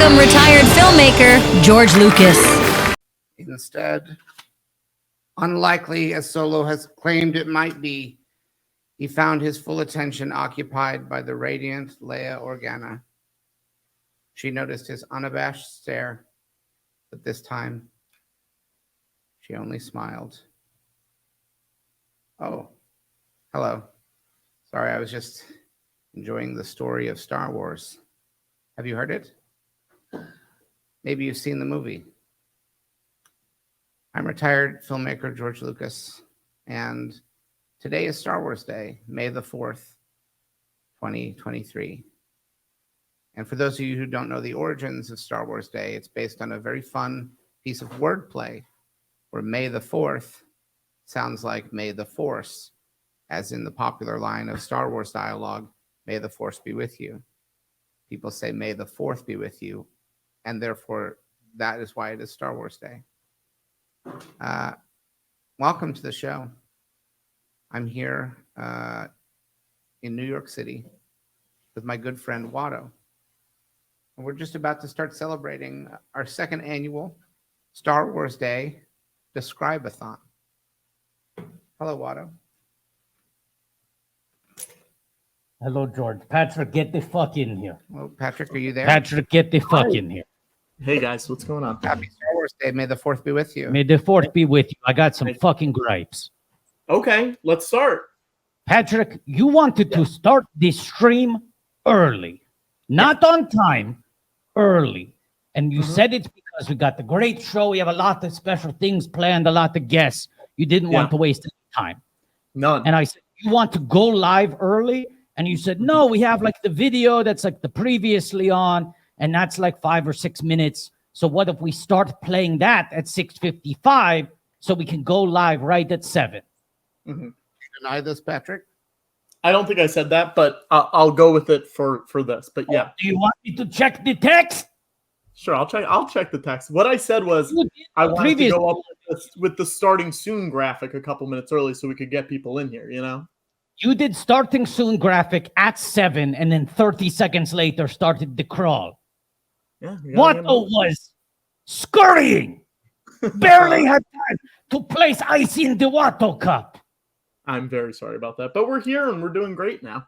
welcome retired filmmaker George Lucas. Instead, unlikely as Solo has claimed it might be, he found his full attention occupied by the radiant Leia Organa. She noticed his unabashed stare, but this time, she only smiled. Oh, hello. Sorry, I was just enjoying the story of Star Wars. Have you heard it? Maybe you've seen the movie. I'm retired filmmaker George Lucas, and today is Star Wars Day, May the 4th, 2023. And for those of you who don't know the origins of Star Wars Day, it's based on a very fun piece of wordplay where May the 4th sounds like May the Force, as in the popular line of Star Wars dialogue, May the Force be with you. People say, May the 4th be with you, and therefore that is why it is Star Wars Day. Welcome to the show. I'm here in New York City with my good friend Watto. And we're just about to start celebrating our second annual Star Wars Day Describe-a-thon. Hello, Watto. Hello, George. Patrick, get the fuck in here. Well, Patrick, are you there? Patrick, get the fuck in here. Hey, guys, what's going on? Happy Star Wars Day. May the 4th be with you. May the 4th be with you. I got some fucking gripes. Okay, let's start. Patrick, you wanted to start this stream early. Not on time, early. And you said it's because we got the great show. We have a lot of special things planned, a lot of guests. You didn't want to waste any time. None. And I said, you want to go live early? And you said, no, we have like the video that's like the previously on, and that's like 5 or 6 minutes. So what if we start playing that at 6:55 so we can go live right at 7? You deny this, Patrick? I don't think I said that, but I'll go with it for this. But yeah. Do you want me to check the text? Sure, I'll check the text. What I said was I wanted to go up with the starting soon graphic a couple minutes early so we could get people in here, you know? You did starting soon graphic at 7, and then 30 seconds later started the crawl. Yeah. Watto was scurrying. Barely had time to place ice in the Watto cup. I'm very sorry about that, but we're here and we're doing great now.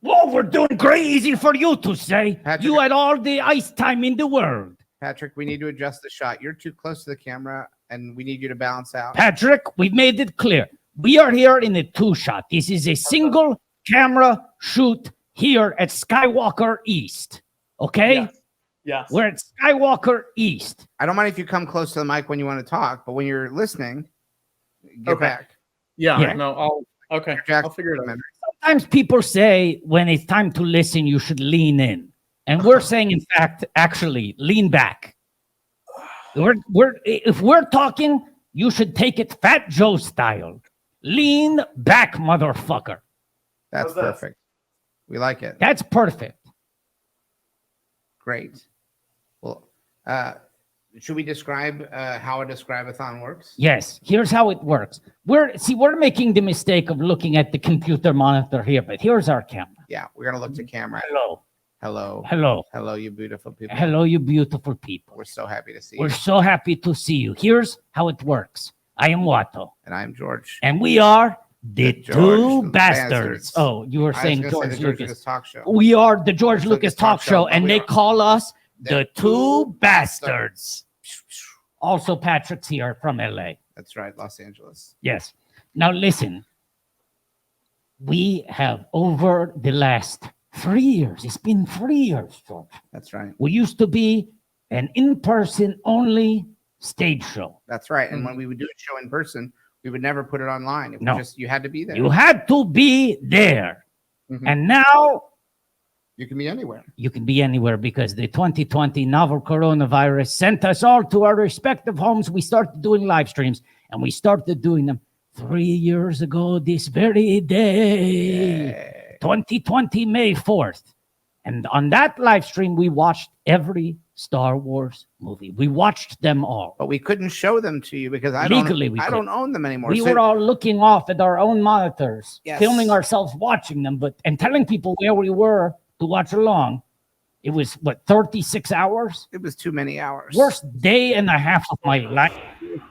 Whoa, we're doing great. Easy for you to say. Patrick, You had all the ice time in the world. Patrick, we need to adjust the shot. You're too close to the camera, and we need you to balance out. Patrick, we've made it clear. We are here in a 2-shot. This is a single camera shoot here at Skywalker East. Okay? Yes. We're at Skywalker East. I don't mind if you come close to the mic when you want to talk, but when you're listening, get back. Yeah. No, I'll figure it out. Sometimes people say when it's time to listen, you should lean in. And we're saying, in fact, actually, lean back. If we're talking, you should take it Fat Joe style. Lean back, motherfucker. That's perfect. We like it. That's perfect. Great. Well, should we describe how a Describe-a-thon works? Yes, here's how it works. We're making the mistake of looking at the computer monitor here, but here's our camera. Yeah, we're going to look to camera. Hello. Hello. Hello. Hello, you beautiful people. Hello, you beautiful people. We're so happy to see you. We're so happy to see you. Here's how it works. I am Watto. And I'm George. And we are the George two bastards. Oh, you were saying George Lucas. Talk Show. We are the George Lucas Talk Show, and they call us the two bastards. Also, Patrick's here from LA. That's right, Los Angeles. Yes. Now, listen. We have, over the last 3 years, it's been 3 years, George. That's right. We used to be an in-person only stage show. That's right. And when we would do a show in person, we would never put it online. It was you had to be there. You had to be there. And now you can be anywhere. You can be anywhere because the 2020 novel coronavirus sent us all to our respective homes. We started doing live streams, and we started doing them 3 years ago this very day, 2020, May 4th. And on that live stream, we watched every Star Wars movie. We watched them all. But we couldn't show them to you because I don't own them anymore. We were all looking off at our own monitors, filming ourselves watching them, and telling people where we were to watch along. It was, what, 36 hours? It was too many hours. Worst day and a half of my life.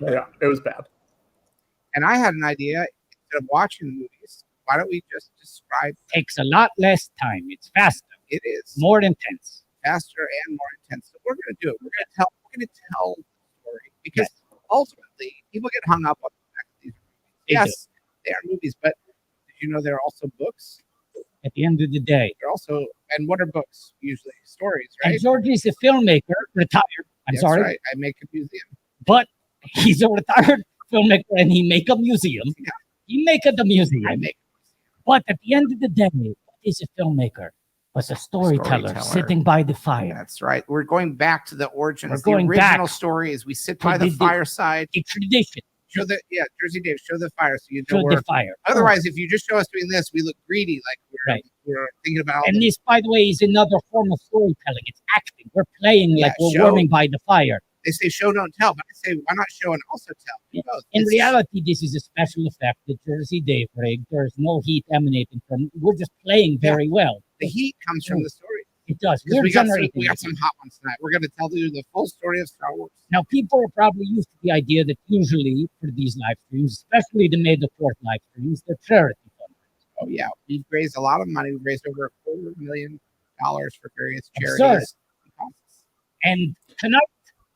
Yeah, it was bad. And I had an idea. Instead of watching movies, why don't we just describe? Takes a lot less time. It's faster. It is More intense. faster and more intense. So we're going to do it. We're going to tell the story because ultimately people get hung up on the fact that these are movies. Yes, they are movies, but did you know they're also books? At the end of the day. They're also, and what are books? Usually stories, right? And George is a filmmaker, retired. That's sorry. Right. I make a museum. But he's a retired filmmaker and he make a museum. Yeah. He make it a museum. I make But at the end of the day, what is a filmmaker? Was a storyteller sitting by the fire. That's right. We're going back to the origins. We're going the original back story is we sit by the fireside. The tradition. Show the Jersey Dave, show the fire so you know Show we're the fire. Otherwise, if you just show us doing this, we look greedy, like we're thinking about. And this, by the way, is another form of storytelling. It's acting. We're playing like we're warming by the fire. They say show, don't tell, but I say why not show and also tell? In reality, this is a special effect that Jersey Dave rigged. There's no heat emanating from. We're just playing very well. The heat comes from the story. It does. We got some hot ones tonight. We're going to tell you the full story of Star Wars. Now, people are probably used to the idea that usually for these live streams, especially the May the 4th live streams, they're charity fundraisers. Oh, yeah. We've raised a lot of money. We've raised over $250,000 for various charities. Absurd. And tonight,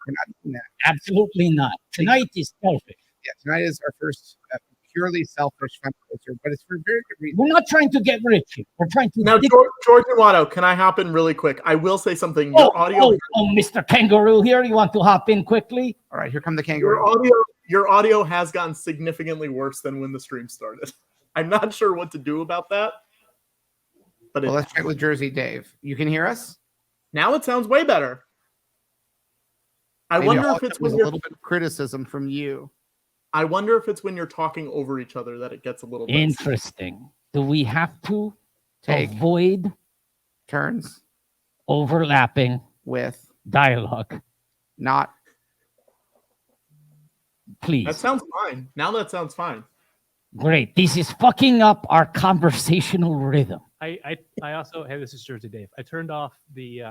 we're not doing that. Absolutely not. Tonight is selfish. Yeah, tonight is our first purely selfish fundraiser, but it's for very good reason. We're not trying to get rich. We're trying to. Now, George and Watto, can I hop in really quick? I will say something. Your audio. Mr. Kangaroo here. You want to hop in quickly? All right, here come the kangaroo. Your audio has gotten significantly worse than when the stream started. I'm not sure what to do about that. But let's check with Jersey Dave. You can hear us? Now it sounds way better. I wonder if it's a little bit of criticism from you. I wonder if it's when you're talking over each other that it gets a little bit interesting. Do we have to avoid turns overlapping with dialogue? Not. Please. That sounds fine. Now that sounds fine. Great. This is fucking up our conversational rhythm. I also, hey, this is Jersey Dave. I turned off the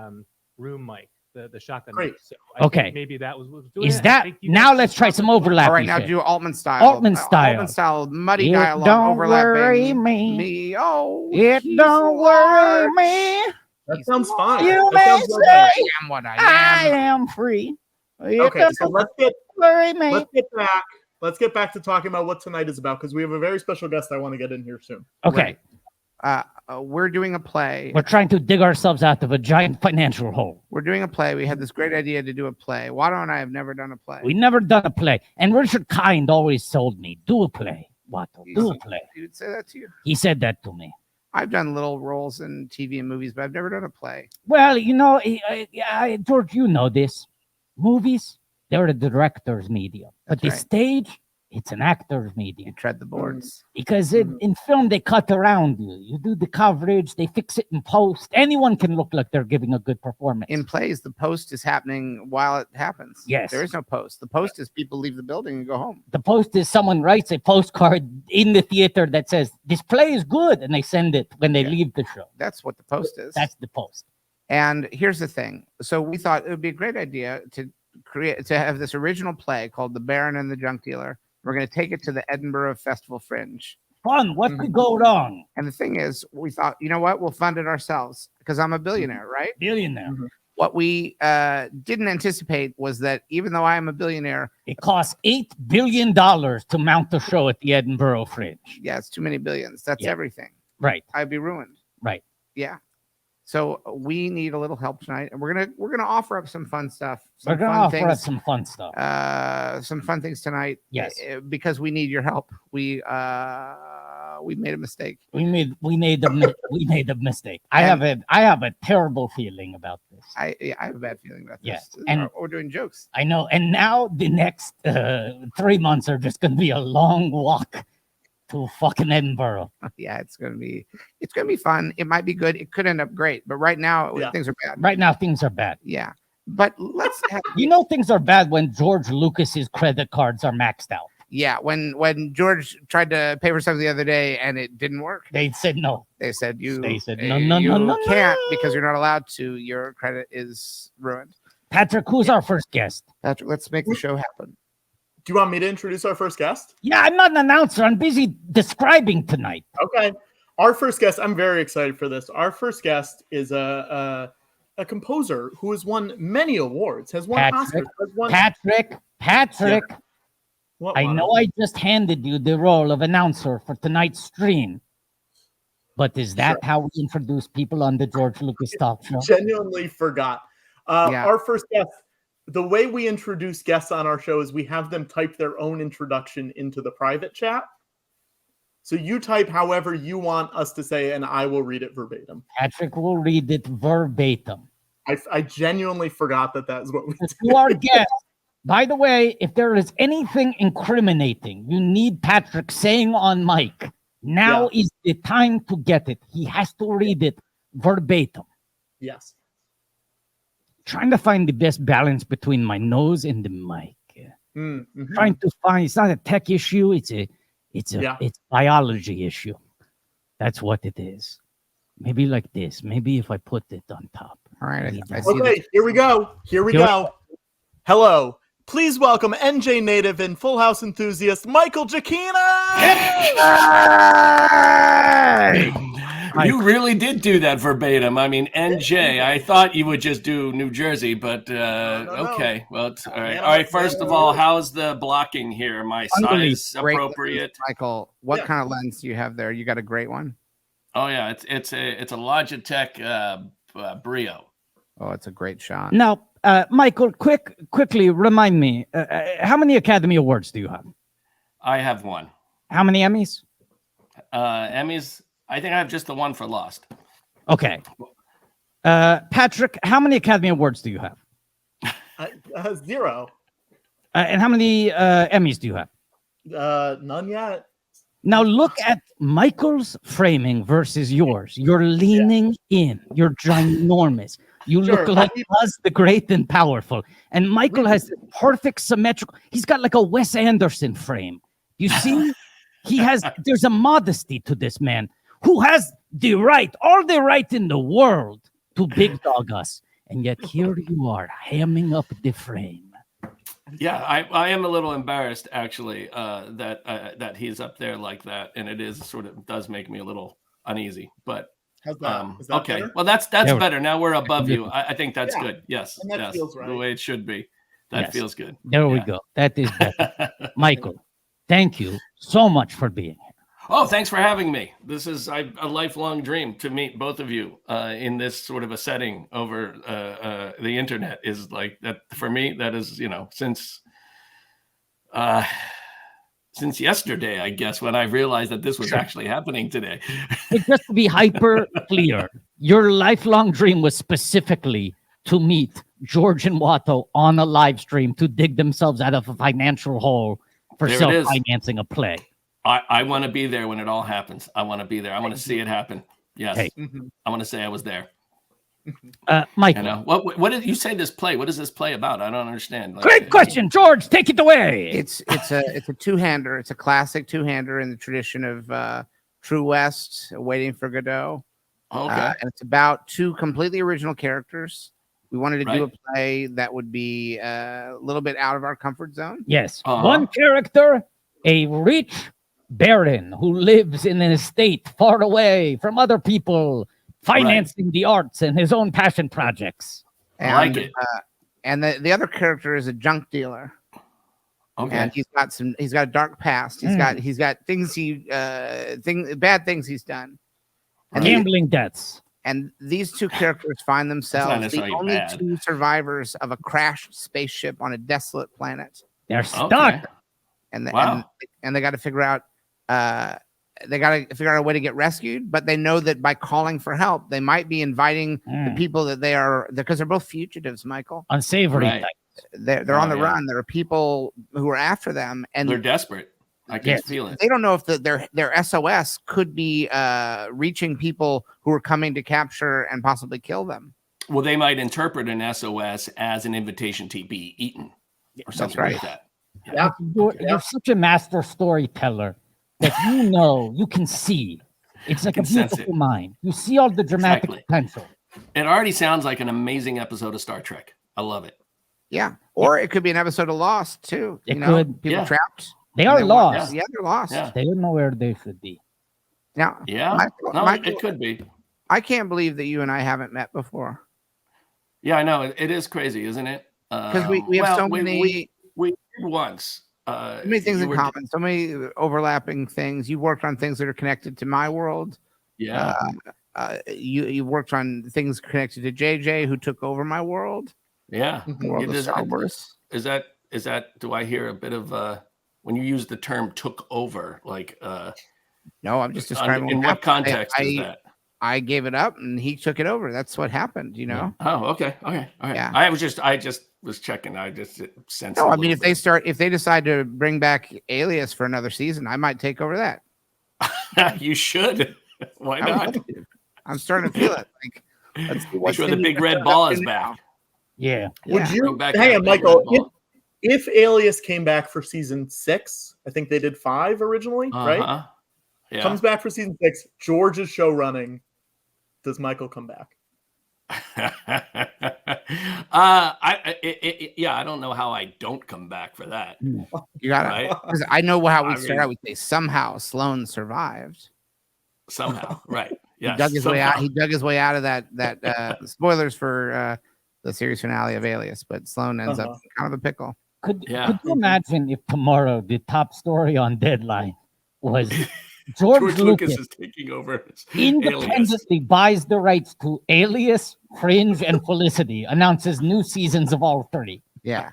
room mic. The shotgun. Great. So I okay. think maybe that was what was doing. Is that now? Let's try some overlap. All right, now do Altman style. Altman style. Altman style. Muddy It dialogue. don't overlapping. worry me. Oh, it don't worry me. That sounds fine. You that may sounds say I am what I am. I am free. Okay, so worry me. Let's get back to talking about what tonight is about because we have a very special guest I want to get in here soon. Okay. Right. We're doing a play. We're trying to dig ourselves out of a giant financial hole. We're doing a play. We had this great idea to do a play. Watto and I have never done a play. We never done a play. And Richard Kind always told me, do a play, Watto, do a play. He would say that to you? He said that to me. I've done little roles in TV and movies, but I've never done a play. Well, you know, George, you know this. Movies, they're the director's medium. But the stage, it's an actor's medium. You tread the boards. Because in film, they cut around you. You do the coverage, they fix it in post. Anyone can look like they're giving a good performance. In plays, the post is happening while it happens. Yes. There is no post. The post is people leave the building and go home. The post is someone writes a postcard in the theater that says, this play is good. And they send it when they leave the show. That's what the post is. That's the post. And here's the thing. So we thought it would be a great idea to have this original play called The Baron and the Junk Dealer. We're going to take it to the Edinburgh Festival Fringe. Fun. What could go wrong? And the thing is, we thought, you know what? We'll fund it ourselves because I'm a billionaire, right? Billionaire. What we didn't anticipate was that even though I am a billionaire, it costs $8 billion to mount the show at the Edinburgh Fringe. Yeah, it's too many billions. That's everything. Right. I'd be ruined. Right. Yeah. So we need a little help tonight, and we're gonna offer up some fun stuff. We're gonna offer up some fun stuff. Some fun things tonight. Yes, because we need your help. We made a mistake. We made a mistake. I have a terrible feeling about this. I have a bad feeling about this. Yes, and we're doing jokes. I know. And now the next 3 months are just gonna be a long walk to fucking Edinburgh. Yeah, it's gonna be fun. It might be good. It could end up great, but right now things are bad. Right now things are bad. Yeah, but let's have things are bad when George Lucas's credit cards are maxed out. Yeah, when George tried to pay for something the other day and it didn't work, They said no. they said no, you can't because you're not allowed to. Your credit is ruined. Patrick, who's our first guest? Patrick, let's make the show happen. Do you want me to introduce our first guest? Yeah, I'm not an announcer. I'm busy describing tonight. Okay. Our first guest, I'm very excited for this. Our first guest is a composer who has won many awards, has won Oscars. Patrick. Yeah. I know I just handed you the role of announcer for tonight's stream, but is that how we introduce people on the George Lucas Talk Show? Genuinely forgot. Our first guest, the way we introduce guests on our show is we have them type their own introduction into the private chat. So you type however you want us to say, and I will read it verbatim. Patrick will read it verbatim. I genuinely forgot that is what we did. To our guest. By the way, if there is anything incriminating you need Patrick saying on mic, now is the time to get it. He has to read it verbatim. Yes. Trying to find the best balance between my nose and the mic. Trying to find, it's not a tech issue, it's a biology issue. That's what it is. Maybe like this. Maybe if I put it on top. All right. Okay, here we go. Hello. Please welcome NJ native and Full House enthusiast Michael Giacchino. You really did do that verbatim. I mean, NJ. I thought you would just do New Jersey, but okay. Well, it's all right. All right. First of all, how's the blocking here? My size appropriate? Lens, Michael, what kind of lens do you have there? You got a great one. Oh yeah, it's a Logitech Brio. Oh, it's a great shot. Now, Michael, quickly remind me, how many Academy Awards do you have? I have one. How many Emmys? Emmys, I think I have just the one for Lost. Okay. Patrick, how many Academy Awards do you have? 0. And how many Emmys do you have? None yet. Now look at Michael's framing versus yours. You're leaning in. You're ginormous. You look like Buzz the Great and Powerful. And Michael has the perfect symmetrical. He's got like a Wes Anderson frame. You see? There's a modesty to this man who has all the right in the world to big dog us. And yet here you are, hamming up the frame. Yeah, I am a little embarrassed actually that he's up there like that, and it does make me a little uneasy. But how's that? Is that okay, better? well that's better. Now we're above you. I think that's good. Yes, and that feels right. The way it should be. That feels good. There we go. That is better. Michael, thank you so much for being here. Oh, thanks for having me. This is a lifelong dream to meet both of you in this sort of a setting over the internet. Is like that for me. That is, since yesterday, I guess, when I realized that this was actually happening today. Just to be hyper clear, your lifelong dream was specifically to meet George and Watto on a live stream to dig themselves out of a financial hole for self-financing a play. I want to be there when it all happens. I want to be there. I want to see it happen. Yes. Hey. I want to say I was there. Michael. What did you say this play? What is this play about? I don't understand. Great question, George. Take it away. It's a two-hander. It's a classic two-hander in the tradition of True West, Waiting for Godot. Okay. And it's about two completely original characters. We wanted to do a play that would be a little bit out of our comfort zone. Yes. One character, a rich baron who lives in an estate far away from other people, financing the arts and his own passion projects. And, I like it. And the other character is a junk dealer. Okay. And he's got a dark past. He's got things bad things he's done. And gambling debts. And these two characters find themselves the only two survivors of a crashed spaceship on a desolate planet. They're stuck. Okay. And they got to figure out a way to get rescued, but they know that by calling for help, they might be inviting the people that they are, because they're both fugitives, Michael. Unsavory. Right. They're on the run. There are people who are after them, and they're desperate. I can feel it. They don't know if their SOS could be reaching people who are coming to capture and possibly kill them. Well, they might interpret an SOS as an invitation to be eaten or something like that. You're such a master storyteller that you can see. It's like a beautiful mind. You see all the dramatic potential. It already sounds like an amazing episode of Star Trek. I love it. Yeah. Or it could be an episode of Lost too. People trapped. They are lost. Yeah, they're lost. Yeah. They don't know where they should be. Now, Michael, it could be. I can't believe that you and I haven't met before. Yeah, I know. It is crazy, isn't it? Because we have so many. We did once. So many things in common. So many overlapping things. You worked on things that are connected to my world. Yeah. You worked on things connected to JJ, who took over my world. Yeah. World of Star Wars. Is that? Do I hear a bit of when you use the term "took over"? Like, no, I'm just describing. In what context is that? I gave it up, and he took it over. That's what happened. Oh, okay, all right. Yeah. I just was checking. I just sensed. No, I mean, if they decide to bring back Alias for another season, I might take over that. You should. Why not? I'm starting to feel it. Like, let's see make sure the big red ball is back. Yeah. Would you? Hang on, Michael. If Alias came back for season 6, I think they did 5 originally, right? Yeah. Comes back for season 6. George's show running. Does Michael come back? I don't know how I don't come back for that. You got it. Right? I know how we start out. We say somehow Sloan survived. Somehow, right? Yeah. He dug his way out of that. Spoilers for the series finale of Alias, but Sloan ends up kind of a pickle. Could you imagine if tomorrow the top story on Deadline was George Lucas is taking over independently buys the rights to Alias, Fringe, and Felicity, announces new seasons of all 3. Yeah.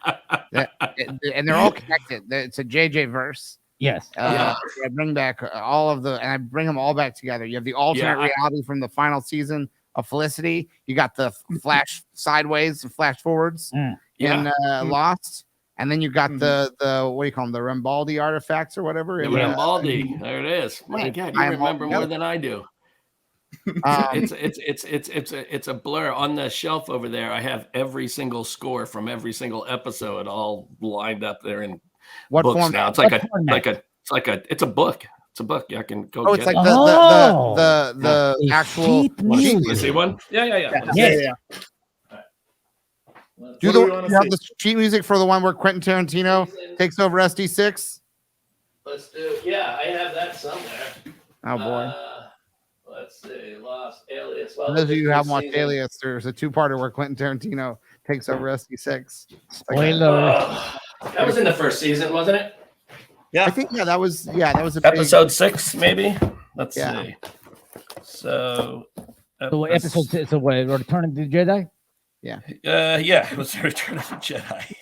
And they're all connected. It's a JJ verse. Yes. I bring back all of and I bring them all back together. You have the alternate reality from the final season of Felicity. You got the flash sideways and flash forwards in Lost. And then you got the what do you call them? The Rambaldi artifacts or whatever. Rambaldi, there it is. My God, you remember more than I do. It's a blur. On the shelf over there, I have every single score from every single episode all lined up there in what books form? now. It's a book. It's a book. I can go. Oh, it's like the actual sheet. You see one? Yeah. Do you have the sheet music for the one where Quentin Tarantino takes over SD6? Let's do. Yeah, I have that somewhere. Oh boy. Let's see. Lost Alias. For those of you who haven't watched Alias, there's a 2-parter where Quentin Tarantino takes over SD6. Spoiler. That was in the first season, wasn't it? Yeah, I think that was a episode 6, maybe. Let's see. So episode 6. So what? Return of the Jedi. Yeah. It was the Return of the Jedi.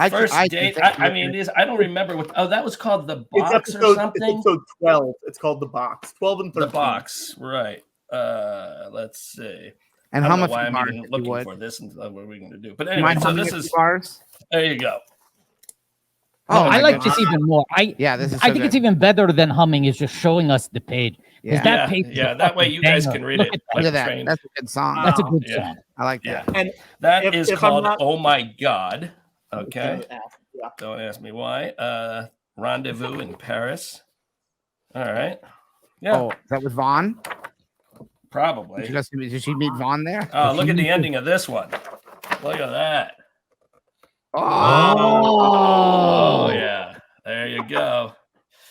First date. I don't remember what. Oh, that was called The Box or something. It's episode 12. It's called The Box. 12 and 13. The Box, right? Let's see. And how much I'm even looking for this and what are we going to do? But anyway, mind so this is bars? There you go. Oh, I like this even more. I think it's even better than humming. Is just showing us the page. That way you guys can read it. Look at that. That's a good song. That's a good song. I like that. And that is called "Oh My God." Okay. Don't ask me why. Rendezvous in Paris. All right. Yeah. Oh, that was Vaughn? Probably. Did she meet Vaughn there? Oh, look at the ending of this one. Look at that. Oh, yeah. There you go.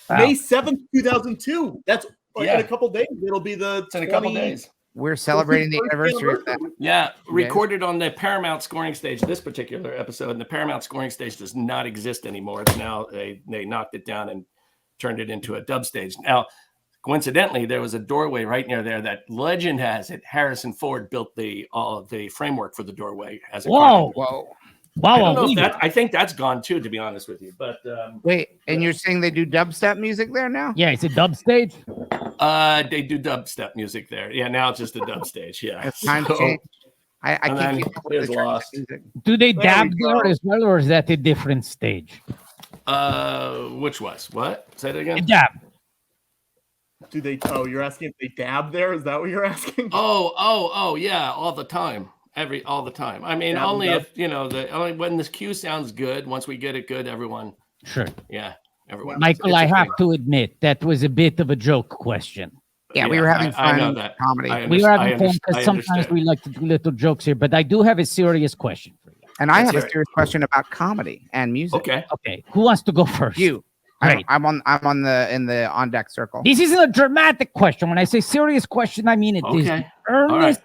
May 7th, 2002. That's in a couple days. It'll be in a couple days. We're celebrating the anniversary of that. Yeah, recorded on the Paramount scoring stage. This particular episode, and the Paramount scoring stage does not exist anymore. It's now they knocked it down and turned it into a dub stage. Now, coincidentally, there was a doorway right near there that legend has it. Harrison Ford built the framework for the doorway as a Whoa. I think that's gone too, to be honest with you. But wait, and you're saying they do dubstep music there now? Yeah, it's a dub stage. They do dubstep music there. Yeah, now it's just a dub stage. Yeah, it's time to change. I keep lost. Do they dab there as well, or is that a different stage? Which was what? Say it again. Dab. Do they? Oh, you're asking if they dab there? Is that what you're asking? Oh, yeah, all the time. all the time. I mean, only if only when this cue sounds good. Once we get it good, everyone. Sure. Yeah, everyone. Michael, I have to admit that was a bit of a joke question. Yeah, we were having fun. I know that. Comedy. We were having fun because sometimes we like to do little jokes here, but I do have a serious question for you. And I have a serious question about comedy and music. Okay. Who wants to go first? You. Right. I'm on the on deck circle. This isn't a dramatic question. When I say serious question, I mean it is earnest.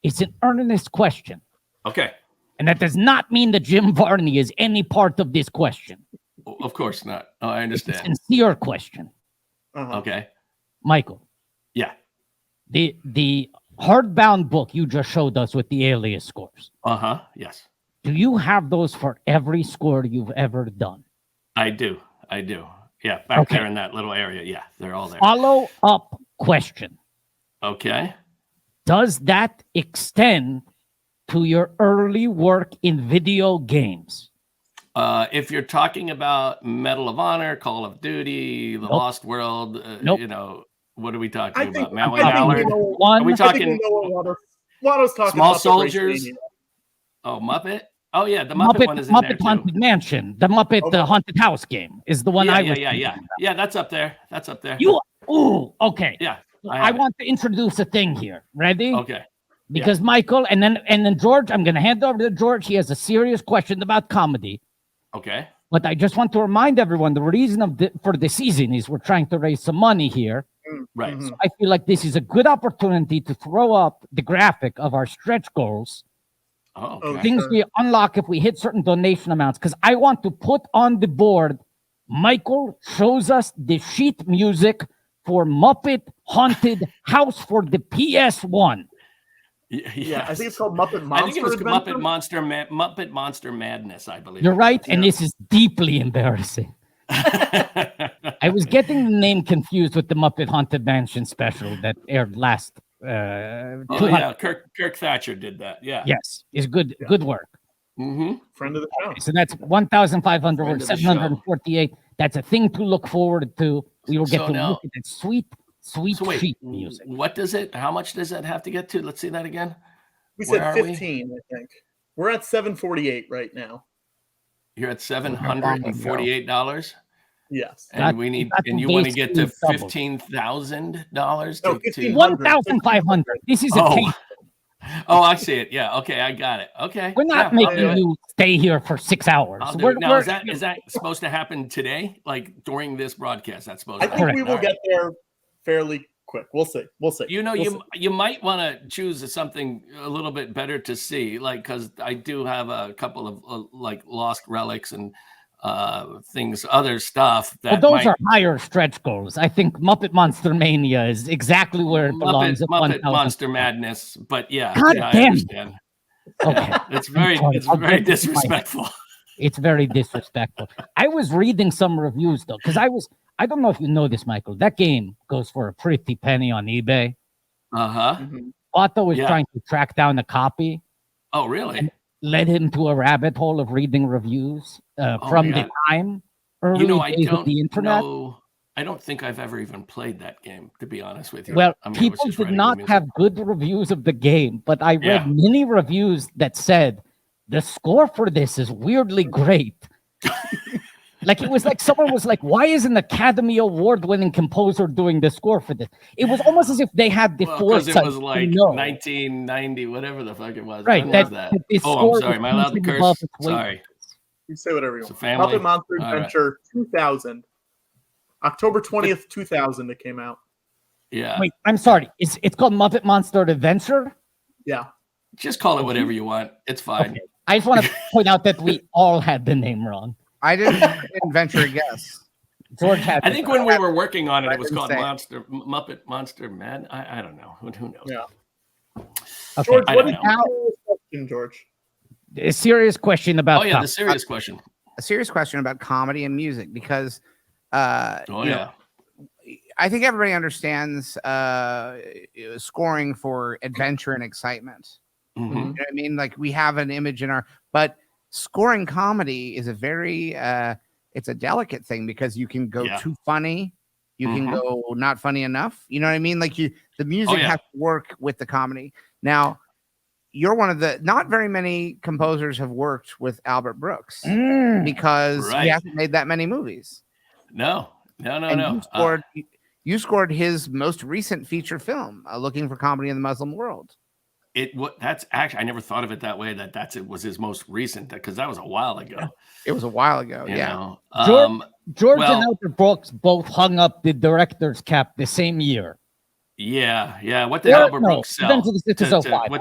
It's an earnest question. Okay. And that does not mean that Jim Varney is any part of this question. Of course not. Oh, I understand. It's a sincere question. Okay. Michael. Yeah. The hardbound book you just showed us with the alias scores. Yes. Do you have those for every score you've ever done? I do. Yeah, back there in that little area. Yeah, they're all there. Follow-up question. Okay. Does that extend to your early work in video games? If you're talking about Medal of Honor, Call of Duty, The Lost World, what are we talking about? Mallory Mallard? Are we talking Watto's talking Small about Soldiers? Oh, Muppet? Oh, yeah, the Muppet one is in there, too. Haunted Mansion. The Muppet the Haunted House game is the one I was thinking about. Yeah, that's up there. Okay. Yeah. I want to introduce a thing here. Ready? Okay. Because Michael and then George, I'm going to hand over to George. He has a serious question about comedy. Okay. But I just want to remind everyone the reason for the season is we're trying to raise some money here. Right. So I feel like this is a good opportunity to throw up the graphic of our stretch goals. Things we unlock if we hit certain donation amounts. Because I want to put on the board, Michael shows us the sheet music for Muppet Haunted House for the PS1. Yeah, I think it's called Muppet Monster. I think it was Muppet Monster Madness, I believe. You're right, and this is deeply embarrassing. I was getting the name confused with the Muppet Haunted Mansion special that aired last. Kirk Thatcher did that. Yeah. Yes, it's good. Good work. Friend of the show. So that's 1,500 or 748. That's a thing to look forward to. We will get to look at that sweet sheet music. What does it? How much does that have to get to? Let's see that again. We said 15. I think we're at 748 right now. You're at $748. Yes, and we need, and you want to get to $15,000. No, 1,500. This is a case. Oh, I see it. Yeah. Okay, I got it. Okay. We're not making you stay here for 6 hours. Now, is that supposed to happen today? Like during this broadcast? That's supposed. I think we will get there fairly quick. We'll see. You might want to choose something a little bit better to see, like, because I do have a couple of like lost relics and things, other stuff that those are higher stretch goals. I think Muppet Monster Mania is exactly where it belongs. Muppet Monster Madness, but yeah, I understand. Okay, it's very disrespectful. It's very disrespectful. I was reading some reviews though, because I don't know if you know this, Michael. That game goes for a pretty penny on eBay. Watto was trying to track down a copy. Oh, really? Led him to a rabbit hole of reading reviews from the time early days of the internet. I don't think I've ever even played that game, to be honest with you. Well, people did not have good reviews of the game, but I read many reviews that said the score for this is weirdly great. Like it was like someone was like, why is an Academy Award-winning composer doing the score for this? It was almost as if they had the foresight. Because it was like 1990, whatever the fuck it was. Right. I'm sorry. Am I allowed to curse? Sorry. You say whatever you want. Muppet Monster Adventure 2000. October 20th, 2000 it came out. Yeah. Wait, I'm sorry. It's called Muppet Monster Adventure? Yeah. Just call it whatever you want. It's fine. Okay. I just want to point out that we all had the name wrong. I didn't venture a guess. George had. I think when we were working on it, it was called Muppet Monster Mad. I don't know. Who knows? Yeah. Okay. George, what is your question, George? A serious question about. Oh yeah, the serious question. A serious question about comedy and music, because I think everybody understands scoring for adventure and excitement. You know what I mean? Like we have an image in but scoring comedy is a very it's a delicate thing, because you can go too funny, you can go not funny enough. You know what I mean? Like the music has to work with the comedy. Now, you're one of the not very many composers have worked with Albert Brooks because he hasn't made that many movies. No. You scored his most recent feature film, Looking for Comedy in the Muslim World. That's actually, I never thought of it that way. It was his most recent, because that was a while ago. It was a while ago. You know? George and Albert Brooks both hung up the director's cap the same year. Yeah. What did Albert Brooks sell? What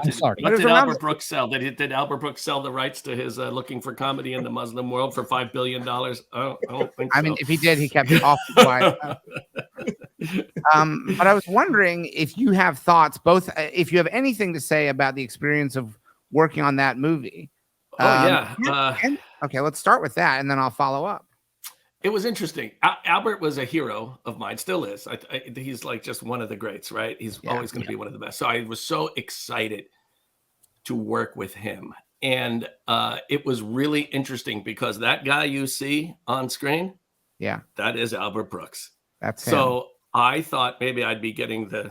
did Albert Brooks sell? Did Albert Brooks sell the rights to his Looking for Comedy in the Muslim World for $5 billion? I don't think so. I mean, if he did, he kept it off the quiet. But I was wondering if you have thoughts, if you have anything to say about the experience of working on that movie. Okay, let's start with that, and then I'll follow up. It was interesting. Albert was a hero of mine, still is. He's like just one of the greats, right? He's always going to be one of the best. So I was so excited to work with him. And it was really interesting because that guy you see on screen, that is Albert Brooks. That's him. So I thought maybe I'd be getting the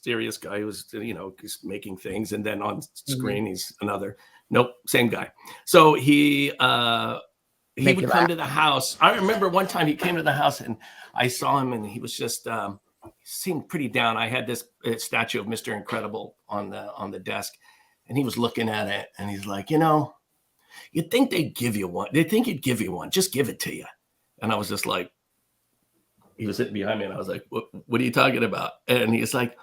serious guy who's, just making things. And then on screen, he's another. Nope, same guy. So he would come to the house. I remember one time he came to the house and I saw him and he was just he seemed pretty down. I had this statue of Mr. Incredible on the desk, and he was looking at it and he's like, you'd think they'd give you one. They think he'd give you one. Just give it to you. And I was just like, he was sitting behind me and I was like, what are you talking about? And he's like,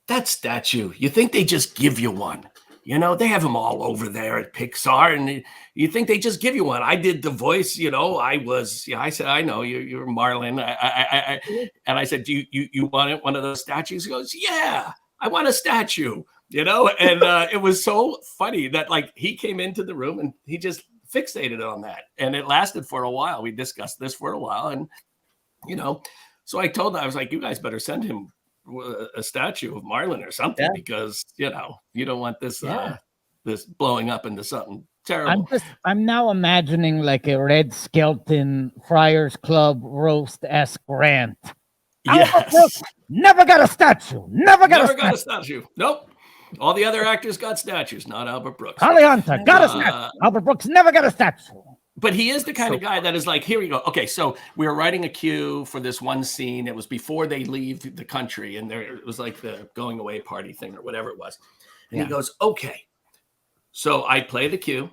that statue, you think they just give you one? They have them all over there at Pixar, and you think they just give you one. I did the voice, I said, I know you're Marlin. And I said, do you want one of those statues? He goes, yeah, I want a statue, and it was so funny that he came into the room and he just fixated on that. And it lasted for a while. We discussed this for a while. And, so I told him, I was like, you guys better send him a statue of Marlon or something, because you don't want this this blowing up into something terrible. I'm now imagining like a Red Skelton Friars Club roast-esque rant. Yes. Never got a statue. Never got a statue. Nope. All the other actors got statues, not Albert Brooks. Holly Hunter got a statue. Albert Brooks never got a statue. But he is the kind of guy that is like, here we go. Okay, so we were writing a cue for this one scene. It was before they leave the country, and it was like the going away party thing or whatever it was. And he goes, okay. So I play the cue,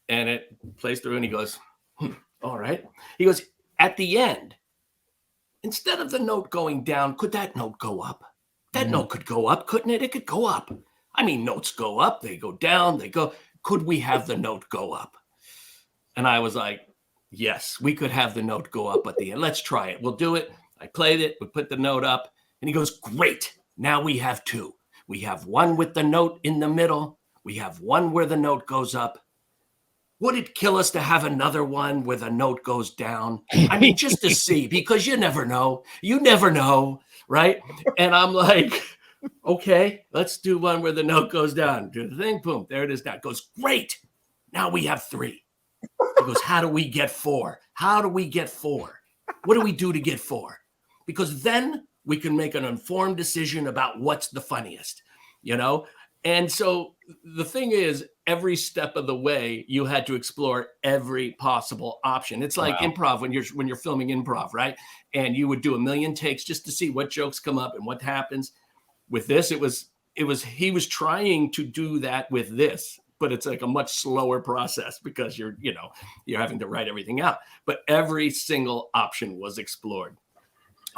and it plays through, and he goes, all right. He goes, at the end, instead of the note going down, could that note go up? That note could go up, couldn't it? It could go up. I mean, notes go up, they go down, they go. Could we have the note go up? And I was like, yes, we could have the note go up at the end. Let's try it. We'll do it. I played it. We put the note up. And he goes, great. Now we have two. We have one with the note in the middle. We have one where the note goes up. Would it kill us to have another one where the note goes down? I mean, just to see, because you never know. You never know, right? And I'm like, okay, let's do one where the note goes down. Do the thing, boom, there it is. Now it goes, great. Now we have three. He goes, how do we get four? How do we get four? What do we do to get four? Because then we can make an informed decision about what's the funniest, And so the thing is, every step of the way, you had to explore every possible option. It's like improv when you're filming improv, right? And you would do a million takes just to see what jokes come up and what happens. With this, he was trying to do that with this. But it's like a much slower process because you're having to write everything out. But every single option was explored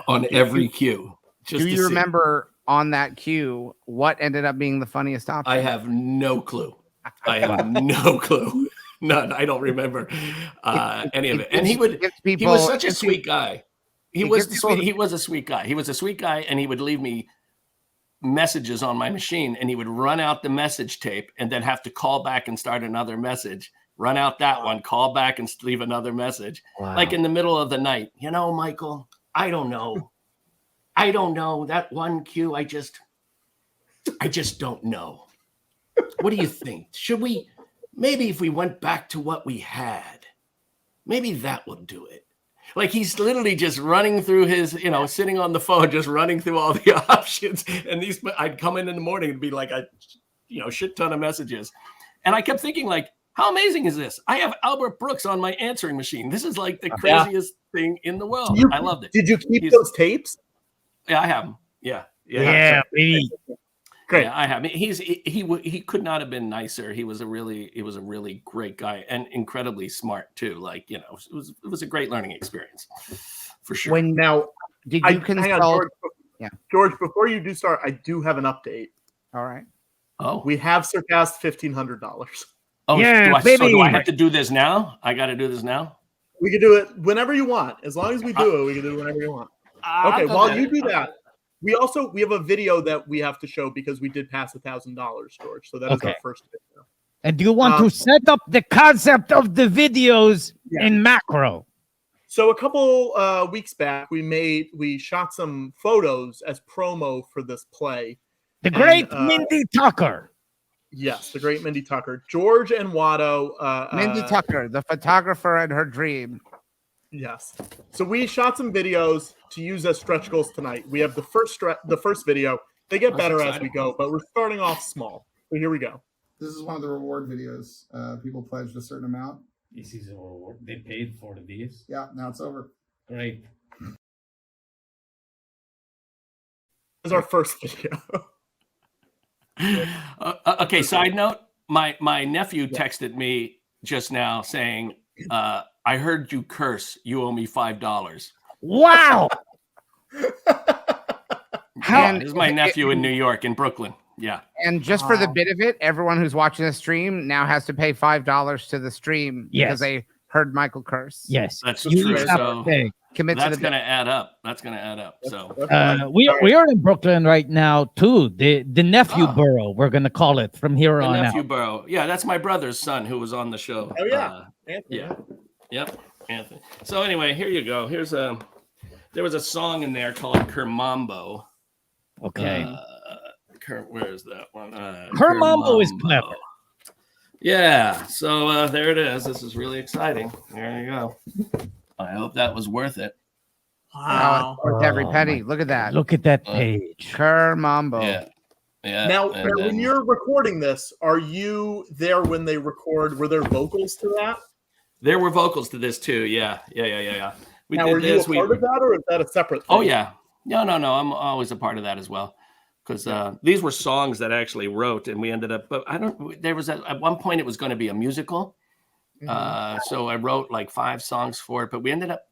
on every cue. Do you remember on that cue what ended up being the funniest option? I have no clue. No clue. None. I don't remember any of it. And he was such a sweet guy. He was a sweet guy. He was a sweet guy, and he would leave me messages on my machine, and he would run out the message tape and then have to call back and start another message, run out that one, call back and leave another message. Like in the middle of the night, Michael, I don't know that one cue. I just don't know. What do you think? Should we, maybe if we went back to what we had, maybe that will do it. Like he's literally just running through his, sitting on the phone, just running through all the options. And I'd come in the morning and be like, shit ton of messages. And I kept thinking, like, how amazing is this? I have Albert Brooks on my answering machine. This is like the craziest thing in the world. I loved it. Did you keep those tapes? Yeah, I have them. Yeah. Baby. Great. Yeah, I have. He could not have been nicer. He was a really great guy and incredibly smart too. Like, it was a great learning experience for sure. Did you consult? George, before you do start, I do have an update. All right. Oh, we have surpassed $1,500. Oh, yeah, do I have to do this now? I got to do this now? We can do it whenever you want. As long as we do it, we can do it whenever you want. Okay, while you do that, we have a video that we have to show because we did pass $1,000, George. So that is our first video. And do you want to set up the concept of the videos in macro? So a couple weeks back, we shot some photos as promo for this play. The great Mindy Tucker. Yes, the great Mindy Tucker. George and Watto. Mindy Tucker, the photographer and her dream. Yes. So we shot some videos to use as stretch goals tonight. We have the first video. They get better as we go, but we're starting off small. So here we go. This is one of the reward videos. People pledged a certain amount. This is a reward. They paid for this. Yeah, now it's over. Great. This is our first video. Okay, side note, my nephew texted me just now saying, I heard you curse. You owe me $5. Wow. This is my nephew in New York, in Brooklyn. Yeah. And just for the bit of it, everyone who's watching the stream now has to pay $5 to the stream because they heard Michael curse. Yes. That's true. So that's going to add up. That's going to add up. So we are in Brooklyn right now too. The nephew borough, we're going to call it from here on out. Nephew borough. Yeah, that's my brother's son who was on the show. Oh yeah. Anthony. Yeah. Yep. Anthony. So anyway, here you go. There was a song in there called Kermambo. Okay. Where is that one? Kermambo is clever. Yeah. So there it is. This is really exciting. There you go. I hope that was worth it. Wow. Worth every penny. Look at that. Look at that page. Kermambo. Yeah. Yeah. Now, when you're recording this, are you there when they record? Were there vocals to that? There were vocals to this too. Yeah. Now, are you a part of that, or is that a separate thing? Oh yeah. No. I'm always a part of that as well. Because these were songs that I actually wrote, and we ended up. But there was at one point it was going to be a musical, so I wrote like 5 songs for it. But we ended up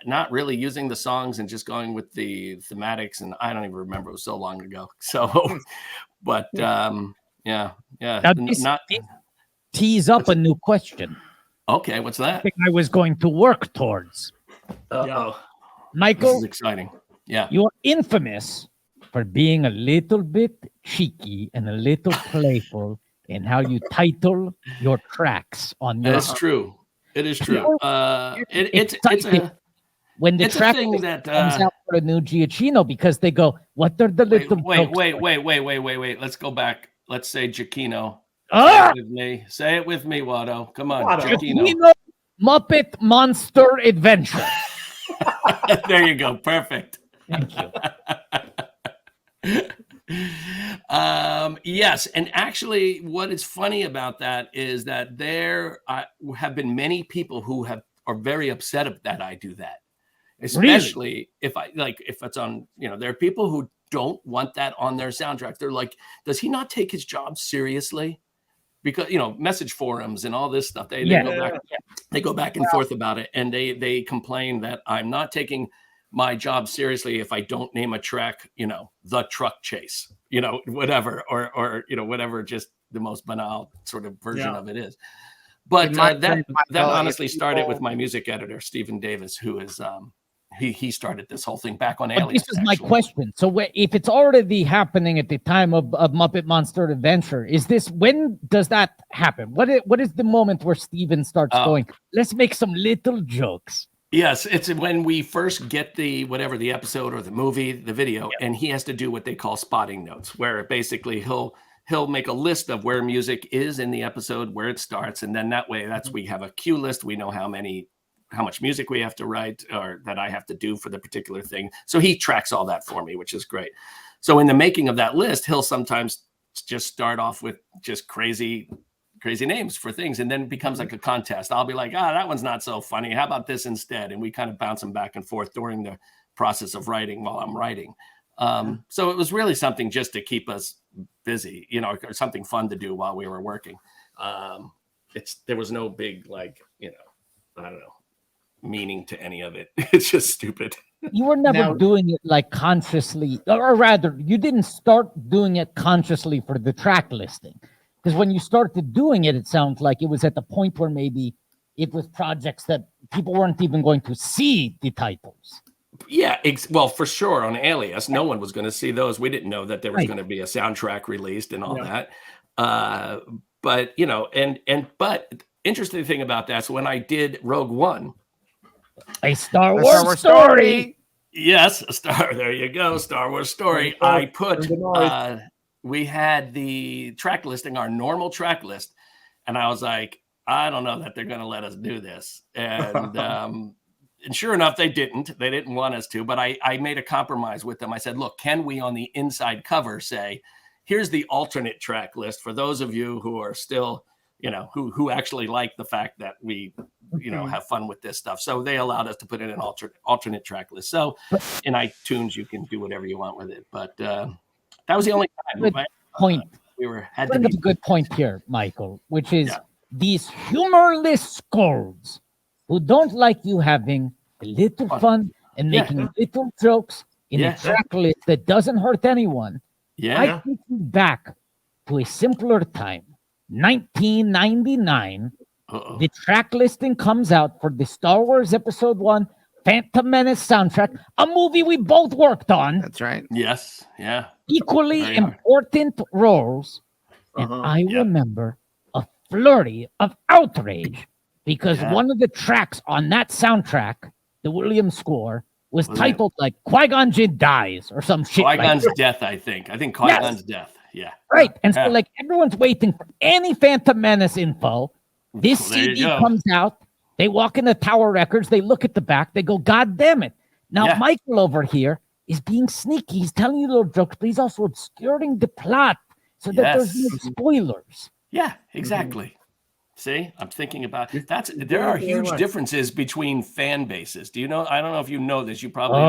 not really using the songs and just going with the thematics. And I don't even remember; it was so long ago. So, but yeah. Now tease up a new question. Okay, what's that? I think I was going to work towards. Michael, this is exciting. Yeah, you're infamous for being a little bit cheeky and a little playful in how you title your tracks on your. That's true. It is true. It's when the track comes out for a new Giacchino, because they go, "What are the little?" Wait. Let's go back. Let's say Giacchino. Say it with me, Watto. Come on, Giacchino. Muppet Monster Adventure. There you go. Perfect. Thank you. Yes, and actually what is funny about that is that there have been many people who are very upset that I do that, especially if it's on, there are people who don't want that on their soundtrack. They're like, does he not take his job seriously? Because message forums and all this stuff, they go back and forth about it, and they complain that I'm not taking my job seriously if I don't name a track, the truck chase, whatever, or whatever, just the most banal sort of version of it is. But that honestly started with my music editor, Stephen Davis, who is he started this whole thing back on Alias. This is my question. So if it's already happening at the time of Muppet Monster Adventure, when does that happen? What is the moment where Stephen starts going, let's make some little jokes? Yes, it's when we first get the episode or the movie, the video, and he has to do what they call spotting notes, where basically he'll make a list of where music is in the episode, where it starts, and then that way we have a cue list. We know how much music we have to write or that I have to do for the particular thing. So he tracks all that for me, which is great. So in the making of that list, he'll sometimes just start off with just crazy names for things, and then it becomes like a contest. I'll be like, that one's not so funny. How about this instead? And we kind of bounce them back and forth during the process of writing while I'm writing. So it was really something just to keep us busy, or something fun to do while we were working. There was no big, I don't know, meaning to any of it. It's just stupid. You were never doing it consciously, or rather, you didn't start doing it consciously for the track listing. Because when you started doing it, it sounds like it was at the point where maybe it was projects that people weren't even going to see the titles. Yeah, well, for sure on Alias, no one was going to see those. We didn't know that there was going to be a soundtrack released and all that. But but interesting thing about that is when I did Rogue One, a Star Wars story. Yes, there you go, Star Wars story. I put we had the track listing, our normal track list, and I was like, I don't know that they're going to let us do this. And and sure enough, they didn't. They didn't want us to, but I made a compromise with them. I said, look, can we on the inside cover say, here's the alternate track list for those of you who are still, who actually like the fact that we, have fun with this stuff. So they allowed us to put in an alternate track list. So in iTunes, you can do whatever you want with it. But that was the only time. Good point. Had to be a good point here, Michael, which is these humorless scolds who don't like you having a little fun and making little jokes in a track list that doesn't hurt anyone. I take you back to a simpler time, 1999. The track listing comes out for the Star Wars Episode 1 Phantom Menace soundtrack, a movie we both worked on. That's right. Yes. Yeah. Equally important roles. And I remember a flurry of outrage because one of the tracks on that soundtrack, the Williams score, was titled like Qui-Gon Jinn dies or some shit. Qui-Gon's death, I think. I think Qui-Gon's death. Yeah. Right. And so everyone's waiting for any Phantom Menace info. This CD comes out. They walk into Tower Records. They look at the back. They go, God damn it. Now, Michael over here is being sneaky. He's telling you little jokes, but he's also obscuring the plot so that there's no spoilers. Yeah, exactly. See, I'm thinking about there are huge differences between fan bases. Do you know? I don't know if you know this. You probably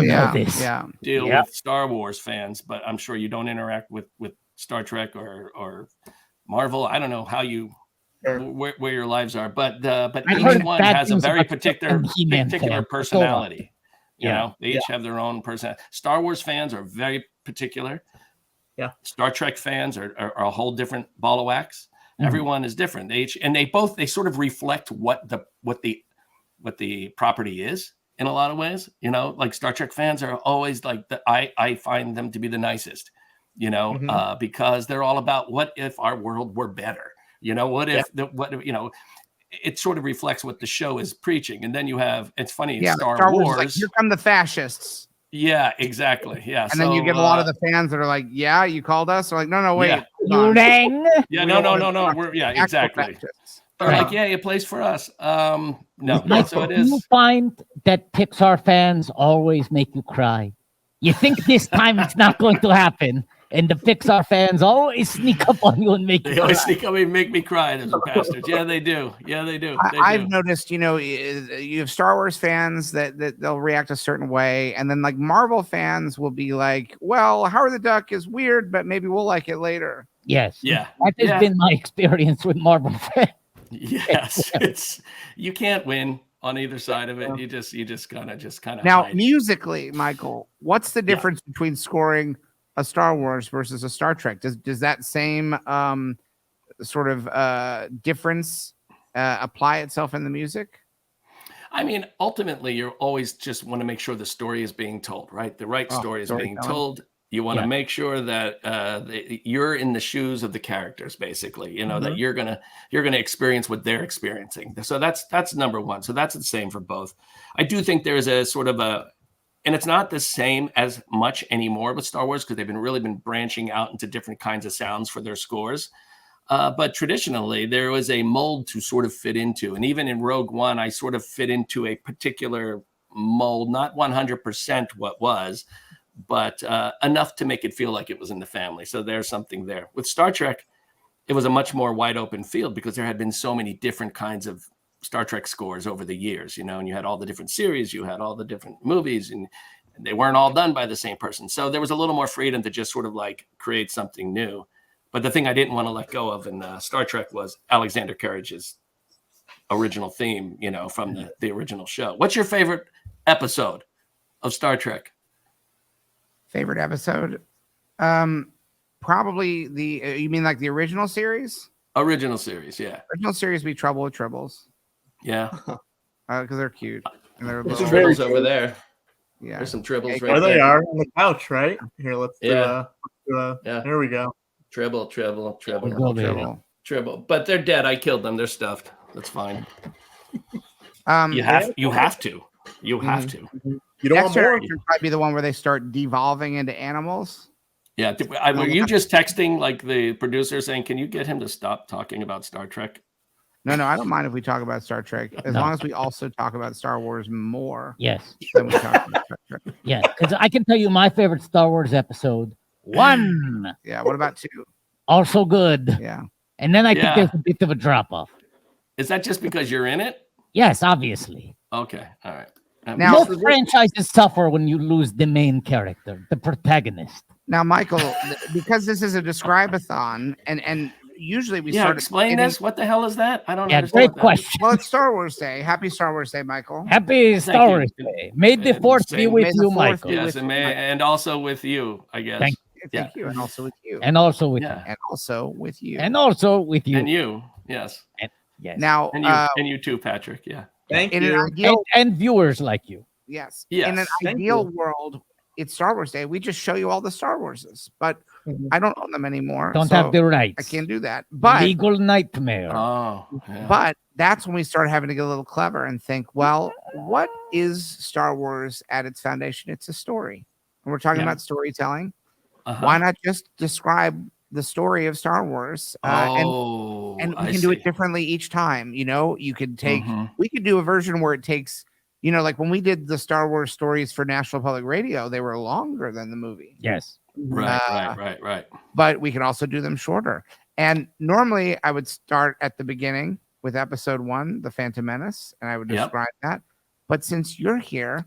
know this. Deal with Star Wars fans, but I'm sure you don't interact with Star Trek or Marvel. I don't know how you where your lives are, but each one has a very particular personality. You know, they each have their own personality. Star Wars fans are very particular. Yeah. Star Trek fans are a whole different ball of wax. Everyone is different. They sort of reflect what the property is in a lot of ways. You know, like Star Trek fans are always like I find them to be the nicest, because they're all about what if our world were better? You know, what if it sort of reflects what the show is preaching. And then you have, it's funny, Star Wars. Like, here come the fascists. Yeah, exactly. Yeah. And then you get a lot of the fans that are like, yeah, you called us. They're like, no, wait. Yeah. You rang? Yeah, no. Exactly. They're like, yeah, it plays for us. No, so it is. You find that Pixar fans always make you cry. You think this time it's not going to happen. And the Pixar fans always sneak up on you and make you cry. They always sneak up and make me cry, those bastards. Yeah, they do. I've noticed, you have Star Wars fans that they'll react a certain way. And then like Marvel fans will be like, well, Howard the Duck is weird, but maybe we'll like it later. Yes. Yeah. That has been my experience with Marvel fans. Yes. You can't win on either side of it. You just kind of Now, hide. Musically, Michael, what's the difference between scoring a Star Wars versus a Star Trek? Does that same sort of difference apply itself in the music? I mean, ultimately, you always just want to make sure the story is being told, right? The right story is being told. You want to make sure that you're in the shoes of the characters, basically. That you're gonna experience what they're experiencing. So that's number one. So that's the same for both. I do think there's a sort of and it's not the same as much anymore with Star Wars because they've really been branching out into different kinds of sounds for their scores. But traditionally, there was a mold to sort of fit into. And even in Rogue One, I sort of fit into a particular mold, not 100% what was, but enough to make it feel like it was in the family. So there's something there. With Star Trek, it was a much more wide open field because there had been so many different kinds of Star Trek scores over the years, and you had all the different series, you had all the different movies, and they weren't all done by the same person. So there was a little more freedom to just sort of like create something new. But the thing I didn't want to let go of in Star Trek was Alexander Kerridge's original theme, from the original show. What's your favorite episode of Star Trek? Favorite episode? Probably you mean like the original series? Original series, yeah. Original series be Trouble with Tribbles. Yeah. Because they're cute. And they're There's some Tribbles over there. Yeah. There's some Tribbles right there. They are on the couch, right? Here, let's yeah. There we go. Tribble. But they're dead. I killed them. They're stuffed. That's fine. You have to. You have to. You don't want more. Should probably be the one where they start devolving into animals. Yeah. Were you just texting like the producer saying, "Can you get him to stop talking about Star Trek"? No, I don't mind if we talk about Star Trek, as long as we also talk about Star Wars more. Yes. Than we talk about Star Trek. Yeah, because I can tell you my favorite Star Wars episode, 1. Yeah, what about 2? Also good. Yeah. And then I think there's a bit of a drop-off. Is that just because you're in it? Yes, obviously. Okay, all right. Now, most franchises suffer when you lose the main character, the protagonist. Now, Michael, because this is a describe-a-thon, and usually we start. Explain this. What the hell is that? I don't understand. Great question. Well, it's Star Wars Day. Happy Star Wars Day, Michael. Happy Star Wars Day. May the Fourth be with you, Michael. Yes, and also with you, I guess. Thank you, and also with you. And also with you. And also with you. And also with you. And you, yes. Yes. Now, and you too, Patrick. Yeah. Thank you. And viewers like you. Yes. Yes. In an ideal world, it's Star Wars Day. We just show you all the Star Warses, but I don't own them anymore. Don't have the rights. I can't do that. But legal nightmare. Oh. Yeah. But that's when we start having to get a little clever and think, well, what is Star Wars at its foundation? It's a story. And we're talking about storytelling. Why not just describe the story of Star Wars? And we can do it differently each time. You could take, we could do a version where it takes, like when we did the Star Wars stories for National Public Radio, they were longer than the movie. Yes. Right. But we can also do them shorter. And normally I would start at the beginning with episode 1, The Phantom Menace, and I would describe that. But since you're here,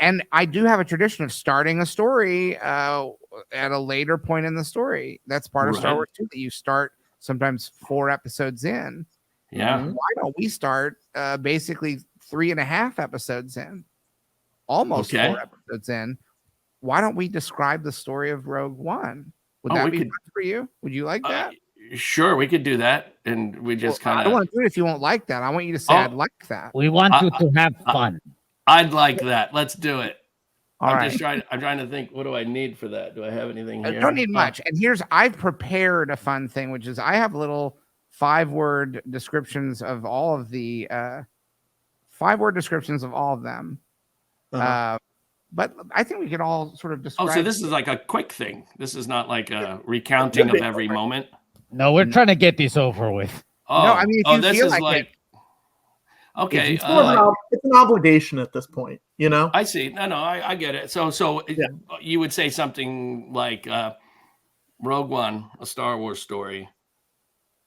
and I do have a tradition of starting a story at a later point in the story. That's part of Star Wars too, that you start sometimes 4 episodes in. Yeah. Why don't we start basically 3.5 episodes in? Almost 4 episodes in. Why don't we describe the story of Rogue One? Would that be fun for you? Would you like that? Sure, we could do that. And we just kind of. I don't want to do it if you won't like that. I want you to say I'd like that. We want you to have fun. I'd like that. Let's do it. I'm trying to think, what do I need for that? Do I have anything here? I don't need much. And I've prepared a fun thing, which is I have little 5-word descriptions of all of the 5-word descriptions of all of them. But I think we could all sort of describe. Oh, so this is like a quick thing. This is not like a recounting of every moment. No, we're trying to get this over with. Oh, no, I mean, if you this feel is like it. Okay. It's an obligation at this point, I see. No, I get it. So you would say something like Rogue One, a Star Wars story,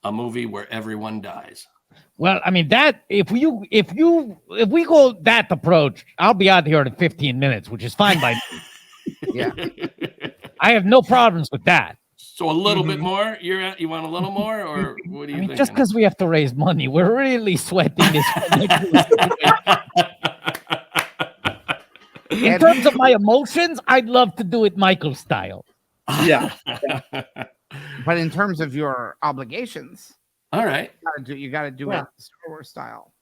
a movie where everyone dies. Well, I mean that if we go that approach, I'll be out here in 15 minutes, which is fine by me. Yeah. I have no problems with that. So a little bit more? You want a little more, or what do you think? Just because we have to raise money, we're really sweating this. In terms of my emotions, I'd love to do it Michael style. Yeah. But in terms of your obligations, all right, you got to do it Star Wars style.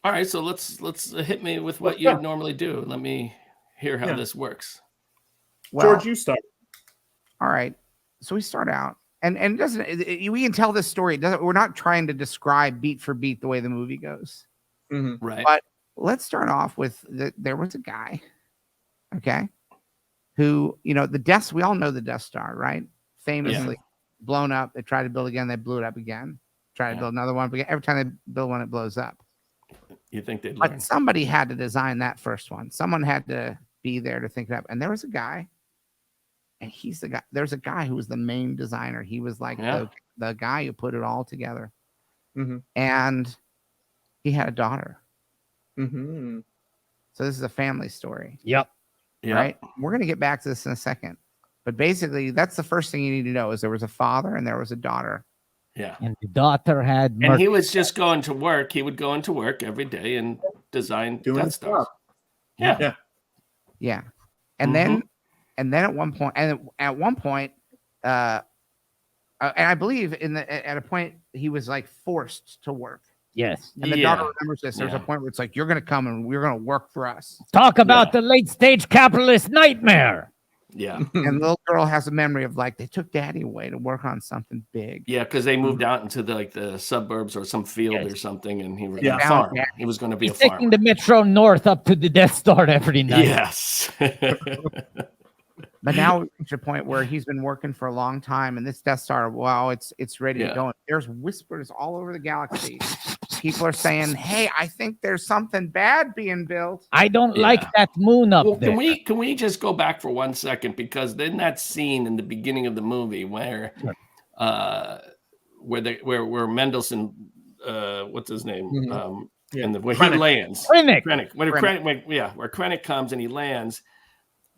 All right, so let's hit me with what you normally do. Let me hear how this works. Well, George, you start. All right. So we start out, and it doesn't. We can tell this story. We're not trying to describe beat for beat the way the movie goes, right? But let's start off with there was a guy, okay, who we all know the Death Star, right? Famously blown up. They tried to build again. They blew it up again. Try to build another one, but every time they build one, it blows up. You think they'd learn? But somebody had to design that first one. Someone had to be there to think it up. And there was a guy, and he's the guy. There's a guy who was the main designer. He was like the guy who put it all together. And he had a daughter. So this is a family story. Yep. Right. We're going to get back to this in a second. But basically, that's the first thing you need to know is there was a father and there was a daughter. Yeah. And the daughter had... And he was just going to work. He would go into work every day and design Death Stars. Yeah. And then at one point, and I believe at a point he was like forced to work. Yes. And the daughter remembers this. There's a point where it's like, you're going to come and we're going to work for us. Talk about the late stage capitalist nightmare. Yeah. And the little girl has a memory of like, they took daddy away to work on something big. Yeah, because they moved out into the suburbs or some field or something, and he was going to farm. He was going to be a farmer. Taking the Metro North up to the Death Star every night. Yes. But now it's a point where he's been working for a long time, and this Death Star, wow, it's ready to go. And there's whispers all over the galaxy. People are saying, "Hey, I think there's something bad being built." I don't like that moon up there. Can we just go back for 1 second, because then that scene in the beginning of the movie where Mendelsohn, what's his name, and where he lands, Krennic. Where Krennic comes and he lands.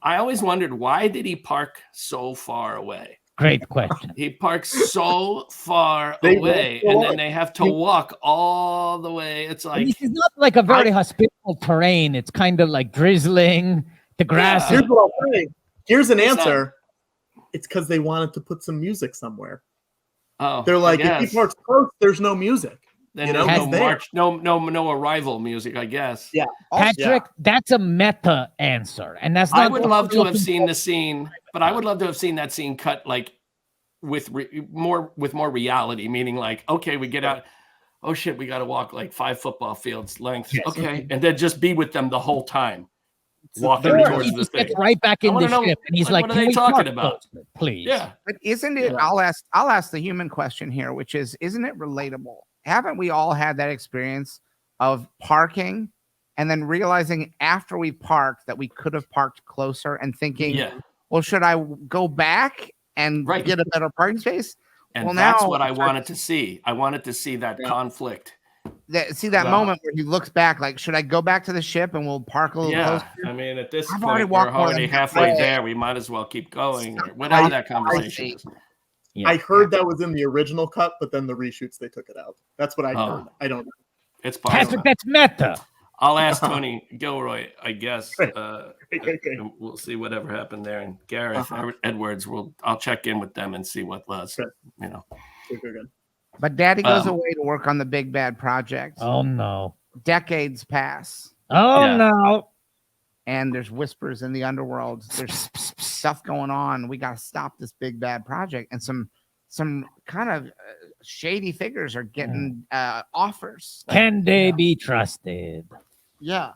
I always wondered, why did he park so far away? Great question. He parks so far away, and then they have to walk all the way. It's like, this is not like a very hospitable terrain. It's kind of like drizzling. The grass. Here's what I'll say. Here's an answer. It's because they wanted to put some music somewhere. Oh, they're like, if he parks close, there's no music. Then no arrival music, I guess. Yeah, Patrick, that's a meta answer, and that's not. I would love to have seen the scene, but I would love to have seen that scene cut like with more reality, meaning like, okay, we get out. Oh shit, we got to walk like 5 football fields length. Yes. Okay, and then just be with them the whole time, walking towards the thing. Right back in the ship, and he's like, "What are they talking about? Please." Yeah, but isn't it? I'll ask the human question here, which is, isn't it relatable? Haven't we all had that experience of parking and then realizing after we parked that we could have parked closer and thinking, well, should I go back and get a better parking space? And that's what I wanted to see. I wanted to see that conflict. That moment where he looks back, like, should I go back to the ship and we'll park a little closer? I mean, at this point, we're already halfway there. We might as well keep going. Or whatever that conversation is. Yeah. I heard that was in the original cut, but then the reshoots, they took it out. That's what I heard. I don't know. It's possible. That's meta. I'll ask Tony Gilroy, I guess. We'll see whatever happened there. And Gareth Edwards, I'll check in with them and see what was, Good. But Daddy goes away to work on the big bad project. Oh, no. Decades pass. Oh, no. And there's whispers in the underworld. There's stuff going on. We got to stop this big bad project. And some kind of shady figures are getting offers. Can they be trusted? Yeah.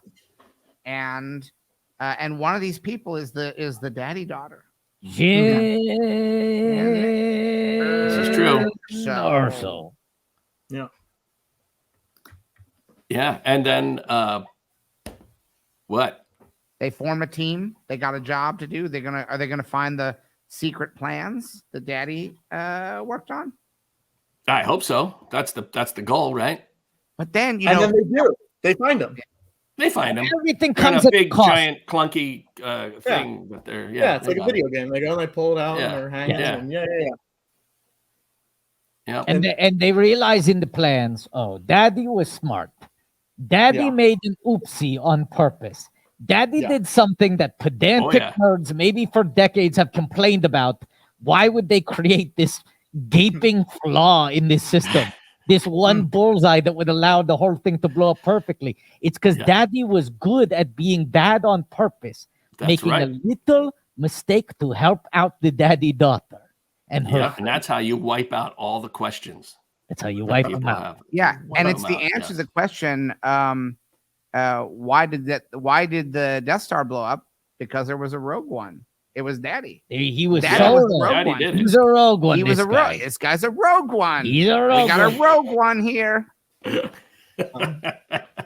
And one of these people is the daddy daughter. Yeah. This is true. So. Yeah. Yeah. And then what? They form a team. They got a job to do. Are they gonna find the secret plans that Daddy worked on? I hope so. That's the goal, right? But then then they do. They find them. They find them. Everything they're comes in a big, cost. giant, clunky thing. But they're it's like a video game. They go and they pull it out and they're hanging. Yeah. And they realize in the plans, Daddy was smart. Daddy made an oopsie on purpose. Daddy did something that pedantic nerds maybe for decades have complained about. Why would they create this gaping flaw in this system? This one bullseye that would allow the whole thing to blow up perfectly. It's because Daddy was good at being bad on purpose, making a little mistake to help out the daddy daughter. And that's how you wipe out all the questions. That's how you wipe them out. Yeah, and it's the answer to the question. Why did the Death Star blow up? Because there was a Rogue One. It was Daddy. He was Daddy did it. He was a Rogue One. He was a Rogue. This guy's a Rogue One. He's a Rogue. We got a Rogue One here.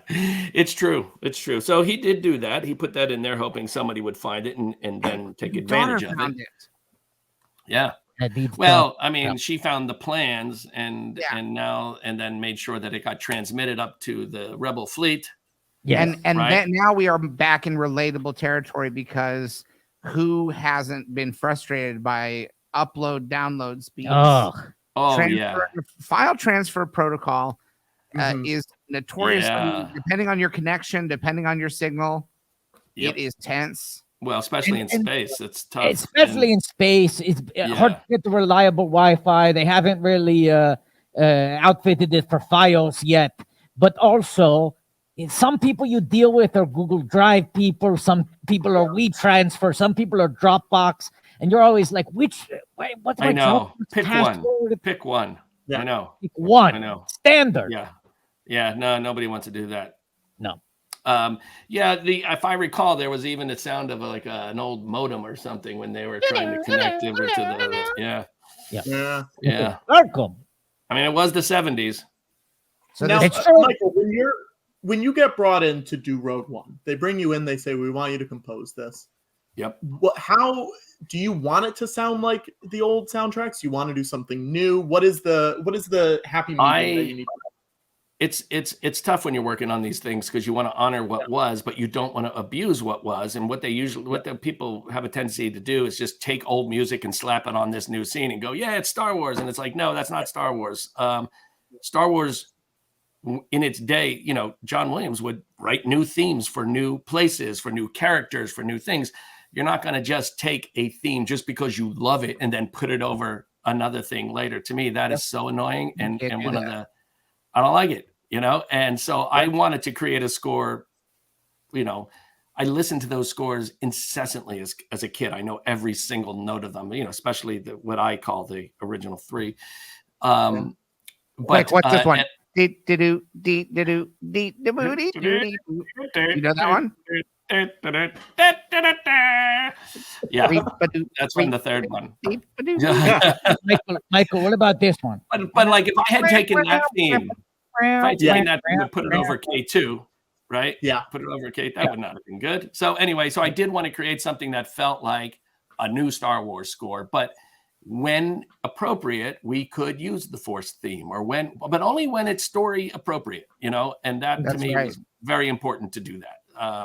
It's true. It's true. So he did do that. He put that in there, hoping somebody would find it and then take advantage of it. Yeah. Well, I mean, she found the plans and then made sure that it got transmitted up to the rebel fleet. Yeah. And then now we are back in relatable territory, because who hasn't been frustrated by upload download speeds? File transfer protocol is notoriously, depending on your connection, depending on your signal, it is tense. Well, especially in space, it's tough. Especially in space, it's hard to get the reliable Wi-Fi. They haven't really outfitted it for FiOS yet. But also, some people you deal with are Google Drive people. Some people are WeTransfer. Some people are Dropbox. And you're always like, what's my Pick one. Pick one. Yeah. I know. Pick one. I know. Standard. Yeah. Yeah. No, nobody wants to do that. No. If I recall, there was even the sound of like an old modem or something when they were trying to connect over to the Welcome. I mean, it was the 70s. So now, Michael, when you get brought in to do Rogue One, they bring you in, they say, we want you to compose this. Yep. How do you want it to sound like the old soundtracks? You want to do something new? What is the happy medium that you need? It's tough when you're working on these things, because you want to honor what was, but you don't want to abuse what was. And what the people have a tendency to do is just take old music and slap it on this new scene and go, yeah, it's Star Wars. And it's like, no, that's not Star Wars. Star Wars in its day, John Williams would write new themes for new places, for new characters, for new things. You're not going to just take a theme just because you love it and then put it over another thing later. To me, that is so annoying. And I don't like it, And so I wanted to create a score, I listened to those scores incessantly as a kid. I know every single note of them, especially what I call the original three. But what's this one? You know that one? Yeah, that's from the third one. Michael, what about this one? But like, if I had taken that theme, and put it over K2, right? Yeah, put it over K. That would not have been good. So anyway, I did want to create something that felt like a new Star Wars score, but when appropriate, we could use the Force theme, but only when it's story appropriate, And that to me was very important to do that.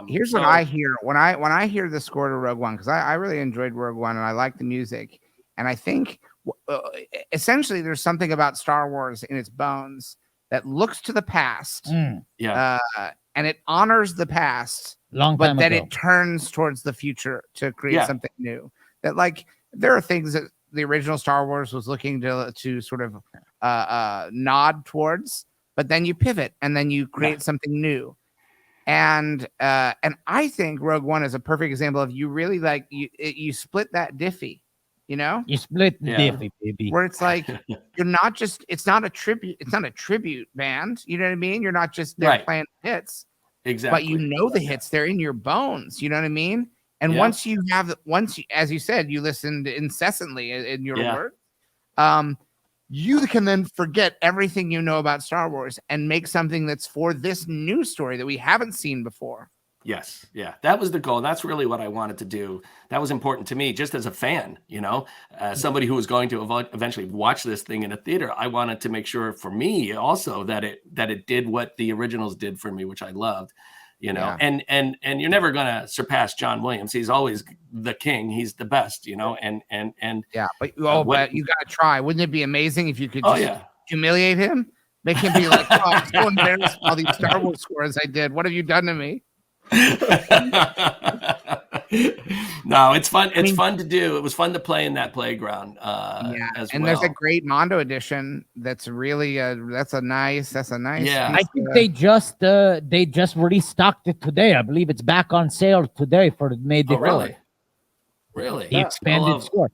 Here's what I hear when I hear the score to Rogue One, because I really enjoyed Rogue One and I like the music, and I think essentially there's something about Star Wars in its bones that looks to the past, and it honors the past, but then it turns towards the future to create something new. That, like, there are things that the original Star Wars was looking to sort of nod towards, but then you pivot and then you create something new. And I think Rogue One is a perfect example of, you really you split that diffie, You split the diffie, baby. Where it's like, you're not just, it's not a tribute band. You know what I mean? You're not just there playing hits. Exactly. But the hits, they're in your bones. You know what I mean? And once you, as you said, you listened incessantly in your work, you can then forget everything you know about Star Wars and make something that's for this new story that we haven't seen before. Yes. Yeah. That was the goal. That's really what I wanted to do. That was important to me, just as a fan, somebody who was going to eventually watch this thing in a theater. I wanted to make sure for me also that it did what the originals did for me, which I loved. And you're never gonna surpass John Williams. He's always the king. He's the best, but you gotta try. Wouldn't it be amazing if you could humiliate him? Make him be like, oh, I'm so embarrassed all these Star Wars scores I did. What have you done to me? No, it's fun. It's fun to do. It was fun to play in that playground. There's a great Mondo edition. That's really that's a nice. Yeah, I think they just restocked it today. I believe it's back on sale today for May the 4th. Really? The expanded score.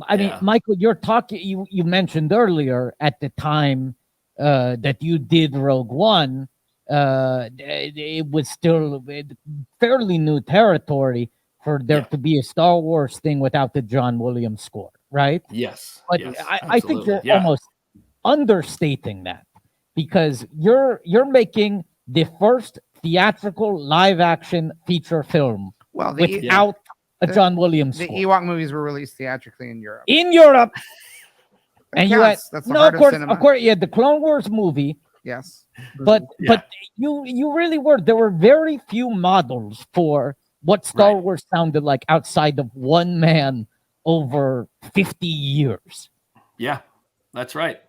I mean, Michael, you're talking. You mentioned earlier at the time that you did Rogue One. It was still fairly new territory for there to be a Star Wars thing without the John Williams score, right? Yes. But I think you're almost understating that. because you're making the first theatrical live-action feature film without a John Williams score. The Ewok movies were released theatrically in Europe. In Europe. And you had That's the heart of cinema. Of course, you had the Clone Wars movie. Yes. But you really were. There were very few models for what Star Wars sounded like outside of one man over 50 years. Yeah, that's right.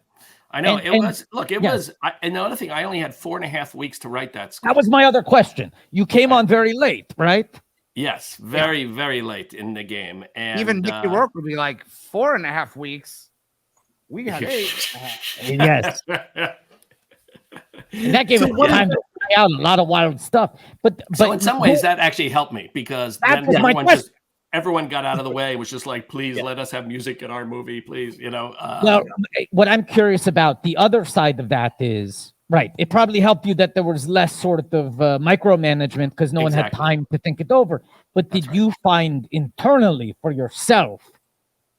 I know it was. Look, it was. And the other thing, I only had 4.5 weeks to write that script. That was my other question. You came on very late, right? Yes, very, very late in the game. And even Mickey Rourke would be like 4.5 weeks. We got 8. Yes. And that gave us time to try out a lot of wild stuff. But so in some ways, that actually helped me because that then was everyone got out of the way. It was just like, please let us have music in our movie, please. Well, what I'm curious about, the other side of that is, it probably helped you that there was less sort of micromanagement because no one had time to think it over. But did you find internally for yourself,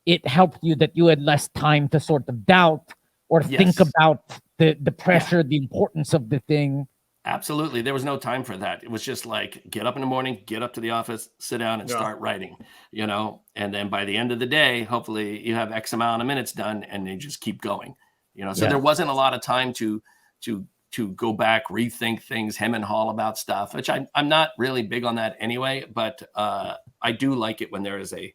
it helped you that you had less time to sort of doubt or think about the pressure, the importance of the thing? Absolutely. There was no time for that. It was just like, get up in the morning, get up to the office, sit down and start writing, and then by the end of the day, hopefully you have X amount of minutes done and you just keep going, so there wasn't a lot of time to go back, rethink things, hem and haul about stuff, which I'm not really big on that anyway, but I do like it when there is a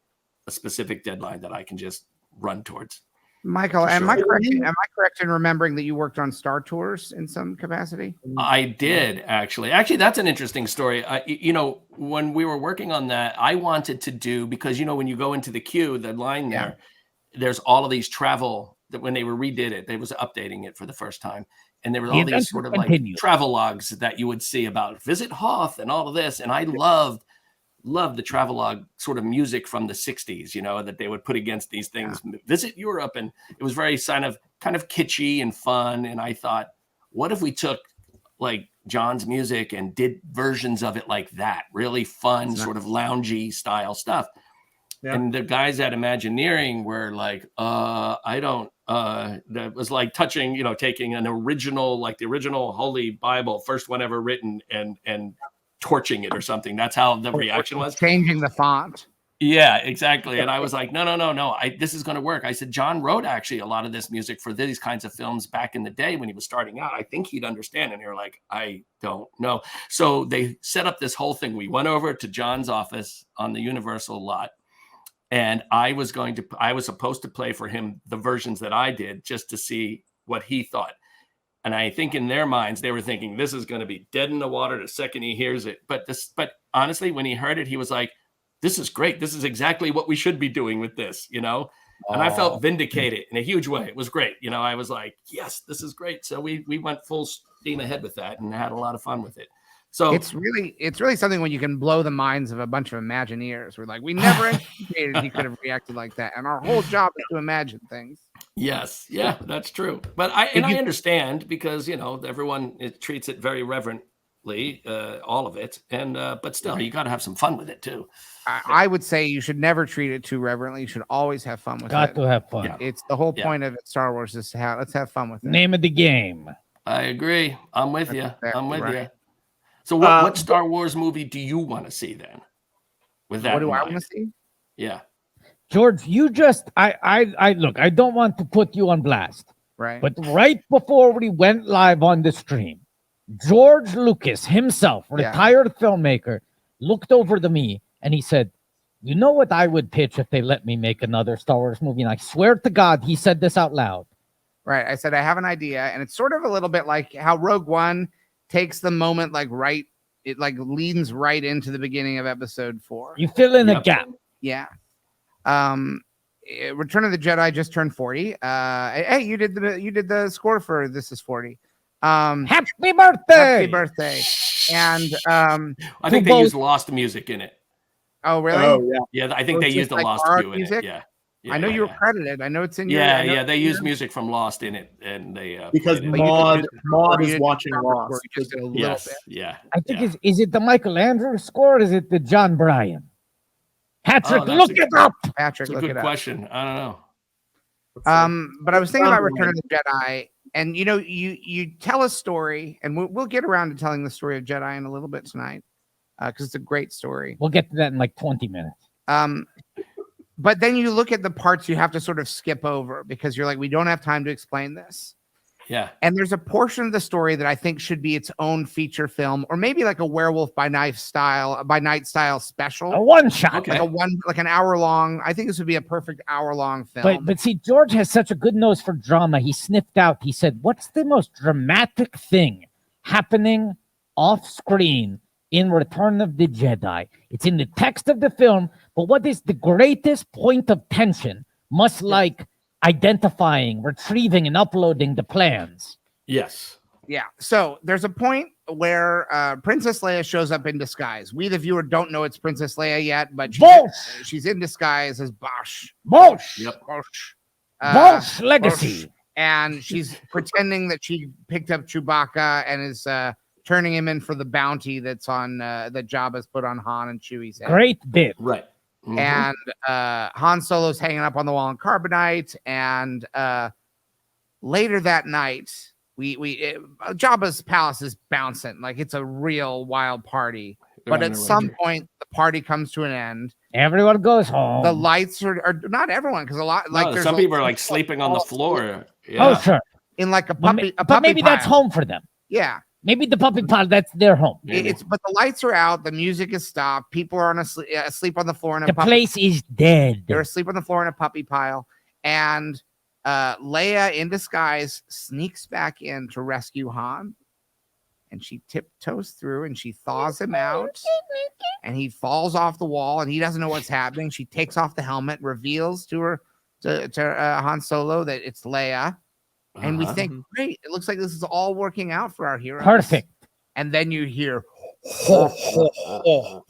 specific deadline that I can just run towards. Michael, am I correct in remembering that you worked on Star Tours in some capacity? I did, actually. Actually, that's an interesting story. When we were working on that, I wanted to do, because, when you go into the queue, the line there's all of these travel, that when they redid it, they was updating it for the first time. And there were all these sort of like travel logs that you would see about visit Hoth and all of this. And I loved the travelogue sort of music from the 60s, that they would put against these things, visit Europe. And it was very kind of kitschy and fun. And I thought, what if we took like John's music and did versions of it like that? Really fun, sort of loungy style stuff. Yeah. And the guys at Imagineering were like, that was like touching, taking an original, like the original Holy Bible, first one ever written, and torching it or something. That's how the reaction was. Changing the font. Yeah, exactly. And I was like, no. This is going to work. I said, John wrote actually a lot of this music for these kinds of films back in the day when he was starting out. I think he'd understand. And they were like, I don't know. So they set up this whole thing. We went over to John's office on the Universal lot. And I was supposed to play for him the versions that I did just to see what he thought. And I think in their minds, they were thinking, this is going to be dead in the water the second he hears it. But honestly, when he heard it, he was like, this is great. This is exactly what we should be doing with this, And I felt vindicated in a huge way. It was great. I was like, yes, this is great. So we went full steam ahead with that and had a lot of fun with it. So it's really something when you can blow the minds of a bunch of Imagineers. We're like, we never anticipated he could have reacted like that. And our whole job is to imagine things. Yes. Yeah, that's true. But I understand because, everyone treats it very reverently, all of it. And, but still, you got to have some fun with it too. I would say you should never treat it too reverently. You should always have fun with it. Got to have fun. Yeah. It's the whole point of it, Star Wars, is let's have fun with it. Name of the game. I agree. I'm with you. I'm with you. So what Star Wars movie do you want to see then? With that, what do I want to see? Yeah, George, you just I look. I don't want to put you on blast, right? But right before we went live on the stream, George Lucas himself, retired filmmaker, looked over to me and he said, "You know what I would pitch if they let me make another Star Wars movie?" And I swear to God, he said this out loud. Right. I said I have an idea, and it's sort of a little bit like how Rogue One takes the moment it leans right into the beginning of episode 4. You fill in a gap. Yeah. Return of the Jedi just turned 40. Hey, you did the score for This Is 40. Happy birthday! And I think they used Lost music in it. Oh, really? Oh, yeah. I think they used the Lost cue in it. Yeah. I know you were credited. I know it's in your. Yeah. They use music from Lost in it, and they because Maud is watching Lost. Just a little bit. Yeah. I think is it the Michael Andrews score? Or is it the John Bryan? Patrick, look it up. Patrick, look it up. Good question. I don't know. But I was thinking about Return of the Jedi, and you tell a story, and we'll get around to telling the story of Jedi in a little bit tonight, because it's a great story. We'll get to that in like 20 minutes. But then you look at the parts you have to sort of skip over because you're like, we don't have time to explain this. Yeah. And there's a portion of the story that I think should be its own feature film, or maybe like a Werewolf by Night style special. A one shot. Okay. Like an hour long. I think this would be a perfect hour long film. But see, George has such a good nose for drama. He sniffed out. He said, "What's the most dramatic thing happening off screen in Return of the Jedi? It's in the text of the film, but what is the greatest point of tension? Much like identifying, retrieving, and uploading the plans." Yes. Yeah. So there's a point where Princess Leia shows up in disguise. We, the viewer, don't know it's Princess Leia yet, but she's in disguise as Bosch. Yep. Bosch legacy. And she's pretending that she picked up Chewbacca and is turning him in for the bounty that's on that Jabba's put on Han and Chewie's head. Great bit. Right. Mm-hmm. And Han Solo's hanging up on the wall in carbonite. And later that night, Jabba's palace is bouncing like it's a real wild party. But at some point, the party comes to an end. Everyone goes home. The lights are not everyone, because a lot there's some people are like sleeping on the floor. Yeah. Oh, sure. In like a puppy. But maybe pile. that's home for them. Yeah. Maybe the puppy pile, that's their home. But the lights are out, the music is stopped, people are asleep on the floor in a the place is dead. They're asleep on the floor in a puppy pile, and Leia in disguise sneaks back in to rescue Han, and she tiptoes through and she thaws him out, and he falls off the wall and he doesn't know what's happening. She takes off the helmet, reveals to Han Solo that it's Leia. And we think, great, it looks like this is all working out for our heroes. Perfect. And then you hear, ho, ho, ho.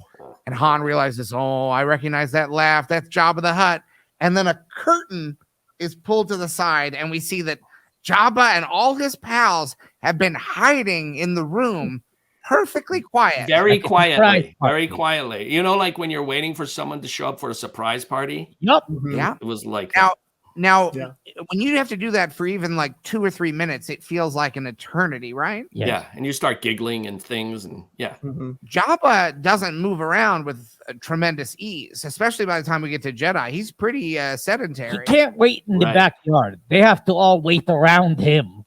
And Han realizes, oh, I recognize that laugh. That's Jabba the Hutt. And then a curtain is pulled to the side, and we see that Jabba and all his pals have been hiding in the room perfectly quiet. Very quietly. Very quietly. You know, like when you're waiting for someone to show up for a surprise party? Yep. Yeah. It was like Now, when you have to do that for even like 2 or 3 minutes, it feels like an eternity, right? Yeah. And you start giggling and things, and Jabba doesn't move around with tremendous ease, especially by the time we get to Jedi. He's pretty sedentary. He can't wait in the backyard. They have to all wait around him.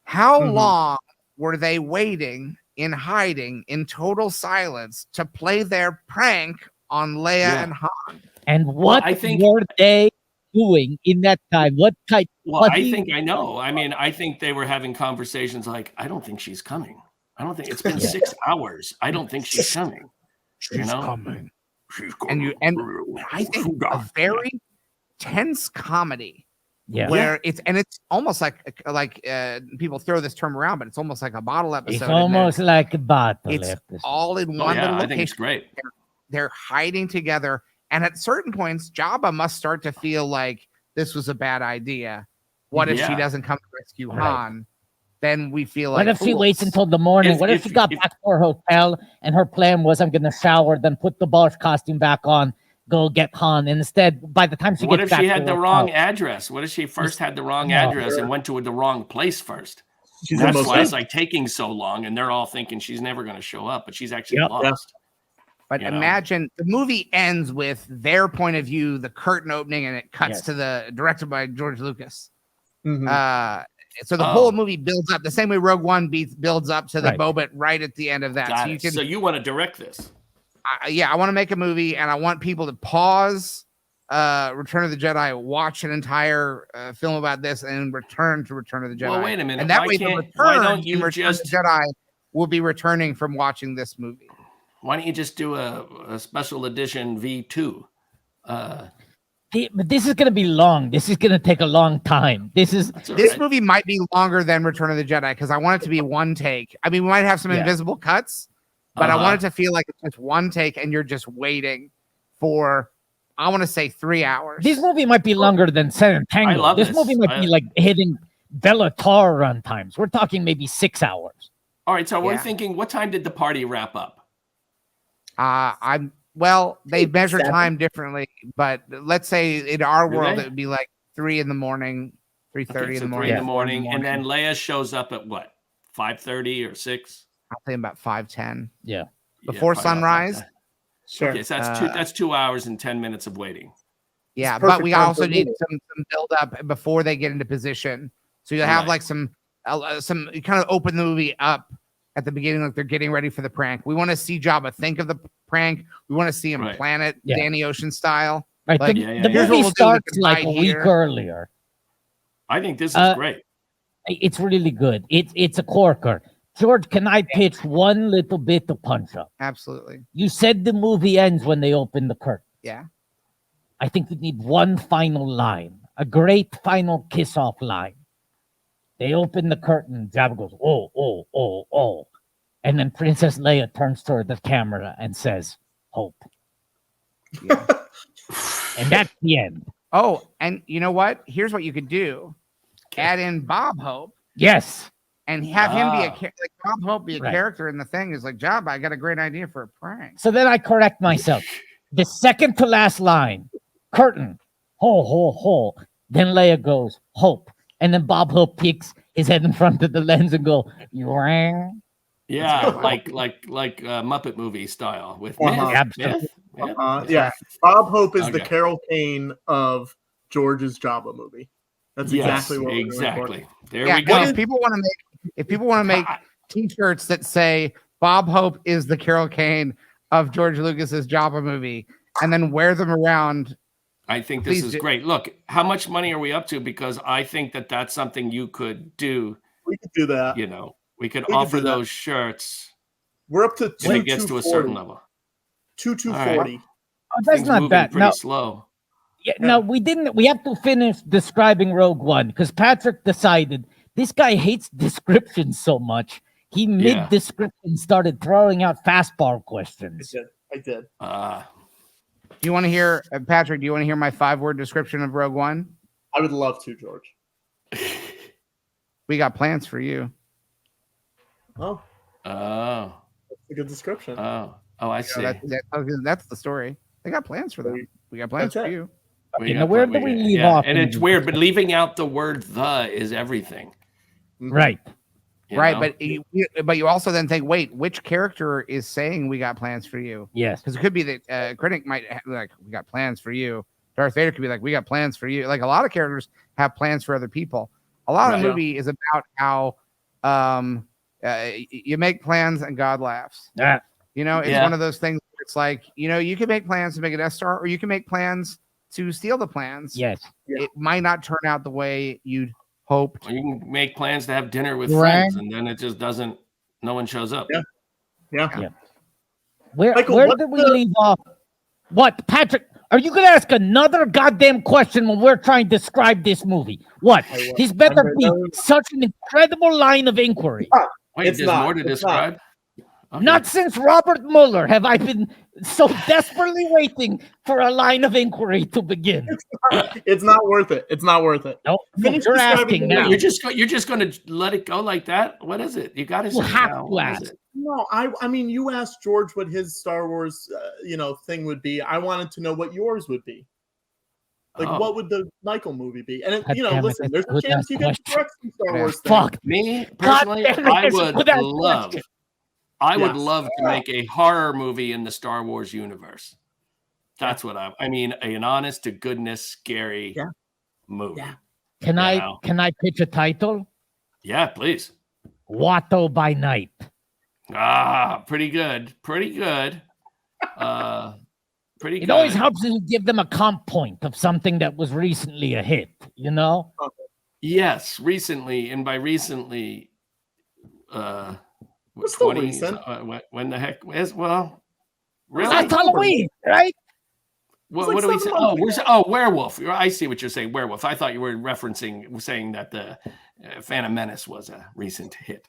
How long were they waiting in hiding in total silence to play their prank on Leia and Han? And what were they doing in that time? What type? I think I know. I mean, I think they were having conversations like, I don't think she's coming. I don't think it's been 6 hours. I don't think she's coming. She's coming. She's coming. And I think a very tense comedy. Yeah. Where it's almost like people throw this term around, but it's almost like a bottle episode. It's almost like a bottle episode. All in one little location. I think it's great. They're hiding together. And at certain points, Jabba must start to feel like this was a bad idea. What if she doesn't come to rescue Han? Then we feel like, what if she waits until the morning? What if she got back to her hotel and her plan was, I'm going to shower, then put the Bosch costume back on, go get Han. And instead, by the time she gets back, what if she had the wrong address? What if she first had the wrong address and went to the wrong place first? That's why it's like taking so long, and they're all thinking she's never going to show up, but she's actually lost. But imagine the movie ends with their point of view, the curtain opening, and it cuts to the directed by George Lucas. So the whole movie builds up the same way Rogue One builds up to the moment right at the end of that. So you want to direct this? I want to make a movie, and I want people to pause Return of the Jedi, watch an entire film about this, and return to Return of the Jedi. Well, wait a minute. And that way, why don't you Return of the Jedi will be returning from watching this movie. Why don't you just do a special edition V2? But this is going to be long. This is going to take a long time. This movie might be longer than Return of the Jedi because I want it to be one take. I mean, we might have some invisible cuts, but I want it to feel like it's just one take and you're just waiting for, I want to say 3 hours. This movie might be longer than Senate Tango. This movie might be like hitting Bellator run times. We're talking maybe 6 hours. All right, so we're thinking, what time did the party wrap up? They measure time differently, but let's say in our world it would be like 3 a.m. 3:30 in the 3 morning. in the morning, and then Leia shows up at what, 5:30 or 6? I'll say about 5:10. Yeah. Before probably about sunrise. 5:10. Sure. Okay, so that's 2 hours and 10 minutes of waiting. Yeah, perfect but we time also for need me. some build up before they get into position. So you'll have Right. like some you kind of open the movie up at the beginning, like they're getting ready for the prank. We want to see Jabba think of the prank. We want to see him Right. plan it, Yeah. Danny Ocean style. Right. Like, the Yeah, yeah, the yeah. Here's what movie we'll do, we starts can like buy a week here. earlier. I think this is great. It's really good. It's a corker. George, can I pitch one little bit of punch up? Absolutely. You said the movie ends when they open the curtain. Yeah. I think you need one final line, a great final kiss-off line. They open the curtain, Jabba goes, oh, oh, oh, oh. And then Princess Leia turns toward the camera and says, hope. Yeah. And that's the end. Oh, and you know what? Here's what you could do. Add in Bob Hope Yes. and have him be Ah. like Bob Hope be a Right. character in the thing. Is like, Jabba, I got a great idea for a prank. So then I correct myself. The second to last line, curtain, ho, ho, ho. Then Leia goes, hope. And then Bob Hope peeks his head in front of the lens and go, "Yang." Yeah, like Muppet movie style with Uh-huh. Myth. Absolutely. Myth? Yeah. Bob Hope is the Okay. Carol Kane of George's Jabba movie. That's Yes, exactly what we're going for. exactly. There Yeah, we go. if people want to make T-shirts that say Bob Hope is the Carol Kane of George Lucas's Jabba movie, and then wear them around. I think this Please is do. great. Look, how much money are we up to? Because I think that that's something you could do. We could do that. You know, we could We could offer do that. those shirts We're up to if it gets to a certain 2,240. level. 2,240. Oh, that's Things not moving bad. pretty No, slow. yeah, no, we didn't. We have to finish describing Rogue One because Patrick decided this guy hates descriptions so much. He mid-description started throwing out fastball questions. I did. Do you want to hear, Patrick? Do you want to hear my 5-word description of Rogue One? I would love to, George. We got plans for you. Oh, Oh, that's a good description. I see. That's the story. They got plans for them. We got plans That's for it. you. Where do we leave off? And it's weird, but leaving out the word "the" is everything. Right. you Right, know? but you also then think, wait, which character is saying we got plans for you? Yes. Because it could be that critic might be like, we got plans for you. Darth Vader could be like, we got plans for you. Like a lot of characters have plans for other people. A lot of the movie is about how you make plans and God laughs. Yeah. You know, it's one of those things where it's like, you know, you can make plans to make a Death Star, or you can make plans to steal the plans. Yes. It might not turn out the way you'd hoped. Or you can make plans to have dinner with Right. friends, and then it just doesn't. No one shows up. Yeah. Where Michael, where what did we the- leave off? What, Patrick? Are you going to ask another goddamn question when we're trying to describe this movie? What? I will. This better I'm be very- such an incredible line of inquiry. Wait, It's there's not. more to It's describe. Okay. Not since Robert Mueller have I been so desperately waiting for a line of inquiry to begin. It's not worth it. It's not worth it. No, Finish you're describing asking the now. movie. You're just going to let it go like that? What is it? You got to You say have now. to What is ask. it? No, I mean, you asked George what his Star Wars, thing would be. I wanted to know what yours would be. Like, Oh. what would the Michael movie be? And God damn it, listen, that's there's a a good chance ass you get to question. correct some Star Wars things. Fuck. Me God personally, damn it, I that's a would good ass love. question. I would Yes. love to make a horror movie in the Star Wars universe. That's what I mean, an honest to goodness scary movie. Yeah. Can Yeah. I pitch a title? Yeah, please. Watto by Night. Pretty good. Pretty good. Pretty It good. always helps to give them a comp point of something that was recently a hit, you know? Yes, recently, and by recently, It's still recent. When the heck is really? Last Halloween, right? What, like what do we 7 say? months Werewolf. I see what you're saying. Werewolf. I thought you were saying that the Phantom Menace was a recent hit.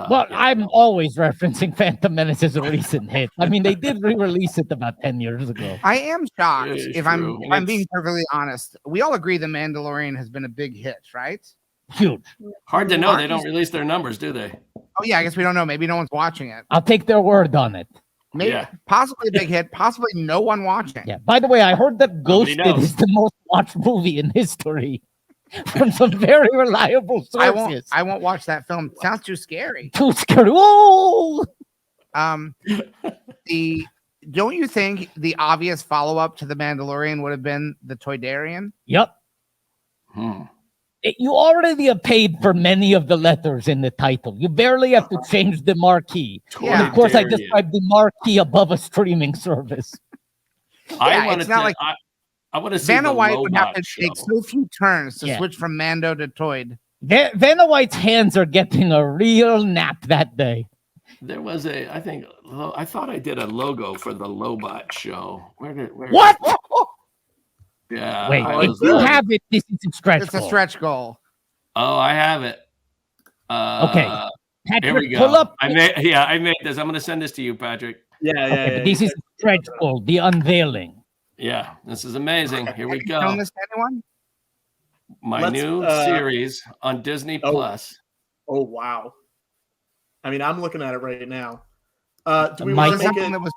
Well, I'm always referencing Phantom Menace as a recent hit. I mean, they did re-release it about 10 years ago. I am shocked, It is if true, I'm and being it's- perfectly honest. We all agree The Mandalorian has been a big hit, right? Huge. Hard to know. They don't release their numbers, do they? Oh yeah, I guess we don't know. Maybe no one's watching it. I'll take their word on it. Maybe Yeah. possibly a big hit, possibly no one watching. Yeah. By the way, I heard that Ghosted knows. is the most watched movie in history. from some very reliable sources. I won't watch that film. It sounds too scary. Too scary. Whoa! Don't you think the obvious follow-up to The Mandalorian would have been the Toydarian? Yep. You already have paid for many of the letters in the title. You barely have to change the marquee. Yeah. And of course, I described the marquee above a streaming service. I want to see Vanna the White would have to Lobot take show. so few turns to switch from Mando to Toyd. Vanna White's hands are getting a real nap that day. There was I thought I did a logo for the Lobot show. What? Yeah. Wait, if you have it, this is a stretch goal. It's a stretch goal. Oh, I have it. Okay. Patrick, here we go. pull up. I made this. I'm going to send this to you, Patrick. Yeah. This is a stretch goal, the unveiling. Yeah, this is amazing. Here we go. Shown this to anyone? My new series on Disney Plus. Oh, wow. I mean, I'm looking at it right now. Do we want want to make it that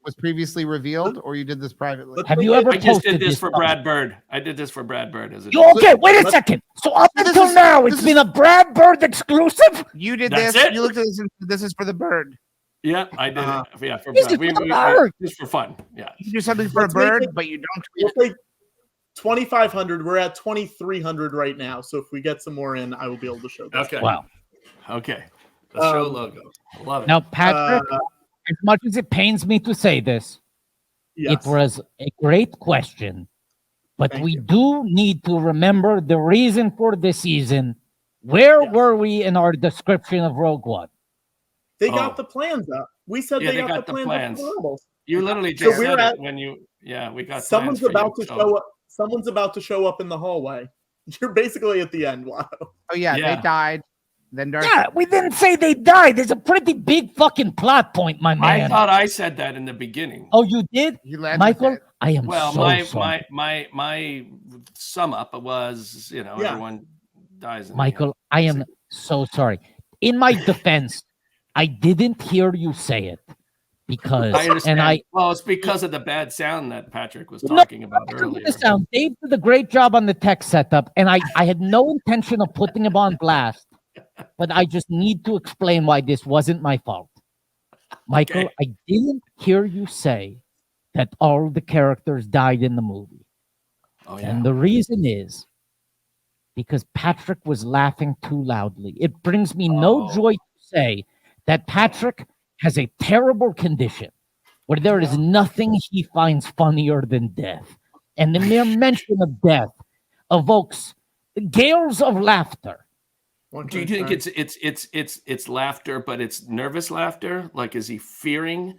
was previously revealed, or you did this privately? Have you ever I just did posted this for Brad Bird. I did this for Brad Bird. Okay, wait a second. So up until now, it's been a Brad Bird exclusive? You did That's this. it? You looked at this and said, this is for the bird. Yeah, I did it. Yeah, for This Brad. is for the bird. Just for fun. Yeah. You do something for Let's a make bird, it- but you don't We'll tweet it. take 2,500. We're at 2,300 right now. So if we get some more in, I will be able to show this. Okay. Wow. Okay. The show logo. Love it. Now, Patrick, as much as it pains me to say this, Yes. it was a great question, but Thank we you. do need to remember the reason for the season. Where Yes. were we in our description of Rogue One? They got the plans up. We said Yeah, they got the plans. Up. You literally So just we're said at- it when you. Yeah, we got. Someone's plans for about you, to so- show up. Someone's about to show up in the hallway. You're basically at the end, Watto. Oh yeah, Yeah. they died. Then Darth. Yeah, we didn't say they died. There's a pretty big fucking plot point, my I man. thought I said that in the beginning. Oh, you did? You led with Michael, it. I am Well, so sorry. my sum up was, everyone dies. In the Michael, end. I am so sorry. In my defense, I didn't hear you say it because, I understand. and Well, it's because of the bad sound that Patrick was No, talking about Look at earlier. the sound. Dave did a great job on the tech setup, and I had no intention of putting him on blast, but I just need to explain why this wasn't my fault. Michael, Okay. I didn't hear you say that all the characters died in the movie. Oh yeah. And the reason is because Patrick was laughing too loudly. It brings me no Oh. joy to say that Patrick has a terrible condition where there is nothing he finds funnier than death. And the mere mention of death evokes gales of laughter. Do you think it's laughter, but it's nervous laughter? Like, is he fearing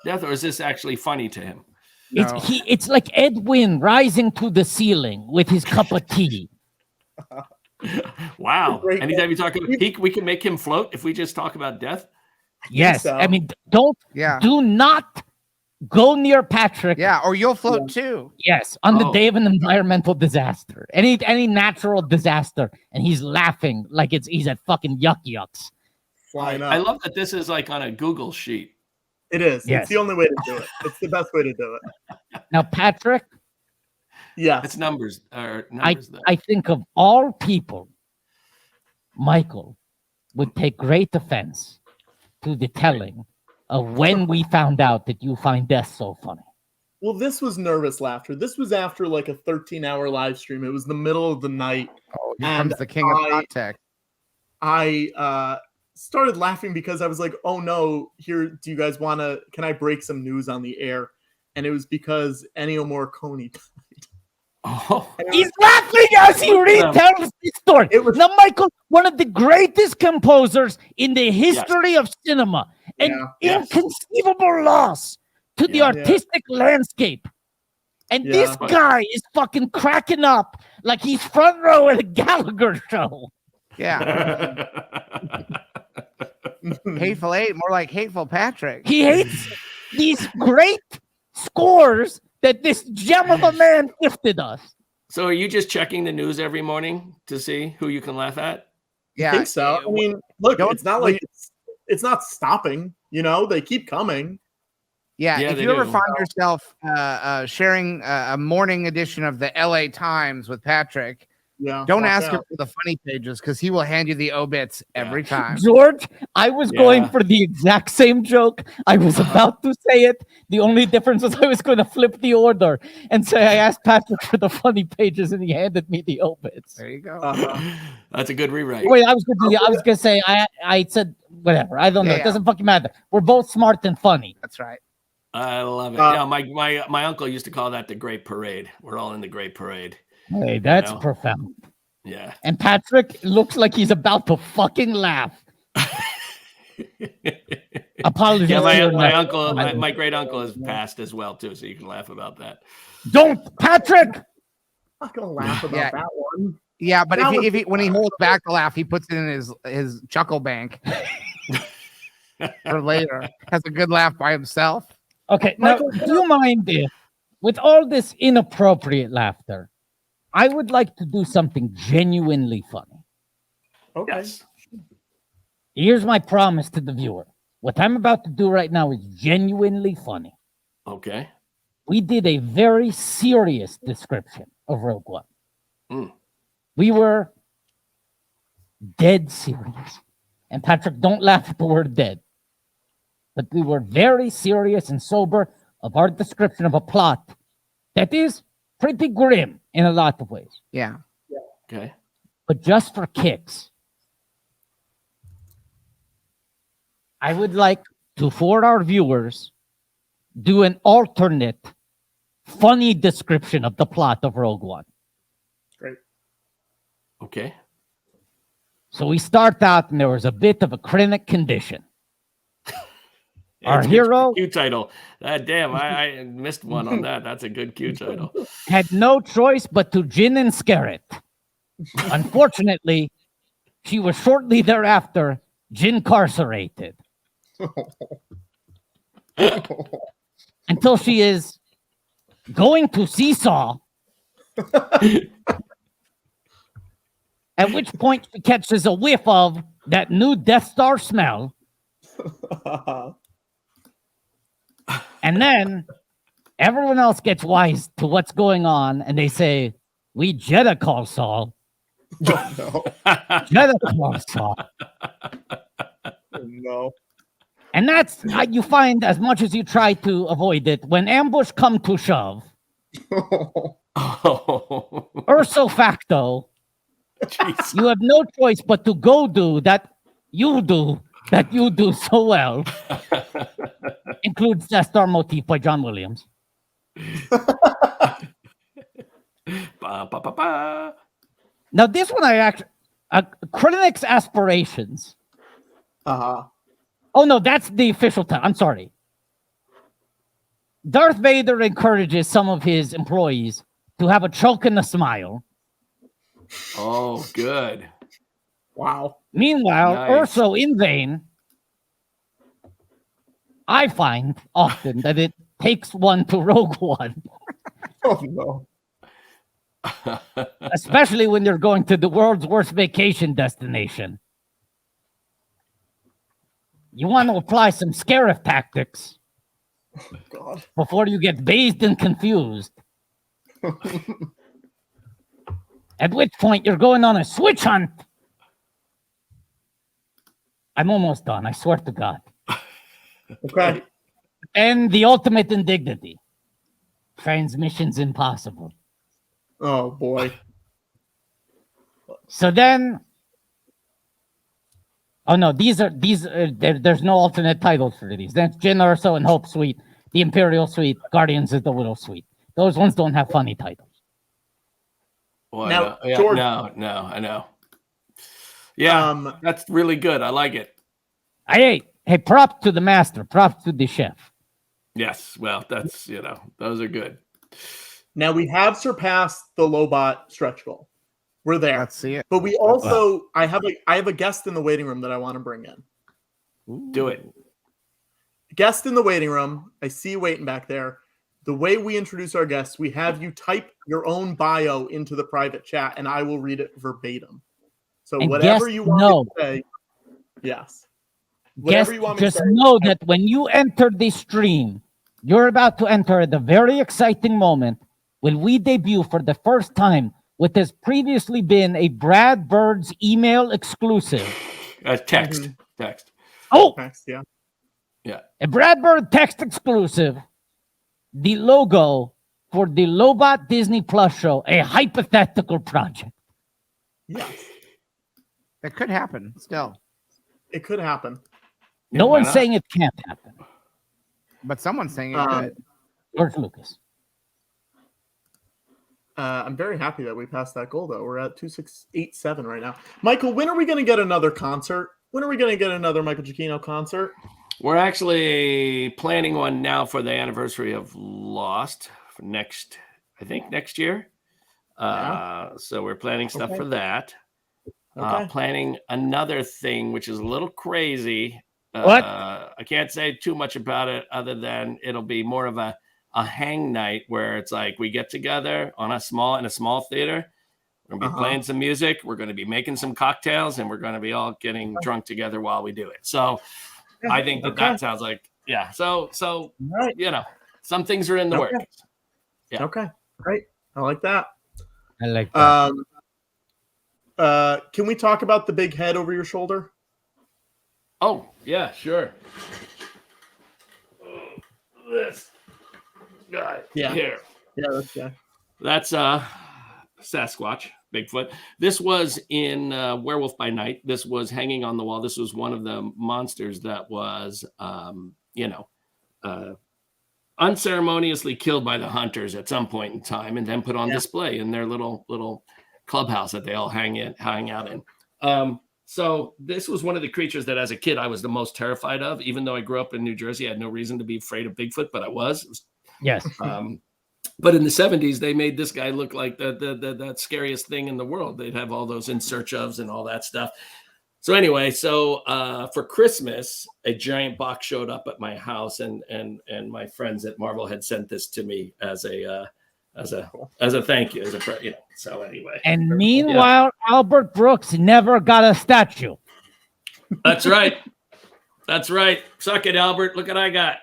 death, or is this actually funny to him? No. It's like Edwin rising to the ceiling with his cup of tea. Wow. Great. Anytime you talk about we can make him float if we just talk about death. Yes, so. I mean, Yeah. do not go near Patrick. Yeah, or you'll float too. Yes, on the Oh. day of an environmental disaster, any natural disaster, and he's laughing like he's at fucking yucks. Flying up. I love that this is like on a Google sheet. It is. Yes. It's the only way to do it. It's the best way to do it. Now, Patrick, Yeah. It's numbers or numbers. though. I think of all people, Michael would take great offense to the telling of when we found out that you find death so funny. Well, this was nervous laughter. This was after like a 13-hour live stream. It was the middle of the night. Oh, here And comes the king of hot tech. I started laughing because I was like, oh no, can I break some news on the air? And it was because Ennio Morricone died. Oh, He's laughing as he retells the story. It was- Now, Michael, one of the greatest composers in the history of cinema, an Yeah. inconceivable loss to the Yeah. artistic landscape. And this Yeah. guy is fucking cracking up like he's front row at a Gallagher show. Yeah. Hateful Eight, more like Hateful Patrick. He hates these great scores that this gem of a man gifted us. so are you just checking the news every morning to see who you can laugh at? I Yeah. think so. I mean, look, Don't- it's not like it's not stopping. They keep coming. Yeah, Yeah, if they you ever do. find yourself sharing a morning edition of the LA Times with Patrick, Yeah. Don't ask him for the funny pages because he will hand you the obits every time. George, I was going for the exact same joke. I was about to say it. The only difference was I was going to flip the order and say I asked Patrick for the funny pages and he handed me the obits. There you go. That's a good rewrite. Wait, I was going to say I said whatever. I don't know. It doesn't fucking matter. We're both smart and funny. That's right. I love it. Yeah, my uncle used to call that the Great Parade. We're all in the Great Parade. Hey, that's profound. Yeah. And Patrick looks like he's about to fucking laugh. Apologies. Yeah, my uncle, my great uncle has passed as well too, so you can laugh about that. Don't, Patrick. I'm not gonna laugh about that one. Yeah, but if he when he holds back the laugh, he puts it in his chuckle bank for later. Has a good laugh by himself. Okay, now do you mind if, with all this inappropriate laughter, I would like to do something genuinely funny. Okay. Yes. Here's my promise to the viewer. What I'm about to do right now is genuinely funny. Okay. We did a very serious description of Rogue One. We were dead serious. And Patrick, don't laugh at the word dead. But we were very serious and sober of our description of a plot that is pretty grim in a lot of ways. Yeah. Okay. But just for kicks, I would like to, for our viewers, do an alternate funny description of the plot of Rogue One. Great. Okay. So we start out, and there was a bit of a chronic condition. Our hero, Q title. Damn, I missed one on that. That's a good Q title. had no choice but to gin and scare it. Unfortunately, she was shortly thereafter gin-carcerated. Until she is going to seesaw. At which point she catches a whiff of that new Death Star smell. And then everyone else gets wise to what's going on, and they say, "We Jeddah call Saul." Jeddah call Saul. No. And that's you find, as much as you try to avoid it, when ambush come to shove, Urso facto, you have no choice but to go do that you do so well. Includes that star motif by John Williams. Now this one I actually Critic's Aspirations. Oh no, that's the official time. I'm sorry. Darth Vader encourages some of his employees to have a choke and a smile. Oh, good. Wow. Meanwhile, Nice. Urso in vain, I find often that it takes one to Rogue One. Oh no. Especially when you're going to the world's worst vacation destination. You want to apply some scarif tactics before you get dazed and confused. At which point you're going on a switch hunt. I'm almost done, I swear to God. Okay. And the ultimate indignity. Transmission's impossible. Oh boy. So then, oh no, there's no alternate titles for these. Then Jyn Erso and Hope Suite, the Imperial Suite, Guardians of the Widow Suite. Those ones don't have funny titles. Well, Now, yeah, George- no, I know. Yeah, that's really good. I like it. Hey, props to the master, props to the chef. Yes, well, that's, those are good. Now we have surpassed the Lobot stretch goal. We're there. Let's see it. But we also, I have a guest in the waiting room that I want to bring in. Do it. Guest in the waiting room. I see you waiting back there. The way we introduce our guests, we have you type your own bio into the private chat, and I will read it verbatim. So And whatever guests you want know. me to say, yes. Guess, Whatever you want me to just say. know that when you enter this stream, you're about to enter at a very exciting moment when we debut for the first time what has previously been a Brad Bird's email exclusive. Text. Oh, Text, yeah. a Brad Bird text exclusive. The logo for the Lobot Disney Plus show, a hypothetical project. Yes. That could happen still. It could happen. No one's saying it can't happen. But someone's saying it could. George Lucas. I'm very happy that we passed that goal, though. We're at 2687 right now. Michael, when are we going to get another concert? When are we going to get another Michael Giacchino concert? We're actually planning one now for the anniversary of Lost for next year. So we're planning stuff for that. Planning another thing, which is a little crazy. What? I can't say too much about it other than it'll be more of a hang night where it's like we get together in a small theater. We're going to be playing some music. We're going to be making some cocktails, and we're going to be all getting drunk together while we do it. So I think that sounds like, So, some things are in the works. Yeah. Okay. Great. I like that. I like that. Can we talk about the big head over your shoulder? Oh, yeah, sure. This guy here. Yeah, that's guy. That's Sasquatch, Bigfoot. This was in Werewolf by Night. This was hanging on the wall. This was one of the monsters that was, unceremoniously killed by the hunters at some point in time, and then put on display in their little clubhouse that they all hang out in. So this was one of the creatures that, as a kid, I was the most terrified of. Even though I grew up in New Jersey, I had no reason to be afraid of Bigfoot, but I was. Yes. But in the 70s, they made this guy look like the scariest thing in the world. They'd have all those in search ofs and all that stuff. So anyway, for Christmas, a giant box showed up at my house, and my friends at Marvel had sent this to me as a thank you, So anyway. And meanwhile, Albert Brooks never got a statue. That's right. Suck it, Albert. Look what I got.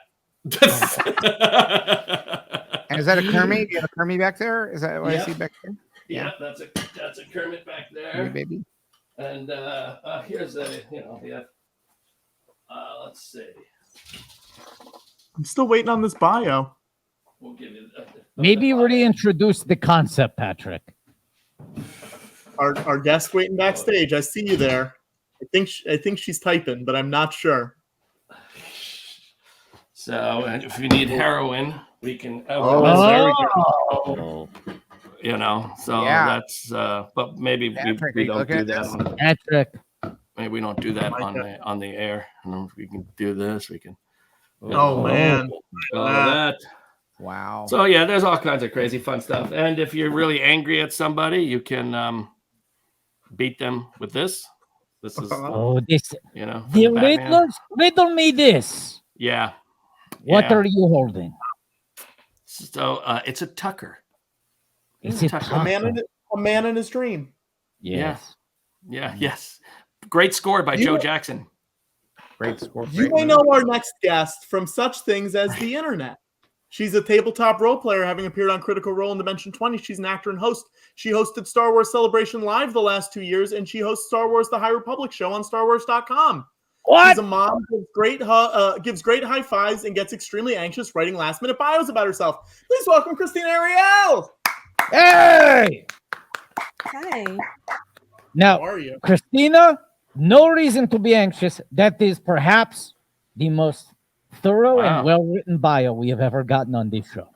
And is that a Kermit? Do you have a Kermit back there? Is that what I see back there? Yeah, that's a Kermit back there. Hey, baby. And here's let's see. I'm still waiting on this bio. We'll give you Maybe reintroduce the concept, Patrick. Our guest waiting backstage. I see you there. I think she's typing, but I'm not sure. So if you need heroin, we can. That's. But maybe we don't do that. Patrick. Maybe we don't do that on the air. We can do this. We can. Man. That. Wow. So yeah, there's all kinds of crazy fun stuff. And if you're really angry at somebody, you can beat them with this. This is the riddle me this. Yeah. What are you holding? So it's a Tucker. It's a Tucker. A man in his dream. Yes. Yeah. Yes. Great score by Joe Jackson. Great score. You may know our next guest from such things as the internet. She's a tabletop role player, having appeared on Critical Role and Dimension 20. She's an actor and host. She hosted Star Wars Celebration Live the last 2 years, and she hosts Star Wars The High Republic Show on StarWars.com. What? She's a mom, gives great high fives, and gets extremely anxious writing last-minute bios about herself. Please welcome Christina Arielle. Hey! Hi. Now, How are you? Christina, no reason to be anxious. That is perhaps the most thorough and well-written bio we have ever gotten on this show.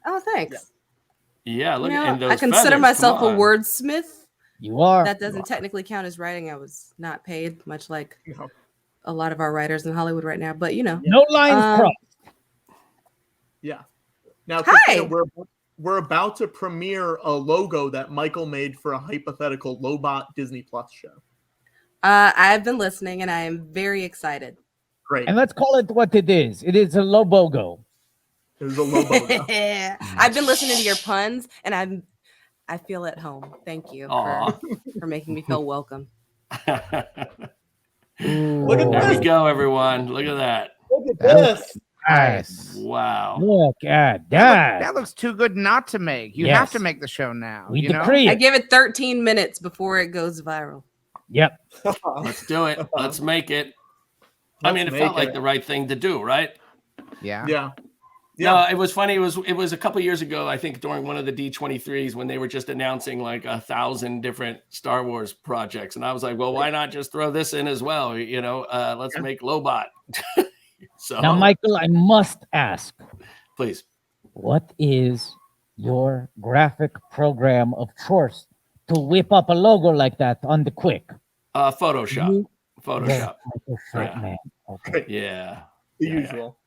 Oh, thanks. Yeah, look at those I consider feathers. myself a wordsmith. You are. That doesn't technically count as writing. I was not paid, much like a lot of our writers in Hollywood right now. But no lines crossed. Yeah. Now, Christina, we're about to premiere a logo that Michael made for a hypothetical Lobot Disney Plus show. I've been listening, and I am very excited. Great. And let's call it what it is. It is a Lobogo. It was a logo. I've been listening to your puns, and I feel at home. Thank you for making me feel welcome. Look at There this. we go, everyone. Look at that. Look at this. Nice. Wow. Look at that. That looks too good not to make. You have to make the show now. We you know? decree I it. give it 13 minutes before it goes viral. Yep. Let's do it. Let's make it. I mean, it felt like the right thing to do, right? Yeah. Yeah. No, it was funny. It was a couple years ago, I think, during one of the D23s when they were just announcing like 1,000 different Star Wars projects, and I was like, well, why not just throw this in as well? You know, let's make Lobot. So now, Michael, I must ask, please, what is your graphic program of choice to whip up a logo like that on the quick? Photoshop. Photoshop. Yeah. Man. Okay. Yeah. The usual.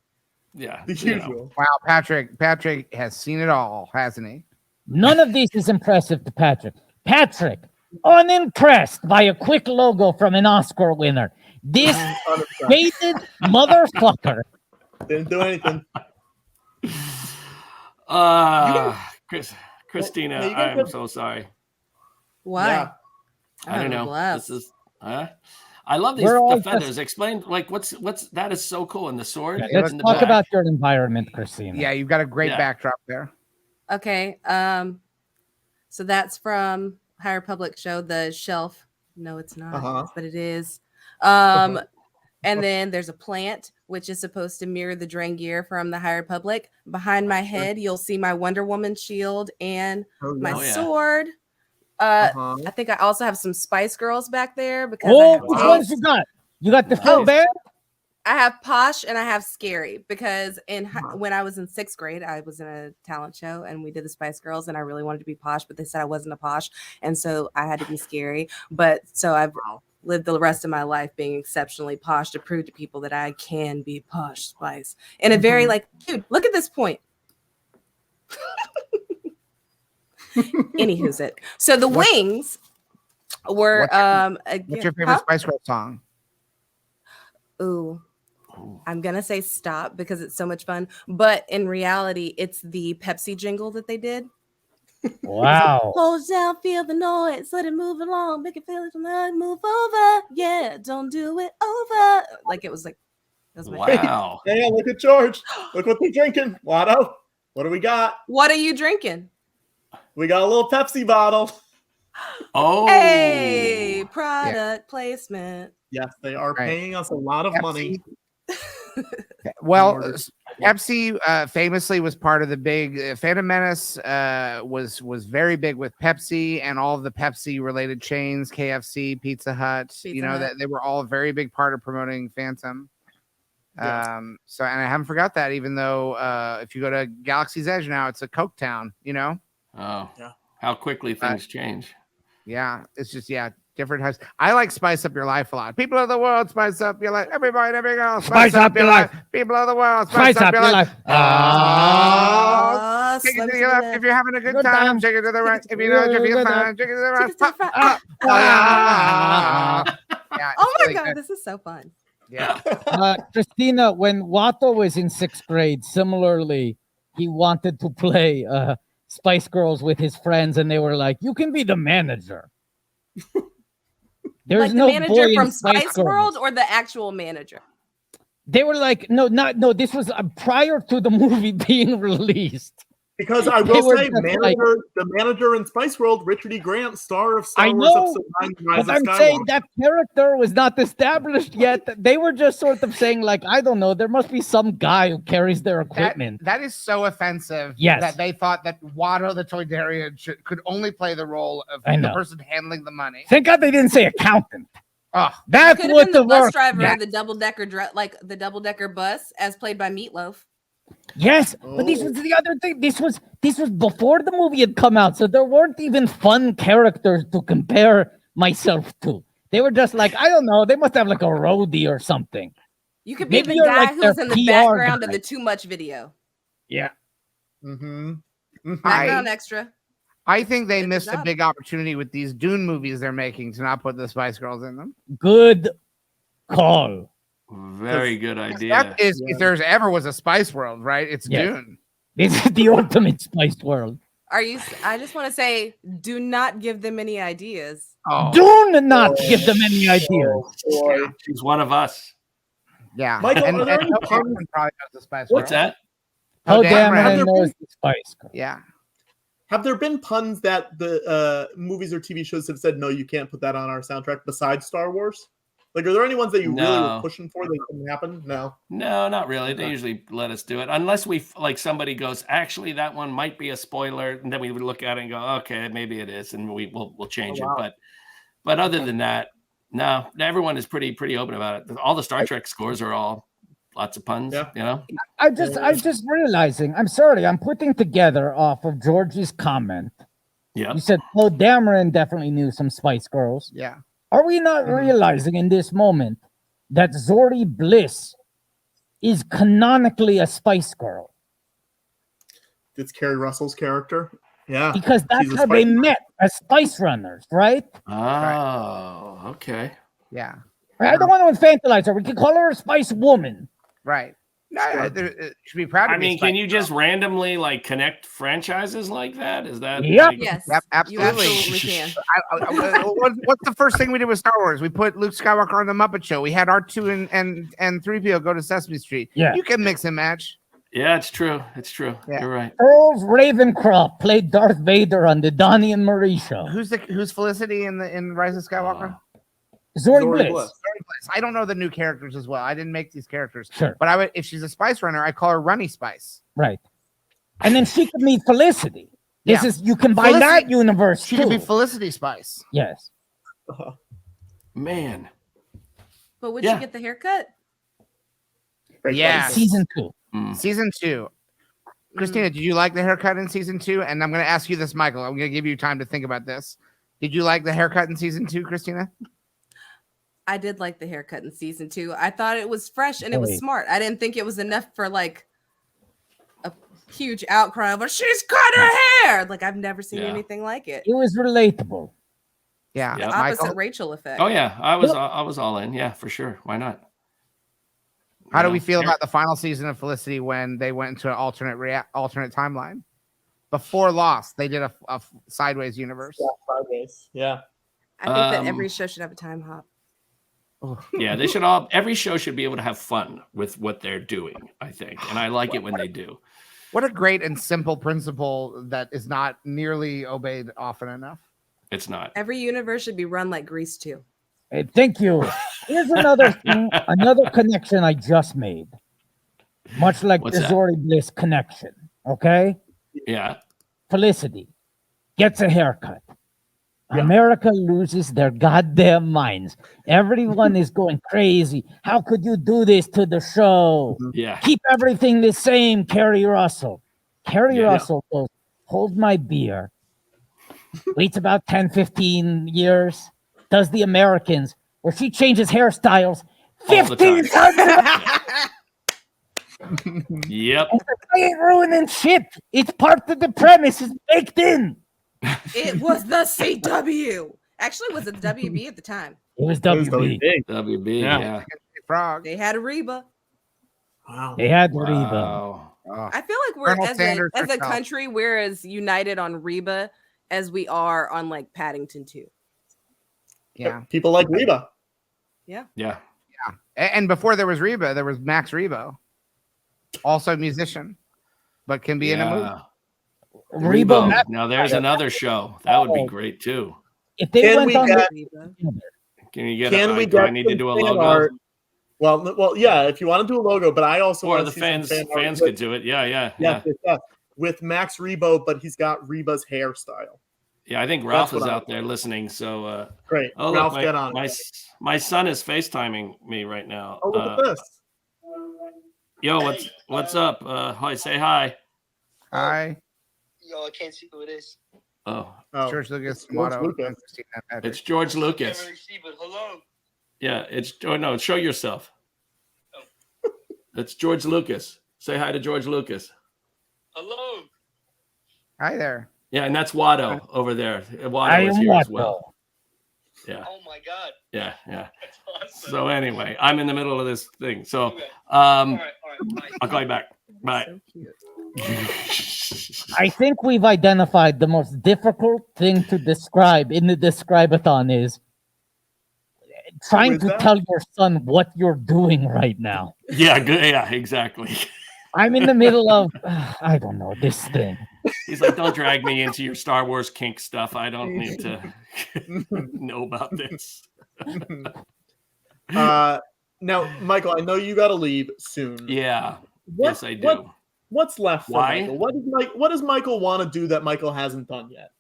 Yeah. The usual. Wow, Patrick has seen it all, hasn't he? None of this is impressive to Patrick. Patrick, unimpressed by a quick logo from an Oscar winner. This hated motherfucker. Didn't do anything. Christina, well, I'm so sorry. Why? Yeah. I don't know. Blast. This is I love these We're all the feathers. Explain like what's that is so cool. And the sword. Yeah, let's in the talk back. about your environment, Christina. Yeah, you've got a great backdrop there. Okay. So that's from High Republic show, The Shelf. No, it's not, but it is. And then there's a plant which is supposed to mirror the Drangir from the High Republic. Behind my head, you'll see my Wonder Woman shield and my sword. I think I also have some Spice Girls back there because which ones you got? You got the full band? I have Posh and I have Scary because when I was in 6th grade, I was in a talent show and we did the Spice Girls and I really wanted to be Posh, but they said I wasn't a Posh. And so I had to be Scary. But so I've lived the rest of my life being exceptionally Posh to prove to people that I can be Posh Spice. And a very dude, look at this point. Anywho's it. So the wings were what's your favorite Spice Girl song? Ooh. I'm gonna say stop because it's so much fun, but in reality, it's the Pepsi jingle that they did. Wow. Hold down, feel the noise, let it move along, make it feel it, move over. Yeah, don't do it over. Like it was like, that was my wow. Hey, look at George. Look what they're drinking. Watto, what do we got? What are you drinking? We got a little Pepsi bottle. Oh, hey, product placement. Yes, they are paying us a lot of money. Well, Pepsi famously was part of the big Phantom Menace. Was very big with Pepsi and all of the Pepsi related chains, KFC, Pizza Hut. That they were all a very big part of promoting Phantom. So, and I haven't forgot that, even though if you go to Galaxy's Edge now, it's a Coke town. Oh, yeah. How quickly things change. Yeah, it's just different types. I like Spice Up Your Life a lot. People of the world, spice up your life. Everybody, every girl, spice up your life. People of the world, spice up your life. Shake it to your left if you're having a good time. Shake it to the right if you know you're feeling fine. Shake it to the right. Oh my God, this is so fun. Yeah. Christina, when Watto was in 6th grade, similarly, he wanted to play Spice Girls with his friends, and they were like, "You can be the manager." There's like no the manager boy from in Spice Spice Girls. World or the actual manager? They were like, no. This was prior to the movie being released. Because I will say, the manager in Spice World, Richard E. Grant, star of Star Wars Episode 9, Rise of Skywalker. Saying that character was not established yet. They were just sort of saying, like, I don't know, there must be some guy who carries their equipment. That is so offensive. Yes. That they thought that Watto the Toydarian could only play the role of the person handling the money. Thank God they didn't say accountant. Oh, that could have would been the have bus worked. driver of the double decker bus, as played by Meatloaf. Yes, but this was the other thing. This was before the movie had come out, so there weren't even fun characters to compare myself to. They were just like, I don't know, they must have like a roadie or something. You could be Maybe the guy like who's in the PR background guy. of the Too Much video. Yeah. Background extra. I think they missed a big opportunity with these Dune movies they're making to not put the Spice Girls in them. Good call. Very good idea. That is, if there's ever was a Spice World, right? It's Dune. This is the ultimate Spice World. I just want to say, do not give them any ideas. Do not give them any ideas. She's one of us. Yeah. Michael, are there any Poe puns? Dameron probably knows the Spice What's Girls. that? Poe Dameron Dameron knows the Spice Girls. Yeah. Have there been puns that the movies or TV shows have said, no, you can't put that on our soundtrack besides Star Wars? Like, are there any ones that you really were pushing for that couldn't happen? No. No, not really. They usually let us do it. Unless somebody goes, actually, that one might be a spoiler. And then we would look at it and go, okay, maybe it is. And we'll change it. But other than that, no, everyone is pretty open about it. All the Star Trek scores are all lots of puns, you know? I just realizing, I'm sorry, I'm putting together off of George's comment. Yeah. You said Poe Dameron definitely knew some Spice Girls. Yeah. Are we not realizing in this moment that Zori Bliss is canonically a Spice Girl? It's Kerry Russell's character. Yeah. Because that's how they met as Spice Runners, right? Oh, okay. Yeah. I don't want to infantilize her. We can call her a Spice Woman. Right. No, it should be proud of I mean, can you just randomly like connect franchises like that? Is that? Yep. Like, Yes. Yep, absolutely. You absolutely can. What's the first thing we did with Star Wars? We put Luke Skywalker on the Muppet Show. We had R2 and 3PO go to Sesame Street. Yeah. You can mix and match. Yeah, it's true. It's true. Yeah. You're right. Earl Ravencroft played Darth Vader on the Donnie and Marie show. Who's Felicity in Rise of Skywalker? Zori Bliss. Zori Bliss. I don't know the new characters as well. I didn't make these characters. Sure. But I would, if she's a Spice Runner, I call her Runny Spice. Right. And then she could meet Felicity. This is, you can buy Felicity, that universe she too. could be Felicity Spice. Yes. Man. But would she get the haircut? Yeah. Season 2. Season 2. Christina, did you like the haircut in season 2? And I'm going to ask you this, Michael. I'm going to give you time to think about this. Did you like the haircut in season 2, Christina? I did like the haircut in season 2. I thought it was fresh and it was smart. I didn't think it was enough for like a huge outcry of she's cut her hair. Like I've never seen anything like it. It was relatable. Yeah. The opposite Rachel effect. Oh yeah, I was all in. Yeah, for sure. Why not? How do we feel about the final season of Felicity when they went into an alternate timeline? Before Lost, they did a sideways universe. Yeah, sideways. Yeah. I think that every show should have a time hop. Yeah, they should every show should be able to have fun with what they're doing, I think. And I like it when they do. What a great and simple principle that is not nearly obeyed often enough. It's not. Every universe should be run like Grease too. Hey, thank you. Here's another thing, another connection I just made. Much like the Zori Bliss connection. Okay? Yeah. Felicity gets a haircut. America loses their goddamn minds. Everyone is going crazy. How could you do this to the show? Yeah. Keep everything the same, Kerry Russell. Kerry Russell goes, hold my beer. Waits about 10, 15 years. Does the Americans, where she changes hairstyles 15 times. Yep. I ain't ruining shit. It's part of the premise. It's baked in. It was the CW. Actually, it was a WB at the time. It was WB. WB, yeah. Frog. They had a Reba. Wow. They had Reba. Wow. I feel like we're as a country, we're as united on Reba as we are on like Paddington 2. Yeah. People like Reba. Yeah. Yeah. Yeah. And before there was Reba, there was Max Rebo. Also a musician, but can be in a movie. Rebo. Now there's another show. That would be great too. If they went on can you get do I need to do a logo? Art? Well, yeah, if you want to do a logo, but I also or want the to see fans could do it. Yeah. With Max Rebo, but he's got Reba's hairstyle. Yeah, I think Ralph is out there listening. So great. Oh, Ralph, look, get on. My son is FaceTiming me right now. Oh, look at this. Yo, what's up? Hi, say hi. Hi. Yo, I can't see who it is. Oh. George Lucas, Watto, and Christina. It's George Lucas. Can't really see, but hello. Yeah, no, show yourself. It's George Lucas. Say hi to George Lucas. Hello. Hi there. Yeah, and that's Watto over there. Watto is here as well. Yeah. Oh my God. Yeah. That's awesome. So anyway, I'm in the middle of this thing. So Okay. All right. Bye. I'll call you back. Bye. I think we've identified the most difficult thing to describe in the Describe-a-thon is trying to tell your son what you're doing right now. Yeah, good. Yeah, exactly. I'm in the middle of, I don't know, this thing. He's like, don't drag me into your Star Wars kink stuff. I don't need to know about this. Now, Michael, I know you got to leave soon. Yeah. Yes, I do. What's left for Why? Michael? What does Michael want to do that Michael hasn't done yet?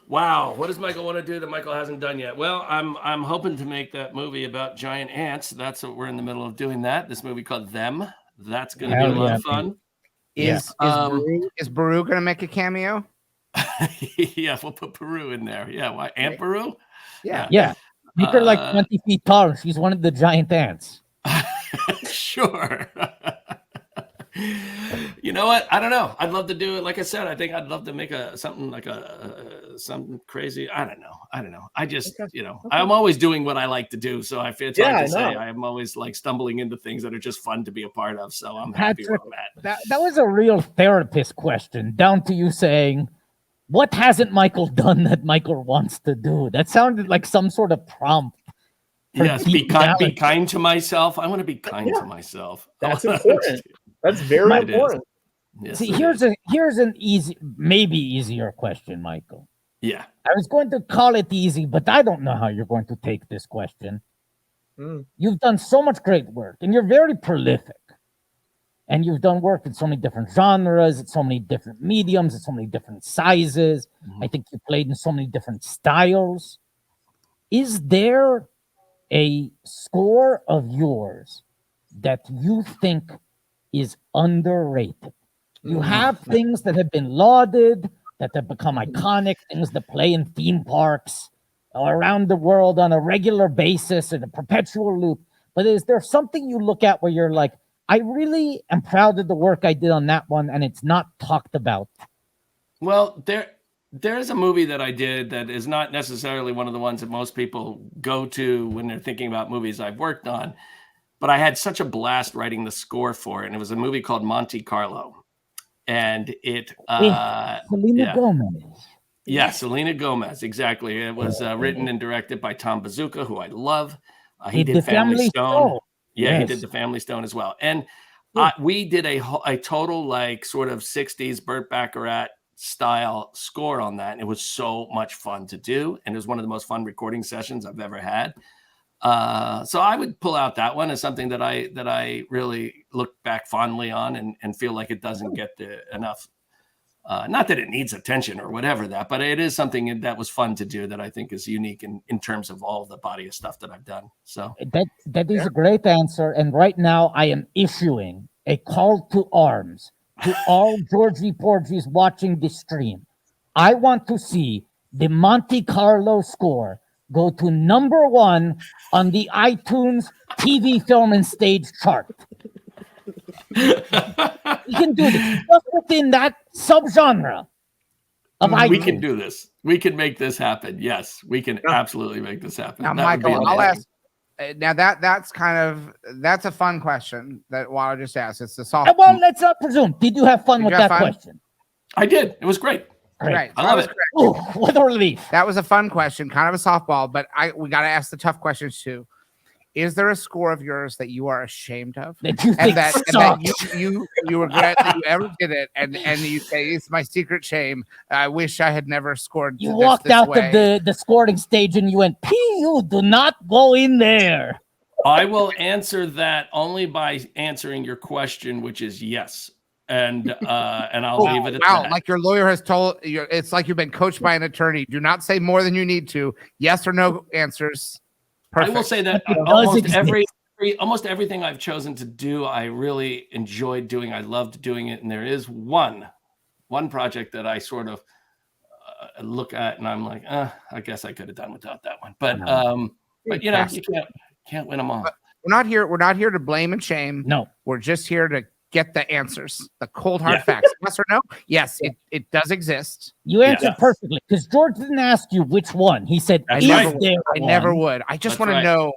Wow, what does Michael want to do that Michael hasn't done yet? Well, I'm hoping to make that movie about giant ants. That's what we're in the middle of doing. This movie called Them. That's going to be a lot of fun. Is Baru going to make a cameo? Yeah, we'll put Peru in there. Yeah, why Aunt Peru? Yeah. Make her like 20 feet tall. She's one of the giant ants. Sure. You know what? I don't know. I'd love to do it. Like I said, I think I'd love to make something crazy. I don't know. I just, I'm always doing what I like to do. So it's hard to say. I'm always like stumbling into things that are just fun to be a part of. So I'm happy where I'm at. That was a real therapist question, down to you saying, what hasn't Michael done that Michael wants to do? That sounded like some sort of prompt. Yes, be kind to myself. I want to be kind to myself. That's important. That's very important. Yes, see, here's an easy, maybe easier question, Michael. Yeah. I was going to call it easy, but I don't know how you're going to take this question. You've done so much great work, and you're very prolific. And you've done work in so many different genres, in so many different mediums, in so many different sizes. I think you played in so many different styles. Is there a score of yours that you think is underrated? You have things that have been lauded, that have become iconic, things that play in theme parks or around the world on a regular basis in a perpetual loop. But is there something you look at where you're like, I really am proud of the work I did on that one, and it's not talked about? Well, there's a movie that I did that is not necessarily one of the ones that most people go to when they're thinking about movies I've worked on, but I had such a blast writing the score for it. And it was a movie called Monte Carlo. And it Selena Gomez. Yeah, Selena Gomez, exactly. It was written and directed by Tom Bazooka, who I love. He did Family Stone. Yeah, he did The Family Stone as well. And we did a total like sort of 60s Burt Bacharach style score on that. And it was so much fun to do. And it was one of the most fun recording sessions I've ever had. So I would pull out that one as something that I really look back fondly on and feel like it doesn't get enough. Not that it needs attention or whatever but it is something that was fun to do that I think is unique in terms of all the body of stuff that I've done. So that is a great answer. And right now I am issuing a call to arms to all Georgie Porgies watching this stream. I want to see the Monte Carlo score go to #1 on the iTunes TV film and stage chart. We can do this just within that subgenre of iTunes. We can do this. We can make this happen. Yes, we can absolutely make this happen. Now, Michael, I'll ask. Now that's a fun question that Watto just asked. It's the soft. Well, let's not presume. Did you have fun with that question? I did. It was great. Great. I love it. Ooh, what a relief. That was a fun question, kind of a softball, but we got to ask the tough questions too. Is there a score of yours that you are ashamed of, that you think that you regret that you ever did it, and you say it's my secret shame? I wish I had never scored. You walked out of the scoring stage and you went, "You do not go in there." I will answer that only by answering your question, which is yes. And I'll leave it at that. Like your lawyer has told you, it's like you've been coached by an attorney. Do not say more than you need to. Yes or no answers. Perfect. I will say that almost everything I've chosen to do, I really enjoyed doing. I loved doing it. And there is one project that I sort of look at and I'm like, I guess I could have done without that one. But you know, you can't win them all. We're not here to blame and shame. No, we're just here to get the answers, the cold hard facts. Yes or no? Yes, it does exist. You answered perfectly because George didn't ask you which one. He said, I never would. I just want to know.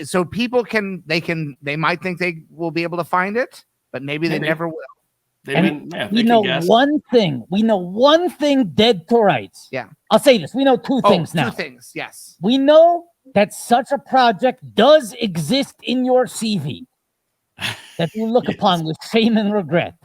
So people they might think they will be able to find it, but maybe they never will. We know one thing. We know one thing dead to rights. Yeah. I'll say this. We know two things now. 2 things, yes. We know that such a project does exist in your CV that you look upon with shame and regret.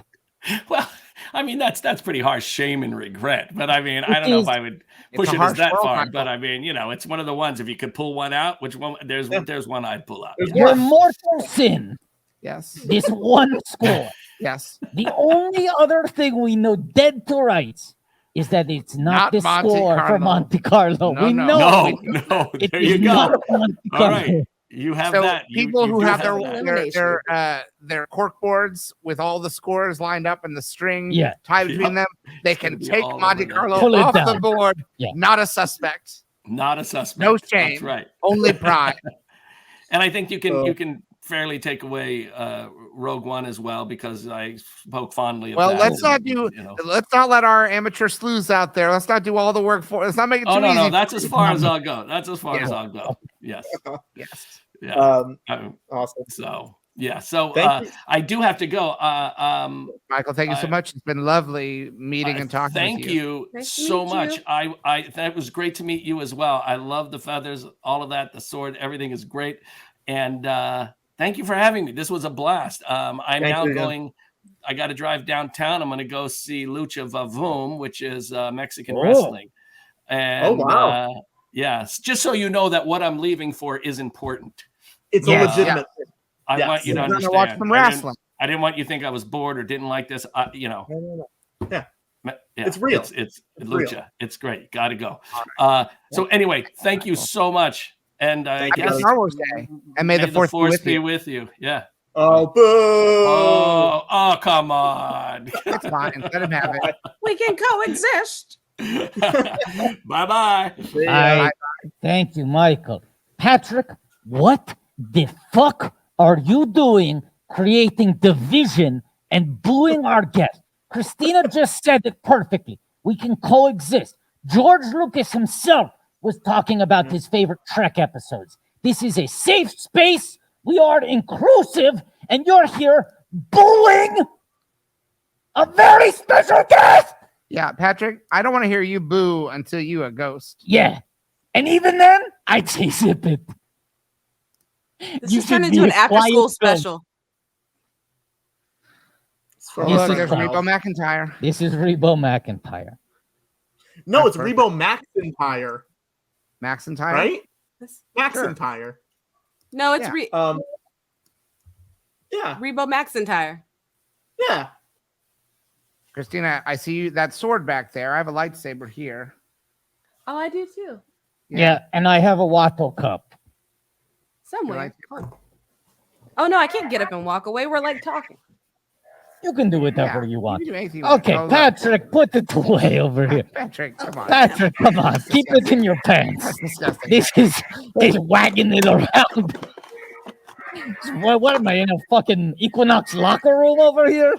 Well, I mean, that's pretty harsh, shame and regret. But I mean, I don't know if I would push it as that far. But I mean, you know, it's one of the ones, if you could pull one out, which one? There's one I'd pull out. Your mortal sin. Yes. This one score. Yes. The only other thing we know dead to rights is that it's not the score for Monte Carlo. No, we know. No. There you go. All right. You have that. People who have their cork boards with all the scores lined up and the string tied between them, they can take Monte Carlo off the board. Yeah. Not a suspect. Not a suspect. No shame. That's right. Only pride. And I think you can fairly take away Rogue One as well, because I spoke fondly of that. Well, let's not let our amateur sleuths out there. Let's not do all the work for. Let's not make it too easy. No, that's as far as I'll go. That's as far as I'll go. Yes. Yes. Yeah. Awesome. So So I do have to go. Michael, thank you so much. It's been lovely meeting and talking. Thank you so much. That was great to meet you as well. I love the feathers, all of that, the sword, everything is great. And thank you for having me. This was a blast. I'm now going. I got to drive downtown. I'm going to go see Lucha Vavoom, which is Mexican wrestling. And yes, just so you know that what I'm leaving for is important. It's a legitimate thing. I want you to understand. Watch some wrestling. I didn't want you to think I was bored or didn't like this. No. Yeah. It's real. It's Lucha. Real. It's great. Got to go. So anyway, thank you so much. And I guess Star Wars Day. And may the Force be with you. Yeah. Oh, boo! Oh, come on. It's fine. Let him have it. We can coexist. Bye-bye. Bye. Thank you, Michael. Patrick, what the fuck are you doing creating division and booing our guest? Christina just said it perfectly. We can coexist. George Lucas himself was talking about his favorite Trek episodes. This is a safe space. We are inclusive, and you're here booing a very special guest. Yeah, Patrick, I don't want to hear you boo until you a ghost. Yeah. And even then, I'd say zip it. This is turned into an after-school special. Look, there's Rebo McEntire. This is Rebo McEntire. No, it's Rebo McEntire. McEntire? Right? McEntire. No, it's yeah. Rebo McEntire. Yeah. Christina, I see you that sword back there. I have a lightsaber here. Oh, I do too. Yeah, and I have a Watto cup. Somewhere. Oh no, I can't get up and walk away. We're like talking. You can do whatever you want. You okay, Patrick, put it away over here. Patrick, come on. Patrick, come on. Keep it in your pants. That's disgusting. This is wagging it around. What am I, in a fucking Equinox locker room over here?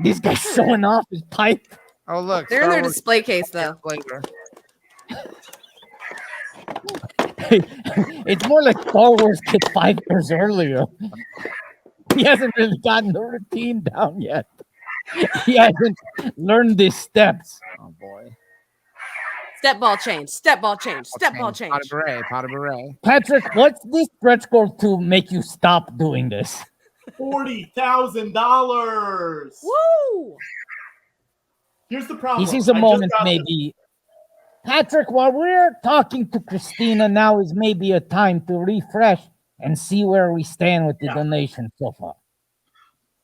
This guy's showing off his pipe. Oh, look. They're in their display case, though. It's more like Star Wars kid 5 years earlier. He hasn't really gotten the routine down yet. He hasn't learned these steps. Oh, boy. Step ball change. Step ball change. Step ball change. Pot of beret. Patrick, what's this stretch goal to make you stop doing this? $40,000. Woo! Here's the problem. This is a moment, maybe. Patrick, while we're talking to Christina, now is maybe a time to refresh and see where we stand with the donation so far.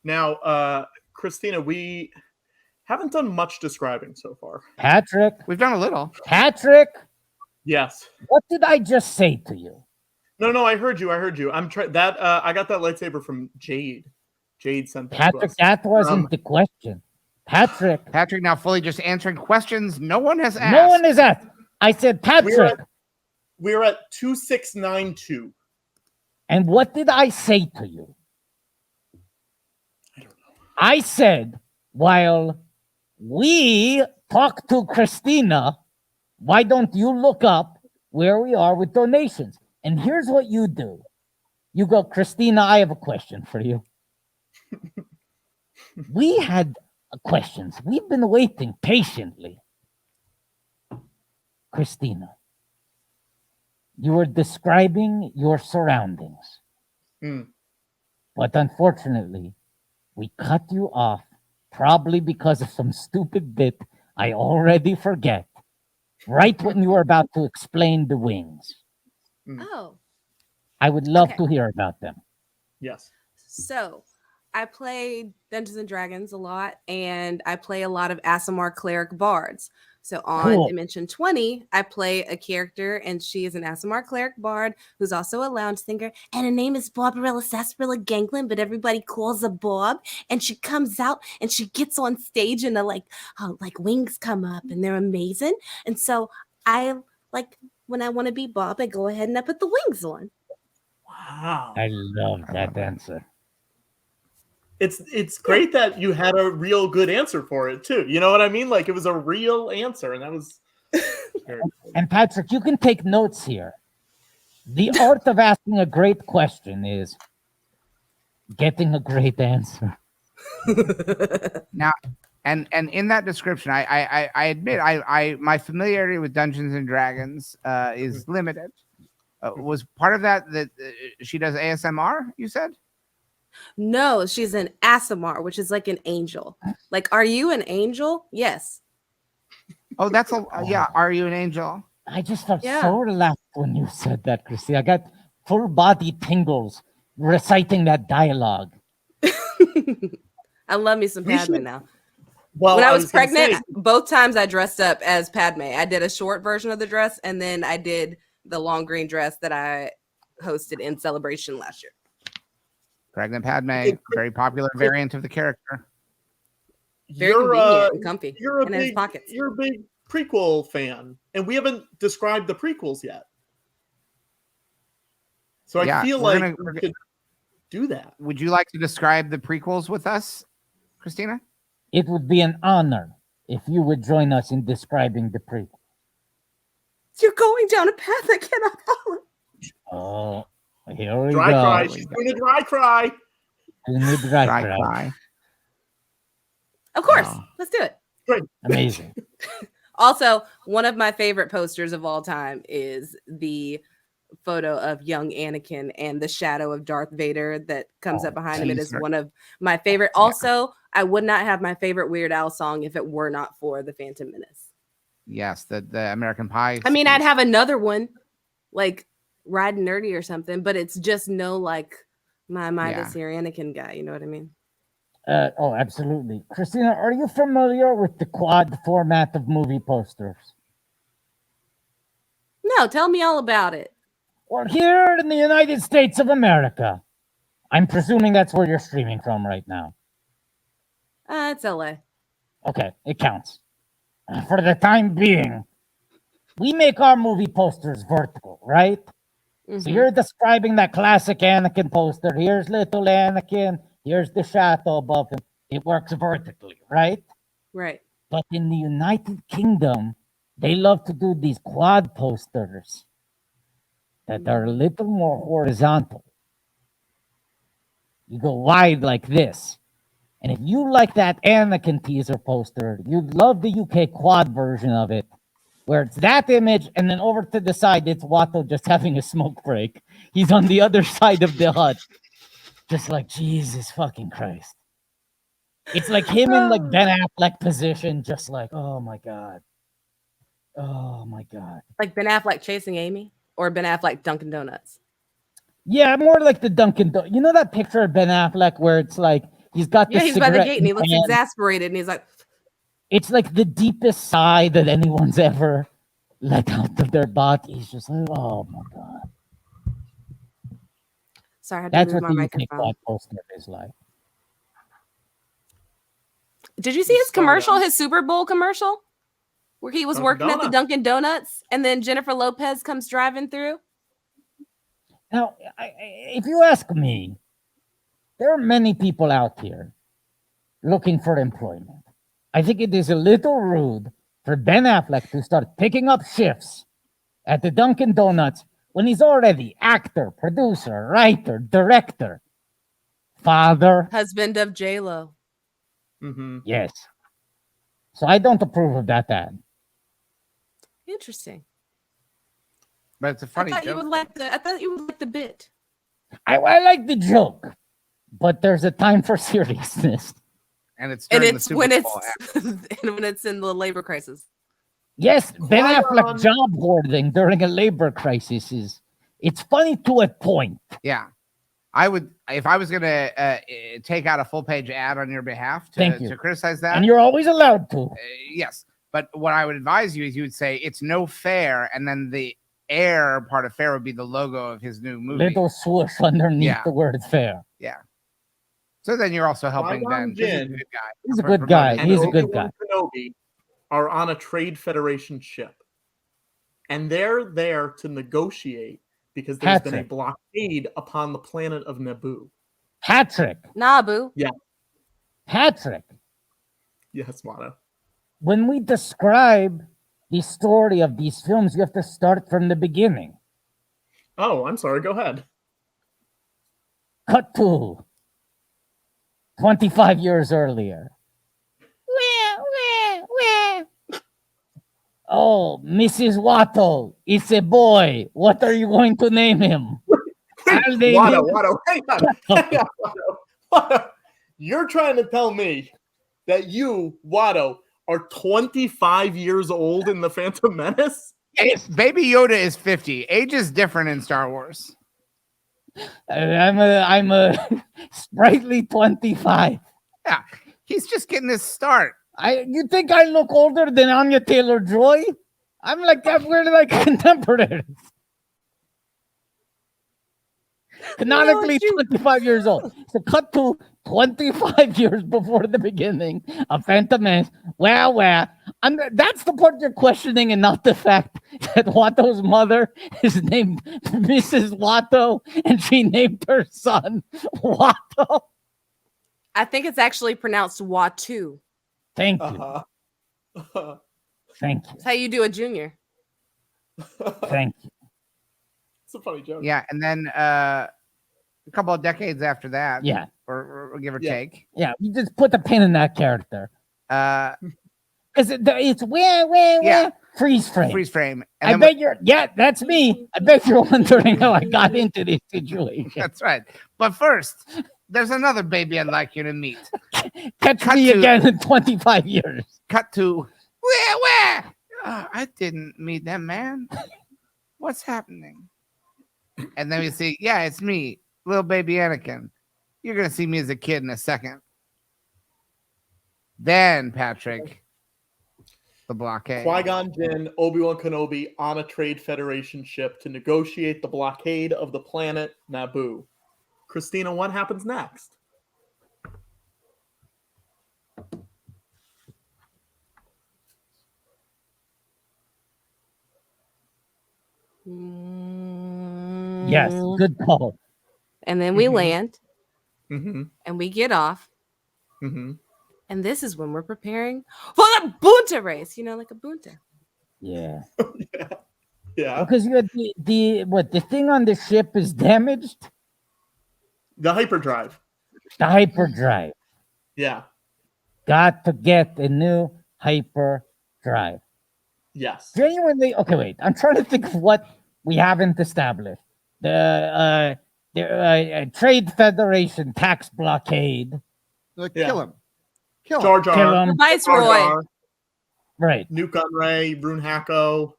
Now, Christina, we haven't done much describing so far. Patrick. We've done a little. Patrick. Yes. What did I just say to you? No, I heard you. I'm trying that. I got that lightsaber from Jade. Jade sent that Patrick, that wasn't the question. Patrick, now fully just answering questions no one has asked. No one has asked. I said, Patrick. We're at 2692. And what did I say to you? I don't know. I said, while we talk to Christina, why don't you look up where we are with donations? And here's what you do. You go, Christina, I have a question for you. We had questions. We've been waiting patiently. Christina, you were describing your surroundings. But unfortunately, we cut you off, probably because of some stupid bit I already forget, right when you were about to explain the wings. Oh. I would love to hear about them. Yes. So I play Dungeons and Dragons a lot, and I play a lot of Aasimar cleric bards. So on Dimension 20, I play a character, and she is an Aasimar cleric bard who's also a lounge singer, and her name is Barbarella Sarsaparilla Ganglin, but everybody calls her Bob. And she comes out and she gets on stage, and like wings come up, and they're amazing. And so I when I want to be Bob, I go ahead and I put the wings on. Wow. I love that answer. It's great that you had a real good answer for it too. You know what I mean? Like it was a real answer, and that was And Patrick, you can take notes here. The art of asking a great question is getting a great answer. Now, and in that description, I admit my familiarity with Dungeons and Dragons is limited. Was part of that she does ASMR? You said? No, she's an Aasimar, which is like an angel. Like, are you an angel? Yes. Oh, that's yeah. Are you an angel? I just felt so relaxed when you said that, Christy. I got full body tingles reciting that dialogue. I love me some Padme now. Well, when I was pregnant, both times I dressed up as Padme. I did a short version of the dress, and then I did the long green dress that I hosted in Celebration last year. Pregnant Padme, very popular variant of the character. Very convenient and comfy. You're a in his pockets. You're a big prequel fan, and we haven't described the prequels yet. So I feel like we could do that. Would you like to describe the prequels with us, Christina? It would be an honor if you would join us in describing the prequel. You're going down a path I cannot follow. Oh, here we dry go. Cry. She's doing a dry cry. Dry cry. Of course. Let's do it. Great. Amazing. Also, one of my favorite posters of all time is the photo of young Anakin and the shadow of Darth Vader that comes up behind him. It is one of my favorite. Also, I would not have my favorite Weird Al song if it were not for the Phantom Menace. Yes, the American Pie. I mean, I'd have another one, like Ride Nerdy or something, but it's just no like my Midas here Anakin guy. You know what I mean? Oh, absolutely. Christina, are you familiar with the quad format of movie posters? No, tell me all about it. Well, here in the United States of America, I'm presuming that's where you're streaming from right now. It's LA. Okay, it counts. For the time being, we make our movie posters vertical, right? Mm-hmm. So you're describing that classic Anakin poster. Here's little Anakin. Here's the shadow above him. It works vertically, right? Right. But in the United Kingdom, they love to do these quad posters that are a little more horizontal. You go wide like this. And if you like that Anakin teaser poster, you'd love the UK quad version of it, where it's that image, and then over to the side, it's Watto just having a smoke break. He's on the other side of the hut. Just like, Jesus fucking Christ. It's like him in like Ben Affleck position, just like, oh my God. Oh my God. Like Ben Affleck chasing Amy or Ben Affleck Dunkin' Donuts? Yeah, more like the Dunkin' Donuts. You know that picture of Ben Affleck where it's like, he's got the he's by the gate and he looks exasperated and he's like, it's like the deepest sigh that anyone's ever let out of their body. He's just like, oh my God. Sorry, I had That's to move what my the microphone. poster is like. Did you see his commercial, his Super Bowl commercial? Where he was working at the Dunkin' Donuts and then Jennifer Lopez comes driving through? Now, if you ask me, there are many people out here looking for employment. I think it is a little rude for Ben Affleck to start picking up shifts at the Dunkin' Donuts when he's already actor, producer, writer, director, father, husband of J-Lo. Mm-hmm. Yes. So I don't approve of that ad. Interesting. But it's a funny I thought joke. I thought you would like the bit. I like the joke, but there's a time for seriousness. And it's during the Super when Bowl. and when it's in the labor crisis. Yes, Ben Affleck job hoarding during a labor crisis it's funny to a point. Yeah. I would, if I was going to take out a full page ad on your behalf to criticize that. And you're always allowed to. Yes. But what I would advise you is you would say it's no fair. And then the air part of fair would be the logo of his new movie. Little swoosh underneath the word fair. Yeah. So then you're also helping Ben. He's a good guy. He's a good guy. Kenobi are on a trade federation ship. And they're there to negotiate because there's been a blockade upon the planet of Naboo. Hat-trick. Naboo. Yeah. Hat-trick. Yes, Watto. When we describe the story of these films, you have to start from the beginning. Oh, I'm sorry. Go ahead. Cut to 25 years earlier. Oh, Mrs. Watto, it's a boy. What are you going to name him? Watto, hang on. Watto. You're trying to tell me that you, Watto, are 25 years old in The Phantom Menace? Baby Yoda is 50. Age is different in Star Wars. I'm a sprightly 25. Yeah, he's just getting his start. You think I look older than Anya Taylor-Joy? We're like contemporaries. Canonically 25 years old. So cut to 25 years before the beginning of Phantom Menace. That's the part you're questioning and not the fact that Watto's mother is named Mrs. Watto and she named her son Watto. I think it's actually pronounced Watto. Thank you. Thank you. That's how you do a junior. Thank you. It's a funny joke. Yeah, and then a couple of decades after that. Yeah. Or give or take. Yeah, you just put the pin in that character. Because it's freeze frame. Freeze frame. And that's me. I bet you're wondering how I got into this situation. That's right. But first, there's another baby I'd like you to meet. Catch me again in 25 years. Cut to where? Oh, I didn't meet that man. What's happening? And then we see, it's me, little baby Anakin. You're gonna see me as a kid in a second. Then Patrick, the blockade. Qui-Gon Jinn, Obi-Wan Kenobi on a Trade Federation ship to negotiate the blockade of the planet Naboo. Christina, what happens next? Yes, good call. And then we land. Mm-hmm. And we get off. Mm-hmm. And this is when we're preparing for the Bunta race. Like a Bunta. Yeah. Yeah. Because you had the thing on the ship is damaged? The hyperdrive. The hyperdrive. Yeah. Got to get a new hyperdrive. Yes. Genuinely, okay, wait. I'm trying to think of what we haven't established. The Trade Federation tax blockade. Kill him. Jar Jar. Kill him. The Viceroy. Right. Nuke Ray, Rune Hacko.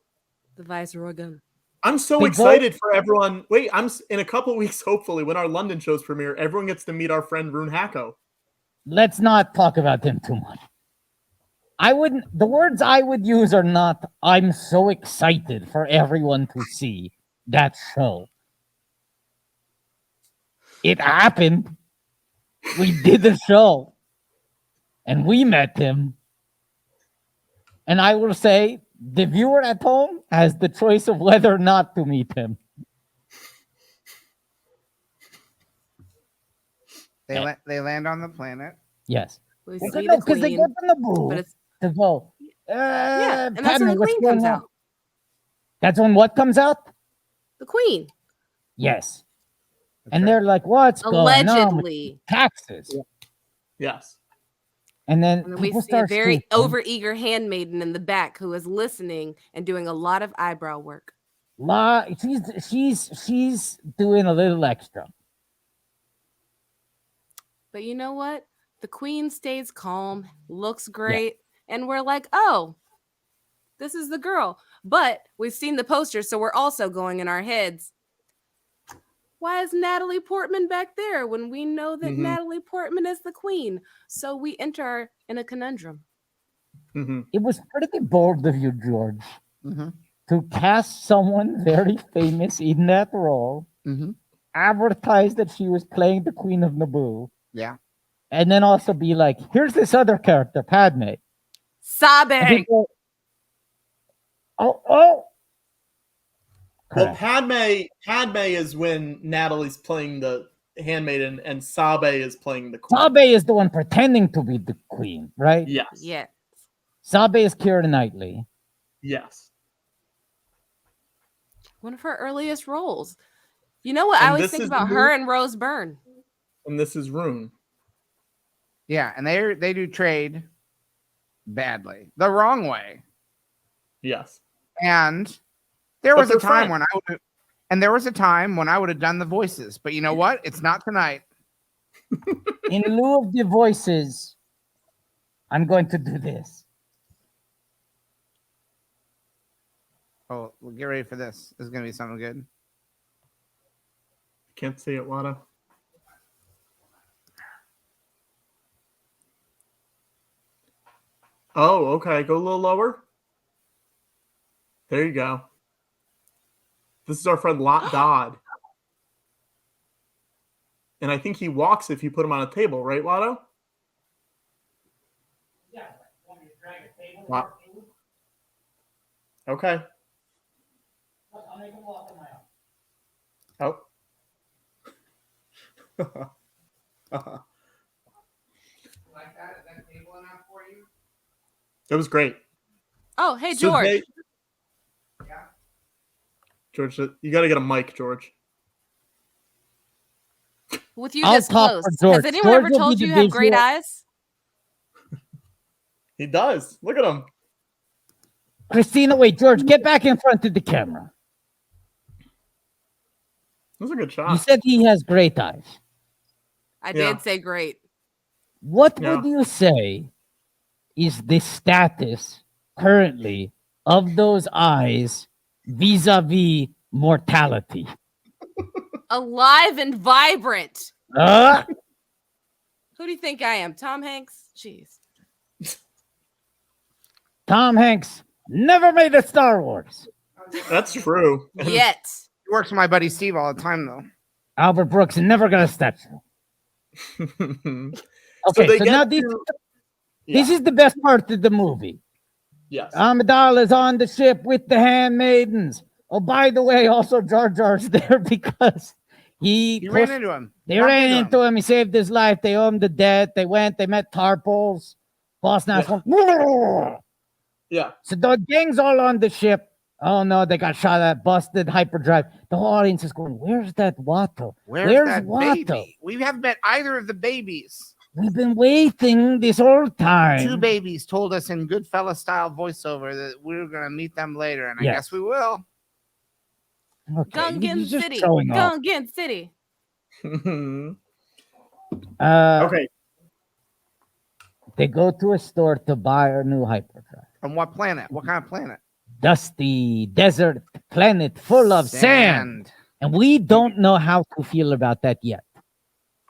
The Viceroy gun. I'm so excited for everyone. Wait, in a couple weeks, hopefully, when our London shows premiere, everyone gets to meet our friend Rune Hacko. Let's not talk about him too much. The words I would use are not, I'm so excited for everyone to see that show. It happened. We did the show. And we met him. And I will say, the viewer at home has the choice of whether or not to meet him. They land on the planet. Yes. We Because see the they queen, go to the booth to go. and that's when the queen comes out. That's when what comes out? The queen. Yes. And they're like, what's going on? Allegedly. Taxes. Yes. And then And then we people see a start very speaking. overeager handmaiden in the back who is listening and doing a lot of eyebrow work. She's doing a little extra. But you know what? The queen stays calm, looks great, and we're like, oh, this is the girl. But we've seen the poster, so we're also going in our heads, why is Natalie Portman back there when we know that Natalie Portman is the queen? So we enter in a conundrum. It was pretty bold of you, George, to cast someone very famous in that role, advertise that she was playing the Queen of Naboo. Yeah. And then also be like, here's this other character, Padme. Sabe. Oh. Well, Padme is when Natalie's playing the handmaiden and Sabe is playing the queen. Sabe is the one pretending to be the queen, right? Yes. Yeah. Sabe is Keira Knightley. Yes. One of her earliest roles. You know what? And I always this think is about the her and Rose Byrne. And this is Rune. Yeah, and they do trade badly, the wrong way. Yes. And there was a they're time friends. when I would have done the voices, but you know what? It's not tonight. In lieu of the voices, I'm going to do this. Oh, well, get ready for this. This is gonna be something good. Can't see it, Watto. Oh, okay. Go a little lower. There you go. This is our friend Lot Dodd. And I think he walks if you put him on a table, right, Watto? Yeah. Want me to drag a table? Wow. Okay. I'll make him walk on my Oh. own. Like that? Is that table enough for you? That was great. Oh, hey, So George. Yeah. George, you got to get a mic, George. With you I'll this talk close, for George. has anyone George ever will told be you the you have great visual- eyes? He does. Look at him. Christina, wait, George, get back in front of the camera. That was a good You shot. said he has great eyes. I Yeah. did say great. What Yeah. would you say is the status currently of those eyes vis-a-vis mortality? Alive and vibrant. Uh, Who do you think I am? Tom Hanks? Jeez. Tom Hanks never made a Star Wars. That's true. Yet. He works for my buddy Steve all the time, though. Albert Brooks never got a statue. Okay, they so get now to- this is the best part of the movie. Yes. Amidala's on the ship with the handmaidens. Oh, by the way, also Jar Jar's there because He ran into him. They Bumped ran into him. He saved his life. They owe him the debt. They met Tarpals. Boss Nash went, Yeah. so the gang's all on the ship. Oh no, they got shot at, busted, hyperdrive. The whole audience is going, where's that Watto? Where's that Watto? baby? We haven't met either of the babies. We've been waiting this whole time. Two babies told us in Goodfella style voiceover that we were going to meet them later, and I Yes. guess we will. Okay, Gungan he's just City. showing off. Gungan City. Okay. They go to a store to buy a new hyperdrive. On what planet? What kind of planet? Dusty desert planet full of sand. And we don't know how to feel about that yet.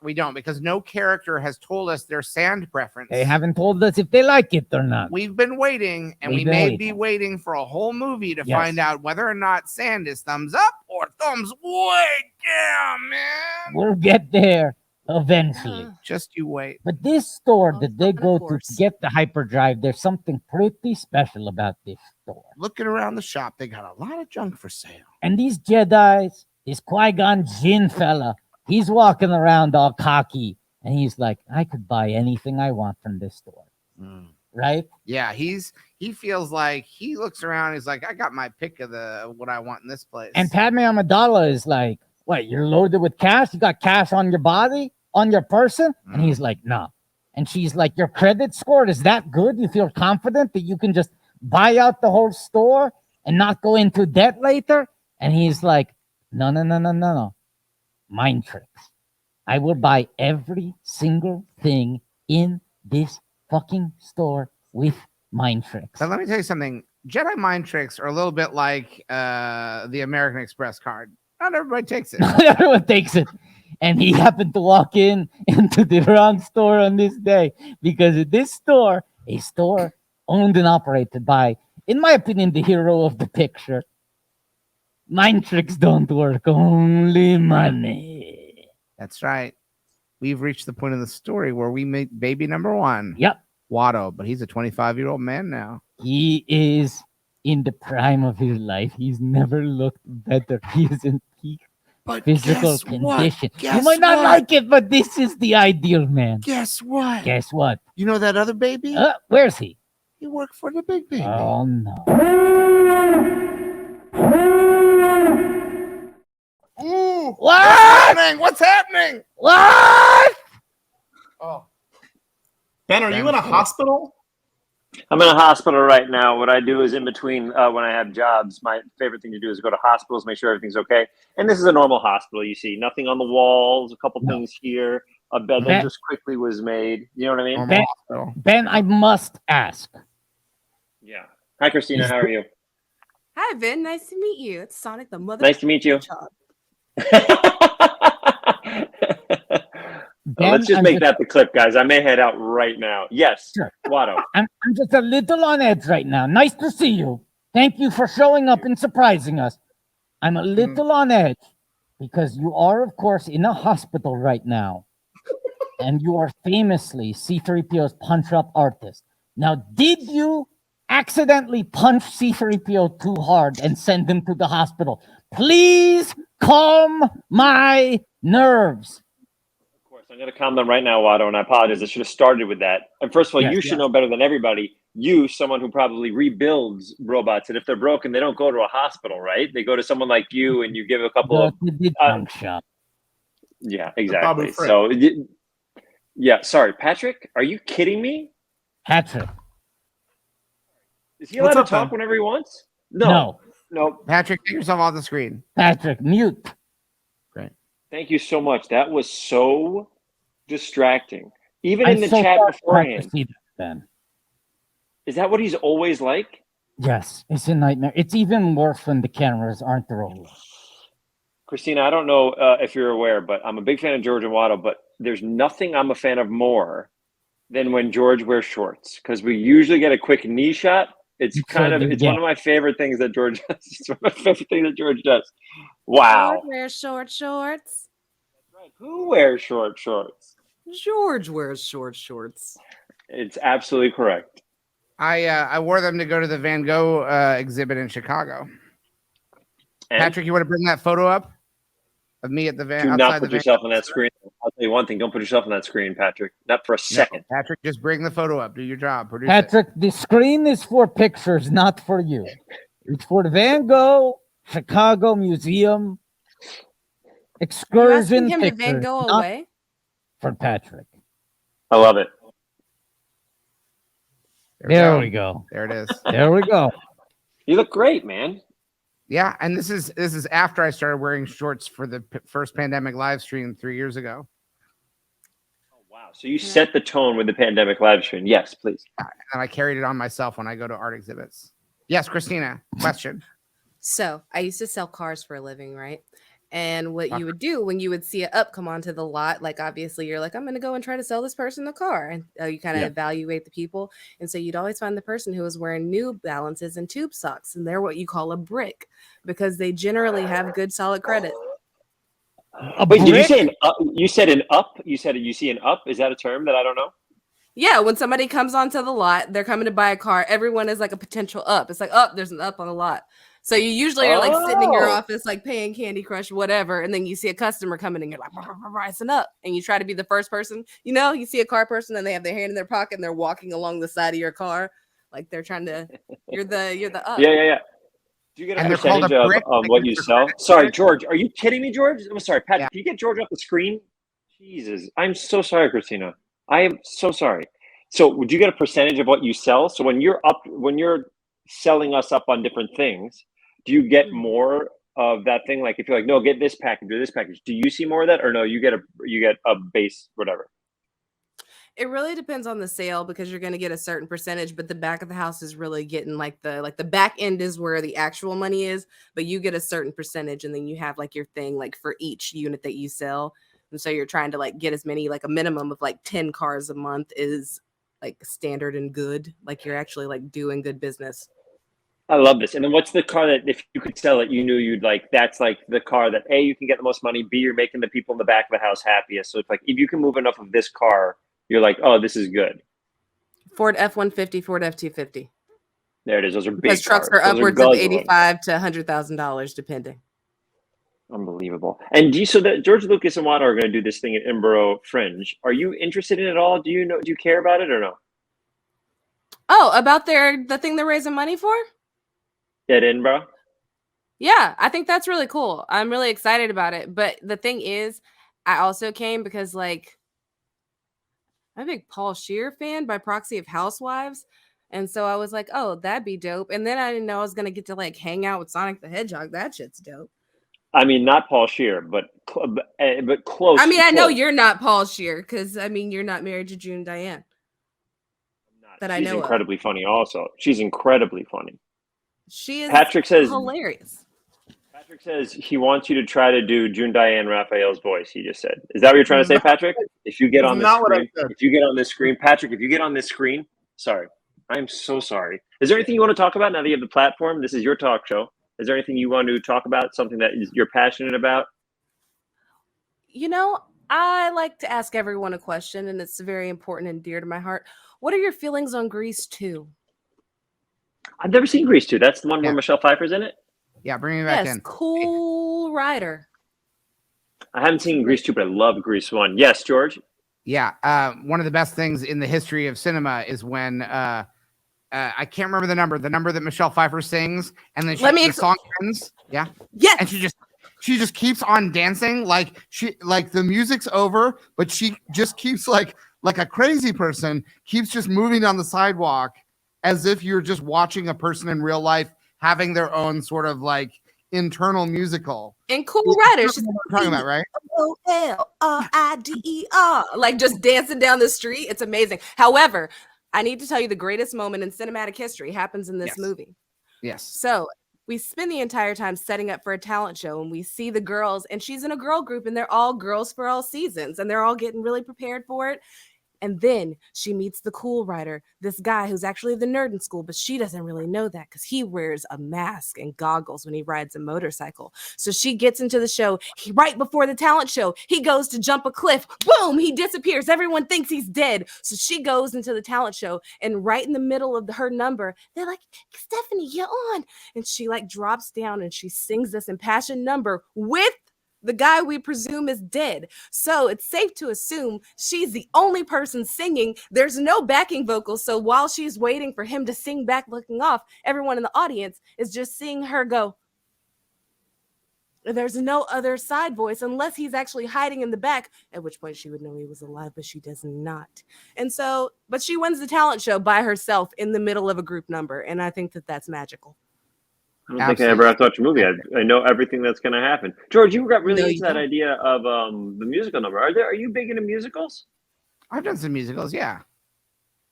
We don't, because no character has told us their sand preference. They haven't told us if they like it or not. We've been waiting, and We've we been may waiting. be waiting for a whole movie to Yes. find out whether or not sand is thumbs up or thumbs way down, man. We'll get there eventually. Just you wait. But this store Oh, that they of go course. to get the hyperdrive, there's something pretty special about this store. Looking around the shop, they got a lot of junk for sale. And these Jedis, this Qui-Gon Jinn fella, he's walking around all cocky, and he's like, I could buy anything I want from this store. Right? Yeah, he feels like he looks around. He's like, I got my pick of what I want in this place. And Padme Amidala is like, what, you're loaded with cash? You got cash on your body? On your person? And he's like, no, And she's like, your credit score is that good? You feel confident that you can just buy out the whole store and not go into debt later? And he's like, no. Mind tricks. I will buy every single thing in this fucking store with mind tricks. But let me tell you something. Jedi mind tricks are a little bit like the American Express card. Not everybody takes it. Not everyone takes it. And he happened to walk into the wrong store on this day because at this store, a store owned and operated by, in my opinion, the hero of the picture. Mind tricks don't work, only money. That's right. We've reached the point of the story where we meet baby number 1. Yep. Watto, but he's a 25-year-old man now. He is in the prime of his life. He's never looked better. He is in peak physical condition. You might not like it, but this is the ideal man. Guess what? Guess what? You know that other baby? Where's he? He worked for the big baby. Oh, no. Ooh, What? What's happening? What? Oh. Ben, are you in a hospital? I'm in a hospital right now. What I do is in between when I have jobs, my favorite thing to do is go to hospitals, make sure everything's okay. And this is a normal hospital. You see nothing on the walls, a couple things here, a bed that just quickly was made. You know what I mean? Ben, I must ask. Yeah. Hi, Christina. How are you? Hi, Vin. Nice to meet you. It's Sonic the Mother. Nice to meet you. Let's just make that the clip, guys. I may head out right now. Yes, sure. Watto. I'm just a little on edge right now. Nice to see you. Thank you for showing up and surprising us. I'm a little on edge because you are, of course, in a hospital right now. And you are famously C-3PO's punch-up artist. Now, did you accidentally punch C-3PO too hard and send him to the hospital? Please calm my nerves. I'm going to calm them right now, Watto, and I apologize. I should have started with that. And first of all, you should know better than everybody. You, someone who probably rebuilds robots, and if they're broken, they don't go to a hospital, right? They go to someone like you, and you give a couple of... Yeah, exactly. So, yeah, sorry. Patrick, are you kidding me? Patrick. Is he allowed to talk whenever he wants? No. Patrick, take yourself off the screen. Patrick, mute. Great. Thank you so much. That was so distracting. Even in the chat beforehand. Is that what he's always like? Yes, it's a nightmare. It's even worse when the cameras aren't rolling. Christina, I don't know if you're aware, but I'm a big fan of George and Watto, but there's nothing I'm a fan of more than when George wears shorts, because we usually get a quick knee shot. It's one of my favorite things that George does. It's one of my favorite things that George does. Wow. George wears short shorts. That's right. Who wears short shorts? George wears short shorts. It's absolutely correct. I wore them to go to the Van Gogh exhibit in Chicago. And? Patrick, you want to bring that photo up of me at the Van? Do not put yourself on that screen. I'll tell you one thing: don't put yourself on that screen, Patrick. Not for a second. No, Patrick, just bring the photo up. Do your job. Produce Patrick, the screen is for pictures, not for you. It's for the Van Gogh Chicago Museum excursion. Him to Van Gogh away for Patrick. I love it. There we go. There it is. There we go. You look great, man. Yeah, and this is after I started wearing shorts for the first pandemic live stream 3 years ago. Oh, wow. So you set the tone with the pandemic live stream. Yes, please. And I carried it on myself when I go to art exhibits. Yes, Christina, question. So I used to sell cars for a living, right? And what you would do when you would see it up come onto the lot, like obviously you're like, I'm going to go and try to sell this person a car. And you kind of evaluate the people. And so you'd always find the person who was wearing New Balances and tube socks. And they're what you call a brick because they generally have good solid credit. Wait, did you say an up? You said an up? You said you see an up? Is that a term that I don't know? Yeah, when somebody comes onto the lot, they're coming to buy a car. Everyone is like a potential up. It's like, there's an up on the lot. So you usually are like sitting in your office, like paying Candy Crush, whatever. And then you see a customer coming and you're like, rising up. And you try to be the first person, you see a car person and they have their hand in their pocket and they're walking along the side of your car. Like they're trying to, you're the up. Yeah. Do you get a percentage of what you sell? Sorry, George. Are you kidding me, George? I'm sorry, Pat. Can you get George off the screen? Jesus. I'm so sorry, Christina. I am so sorry. So would you get a percentage of what you sell? So when you're selling us up on different things, do you get more of that thing? Like if you're like, no, get this package or this package, do you see more of that, or no? You get a base whatever. It really depends on the sale because you're going to get a certain percentage, but the back of the house is really getting like the back end is where the actual money is, but you get a certain percentage, and then you have like your thing like for each unit that you sell. And so you're trying to like get as many, like a minimum of like 10 cars a month is like standard and good. Like you're actually like doing good business. I love this. And then what's the car that if you could sell it, you knew you'd like, that's like the car that A, you can get the most money, B, you're making the people in the back of the house happiest. So it's like, if you can move enough of this car, you're like, oh, this is good. Ford F-150, Ford F-250. There it is. Those are big because trucks cars. are upwards of $85,000 to $100,000 depending. Unbelievable. And so that George Lucas and Watto are going to do this thing at Edinburgh Fringe. Are you interested in it at all? Do you care about it or no? Oh, about the thing they're raising money for? At Edinburgh? Yeah, I think that's really cool. I'm really excited about it. But the thing is, I also came because like I'm a big Paul Scheer fan by proxy of Housewives. And so I was like, oh, that'd be dope. And then I didn't know I was going to get to like hang out with Sonic the Hedgehog. That shit's dope. I mean, not Paul Scheer, but close. I mean, I know you're not Paul Scheer because, I mean, you're not married to June Diane. She's incredibly funny also. She's incredibly funny. She is hilarious. Patrick says he wants you to try to do June Diane Raphael's voice, he just said. Is that what you're trying to say, Patrick? If you get on this screen, Patrick, if you get on this screen, sorry. I'm so sorry. Is there anything you want to talk about now that you have the platform? This is your talk show. Is there anything you want to talk about? Something that you're passionate about? You know, I like to ask everyone a question, and it's very important and dear to my heart. What are your feelings on Grease 2? I've never seen Grease 2. That's the one where Michelle Pfeiffer's in it? Yeah, bring me back in. Cool Rider. I haven't seen Grease 2, but I love Grease 1. Yes, George? Yeah, one of the best things in the history of cinema is when I can't remember the number that Michelle Pfeiffer sings, and then the song ends. Yeah. Yes. And she just keeps on dancing like the music's over, but she just keeps like a crazy person keeps just moving on the sidewalk as if you're just watching a person in real life having their own sort of like internal musical. And Cool Rider, she's talking about, right? OLRIDER, like just dancing down the street. It's amazing. However, I need to tell you the greatest moment in cinematic history happens in this movie. Yes. So we spend the entire time setting up for a talent show, and we see the girls, and she's in a girl group, and they're all girls for all seasons, and they're all getting really prepared for it. And then she meets the Cool Rider, this guy who's actually the nerd in school, but she doesn't really know that because he wears a mask and goggles when he rides a motorcycle. So she gets into the show. Right before the talent show, he goes to jump a cliff. Boom, he disappears. Everyone thinks he's dead. So she goes into the talent show, and right in the middle of her number, they're like, Stephanie, you're on. And she like drops down and she sings this impassioned number with the guy we presume is dead. So it's safe to assume she's the only person singing. There's no backing vocals. So while she's waiting for him to sing back looking off, everyone in the audience is just seeing her go. There's no other side voice unless he's actually hiding in the back, at which point she would know he was alive, but she does not. And so, but she wins the talent show by herself in the middle of a group number. And I think that that's magical. I don't think I ever have to watch a movie. I know everything that's going to happen. George, you got really into that idea of the musical number. Are you big into musicals? I've done some musicals, yeah.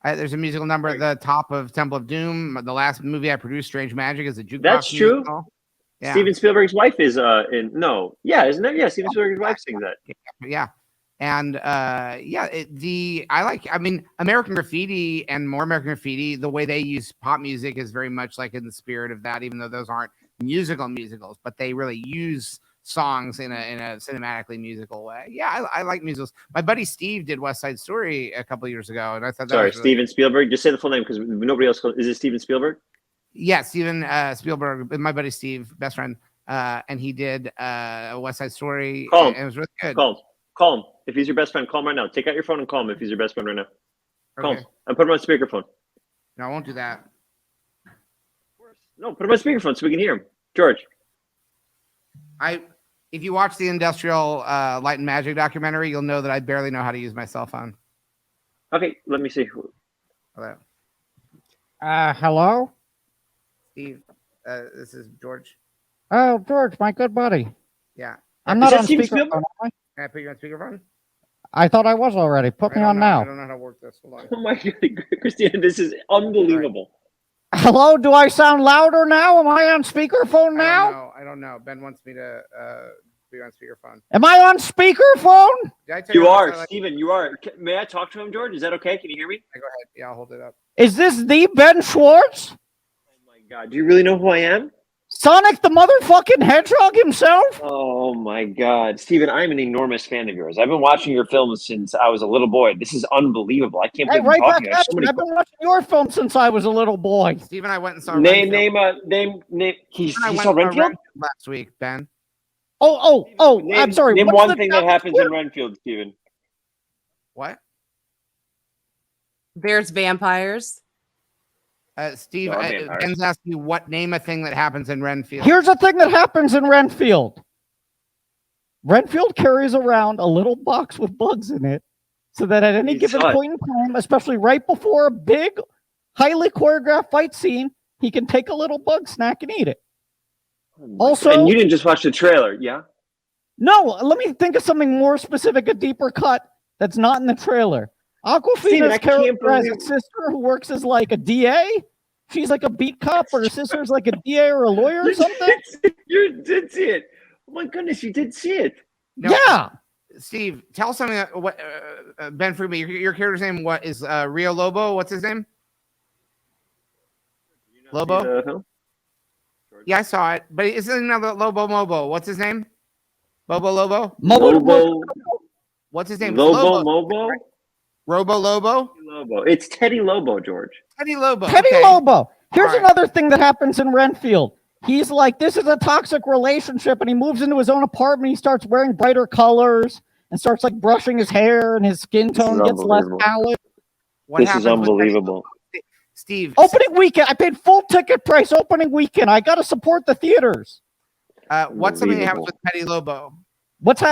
There's a musical number at the top of Temple of Doom. The last movie I produced, Strange Magic, is a jukebox. That's true. Musical. Yeah. Steven Spielberg's wife is isn't it? Yeah, Steven Spielberg's wife sings that. Yeah. And American Graffiti and More American Graffiti, the way they use pop music is very much like in the spirit of that, even though those aren't musicals, but they really use songs in a cinematically musical way. Yeah, I like musicals. My buddy Steve did West Side Story a couple of years ago, and I thought that was really Steven Spielberg. Just say the full name because nobody else is it Steven Spielberg? Yeah, Steven Spielberg, my buddy Steve, best friend, and he did West Side Story. And it was really good. Call him. If he's your best friend, call him right now. Take out your phone and call him if he's your best friend right now. Call him. And put him on speakerphone. No, I won't do that. No, put him on speakerphone so we can hear him. George. If you watch the Industrial Light and Magic documentary, you'll know that I barely know how to use my cell phone. Okay, let me see. Hello. Hello? Steve, this is George. Oh, George, my good buddy. Yeah. I'm not on Steven speakerphone. Spielberg? Can I put you on speakerphone? I thought I was already. Put me on I now. don't know how to work this. Hold on. Oh my God, Christina, this is unbelievable. Hello, do I sound louder now? Am I on speakerphone now? I don't know. Ben wants me to be on speakerphone. Am I on speakerphone? Did I tell You what are, I like? Steven, you are. May I talk to him, George? Is that okay? Can you hear me? Go ahead. Yeah, I'll hold it up. Is this the Ben Schwartz? Oh my God, do you really know who I am? Sonic the motherfucking Hedgehog himself? Oh my God, Steven, I'm an enormous fan of yours. I've been watching your films since I was a little boy. This is unbelievable. I can't believe Right you're back talking. at you. I've been watching your film since I was a little boy. Steve and I went and saw Name. He I saw Renfield last week, Ben. I'm sorry. Name What's one the thing that happens in Renfield, Steven. What? There's vampires. Steve, No, vampires. Ben's asking you what name a thing that happens in Renfield. Here's a thing that happens in Renfield. Renfield carries around a little box with bugs in it so that at any given point in time, especially right before a big, highly choreographed fight scene, he can take a little bug snack and eat it. Also, and you didn't just watch the trailer, yeah? No, let me think of something more specific, a deeper cut that's not in the trailer. Aquafina's character has a sister who works as like a DA. She's like a beat cop, or her sister's like a DA or a lawyer or something. You did see it. Oh my goodness, you did see it. No, yeah. Steve, tell something. What Ben Fruby, your character's name? What is Rio Lobo? What's his name? Lobo. Yeah, I saw it, but isn't another Lobo Mobo? What's his name? Bobo Lobo. Lobo. What's his name? Lobo Mobo. Robo Lobo. Lobo. It's Teddy Lobo, George. Teddy Lobo. Teddy Lobo. Here's another thing that happens in Renfield. He's like, this is a toxic relationship, and he moves into his own apartment. He starts wearing brighter colors and starts like brushing his hair, and his skin tone gets less pallid. This is unbelievable. Steve. Opening weekend. I paid full ticket price opening weekend. I got to support the theaters. What's something that happens with Teddy Lobo?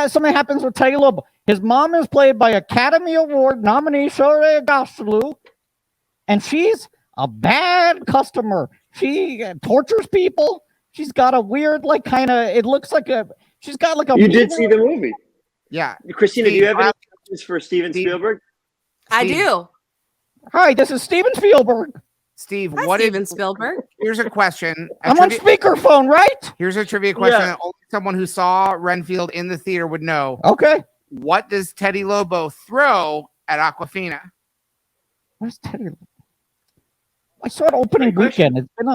Something happens with Teddy Lobo? His mom is played by Academy Award nominee Shohreh Aghdashloo, and she's a bad customer. She tortures people. She's got a weird, like, kind of. It looks like she's got like a. You did see the movie, yeah? Christina, do you have any questions for Steven Spielberg? I do. Hi, this is Steven Spielberg. Steve, Hi, what Steven Spielberg? Here's a question. I'm on speakerphone, right? Here's a trivia question that only someone who saw Renfield in the theater would know. Okay. What does Teddy Lobo throw at Aquafina? Where's Teddy Lobo? I saw it opening weekend. It's been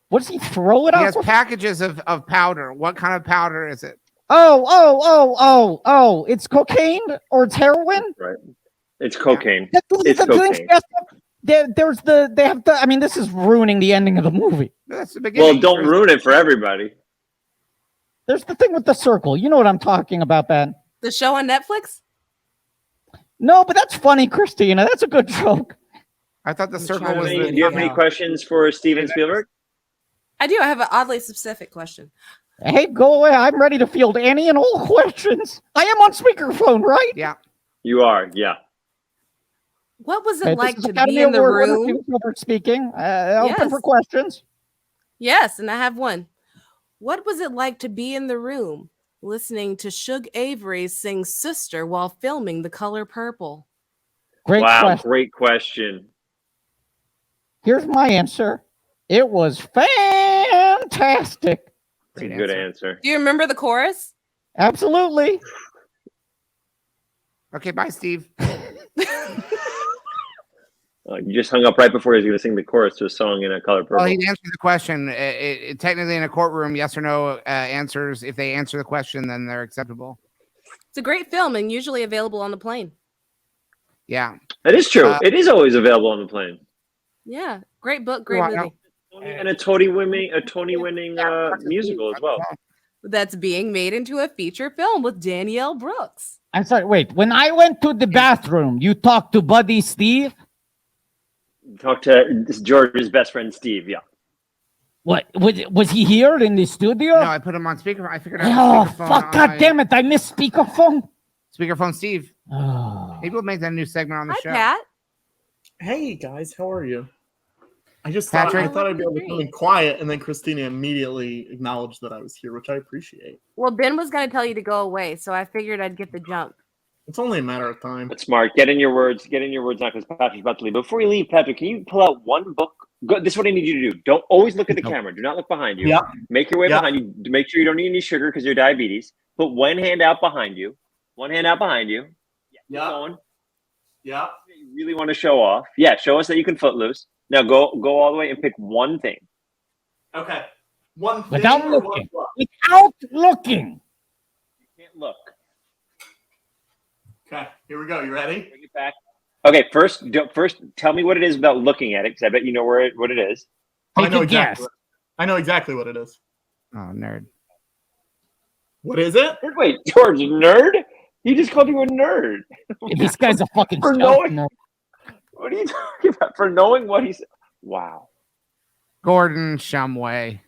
what does he throw it out? He has packages of powder. What kind of powder is it? Oh, it's cocaine or it's heroin? Right. It's cocaine. It's cocaine. I mean, this is ruining the ending of the movie. That's the beginning. Well, don't ruin it for everybody. There's the thing with the circle. You know what I'm talking about, Ben. The show on Netflix? No, but that's funny, Christina. That's a good joke. I thought the circle was. Do you have any questions for Steven Spielberg? I do. I have an oddly specific question. Hey, go away. I'm ready to field any and all questions. I am on speakerphone, right? Yeah. You are, yeah. What was it like to be in the room? room? Speaking. Open for questions. Yes, and I have one. What was it like to be in the room listening to Shug Avery sing Sister while filming The Color Purple? Great question. Here's my answer. It was fantastic. Good answer. Do you remember the chorus? Absolutely. Okay, bye, Steve. You just hung up right before he was going to sing the chorus to a song in A Color Purple. Well, he answered the question. Technically, in a courtroom, yes or no answers. If they answer the question, then they're acceptable. It's a great film and usually available on the plane. Yeah. That is true. It is always available on the plane. Yeah. Great book, great movie. And a Tony-winning musical as well. That's being made into a feature film with Danielle Brooks. I'm sorry, wait. When I went to the bathroom, you talked to Buddy Steve? Talk to George's best friend, Steve, yeah. What? Was he here in the studio? No, I put him on speakerphone. I figured out fuck, God damn it. I missed speakerphone. Speakerphone Steve. Oh. Maybe we'll make that a new segment on the Hi, show. Pat. Hey guys, how are you? I just Patrick? thought I'd be able to come in quiet, and then Christina immediately acknowledged that I was here, which I appreciate. Well, Ben was going to tell you to go away, so I figured I'd get the jump. It's only a matter of time. That's smart. Get in your words. Get in your words now, because Patrick's about to leave. Before you leave, Patrick, can you pull out one book? This is what I need you to do. Don't always look at the camera. Do not look behind you. Yeah. Make your way behind you. Make sure you don't need any sugar because you're diabetes. Put one hand out behind you. One hand out behind you. Yeah. Yeah. You really want to show off? Yeah. Show us that you can foot loose. Now go all the way and pick one thing. Okay. One thing. Without looking. Without looking. You can't look. Okay. Here we go. You ready? Bring it back. Okay. First, tell me what it is without looking at it, because I bet you know what it is. I know exactly what it is. Oh, nerd. What is it? Wait, George, nerd? He just called you a nerd. This guy's a fucking For stealth knowing- nerd. What are you talking about? For knowing what he's... Wow. Gordon Shumway.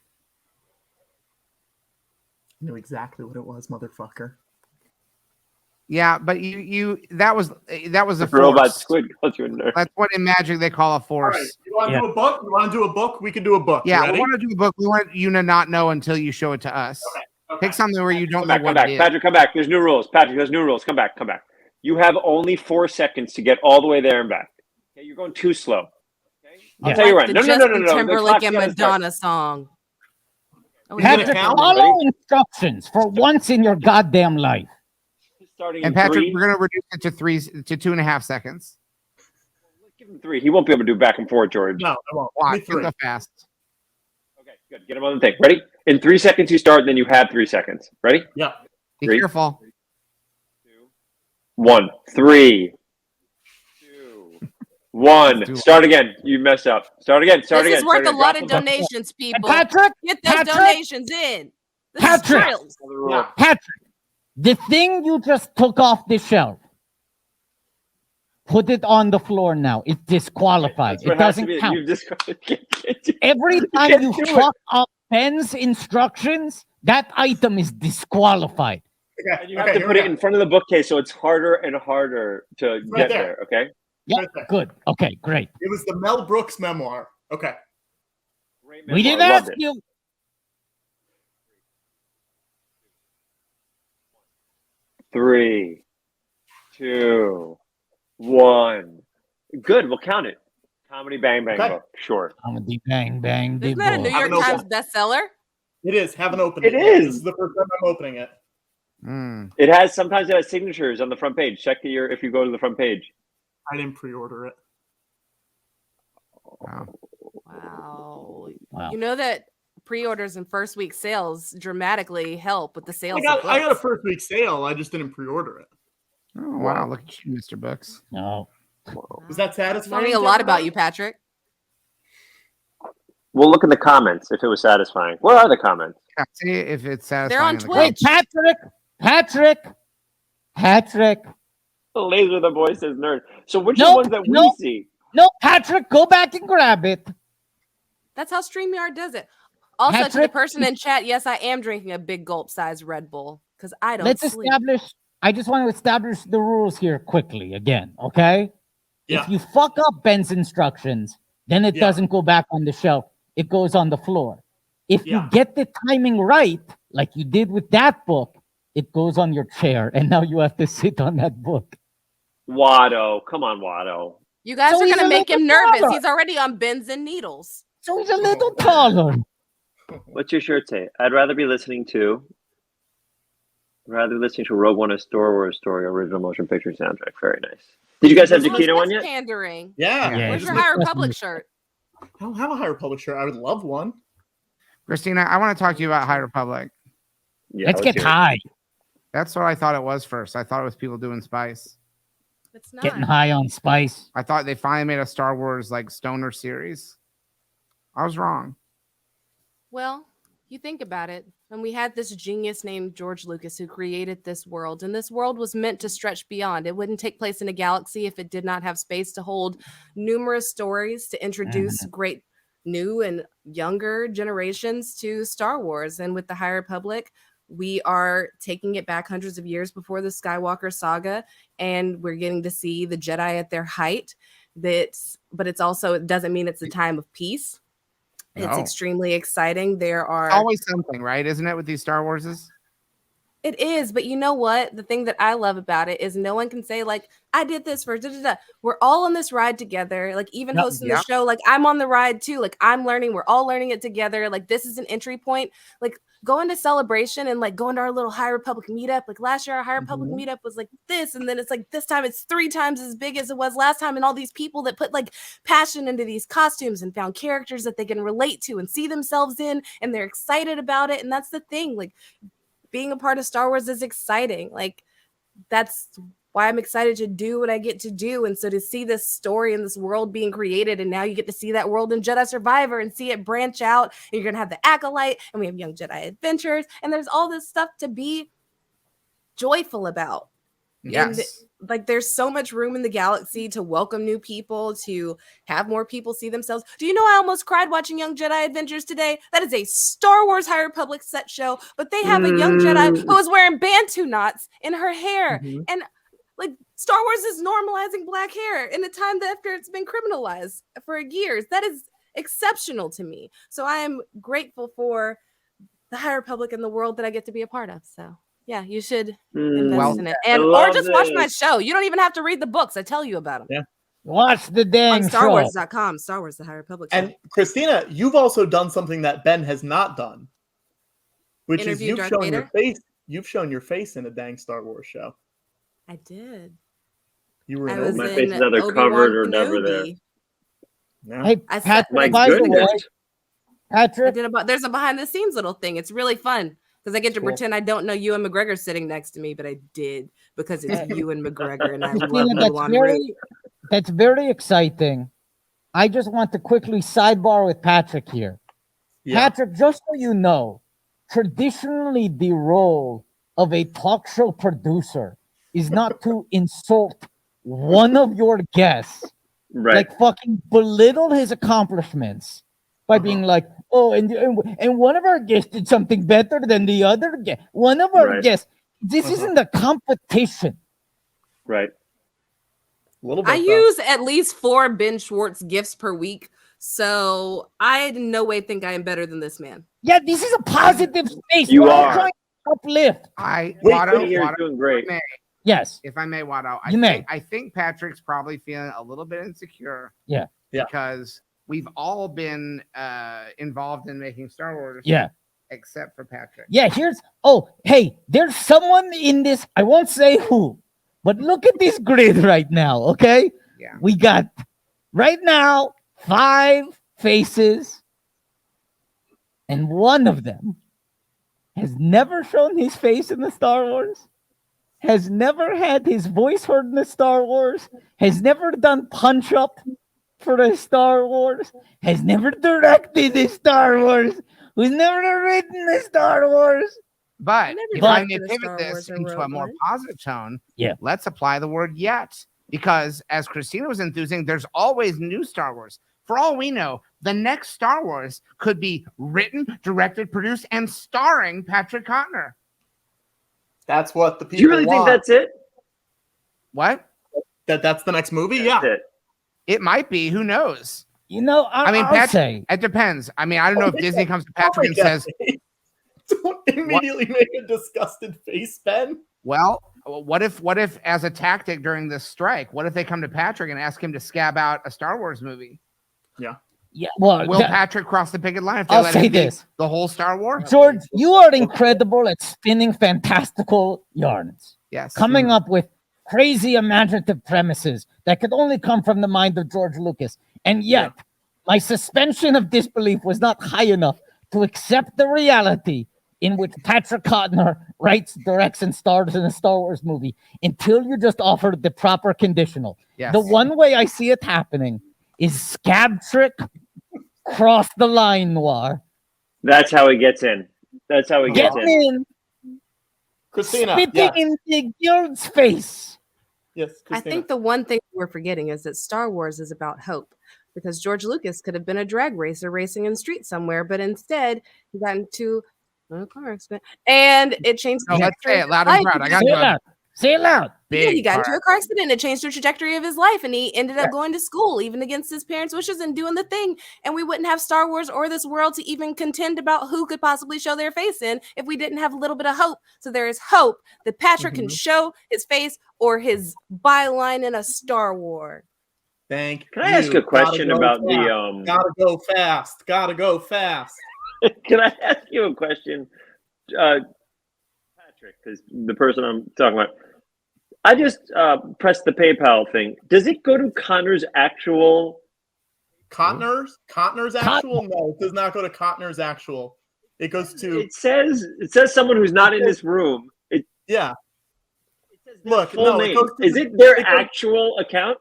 I knew exactly what it was, motherfucker. Yeah, but that was a Robot force. squid called you a nerd. That's what in magic they call a force. All right. You want to do a book? You want to do a book? We can do a book. Yeah, You ready? we want to do a book. We want you to not know until you show it to us. Okay. Pick something where you don't Come know back. what it is. Patrick, come back. There's new rules. Patrick, there's new rules. Come back. You have only 4 seconds to get all the way there and back. Okay, you're going too slow. Okay? I'll tell you Like when. the No. Justin The Timberlake clock's and gotta start. Madonna song. Patrick, follow instructions for once in your goddamn life. Starting And in Patrick, 3. we're going to reduce it to 2.5 seconds. Give him 3. He won't be able to do back and forth, George. No, I won't. Watch, Give me 3. go fast. Okay, good. Get him on the thing. Ready? In 3 seconds you start, and then you have 3 seconds. Ready? Yeah. Be 3, careful. 2, 1. 3, 2, 1. Start again. You messed up. Start again. This is worth a lot of donations, people. Patrick, Get those Patrick, donations in. This is Patrick. drills. Patrick, the thing you just took off the shelf, put it on the floor now. It's disqualified. It doesn't count. Every time you fuck up Ben's instructions, that item is disqualified. Okay. And you have to put it in front of the bookcase so it's harder and harder to get there. Okay? Yeah, Right there. good. Okay, great. It was the Mel Brooks memoir. Okay. We didn't ask you. Three, 2, 1. Good. We'll count it. Comedy Bang Bang book. Short. Comedy Bang Bang. Isn't that a New York Times bestseller? It is. Haven't opened it. It yet. is. This is the first time I'm opening it. It has sometimes it has signatures on the front page. Check if you go to the front page. I didn't pre-order it. Wow. Wow. You know that pre-orders and first week sales dramatically help with the sales. I of got a books. first week sale. I just didn't pre-order it. Oh, wow. Look at you, Mr. Books. No. Was that satisfying? Learning a lot about you, Patrick. We'll look in the comments if it was satisfying. Where are the comments? Yeah, see if it's satisfying. They're on in the Twitch. Wait, Patrick. Laser the boy says nerd. So which No, ones that we no. see? No, Patrick, go back and grab it. That's how StreamYard does it. Also, to the Patrick- person in chat, yes, I am drinking a big gulp size Red Bull because I don't Let's sleep. establish. I just want to establish the rules here quickly again, okay? Yeah. If you fuck up Ben's instructions, then it doesn't go back on the shelf. It goes on the floor. If you get the timing right, like you did with that book, it goes on your chair, and now you have to sit on that book. Watto. Come on, Watto. You guys So are he's going to a make little him nervous. taller. He's already on bins and needles. So he's a little taller. What's your shirt say? I'd rather be listening to Rogue One, a Star Wars story, original motion picture soundtrack. Very nice. Did you guys have Giacchino one yet? Pandering. Yeah. Where's your High Republic shirt? I don't have a High Republic shirt. I would love one. Christina, I want to talk to you about High Republic. Yeah, Let's get hear it. high. That's what I thought it was first. I thought it was people doing spice. It's not. Getting high on spice. I thought they finally made a Star Wars like stoner series. I was wrong. Well, you think about it. And we had this genius named George Lucas who created this world. And this world was meant to stretch beyond. It wouldn't take place in a galaxy if it did not have space to hold numerous stories to introduce great new and younger generations to Star Wars. And with the High Republic, we are taking it back hundreds of years before the Skywalker saga, and we're getting to see the Jedi at their height. But it's also, it doesn't mean it's a time of peace. It's extremely exciting. There are always something, right? Isn't it with these Star Warses? It is, but you know what? The thing that I love about it is no one can say like, I did this for We're all on this ride together. Like even hosting the show, like I'm on the ride too. Like I'm learning. We're all learning it together. Like this is an entry point. Like going to Celebration and like going to our little High Republic meetup. Like last year, our High Republic meetup was like this, and then it's like this time it's 3 times as big as it was last time. And all these people that put like passion into these costumes and found characters that they can relate to and see themselves in, and they're excited about it. And that's the thing. Like being a part of Star Wars is exciting. Like that's why I'm excited to do what I get to do. And so to see this story and this world being created, and now you get to see that world in Jedi Survivor and see it branch out, and you're going to have the Acolyte, and we have Young Jedi Adventures, and there's all this stuff to be joyful about. Yes. And like there's so much room in the galaxy to welcome new people, to have more people see themselves. Do you know I almost cried watching Young Jedi Adventures today? That is a Star Wars High Republic set show, but they have a young Jedi who was wearing Bantu knots in her hair. And like Star Wars is normalizing black hair in a time after it's been criminalized for years. That is exceptional to me. So I am grateful for the High Republic and the world that I get to be a part of. So yeah, you should invest in it. And or just watch my show. You don't even have to read the books. I tell you about them. Yeah. Watch the dang on StarWars.com. Star Wars, the High Republic. And Christina, you've also done something that Ben has not done, which is you've shown your face. You've shown your face in a dang Star Wars show. I did. You were in my face is either covered or never there. Yeah. Hey, Patrick, by the way, Patrick, there's a behind the scenes little thing. It's really fun. Because I get to pretend I don't know Ewan McGregor sitting next to me, but I did because it's Ewan McGregor and I love that's very exciting. I just want to quickly sidebar with Patrick here. Yeah. Patrick, just so you know, traditionally the role of a talk show producer is not to insult one of your guests, like fucking belittle his accomplishments. By being like, oh, and one of our guests did something better than the other guest. One of our guests. This isn't a competition. Right. A little bit. I use at least 4 Ben Schwartz gifts per week. So I in no way think I am better than this man. Yeah, this is a positive space. You are trying to uplift. Watto, you're doing great. Yes. If I may, Watto, I think Patrick's probably feeling a little bit insecure. Yeah. Because we've all been involved in making Star Wars. Yeah. Except for Patrick. Yeah, there's someone in this. I won't say who, but look at this grid right now, okay? Yeah. We got, right now, 5 faces, and one of them has never shown his face in the Star Wars, has never had his voice heard in the Star Wars, has never done punch-up for the Star Wars, has never directed the Star Wars, who's never written the Star Wars. But if I may pivot this into a more positive tone, let's apply the word yet. Because as Christina was enthusing, there's always new Star Wars. For all we know, the next Star Wars could be written, directed, produced, and starring Patrick Cottner. That's what the people Do you really want. think that's it? What? That's the next movie? That's yeah. It. It might be. Who knows? You know, Patrick, it depends. I mean, I don't know if Disney comes to Patrick and says, don't immediately make a disgusted face, Ben. Well, what if as a tactic during this strike, what if they come to Patrick and ask him to scab out a Star Wars movie? Yeah. Yeah. Well, will Patrick cross the picket line if they I'll let say him this. The whole Star Wars? George, you are incredible at spinning fantastical yarns. Yes. Coming up with crazy imaginative premises that could only come from the mind of George Lucas. And yet, my suspension of disbelief was not high enough to accept the reality in which Patrick Cottner writes, directs, and stars in a Star Wars movie until you just offered the proper conditional. Yes. The one way I see it happening is scab trick, cross the line noir. That's how he gets in. That's how he gets in. Christina, spitting in the guild's face. Yes, Christina. I think the one thing we're forgetting is that Star Wars is about hope, because George Lucas could have been a drag racer racing in the street somewhere, but instead he got into A car accident. And it changed the No, let's say trajectory it of loud his and life. proud. I got Say it you. loud. Say it loud. Yeah, he Big got into car. a car accident and it changed the trajectory of his life. And he ended up going to school, even against his parents' wishes, and doing the thing. And we wouldn't have Star Wars or this world to even contend about who could possibly show their face in if we didn't have a little bit of hope. So there is hope that Patrick can show his face or his byline in a Star Wars. Thank you. Can I ask a question about the Gotta go fast. Gotta go fast. Can I ask you a question, Patrick? Because the person I'm talking about, I just pressed the PayPal thing. Does it go to Connor's actual? Cotner's actual? No, it does not go to Cotner's actual. It goes to. It says someone who's not in this room. Yeah. It says Look, full no, name. it goes to, Is it their actual account?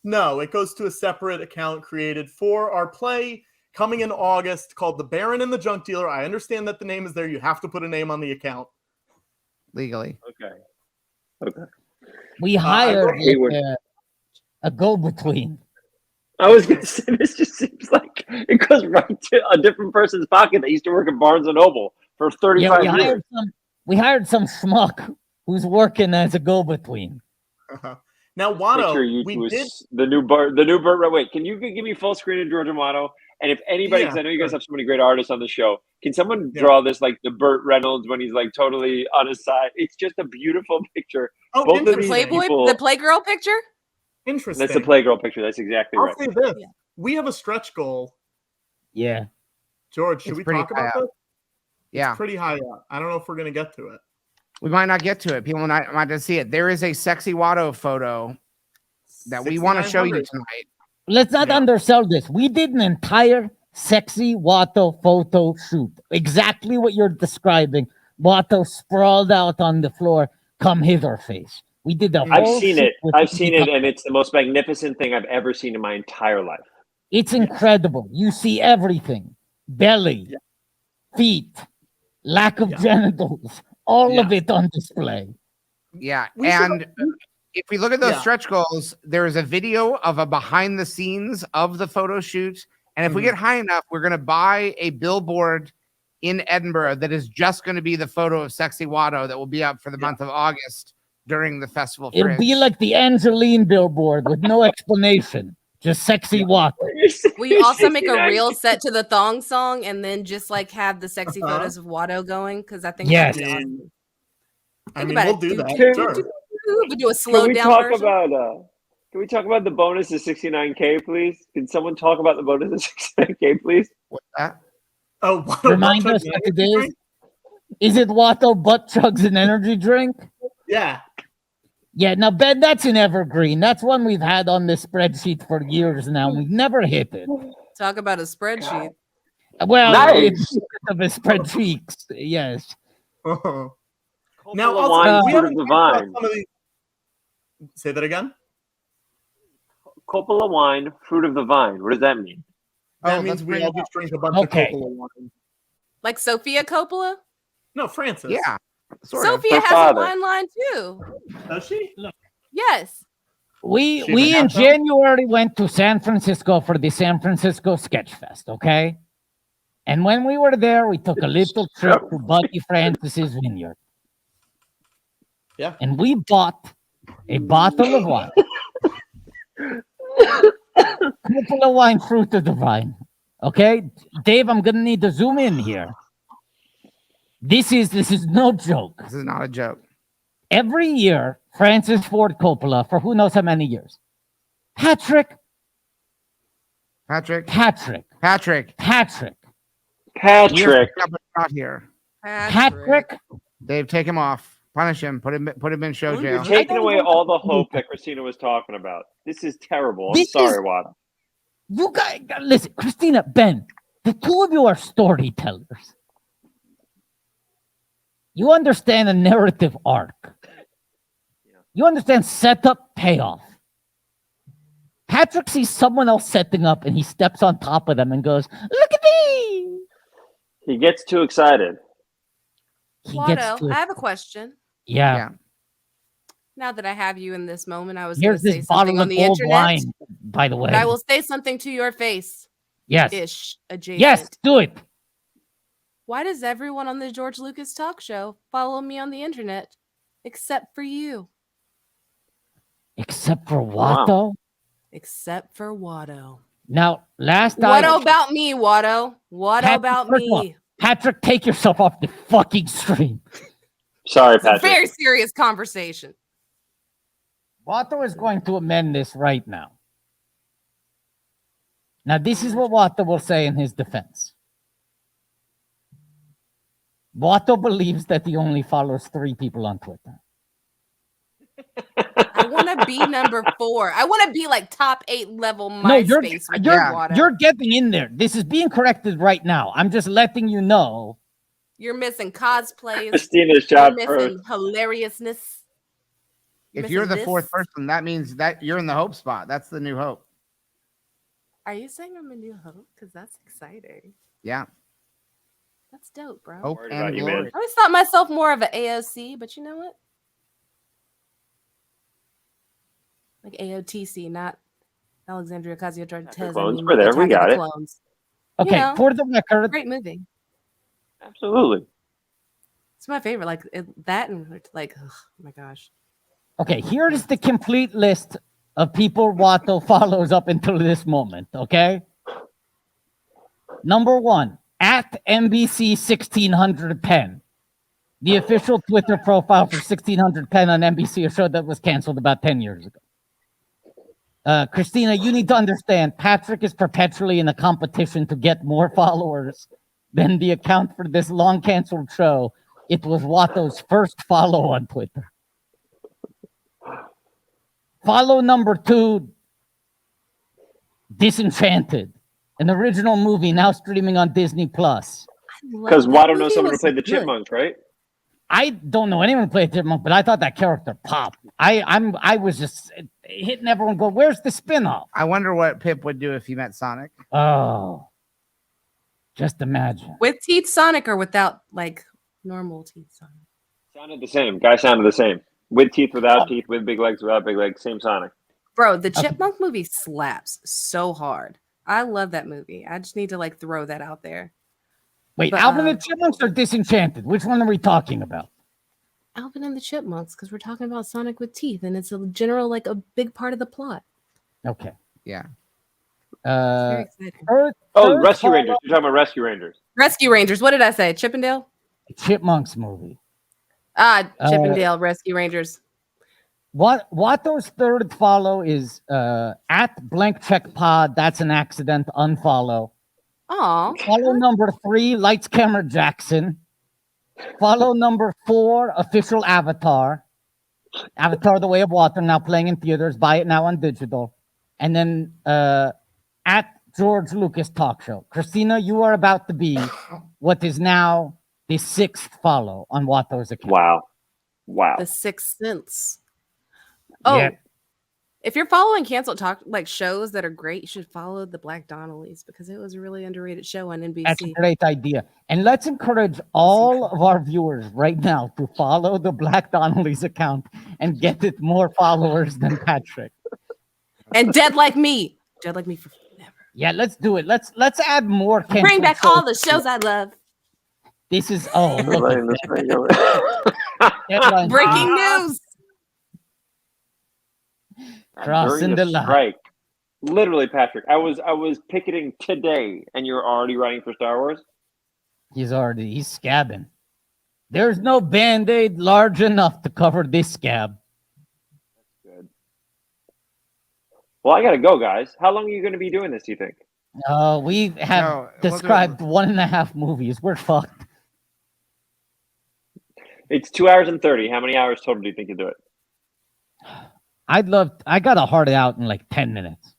No, it goes to a separate account created for our play coming in August called The Baron and the Junk Dealer. I understand that the name is there. You have to put a name on the account. Legally. Okay. We hired a go-between. I was going to say, this just seems like it goes right to a different person's pocket that used to work at Barnes & Noble for 35 years. We hired some schmuck who's working as a go-between. Now, Watto, we did the new Burt. Wait, can you give me full screen of George and Watto? And if anybody, because I know you guys have so many great artists on the show, can someone draw this like the Burt Reynolds when he's like totally on his side? It's just a beautiful picture. Oh, both the Playboy, the Playgirl picture. Interesting. That's the Playgirl picture. That's exactly right. I'll say this: we have a stretch goal. Yeah. George, should we talk about this? Yeah. It's pretty high up. I don't know if we're going to get to it. We might not get to it. People might not see it. There is a sexy Watto photo that we want to show you tonight. Let's not undersell this. We did an entire sexy Watto photo shoot. Exactly what you're describing. Watto sprawled out on the floor. Come hither face. We did the whole I've seen it. I've shoot seen it, and it's the most magnificent thing I've ever seen in my entire life. It's incredible. You see everything. Belly, feet, lack of genitals, all of it on display. Yeah. If we look at those stretch goals, there is a video of a behind the scenes of the photo shoot. And if we get high enough, we're going to buy a billboard in Edinburgh that is just going to be the photo of sexy Watto that will be up for the month of August during the festival. It'll be like the Angeline billboard with no explanation. Just sexy Watto. We also make a real set to the thong song and then just like have the sexy photos of Watto going because I think yes. that'd be awesome. I mean, we'll do that. Sure. We do a slowed down version. Can we talk about the bonus of 69K, please? Can someone talk about the bonus of 69K, please? What's that? Oh, remind us what it is. Is it Watto butt chugs an energy drink? Yeah. Yeah, now, Ben, that's an evergreen. That's one we've had on this spreadsheet for years now. We've never hit it. Talk about a spreadsheet. Well, nice. It's of a spreadsheet, yes. Now, also, we haven't the vine. Some of these... Say that again. Coppola wine, fruit of the vine. What does that mean? That means we all just drink a bunch of Coppola wine. Like Sophia Coppola? No, Francis. Yeah. Sophia has a wine line too. Does she? Yes. We in January went to San Francisco for the San Francisco Sketch Fest, okay? And when we were there, we took a little trip to Buddy Francis's vineyard. Yeah. And we bought a bottle of wine. Coppola wine, fruit of the vine. Okay? Dave, I'm gonna need to zoom in here. This is no joke. This is not a joke. Every year, Francis Ford Coppola, for who knows how many years. Patrick. Not here. Patrick. Dave, take him off. Punish him. Put him in show jail. You're taking away all the hope that Christina was talking about. This is terrible. I'm sorry, Watto. You guys, listen, Christina, Ben, the two of you are storytellers. You understand a narrative arc. You understand setup, payoff. Patrick sees someone else setting up and he steps on top of them and goes, "Look at me!" He gets too excited. Watto, I have a question. Yeah. Now that I have you in this moment, I was Here's going to say this something bottle on of the old internet. wine, by the way. But I will say something to your face. Yes. Ish adjacent. Yes, do it. Why does everyone on the George Lucas talk show follow me on the internet except for you? Except for Watto? Except for Watto. Now, What about me, Watto? What about me? Patrick, take yourself off the fucking stream. Sorry, Patrick. It's a very serious conversation. Watto is going to amend this right now. Now, this is what Watto will say in his defense. Watto believes that he only follows 3 people on Twitter. I want to be number 4. I want to be like top 8 level MySpace. You're getting in there. This is being corrected right now. I'm just letting you know. You're missing cosplays. Christina's job You're missing hilariousness. If you're the 4th person, that means that you're in the hope spot. That's the new hope. Are you saying I'm a new hope? Because that's exciting. Yeah. That's dope, bro. Hope and glory. I always thought myself more of an AOC, but you know what? Like AOTC, not Alexandria Ocasio-Cortez. Clones were there. We got it. Clones. Okay, you know, for the record. Great movie. Absolutely. It's my favorite. Like that and like, oh my gosh. Okay, here is the complete list of people Watto follows up until this moment, okay? Number 1, at NBC 1600 Pen. The official Twitter profile for 1600 Pen on NBC, a show that was canceled about 10 years ago. Christina, you need to understand, Patrick is perpetually in a competition to get more followers than the account for this long canceled show. It was Watto's first follow on Twitter. Follow number 2, Disenchanted, an original movie now streaming on Disney Plus. Because Watto knows someone who played the Chipmunks, right? I don't know anyone who played Chipmunk, but I thought that character popped. I was just hitting everyone. Go, where's the spinoff? I wonder what Pip would do if he met Sonic. Oh, just imagine. With teeth Sonic or without like normal teeth Sonic? Sounded the same. Guy sounded the same. With teeth, without teeth, with big legs, without big legs. Same Sonic. Bro, the Chipmunk movie slaps so hard. I love that movie. I just need to like throw that out there. Wait, but, Alvin and the Chipmunks or Disenchanted? Which one are we talking about? Alvin and the Chipmunks, because we're talking about Sonic with teeth, and it's a general, like a big part of the plot. Okay. Yeah. Very exciting. Rescue Rangers. You're talking about Rescue Rangers. Rescue Rangers. What did I say? Chippendale? Chipmunks movie. Chippendale Rescue Rangers. Watto's 3rd follow is at blank check pod. That's an accident. Unfollow. Oh. Follow number 3, Lights Camera Jackson. Follow number 4, Official Avatar. Avatar: The Way of Water, now playing in theaters. Buy it now on digital. And then at George Lucas Talk Show. Christina, you are about to be what is now the 6th follow on Watto's account. Wow. The 6th Sense. Oh, yeah. If you're following canceled talk like shows that are great, you should follow the Black Donnellys because it was a really underrated show on NBC. That's a great idea. And let's encourage all of our viewers right now to follow the Black Donnellys account and get it more followers than Patrick. And Dead Like Me. Dead Like Me for never. Yeah, let's do it. Let's add more. Bring back all the shows I love. This is breaking news. Crossing the line. Strike. Literally, Patrick. I was picketing today, and you're already writing for Star Wars. He's scabbing. There's no Band-Aid large enough to cover this scab. That's good. Well, I gotta go, guys. How long are you going to be doing this? Do you think? We have described 1.5 movies. We're fucked. It's 2 hours and 30. How many hours total do you think you do it? I got a hard out in like 10 minutes.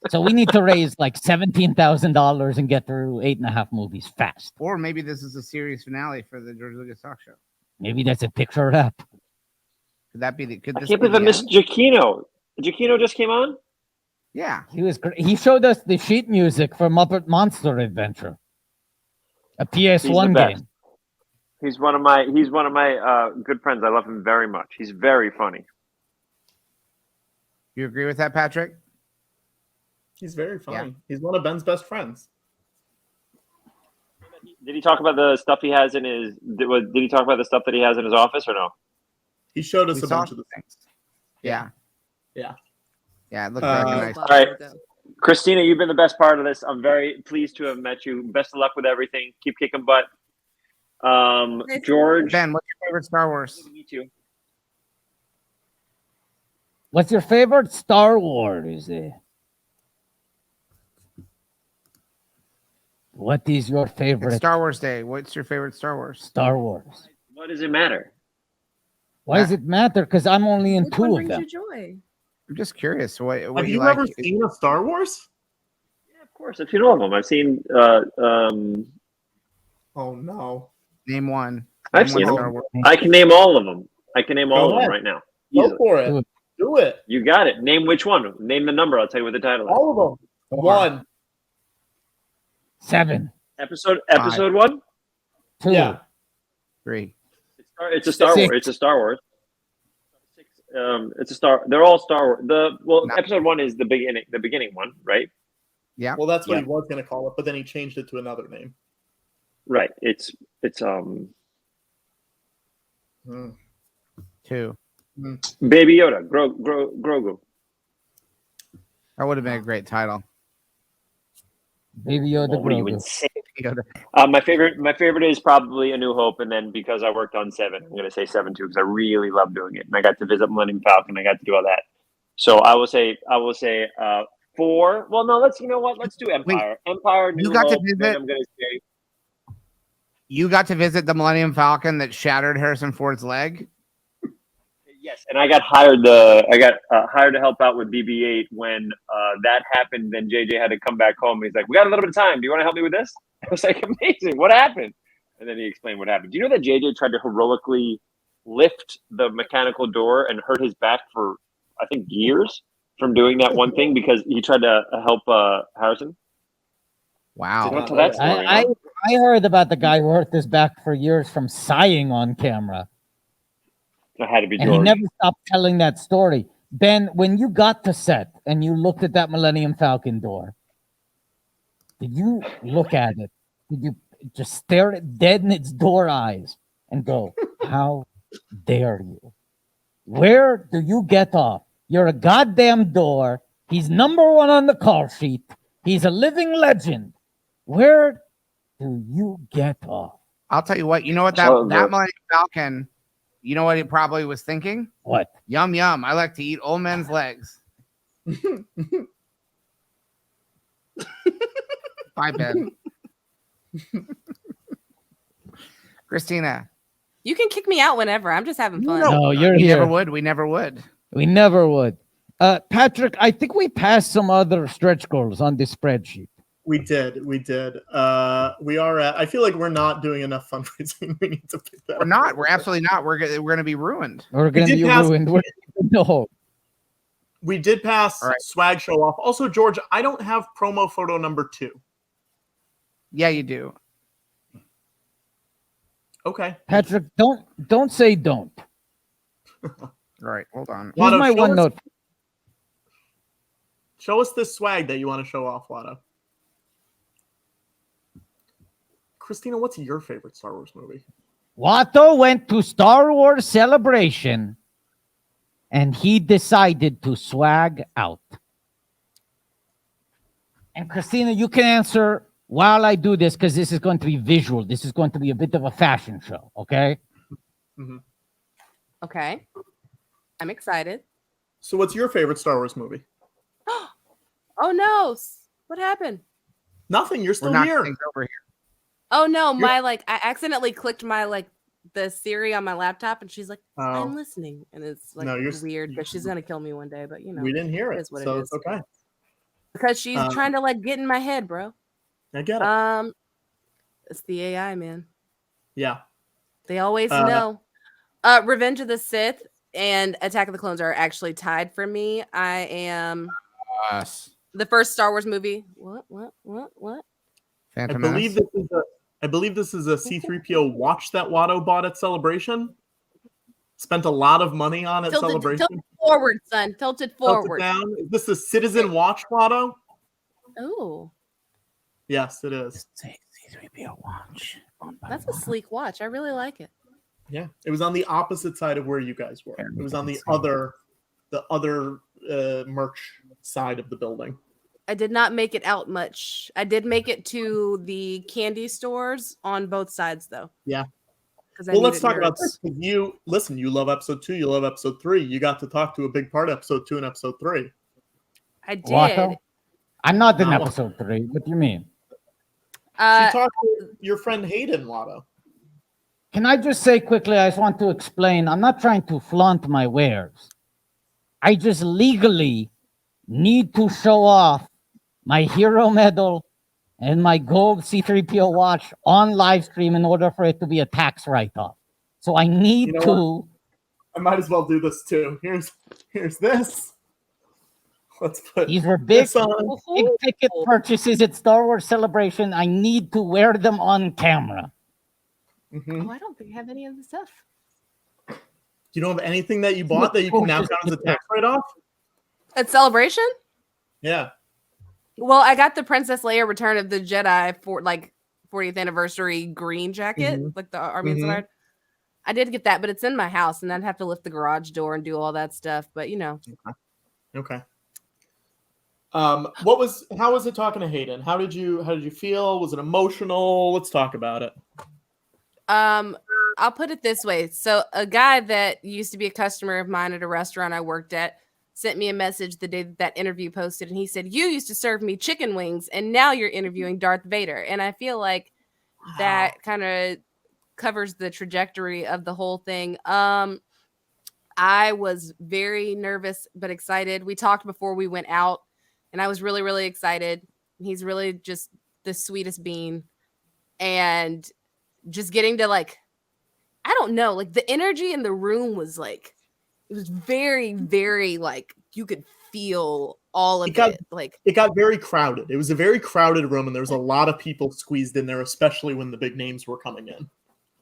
So we need to raise like $17,000 and get through 8.5 movies fast. Or maybe this is a series finale for the George Lucas Talk Show. Maybe that's a picture wrap. Could that be the? Could I this can't be believe I the missed end? Giacchino. Giacchino just came on. Yeah, he was great. He showed us the sheet music for Muppet Monster Adventure, a PS1 game. He's one of my good friends. I love him very much. He's very funny. You agree with that, Patrick? He's very funny. Yeah. He's one of Ben's best friends. Did he talk about the stuff he has in his? Did he talk about the stuff that he has in his office or no? He showed us We a saw bunch of the things. Yeah. Yeah. Yeah, it looked very nice. All right, Christina, you've been the best part of this. I'm very pleased to have met you. Best of luck with everything. Keep kicking butt. George, Ben, what's your favorite Star Wars? Good to meet you. What's your favorite Star Wars? What is your favorite? It's Star Wars Day. What's your favorite Star Wars? Star Wars. What does it matter? Why does it matter? Because I'm only in Which two one of brings them. you joy? I'm just curious. What Have you you like? ever seen a Star Wars? Yeah, of course. I've seen all of them. I've seen. Oh no! Name one. I've Name one seen Star them. Wars. I can name all of them. I can name all Go of them ahead. right now. Go Easily. for it. Do it. You got it. Name which one. Name the number. I'll tell you what the title is. All of them. 1. 7. Episode 1. 2. Yeah. 3. It's a Star Wars. It's a Star Wars. 6. It's a Star. They're all Star Wars. Episode 1 is the beginning one, right? Yeah. Well, that's what he was going to call it, but then he changed it to another name. Right. It's 2. Baby Yoda, Grogu. That would have been a great title. Baby Yoda, What are you Grogu. insane? Yoda. My favorite is probably A New Hope, and then because I worked on 7, I'm gonna say 7 too because I really love doing it, and I got to visit Millennium Falcon. I got to do all that. So I will say 4. Well, no, let's do Empire. Wait, Empire. New you got Hope, to visit. then I'm gonna say You got to visit the Millennium Falcon that shattered Harrison Ford's leg. yes, and I got hired to help out with BB-8 when that happened. Then JJ had to come back home. He's like, "We got a little bit of time. Do you want to help me with this?" I was like, "Amazing! What happened?" And then he explained what happened. Do you know that JJ tried to heroically lift the mechanical door and hurt his back for I think years from doing that one thing because he tried to help Harrison? Wow. Did not tell that story, I heard about the guy who hurt his back for years from sighing on camera. It had to be And George. he never stopped telling that story. Ben, when you got to set and you looked at that Millennium Falcon door, did you look at it? Did you just stare at it dead in its door eyes and go, how dare you? Where do you get off? You're a goddamn door. He's number 1 on the call sheet. He's a living legend. Where do you get off? I'll tell you what. You know what that Millennium Falcon. You know what he probably was thinking? What? Yum yum. I like to eat old men's legs. Bye, Ben. Christina. You can kick me out whenever. I'm just having fun. No, you're we here. Never would. We never would. We never would. Patrick, I think we passed some other stretch goals on this spreadsheet. We did. We are at. I feel like we're not doing enough fundraising. We need to pick that. We're not. We're absolutely not. We're going to be ruined. We're going to be ruined. No. We did pass swag show off. Also, George, I don't have promo photo number 2. Yeah, you do. Okay. Patrick, don't say don't. All right, hold on. Here's my OneNote. Show us this swag that you want to show off, Watto. Christina, what's your favorite Star Wars movie? Watto went to Star Wars Celebration and he decided to swag out. And Christina, you can answer while I do this because this is going to be visual. This is going to be a bit of a fashion show, okay? Mm-hmm. Okay. I'm excited. So what's your favorite Star Wars movie? Oh, no. What happened? Nothing. You're still here. Over here. Oh, no. I accidentally clicked the Siri on my laptop and she's like, I'm listening. And it's like weird because she's going to kill me one day. But, we didn't hear it. What So it is. it's okay. Because she's trying to get in my head, bro. I get it. It's the AI, man. Yeah. They always know. Revenge of the Sith and Attack of the Clones are actually tied for me. I am the first Star Wars movie. What? Phantom Menace? I believe this is a C-3PO watch that Watto bought at Celebration. Spent a lot of money on at Celebration. Tilted forward, son. Tilted forward. Down. Is this a Citizen watch, Watto? Oh. Yes, it is. C-3PO watch. That's a sleek watch. I really like it. Yeah, it was on the opposite side of where you guys were. It was on the other merch side of the building. I did not make it out much. I did make it to the candy stores on both sides, though. Yeah. Well, let's talk about this. You love episode 2, you love episode 3. You got to talk to a big part of episode 2 and episode 3. I did. Watto? I'm not in episode 3. What do you mean? She talked to your friend Hayden, Watto. Can I just say quickly, I just want to explain, I'm not trying to flaunt my wares. I just legally need to show off my hero medal and my gold C-3PO watch on live stream in order for it to be a tax write-off. So I need to... I might as well do this too. Here's this. Let's put these were big ticket purchases at Star Wars Celebration. I need to wear them on camera. Oh, I don't think I have any of the stuff. You don't have anything that you bought that you can now count as a tax write-off? At Celebration? Yeah. Well, I got the Princess Leia Return of the Jedi for 40th anniversary green jacket, like the Army inspired. I did get that, but it's in my house, and I'd have to lift the garage door and do all that stuff. But Okay. How was it talking to Hayden? How did you feel? Was it emotional? Let's talk about it. I'll put it this way. So a guy that used to be a customer of mine at a restaurant I worked at sent me a message the day that interview posted, and he said, "You used to serve me chicken wings, and now you're interviewing Darth Vader." And I feel like that kind of covers the trajectory of the whole thing. I was very nervous but excited. We talked before we went out, and I was really, really excited. He's really just the sweetest bean. And just getting to I don't know, the energy in the room was it was very, very you could feel all of it. It got very crowded. It was a very crowded room, and there was a lot of people squeezed in there, especially when the big names were coming in.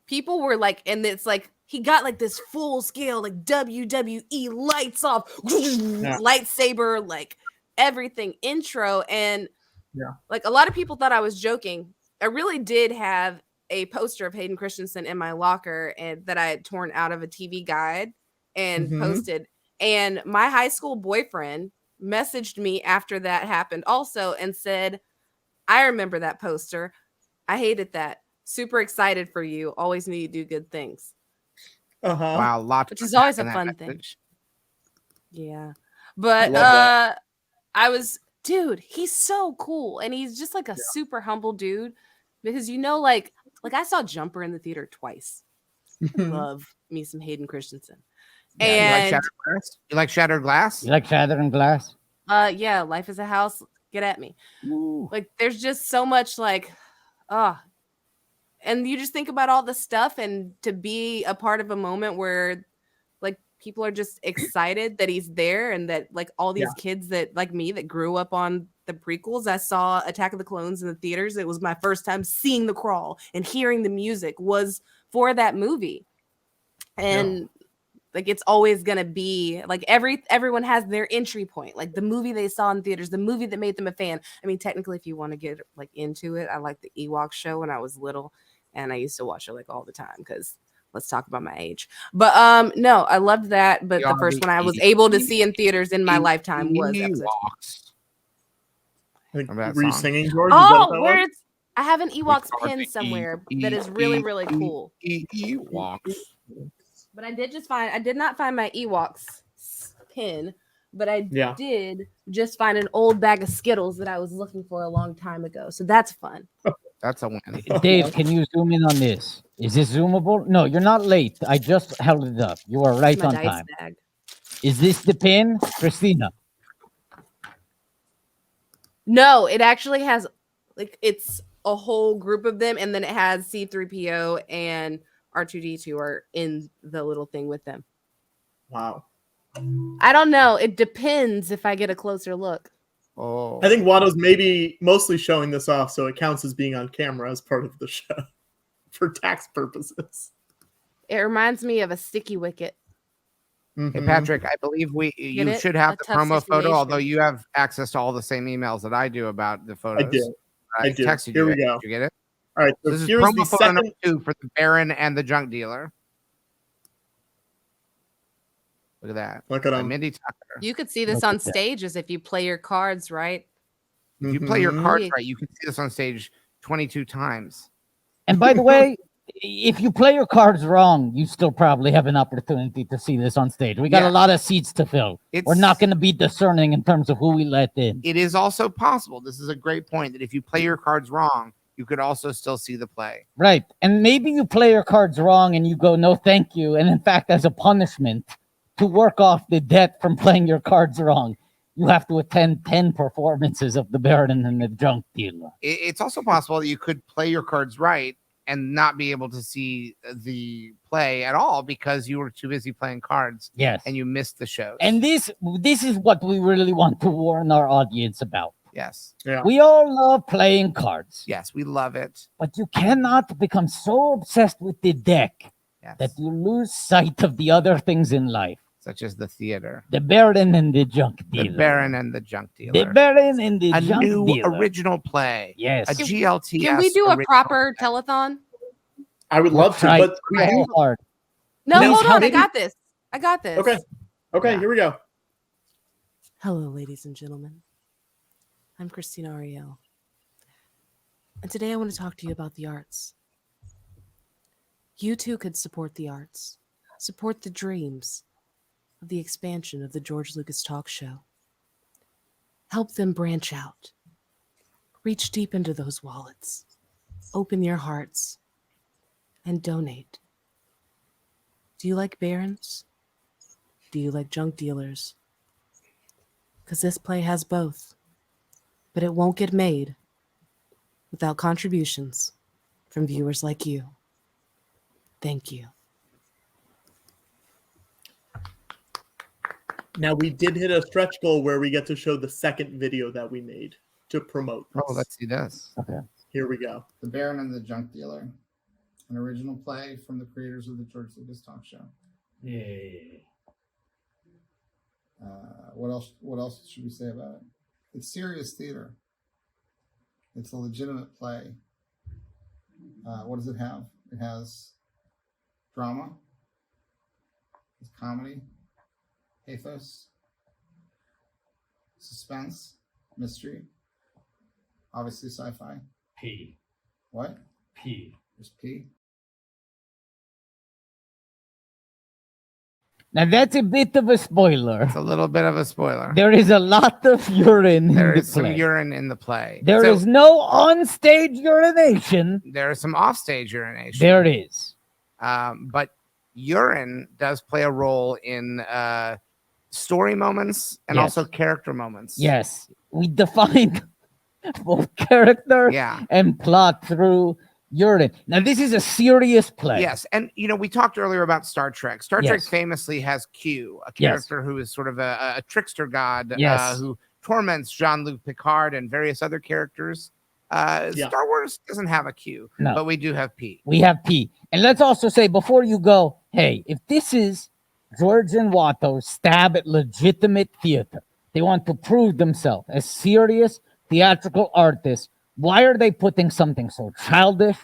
People were and it's he got this full scale WWE lights off, lightsaber, everything intro, and a lot of people thought I was joking. I really did have a poster of Hayden Christensen in my locker and that I had torn out of a TV guide and posted. And my high school boyfriend messaged me after that happened also and said, "I remember that poster. I hated that. Super excited for you. Always knew you do good things." Wow, which is always a fun thing. Yeah. But I was, dude, he's so cool. And he's just a super humble dude because I saw Jumper in the theater twice. Love me some Hayden Christensen. And you like Shattered Glass? You like Shattered Glass? Yeah, Life is a House. Get at me. Ooh. There's just so much and you just think about all the stuff, and to be a part of a moment where people are just excited that he's there, and that all these kids that me that grew up on the prequels. I saw Attack of the Clones in the theaters. It was my first time seeing the crawl, and hearing the music was for that movie. And it's always gonna be everyone has their entry point, the movie they saw in theaters, the movie that made them a fan. I mean, technically, if you want to get into it, I liked the Ewok show when I was little, and I used to watch it all the time because let's talk about my age. But no, I loved that. But the first one I was able to see in theaters in my lifetime was Were you singing, George? Oh, I have an Ewoks pin somewhere that is really, really cool. Ewoks. But I did not find my Ewoks pin, but I did just find an old bag of Skittles that I was looking for a long time ago. So that's fun. That's a win. Dave, can you zoom in on this? Is this zoomable? No, you're not late. I just held it up. You are right on time. Bag. Is this the pin, Christina? No, it actually has it's a whole group of them, and then it has C-3PO and R2-D2 are in the little thing with them. Wow. I don't know. It depends if I get a closer look. Oh. I think Watto's maybe mostly showing this off so it counts as being on camera as part of the show for tax purposes. It reminds me of a sticky wicket. Hey, Patrick, I believe you should have the promo photo, although you have access to all the same emails that I do about the photos. I do. Texted Here you we go. Did you get it? All right, so this is here's promo the photo second. number 2 for the Baron and the Junk Dealer. Look at that. Look at him. Mindy Tucker. You could see this on stage as if you play your cards right. If you play your cards right, you can see this on stage 22 times. And by the way, if you play your cards wrong, you still probably have an opportunity to see this on stage. We got a lot of seats to fill. We're not going to be discerning in terms of who we let in. It is also possible. This is a great point that if you play your cards wrong, you could also still see the play. Right. And maybe you play your cards wrong and you go, no, thank you. And in fact, as a punishment, to work off the debt from playing your cards wrong, you have to attend 10 performances of the Baron and the Junk Dealer. It's also possible that you could play your cards right and not be able to see the play at all because you were too busy playing cards. Yes. And you missed the shows. And this is what we really want to warn our audience about. Yes. Yeah. We all love playing cards. Yes, we love it. But you cannot become so obsessed with the deck that you lose sight of the other things in life. Such as the theater. The Baron and the Junk Dealer. The Baron and the Junk Dealer. The Baron and the Junk Junk Dealer. Dealer. Original play. Yes. A GLTS. Can we do a proper telethon? I would love to, but hard. No, Now, hold on. maybe- I got this. I got this. Okay, here we go. Hello, ladies and gentlemen. I'm Christina Arielle. And today I want to talk to you about the arts. You too could support the arts, support the dreams of the expansion of the George Lucas Talk Show. Help them branch out. Reach deep into those wallets. Open your hearts and donate. Do you like barons? Do you like junk dealers? Because this play has both, but it won't get made without contributions from viewers like you. Thank you. Now, we did hit a stretch goal where we get to show the second video that we made to promote this. Oh, let's see this. Okay. Here we go. The Baron and the Junk Dealer, an original play from the creators of the George Lucas Talk Show. Yay. What else should we say about it? It's serious theater. It's a legitimate play. What does it have? It has drama, it's comedy, pathos, suspense, mystery, obviously sci-fi. P. What? P. There's P. Now that's a bit of a spoiler. It's a little bit of a spoiler. There is a lot of urine There in the is some play. urine in the play. There is no on-stage urination. There is some off-stage urination. There is. But urine does play a role in story moments and Yes. also character moments. Yes. We defined both character and plot through urine. Now, this is a serious play. Yes. And, we talked earlier about Star Trek. Star Trek Yes. famously has Q, a Yes. character who is sort of a trickster god Yes. who torments Jean-Luc Picard and various other characters. Star Wars doesn't have a Q, No. but we do have P. We have P. And let's also say before you go, hey, if this is George and Watto stab at legitimate theater, they want to prove themselves as serious theatrical artists, why are they putting something so childish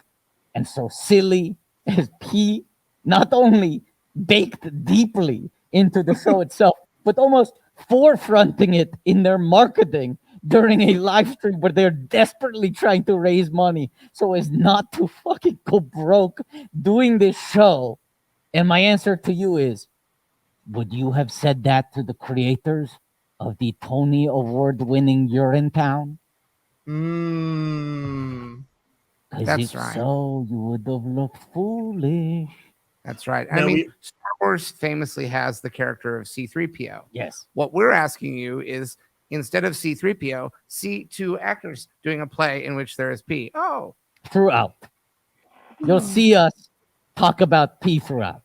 and so silly as P not only baked deeply into the show itself, but almost forefronting it in their marketing during a live stream where they're desperately trying to raise money so as not to fucking go broke doing this show? And my answer to you is, would you have said that to the creators of the Tony Award-winning Urinetown? That's If right. so, you would have looked foolish. That's right. Now I mean, Star Wars famously has the character of C-3PO. Yes. What we're asking you is, instead of C-3PO, see two actors doing a play in which there is P. Oh. Throughout. You'll see us talk about P throughout.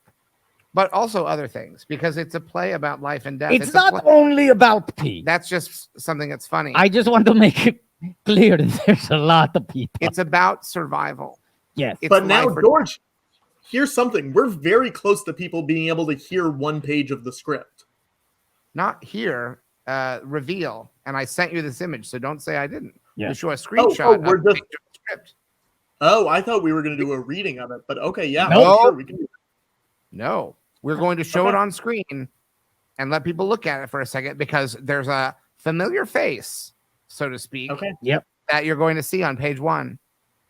But also other things, because it's a play about life and death. It's a not only about P. That's just something that's funny. I just want to make it clear that there's a lot of people. It's about survival. Yes. It's But now, life or- George, here's something. We're very close to people being able to hear one page of the script. Not here, reveal. And I sent you this image, so don't say I didn't. Yeah. We show a screenshot of we're the just- page of the script. Oh, I thought we were going to do a reading of it, but okay, yeah, No. sure, we can do it. No, we're going to show it on screen and let people look at it for a second because there's a familiar face, so to speak. Okay. Yep. That you're going to see on page 1.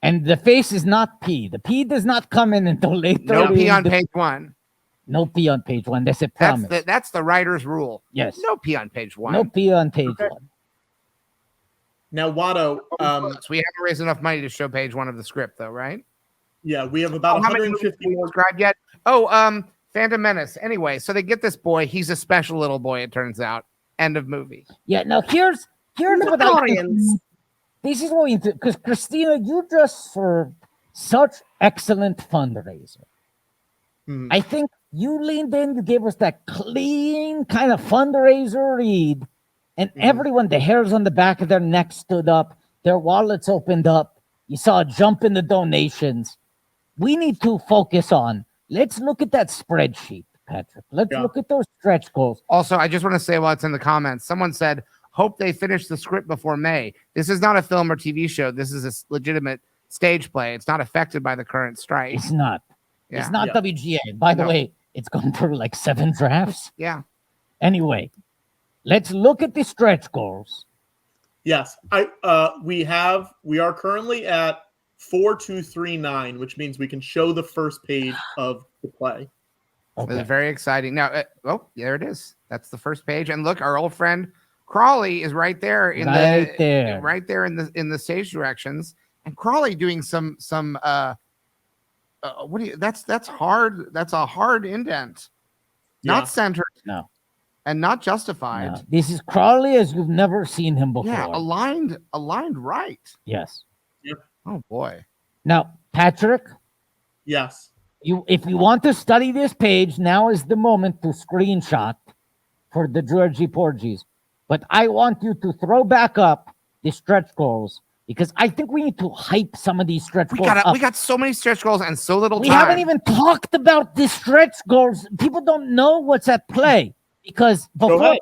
And the face is not P. The P does not come in until later. No P on page 1. No P on page 1. That's a promise. That's the writer's rule. Yes. No P on page 1. No P on page 1. Now, Watto, so we haven't raised enough money to show page 1 of the script, though, right? Yeah, we have about 150 more described yet. Oh, Phantom Menace. Anyway, so they get this boy. He's a special little boy, it turns out. End of movie. Yeah, now here's what I think. This is what we do, because Christina, you just served such excellent fundraiser. I think you leaned in, you gave us that clean kind of fundraiser read, and everyone, the hairs on the back of their neck stood up, their wallets opened up, you saw a jump in the donations. We need to focus on, let's look at that spreadsheet, Patrick. Let's look at those stretch goals. Also, I just want to say while it's in the comments, someone said, hope they finish the script before May. This is not a film or TV show. This is a legitimate stage play. It's not affected by the current strike. It's not. Yeah. It's not WGA. By the way, it's gone through like 7 drafts. Yeah. Anyway, let's look at the stretch goals. Yes. We are currently at 4239, which means we can show the first page of the play. Okay. It's very exciting. Now, there it is. That's the first page. And look, our old friend Crawley is right there in the stage directions, and Crawley doing some that's hard. That's a hard indent, not centered, and not justified. No. This is Crawley as you've never seen him before. Yeah, aligned right. Yes. Yep. Oh boy. Now, Patrick. Yes. If you want to study this page, now is the moment to screenshot for the Georgie Porgies. But I want you to throw back up the stretch goals because I think we need to hype some of these stretch goals up. We got so many stretch goals and so little time. We haven't even talked about the stretch goals. People don't know what's at play because before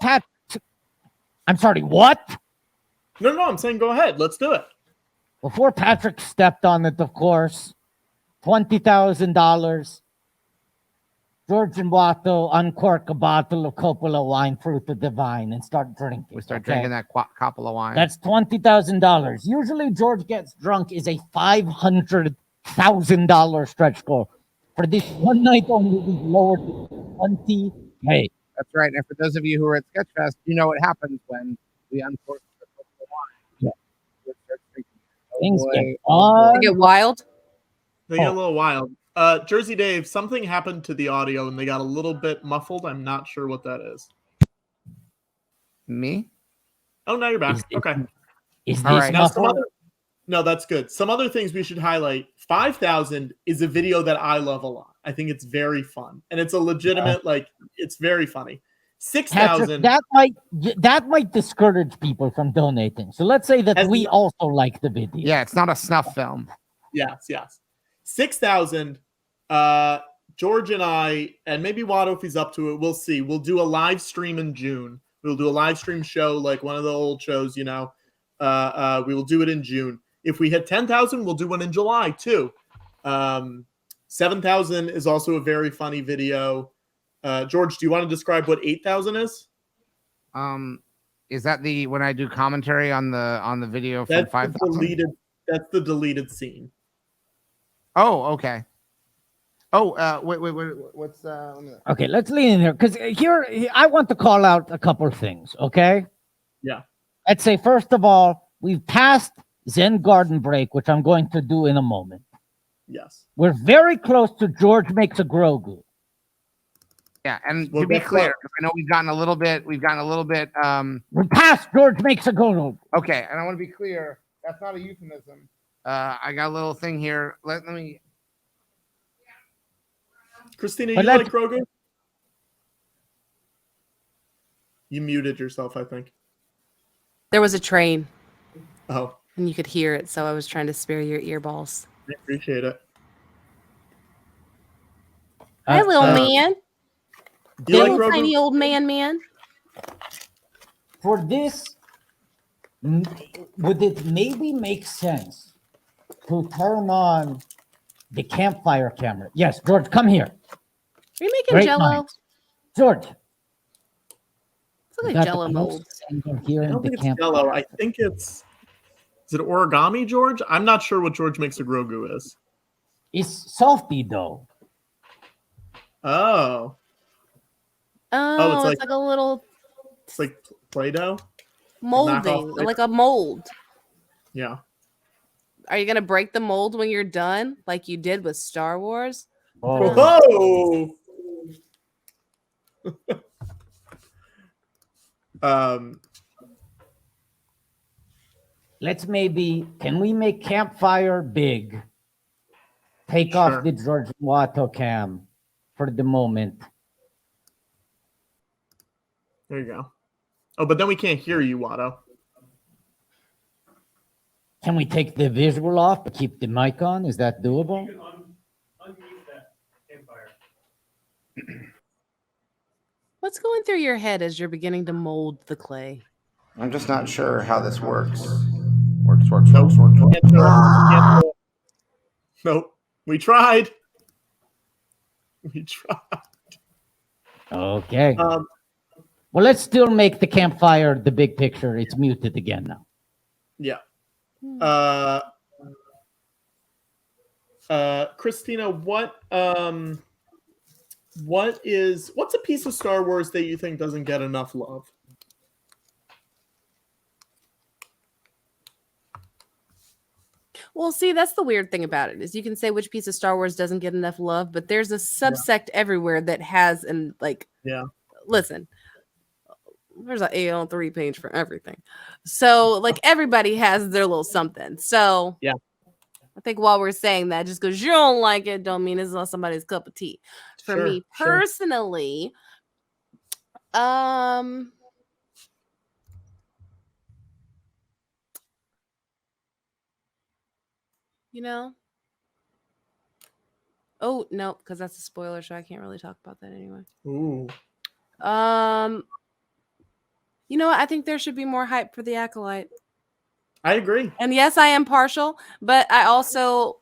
I'm sorry, what? No, I'm saying go ahead. Let's do it. Before Patrick stepped on it, of course, $20,000. George and Watto uncork a bottle of Coppola wine, Fruit of the Vine, and start drinking. We start drinking that Coppola wine. That's $20,000. Usually, George Gets Drunk is a $500,000 stretch goal. For this one night only, we lowered it to $20,000. That's right. And for those of you who are at Sketchfest, you know what happens when we uncork the Coppola wine. Yeah. Things get wild. They get a little wild. Jersey Dave, something happened to the audio and they got a little bit muffled. I'm not sure what that is. Me? Oh, now you're back. Okay. Is this muffled? No, that's good. Some other things we should highlight. 5,000 is a video that I love a lot. I think it's very fun. And it's a legitimate, it's very funny. 6,000. That might discourage people from donating. So let's say that we also like the video. Yeah, it's not a snuff film. Yes. 6,000. George and I, and maybe Watto if he's up to it, we'll see. We'll do a live stream in June. We'll do a live stream show like one of the old shows, we will do it in June. If we hit 10,000, we'll do one in July too. 7,000 is also a very funny video. George, do you want to describe what 8,000 is? Is that when I do commentary on the video from 5,000? That's the deleted scene. Oh, okay. Oh, wait. What's Okay, let's lean in here because here I want to call out a couple of things. Okay. Yeah. Let's say first of all, we've passed Zen Garden break, which I'm going to do in a moment. Yes. We're very close to George Makes a Grogu. Yeah, and to be clear, I know we've gotten a little bit. We passed George Makes a Grogu. Okay, and I want to be clear. That's not a euphemism. I got a little thing here. Let me. Christina, you like Grogu? You muted yourself, I think. There was a train. Oh. And you could hear it, so I was trying to spare your earballs. I appreciate it. Hi, little man. Do you like little Grogu? tiny old man. For this, would it maybe make sense to turn on the campfire camera. Yes, George, come here. Are you making Great Jello? minds. George. It's like got Jello the molds. Here I don't think it's Jello. I think it's. Is it origami, George? I'm not sure what George makes a grogu is. It's softy dough. Oh. Oh, it's like a little. It's like Play-Doh. Molding, like a mold. Yeah. Are you gonna break the mold when you're done, like you did with Star Wars? Oh. Let's can we make campfire big? Take off the George Watto cam for the moment. There you go. Oh, but then we can't hear you, Watto. Can we take the visual off but keep the mic on? Is that doable? You can unmute that campfire. What's going through your head as you're beginning to mold the clay? I'm just not sure how this works. Works. Nope. We tried. Okay. Well, let's still make the campfire the big picture. It's muted again now. Yeah. Christina, what's a piece of Star Wars that you think doesn't get enough love? Well, see, that's the weird thing about it is you can say which piece of Star Wars doesn't get enough love, but there's a subsect everywhere that has listen, there's an AL3 page for everything. So like everybody has their little something. So yeah, I think while we're saying that, just because you don't like it, don't mean it's not somebody's cup of tea. For me personally, oh no, because that's a spoiler, so I can't really talk about that anyway. Ooh. I think there should be more hype for the Acolyte. I agree. And yes, I am partial, but I also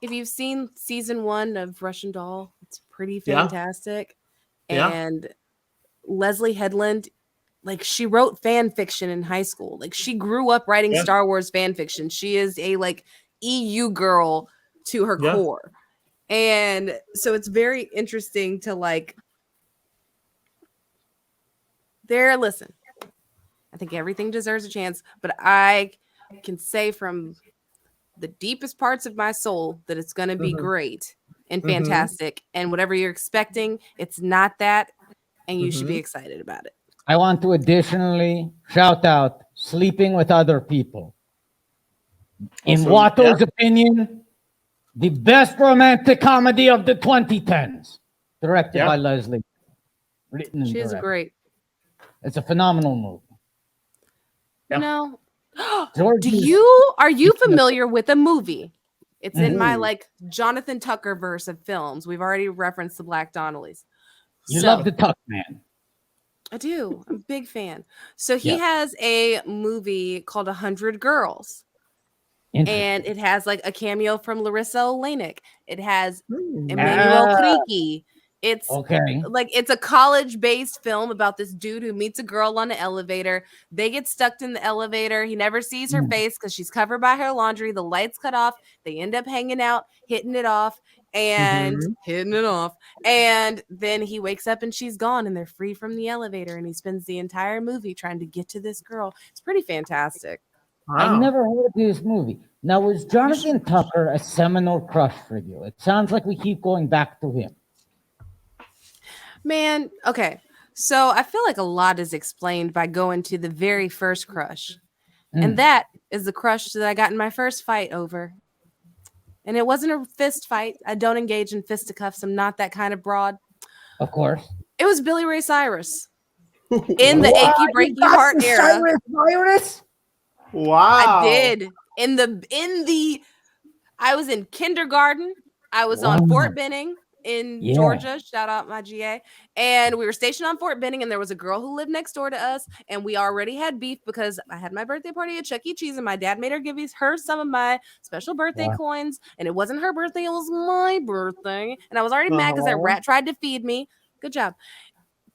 if you've seen season 1 of Russian Doll, it's pretty fantastic. Yeah. And Leslie Headland, she wrote fan fiction in high school. She grew up writing Star Wars fan fiction. She is a EU girl to her core. And so it's very interesting to listen. I think everything deserves a chance, but I can say from the deepest parts of my soul that it's going to be great and fantastic. And whatever you're expecting, it's not that. And you should be excited about it. I want to additionally shout out Sleeping with Other People. In Watto's opinion, the best romantic comedy of the 2010s. Directed by Leslie. Written and She is great. It's a phenomenal movie. Are you familiar with a movie? It's in my Jonathan Tucker verse of films. We've already referenced the Black Donnellys. You love the Tuck Man. I do. I'm a big fan. So he has a movie called 100 Girls. And it has a cameo from Larissa Olenek. It has Emmanuel Kriki. It's it's a college-based film about this dude who meets a girl on an elevator. They get stuck in the elevator. He never sees her face because she's covered by her laundry. The lights cut off. They end up hanging out, hitting it off. And then he wakes up and she's gone and they're free from the elevator. And he spends the entire movie trying to get to this girl. It's pretty fantastic. Wow. I never heard of this movie. Now, was Jonathan Tucker a seminal crush for you? It sounds like we keep going back to him. Man, okay. So I feel like a lot is explained by going to the very first crush. And that is the crush that I got in my first fight over. And it wasn't a fist fight. I don't engage in fisticuffs. I'm not that kind of broad. Of course. It was Billy Ray Cyrus. In the achy breaky heart era. Cyrus? Wow. I did. I was in kindergarten. I was on Fort Benning. in Georgia. Shout out my GA. And we were stationed on Fort Benning, and there was a girl who lived next door to us, and we already had beef because I had my birthday party at Chuck E. Cheese, and my dad made her give her some of my special birthday coins, and it wasn't her birthday, it was my birthday, and I was already mad because that rat tried to feed me. Good job.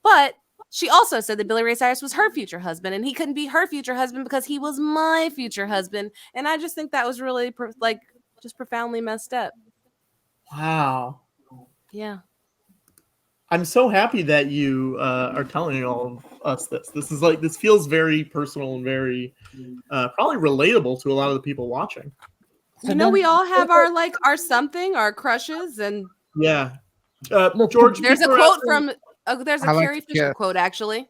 But she also said that Billy Ray Cyrus was her future husband, and he couldn't be her future husband because he was my future husband, and I just think that was really just profoundly messed up. Wow. Yeah. I'm so happy that you are telling all of us this. This feels very personal and very probably relatable to a lot of the people watching. We all have our something, our crushes, and George. There's a quote from there's a Carrie Fisher quote actually.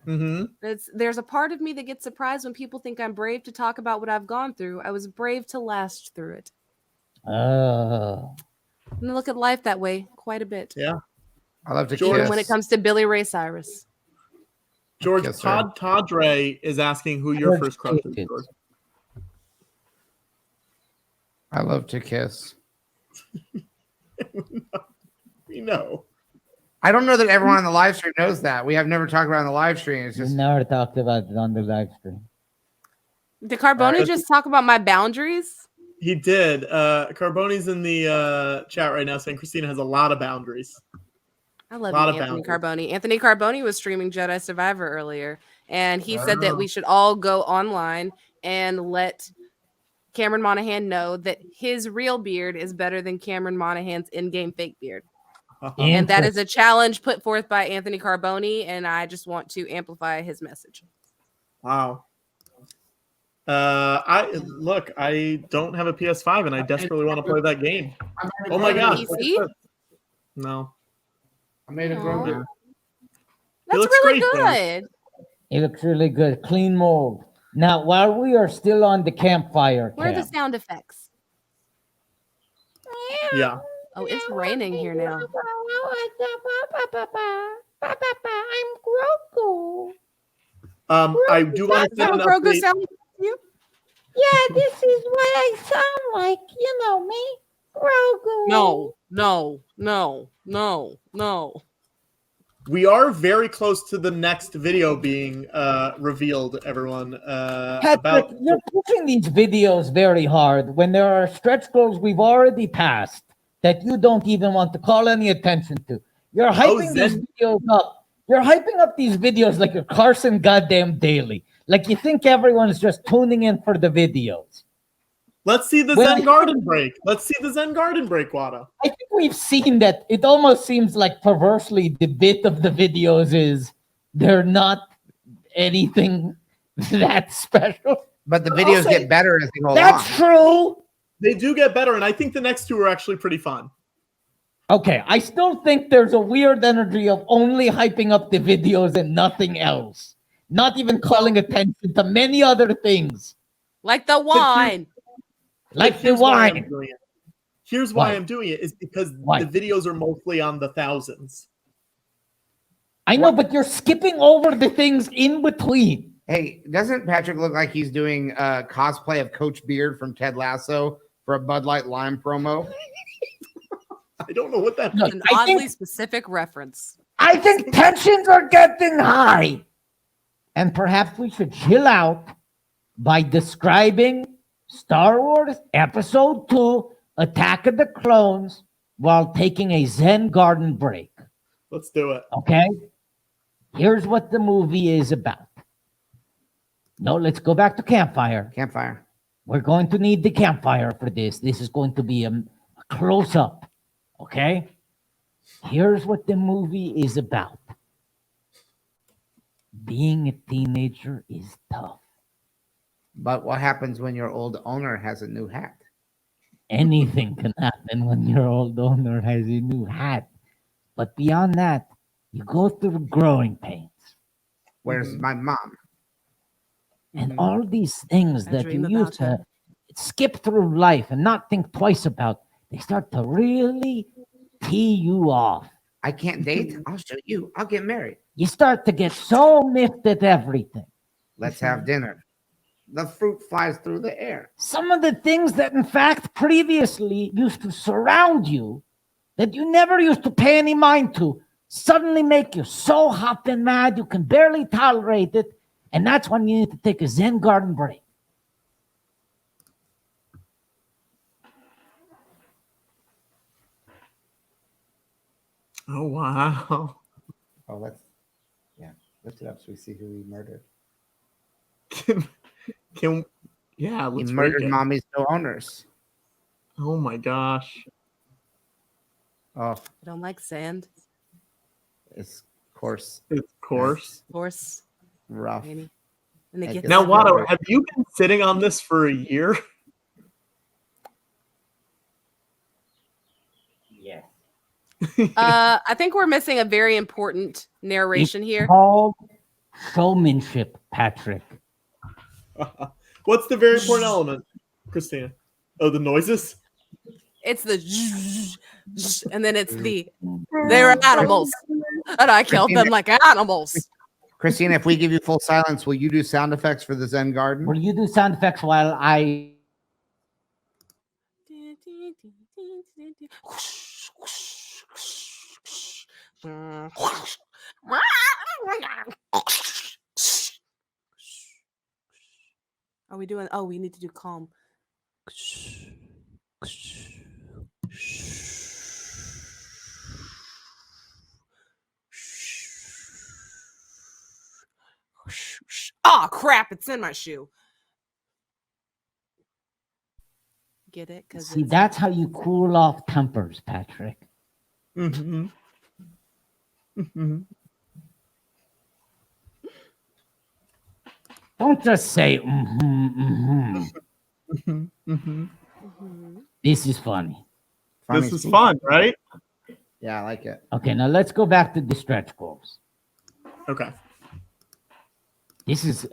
Mm-hmm. There's a part of me that gets surprised when people think I'm brave to talk about what I've gone through. I was brave to last through it. And I look at life that way quite a bit. Yeah. I love to Even when it comes to Billy Ray Cyrus. George, Todd Tadre is asking who your first crush is, George. I love to kiss. We know. I don't know that everyone on the live stream knows that. We have never talked about it on the live stream. It's just never talked about it on the live stream. Did Carboni just talk about my boundaries? He did. Carboni's in the chat right now saying Christina has a lot of boundaries. I love you, Anthony Carboni. Anthony Carboni was streaming Jedi Survivor earlier, and he said that we should all go online and let Cameron Monaghan know that his real beard is better than Cameron Monaghan's in-game fake beard. And that is a challenge put forth by Anthony Carboni, and I just want to amplify his message. Wow. I don't have a PS5 and I desperately want to play that game. Oh my god. PC? No. I made a Grogu. That's really good. It looks really good. Clean mold. Now, while we are still on the campfire, where are the sound effects? Yeah. Oh, it's raining here now. I'm Grogu. I do want to send an update. You? Yeah, this is what I sound like. You know me, Grogu. No. We are very close to the next video being revealed, everyone. Patrick, you're pushing these videos very hard when there are stretch goals we've already passed that you don't even want to call any attention to. You're hyping these videos up. You're hyping up these videos like you're Carson goddamn Daily. Like you think everyone's just tuning in for the videos. Let's see the Zen Garden break. Watto. I think we've seen that. It almost seems like perversely the bit of the videos is they're not anything that special. But the videos get better as they go along. That's true. They do get better, and I think the next two are actually pretty fun. Okay, I still think there's a weird energy of only hyping up the videos and nothing else. Not even calling attention to many other things. Like the wine. Like the wine. Here's why I'm doing it is because the videos are mostly on the thousands. I know, but you're skipping over the things in between. Hey, doesn't Patrick look like he's doing cosplay of Coach Beard from Ted Lasso for a Bud Light Lime promo? I don't know what that is. An oddly specific reference. I think tensions are getting high. And perhaps we should chill out by describing Star Wars Episode 2, Attack of the Clones, while taking a Zen Garden break. Let's do it. Okay? Here's what the movie is about. No, let's go back to campfire. Campfire. We're going to need the campfire for this. This is going to be a close-up. Okay? Here's what the movie is about. Being a teenager is tough. But what happens when your old owner has a new hat? Anything can happen when your old owner has a new hat. But beyond that, you go through growing pains. Where's my mom? And all these things that you used to skip through life and not think twice about, they start to really tee you off. I can't date? I'll show you. I'll get married. You start to get so miffed at everything. Let's have dinner. The fruit flies through the air. Some of the things that, in fact, previously used to surround you that you never used to pay any mind to suddenly make you so hot and mad you can barely tolerate it, and that's when you need to take a Zen Garden break. Oh, wow. Oh, lift it up so we see who he murdered. Yeah, let's he break murdered it. mommy's co-owners. Oh my gosh. Oh, I don't like sand. it's coarse. It's coarse. Coarse. Rough. And it gets Now, Watto, have you been sitting on this for a year? Yeah. I think we're missing a very important narration here. Called showmanship, Patrick. What's the very important element, Christina? Oh, the noises? It's the and then it's the they're animals. And I killed them like animals. Christina, if we give you full silence, will you do sound effects for the Zen Garden? Will you do sound effects while I... Are we doing? Oh, we need to do calm. Oh crap! It's in my shoe. Get it? See, that's how you cool off tempers, Patrick. Mm-hmm. Mm-hmm. Don't just say, mm-hmm. Mm-hmm. This is funny. This is fun, right? Yeah, I like it. Okay, now let's go back to the stretch goals. Okay. This is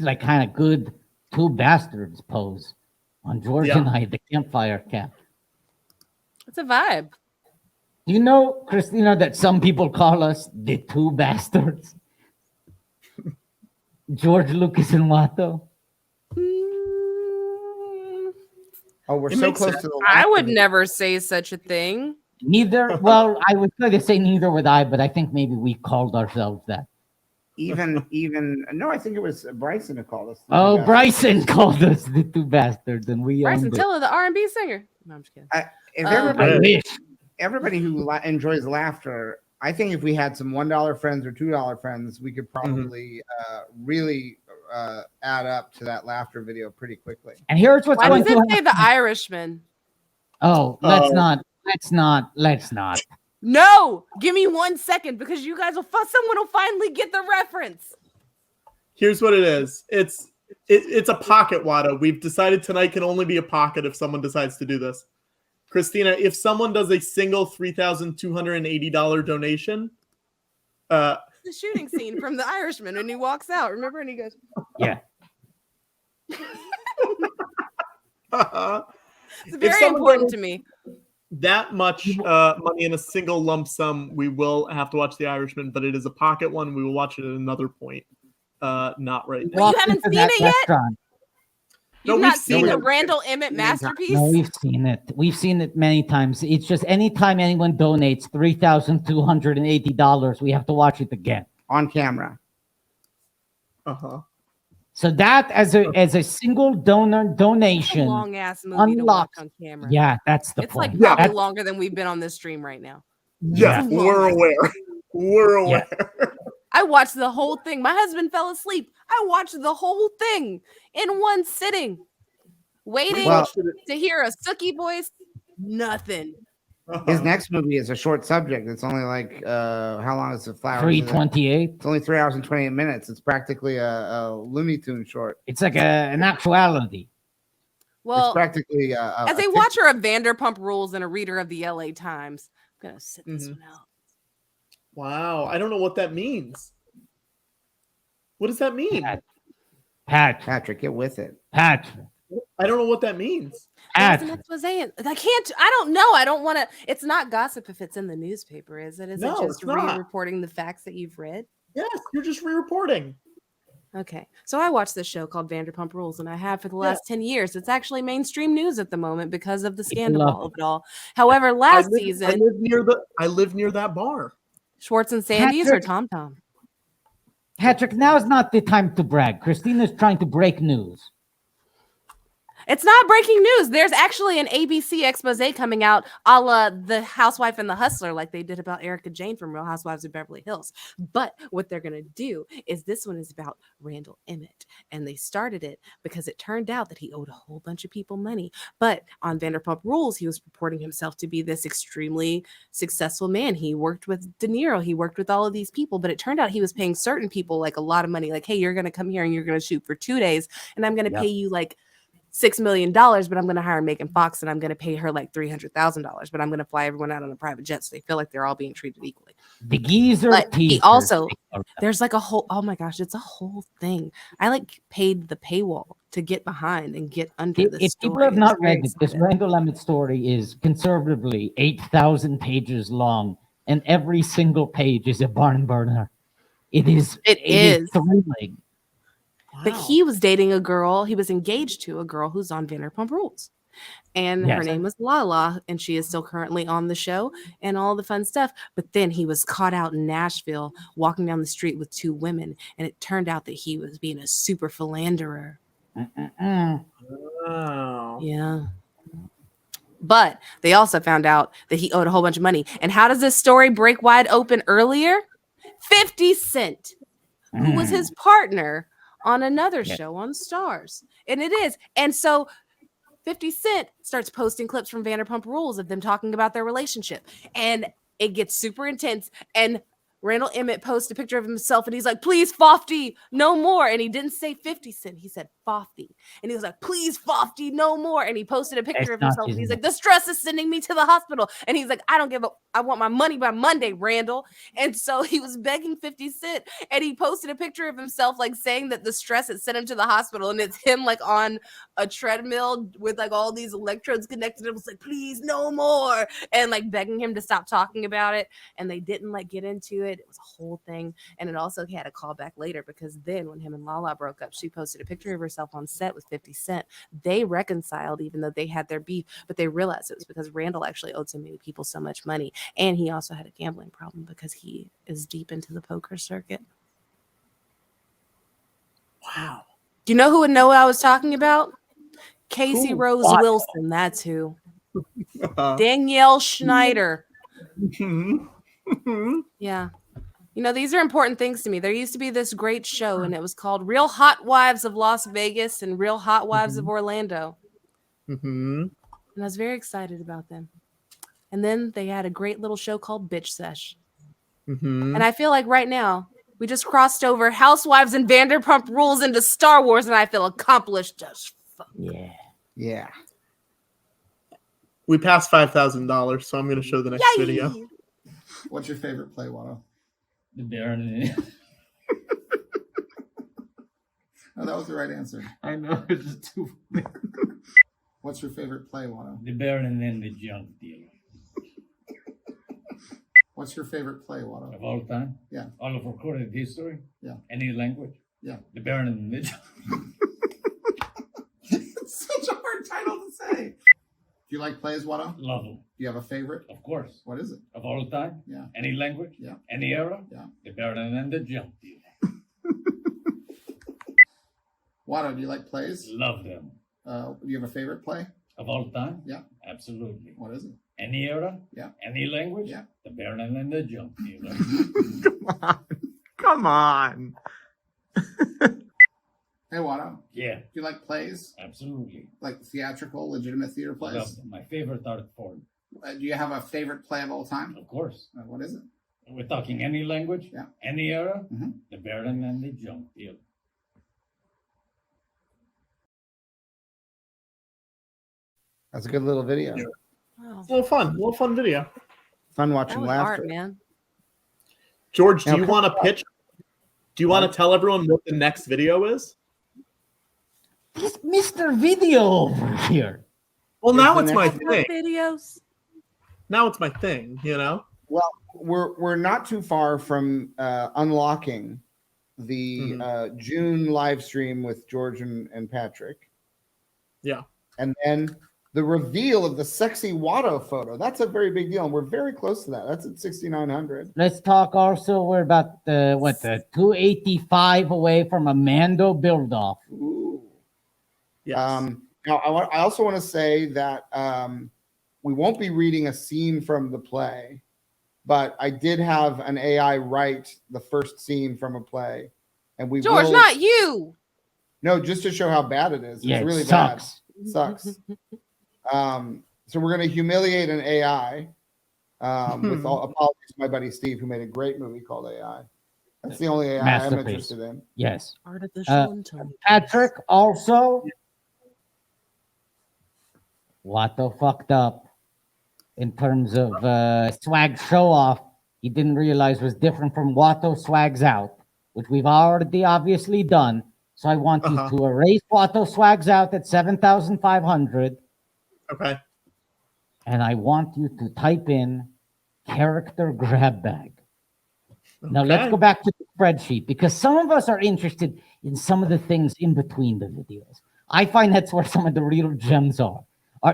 like kind of good two bastards pose on George and I at the campfire camp. It's a vibe. You know, Christina, that some people call us the two bastards? George Lucas and Watto. Oh, we're so close to the I would never say such a thing. Neither. Well, I was going to say neither would I, but I think maybe we called ourselves that. Even no, I think it was Bryson who called us. Oh, Bryson called us the two bastards, and we Bryson owned it. Tiller, the R&B singer. No, I'm just kidding. If everybody who enjoys laughter, I think if we had some $1 friends or $2 friends, we could probably really add up to that laughter video pretty quickly. And here's what's Why going does to it say the Irishman? Oh, let's not. No, give me 1 second because you guys someone will finally get the reference. Here's what it is. It's a pocket, Watto. We've decided tonight can only be a pocket if someone decides to do this. Christina, if someone does a single $3,280 donation, The shooting scene from The Irishman when he walks out. Remember, and he goes, yeah. It's very important to me. That much money in a single lump sum, we will have to watch The Irishman, but it is a pocket one. We will watch it at another point. Not right now. You haven't seen it yet? You've not seen the Randall Emmett masterpiece? No, we've seen it. We've seen it many times. It's just anytime anyone donates $3,280, we have to watch it again. On camera. Uh-huh. So that as a single donation, Long ass movie to watch on camera. Yeah, that's the It's point. like probably longer than we've been on this stream right now. Yeah, we're aware. We're aware. I watched the whole thing. My husband fell asleep. I watched the whole thing in one sitting, waiting to hear a Sookie voice. Nothing. His next movie is a short subject. It's only like how long is the flower? 3:28. It's only 3 hours and 28 minutes. It's practically a Looney Tune short. It's like an actuality. Well, it's practically as a watcher of Vanderpump Rules and a reader of the LA Times, I'm gonna sit this one out. Wow, I don't know what that means. What does that mean? Patrick, get with it. Patrick. I don't know what that means. That's an expose. I don't know. I don't want to. It's not gossip if it's in the newspaper, is it? Is it just re-reporting the facts that you've read? Yes, you're just re-reporting. Okay, so I watched this show called Vanderpump Rules, and I have for the last 10 years. It's actually mainstream news at the moment because of the scandal of it all. However, last season, I live near that bar. Schwartz and Sandy's or Tom Tom. Patrick, now is not the time to brag. Christina's trying to break news. It's not breaking news. There's actually an ABC expose coming out a la The Housewife and the Hustler, like they did about Erica Jane from Real Housewives of Beverly Hills. But what they're going to do is this one is about Randall Emmett. And they started it because it turned out that he owed a whole bunch of people money. But on Vanderpump Rules, he was purporting himself to be this extremely successful man. He worked with De Niro. He worked with all of these people. But it turned out he was paying certain people like a lot of money. Like, hey, you're going to come here and you're going to shoot for 2 days. And I'm going to pay you like $6 million, but I'm going to hire Megan Fox and I'm going to pay her like $300,000, but I'm going to fly everyone out on a private jet so they feel like they're all being treated equally. The geezer. But he also, there's like a whole, oh my gosh, it's a whole thing. I like paid the paywall to get behind and get under this. If people have not read it, this Randall Emmett story is conservatively 8,000 pages long, and every single page is a barn burner. It is thrilling. Wow. But he was dating a girl. He was engaged to a girl who's on Vanderpump Rules. And her name was Lala, and she is still currently on the show and all the fun stuff. But then he was caught out in Nashville walking down the street with 2 women. And it turned out that he was being a super philanderer. Oh. Yeah. But they also found out that he owed a whole bunch of money. And how does this story break wide open earlier? 50 Cent, who was his partner on another show on Stars. And it is. And so 50 Cent starts posting clips from Vanderpump Rules of them talking about their relationship. And it gets super intense. And Randall Emmett posts a picture of himself and he's like, please, Fofty, no more. And he didn't say 50 Cent. He said Fofty. And he was like, please, Fofty, no more. And he posted a picture of himself and he's like, the stress is sending me to the hospital. And he's like, I want my money by Monday, Randall. And so he was begging 50 Cent and he posted a picture of himself like saying that the stress had sent him to the hospital. And it's him like on a treadmill with like all these electrodes connected. It was like, please, no more. And like begging him to stop talking about it. And they didn't like get into it. It was a whole thing. And it also had a callback later because then when him and Lala broke up, she posted a picture of herself on set with 50 Cent. They reconciled even though they had their beef, but they realized it was because Randall actually owed so many people so much money. And he also had a gambling problem because he is deep into the poker circuit. Wow. Do you know who would know what I was talking about? Casey Rose Wilson. That's who. Danielle Schneider. Yeah. You know, these are important things to me. There used to be this great show, and it was called Real Hot Wives of Las Vegas and Real Hot Wives of Orlando. And I was very excited about them. And then they had a great little show called Bitch Sesh. And I feel like right now, we just crossed over Housewives and Vanderpump Rules into Star Wars, and I feel accomplished as fuck. Yeah. We passed $5,000, so I'm going to show the next video. What's your favorite play, Watto? The Baron. Oh, that was the right answer. I know. It's too. What's your favorite play, Watto? The Baron and then the junk deal. What's your favorite play, Watto? Of all time? Yeah. All of recorded history? Yeah. Any language? Yeah. The Baron and the junk. It's such a hard title to say. Do you like plays, Watto? Love them. Do you have a favorite? Of course. What is it? Of all time? Yeah. Any language? Yeah. Any era? Yeah. The Baron and the junk deal. Watto, do you like plays? Love them. Do you have a favorite play? Of all time? Yeah. Absolutely. What is it? Any era? Yeah. Any language? Yeah. The Baron and the junk deal. Come on. Hey, Watto. Yeah. Do you like plays? Absolutely. Like theatrical, legitimate theater plays? Love them. My favorite art form. Do you have a favorite play of all time? Of course. What is it? We're talking any language? Yeah. Any era? The Baron and the junk deal. That's a good little video. Wow. A little fun video. Fun watching laughter. Art, man. George, do you want to pitch? Do you want to tell everyone what the next video is? This Mr. Video over here. Well, now it's my thing. Videos. Now it's my thing, you know? Well, we're not too far from unlocking the June live stream with George and Patrick. Yeah. And then the reveal of the sexy Watto photo. That's a very big deal. And we're very close to that. That's at 6,900. Let's talk also, we're about the 285 away from a Mando build-off. Ooh. Yes. Now, I also want to say that we won't be reading a scene from the play, but I did have an AI write the first scene from a play. And we George, will... not you. No, just to show how bad it is. It's Yeah, really it sucks. bad. It sucks. So we're going to humiliate an AI with all apologies to my buddy Steve, who made a great movie called AI. That's the only AI I'm interested in. Yes. Artificial intelligence. Patrick, also, Watto fucked up in terms of swag show-off. He didn't realize was different from Watto swags out, which we've already obviously done. So I want you to erase Watto swags out at 7,500. Okay. And I want you to type in character grab bag. Now let's go back to the spreadsheet, because some of us are interested in some of the things in between the videos. I find that's where some of the real gems are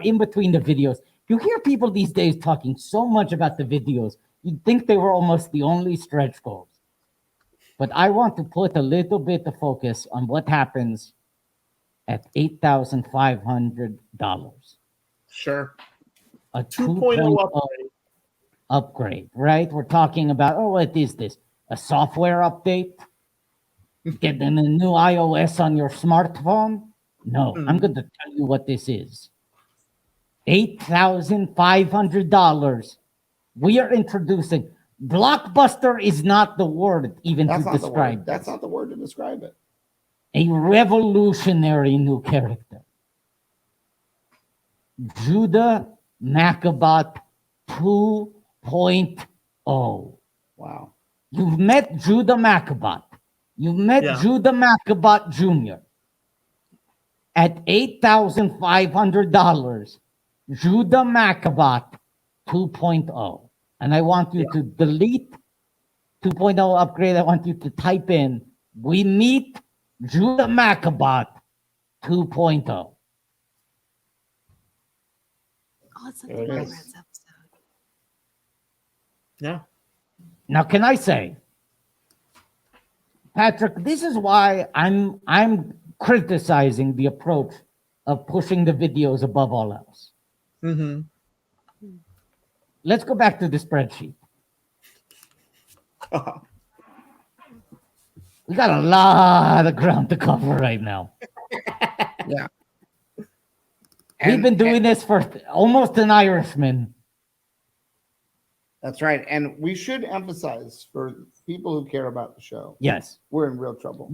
in between the videos. You hear people these days talking so much about the videos, you'd think they were almost the only stretch goals. But I want to put a little bit of focus on what happens at $8,500. Sure. A 2.0 upgrade, right? We're talking about, what is this? A software update? Getting a new iOS on your smartphone? No, I'm going to tell you what this is. $8,500. We are introducing... Blockbuster is not the word even to describe. That's not the word to describe it. A revolutionary new character. Judo Macabot 2.0. Wow. You've met Judo Macabot. You've met Judo Macabot Jr. At $8,500. Judo Macabot 2.0. And I want you to delete 2.0 upgrade. I want you to type in, we meet Judo Macabot 2.0. Oh, it's like the Rugrats episode. Yeah. Now, can I say, Patrick, this is why I'm criticizing the approach of pushing the videos above all else. Mm-hmm. Let's go back to the spreadsheet. We got a lot of ground to cover right now. Yeah. We've been doing this for almost an Irishman. That's right. And we should emphasize for people who care about the show. Yes. We're in real trouble.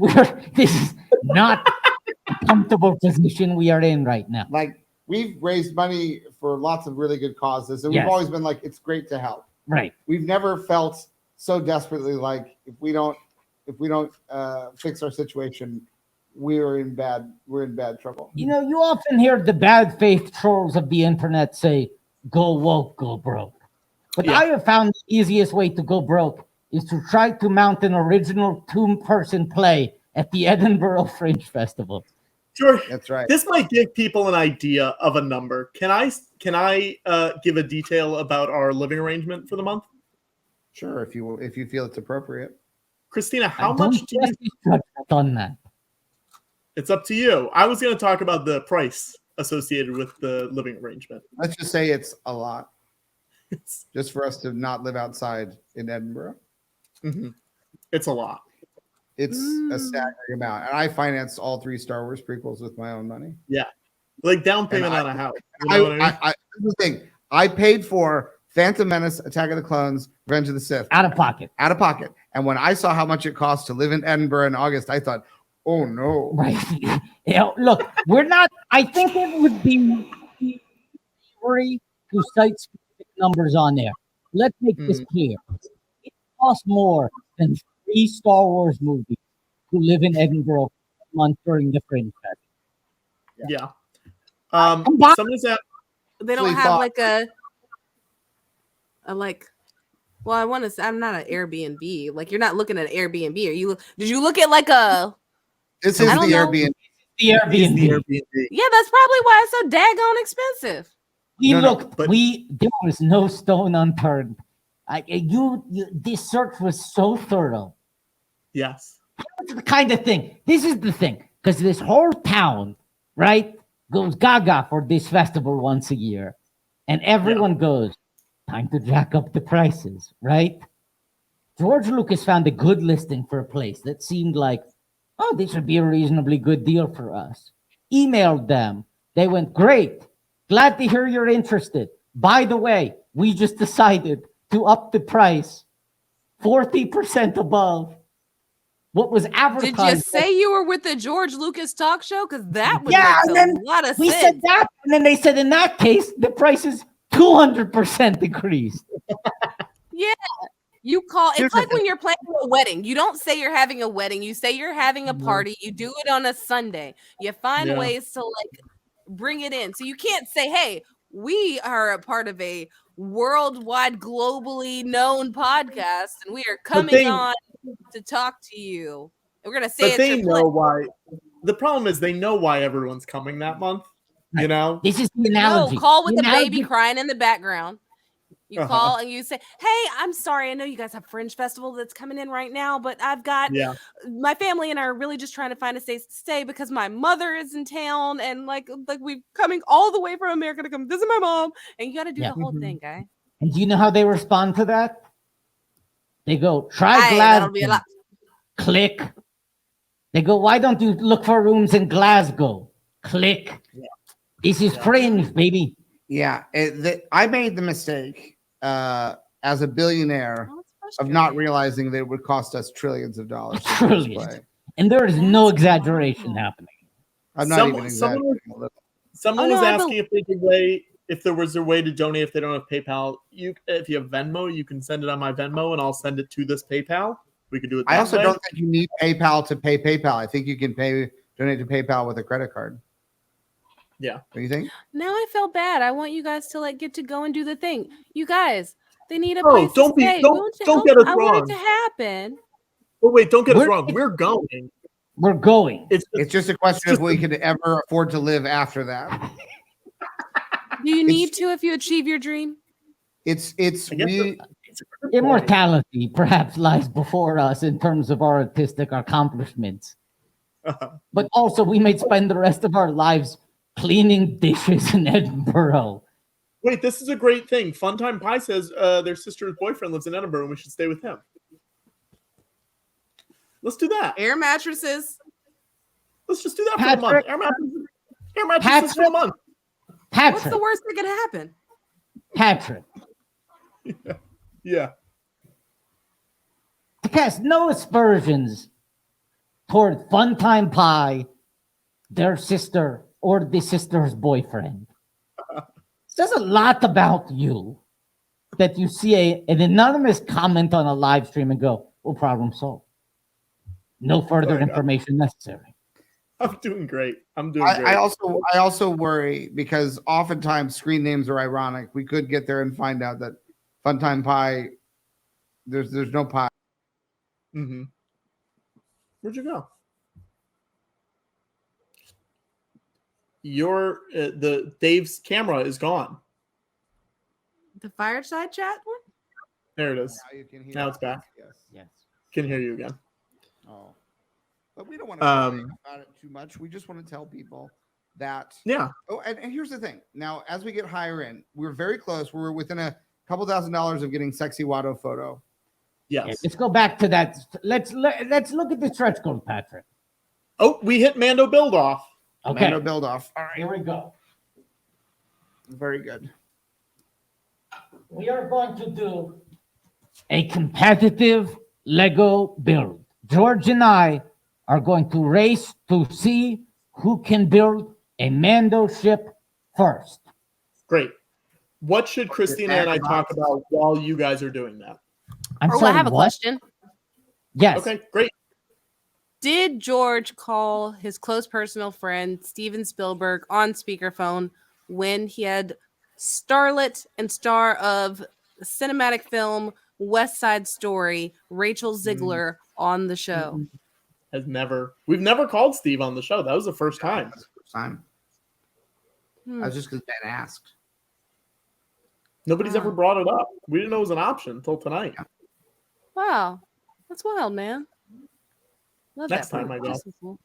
This is not a comfortable position we are in right now. Like, we've raised money for lots of really good causes, and we've always been like, it's great to help. Right. We've never felt so desperately like if we don't fix our situation, we're in bad trouble. You know, you often hear the bad faith trolls of the internet say, go woke, go broke. But I have found the easiest way to go broke is to try to mount an original 2-person play at the Edinburgh Fringe Festival. Sure, that's right. This might give people an idea of a number. Can I give a detail about our living arrangement for the month? Sure, if you feel it's appropriate. Christina, how much do you on that? It's up to you. I was going to talk about the price associated with the living arrangement. Let's just say it's a lot. Just for us to not live outside in Edinburgh. Mm-hmm. It's a lot. It's a staggering amount. And I financed all 3 Star Wars prequels with my own money. Yeah. Like down payment on a house. You know what I mean? The thing, I paid for Phantom Menace, Attack of the Clones, Revenge of the Sith. Out of pocket. And when I saw how much it cost to live in Edinburgh in August, I thought, oh no. Right. Look, I think it would be free to cite specific numbers on there. Let's make this clear. It costs more than 3 Star Wars movies to live in Edinburgh a month during the Fringe Fest. Yeah. They don't have like a Well, I want to say I'm not an Airbnb. Like, you're not looking at an Airbnb. Did you look at like a? This is the Airbnb. The Airbnb. Yeah, that's probably why it's so daggone expensive. There was no stone unturned. This search was so thorough. Yes. That's the kind of thing. This is the thing, because this whole town, right, goes gaga for this festival once a year, and everyone goes, time to jack up the prices, right? George Lucas found a good listing for a place that seemed like, oh, this would be a reasonably good deal for us. Emailed them. They went, great. Glad to hear you're interested. By the way, we just decided to up the price 40% above what was advertised. Did you say you were with the George Lucas talk show? Because that would make a lot of sense. We said that, and then they said in that case, the price is 200% increased. Yeah. You call it's like when you're planning a wedding. You don't say you're having a wedding, you say you're having a party. You do it on a Sunday. You find ways to like bring it in. So you can't say, hey, we are a part of a worldwide, globally known podcast, and we are coming on to talk to you. And we're gonna say but they know why. The problem is they know why everyone's coming that month. You know, this is the analogy. No, call with the baby crying in the background. You call and you say, hey, I'm sorry. I know you guys have Fringe Festival that's coming in right now, but I've got my family and I are really just trying to find a place to stay because my mother is in town and like we're coming all the way from America to come visit my mom. And you got to do the whole thing, guy. And do you know how they respond to that? They go, try Glasgow. That'll be a lot. Click. They go, why don't you look for rooms in Glasgow? Click. Yeah. This is Fringe, baby. Yeah. I made the mistake as a billionaire of not realizing that it would cost us trillions of dollars. Trillions. And there is no exaggeration happening. I'm not even exaggerating. Someone was asking if there was a way to donate if they don't have PayPal. If you have Venmo, you can send it on my Venmo and I'll send it to this PayPal. We could do it that I also way. don't think you need PayPal to pay PayPal. I think you can donate to PayPal with a credit card. Yeah. What do you think? Now I feel bad. I want you guys to like get to go and do the thing. You guys, they need a place don't to stay. Don't get us wrong. I want it to happen. Oh wait, don't get us wrong. We're going. We're going. It's just a question of we could ever afford to live after that. Do you need to if you achieve your dream? Immortality perhaps lies before us in terms of our artistic accomplishments. But also we may spend the rest of our lives cleaning dishes in Edinburgh. Wait, this is a great thing. Funtime Pie says their sister's boyfriend lives in Edinburgh and we should stay with him. Let's do that. Air mattresses. Let's just do that for a month. Air mattresses for a month. What's the worst that could happen? Patrick. Yeah. To cast no aspersions toward Funtime Pie, their sister, or the sister's boyfriend. It says a lot about you that you see an anonymous comment on a live stream and go, "Oh, problem solved. No further information necessary." I'm doing great. great. I also worry because oftentimes screen names are ironic. We could get there and find out that Funtime Pie, there's no pie. Mm-hmm. Where'd you go? Dave's camera is gone. The fireside chat one? There it is. Now it's back. Yes. Can hear you again. Oh. But we don't want to talk about it too much. We just want to tell people that. Yeah. Oh, and here's the thing. Now, as we get higher in, we're very close. We're within a couple $1,000s of getting sexy Watto photo. Yes. Yeah, let's go back to that. Let's look at the stretch goal, Patrick. Oh, we hit Mando build off. Okay. Mando build off. All right, here we go. Very good. We are going to do a competitive Lego build. George and I are going to race to see who can build a Mando ship first. Great. What should Christina and I talk about while you guys are doing that? I have a question. Yes. Okay, great. Did George call his close personal friend Steven Spielberg on speakerphone when he had starlet and star of cinematic film West Side Story, Rachel Ziegler on the show. We've never called Steve on the show. That was the first time. That's the first time. I was just because Ben asked. Nobody's ever brought it up. We didn't know it was an option until tonight. Wow. That's wild, man. Love Next that time I go. Cool.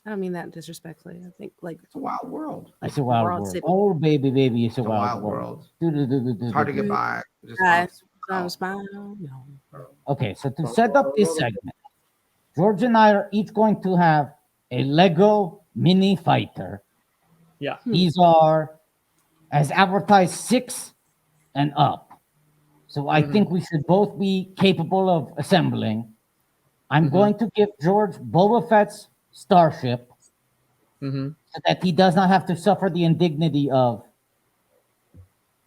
I don't mean that disrespectfully. I think like it's a wild world. It's a wild world. Oh, baby, it's a wild world. It's hard to get by. Okay, so to set up this segment, George and I are each going to have a Lego mini fighter. Yeah. These are, as advertised, 6 and up. So I think we should both be capable of assembling. I'm going to give George Boba Fett's starship so that he does not have to suffer the indignity of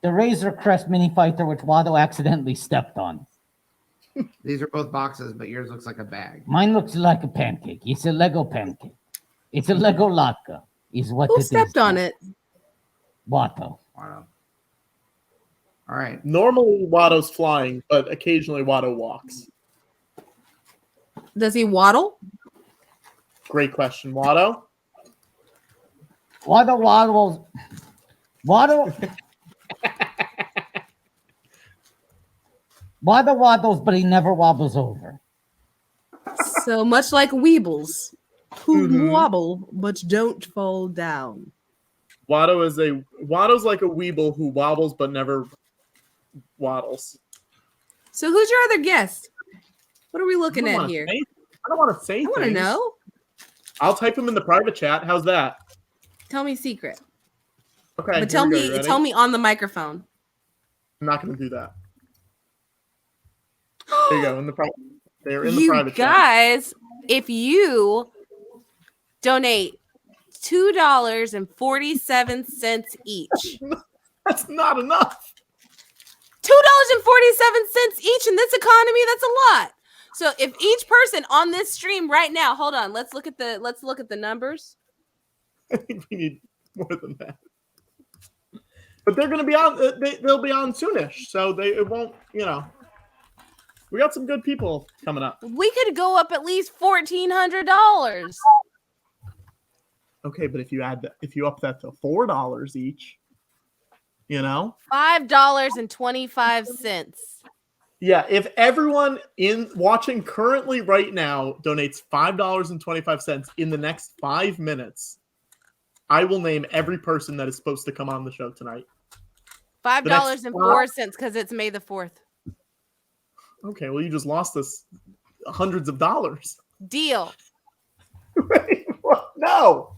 the Razor Crest mini fighter, which Watto accidentally stepped on. These are both boxes, but yours looks like a bag. Mine looks like a pancake. It's a Lego pancake. It's a Lego latke, is what Who stepped on it? Watto. All right. Normally Watto's flying, but occasionally Watto walks. Does he waddle? Great question, Watto. Watto waddles. Watto waddles, but he never wobbles over. So much like Weebles, who wobble but don't fall down. Watto's like a Weeble who wobbles but never waddles. So who's your other guest? What are we looking at here? I don't want to say I want to know. I'll type him in the private chat. How's that? Tell me secret. Okay. But tell me on the microphone. I'm not going to do that. There you go. They're in the You private chat. guys, if you donate $2.47 each. That's not enough. $2.47 each in this economy, that's a lot. So if each person on this stream right now, hold on, let's look at the numbers. I think we need more than that. But they're going to be on. They'll be on soonish, so it won't. We got some good people coming up. We could go up at least $1,400. Okay, but if you up that to $4 each, $5.25. Yeah, if everyone watching currently right now donates $5.25 in the next 5 minutes, I will name every person that is supposed to come on the show tonight. $5.04 because it's May the 4th. Okay, well, you just lost us hundreds of dollars. Deal. Wait, what? No.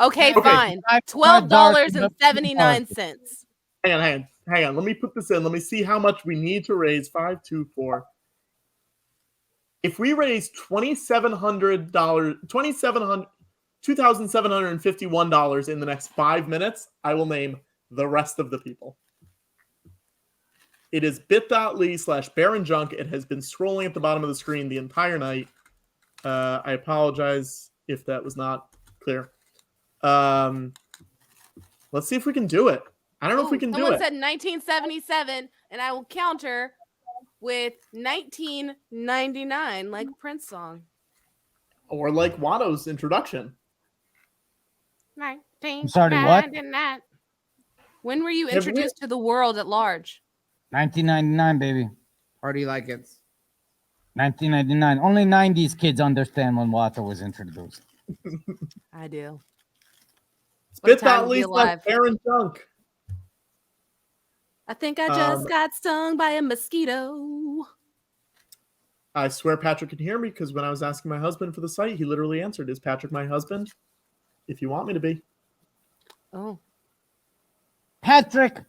Okay, fine. $12.79. Hang on. Let me put this in. Let me see how much we need to raise. 5, 2, 4. If we raise $2,751 in the next 5 minutes, I will name the rest of the people. It is bit.ly/BaronJunk. It has been scrolling at the bottom of the screen the entire night. I apologize if that was not clear. Let's see if we can do it. I don't know if we can do it. Someone said 1977, and I will counter with 1999, like Prince song. Or like Watto's introduction. 1999. When were you introduced to the world at large? 1999, baby. Party like it's 1999. Only 90s kids understand when Watto was introduced. I do. Bit.ly/BaronJunk. I think I just got stung by a mosquito. I swear Patrick can hear me because when I was asking my husband for the site, he literally answered, "Is Patrick my husband? If you want me to be." Oh. Patrick,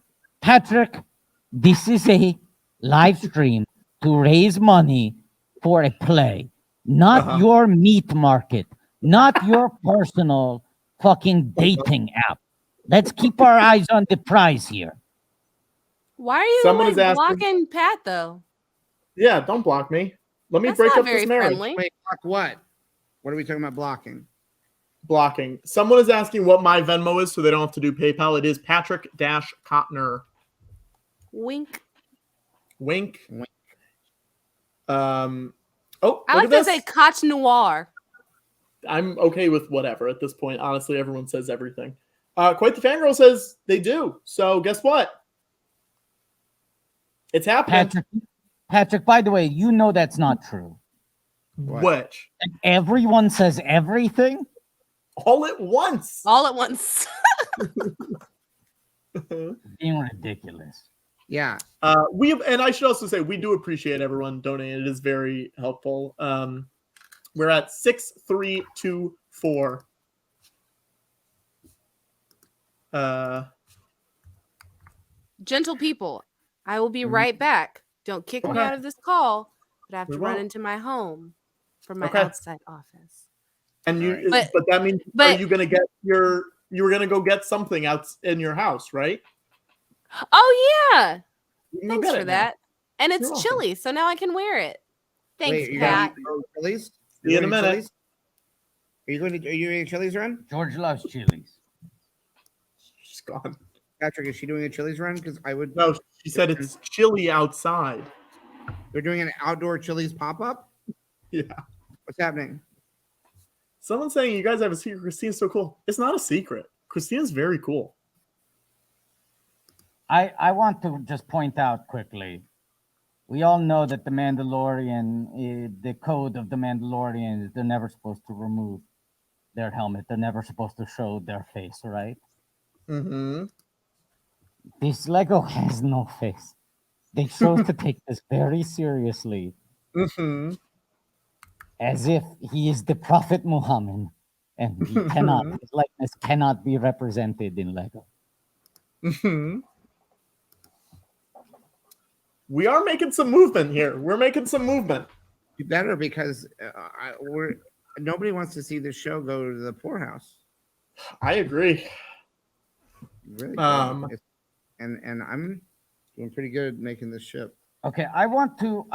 this is a live stream to raise money for a play, not your meat market, not your personal fucking dating app. Let's keep our eyes on the prize here. Why are you blocking Pat, though? Yeah, don't block me. Let me break up this marriage. Friendly. Wait, block what? What are we talking about blocking? Blocking. Someone is asking what my Venmo is so they don't have to do PayPal. It is Patrick-Cotner. Wink. Wink. Wink. Oh, I like to say Koch Noir. I'm okay with whatever at this point. Honestly, everyone says everything. Quite the Fangirl says they do. So guess what? It's happening. Patrick, by the way, you know that's not true. Which? Everyone says everything? All at once. All at once. Being ridiculous. Yeah. And I should also say we do appreciate everyone donating. It is very helpful. We're at 6324. Gentle people, I will be right back. Don't kick me out of this call, but I have to run into my home from my outside office. And but that means are you gonna get you were gonna go get something out in your house, right? Oh yeah. Thanks for that. Now. And it's chilly, so now I can wear it. Thanks, Pat. Chilies? See you in a minute. Chilies? Are you doing a Chili's run? George loves Chili's. She's gone. Patrick, is she doing a Chili's run? Because I would. No, she said it's chilly outside. They're doing an outdoor Chili's pop-up? Yeah. What's happening? Someone's saying you guys have a secret. Christina's so cool. It's not a secret. Christina's very cool. I want to just point out quickly. We all know that the Mandalorian, the code of the Mandalorian is they're never supposed to remove their helmet. They're never supposed to show their face, right? Mm-hmm. This Lego has no face. They chose to take this very seriously. Mm-hmm. As if he is the Prophet Muhammad. And he cannot, his likeness cannot be represented in Lego. Mm-hmm. We are making some movement here. We're making some movement. You better, because nobody wants to see this show go to the poorhouse. I agree. Really, and I'm doing pretty good making this ship. Okay, I want to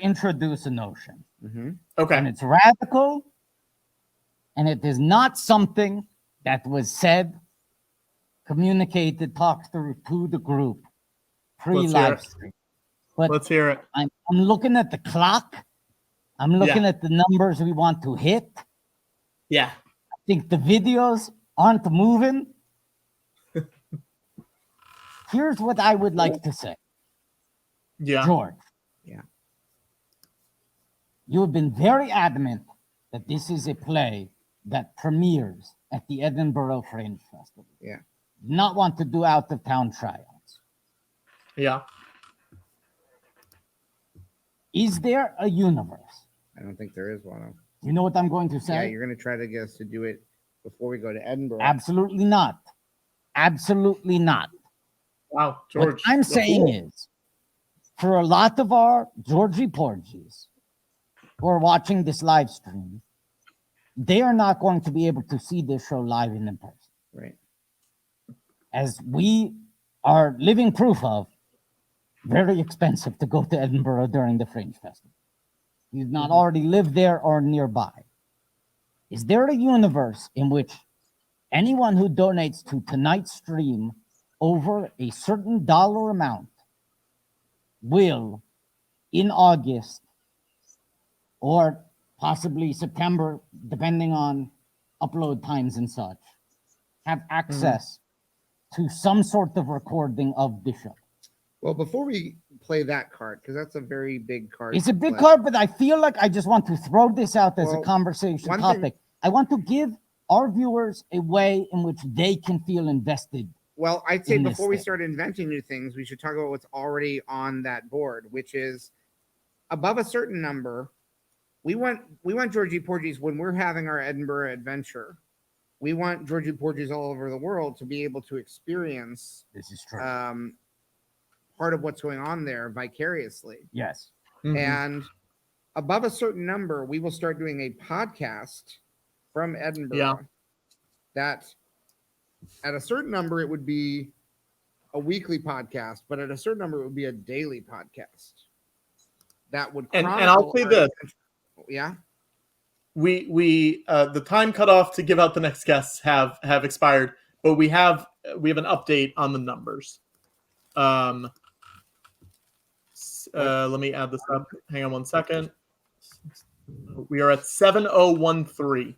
introduce a notion. Mm-hmm. Okay, and it's radical, and it is not something that was said, communicated, talked through to the group pre-live stream. But let's hear it. I'm looking at the clock. I'm looking at the numbers we want to hit. Yeah. I think the videos aren't moving. Here's what I would like to say. Yeah. George. Yeah. You have been very adamant that this is a play that premieres at the Edinburgh Fringe Festival. Yeah. Not want to do out-of-town tryouts. Yeah. Is there a universe? I don't think there is one. You know what I'm going to say? Yeah, you're going to try to get us to do it before we go to Edinburgh. Absolutely not. Absolutely not. Wow, George. What I'm saying is, for a lot of our Georgie Porgies who are watching this live stream, they are not going to be able to see this show live and in person. Right. As we are living proof of, very expensive to go to Edinburgh during the Fringe Festival. You've not already lived there or nearby. Is there a universe in which anyone who donates to tonight's stream over a certain dollar amount will, in August or possibly September, depending on upload times and such, have access to some sort of recording of the show? Well, before we play that card, because that's a very big card. It's a big card, but I feel like I just want to throw this out as a conversation topic. I want to give our viewers a way in which they can feel invested. Well, I'd say before we start inventing new things, we should talk about what's already on that board, which is above a certain number. We want Georgie Porgies when we're having our Edinburgh adventure. We want Georgie Porgies all over the world to be able to experience. This is true. Part of what's going on there vicariously. Yes. Mm-hmm. And above a certain number, we will start doing a podcast from Edinburgh. Yeah. That at a certain number, it would be a weekly podcast, but at a certain number, it would be a daily podcast. That would and I'll say this. Yeah. We the time cutoff to give out the next guests have expired, but we have an update on the numbers. Let me add this up. Hang on one second. We are at 7013.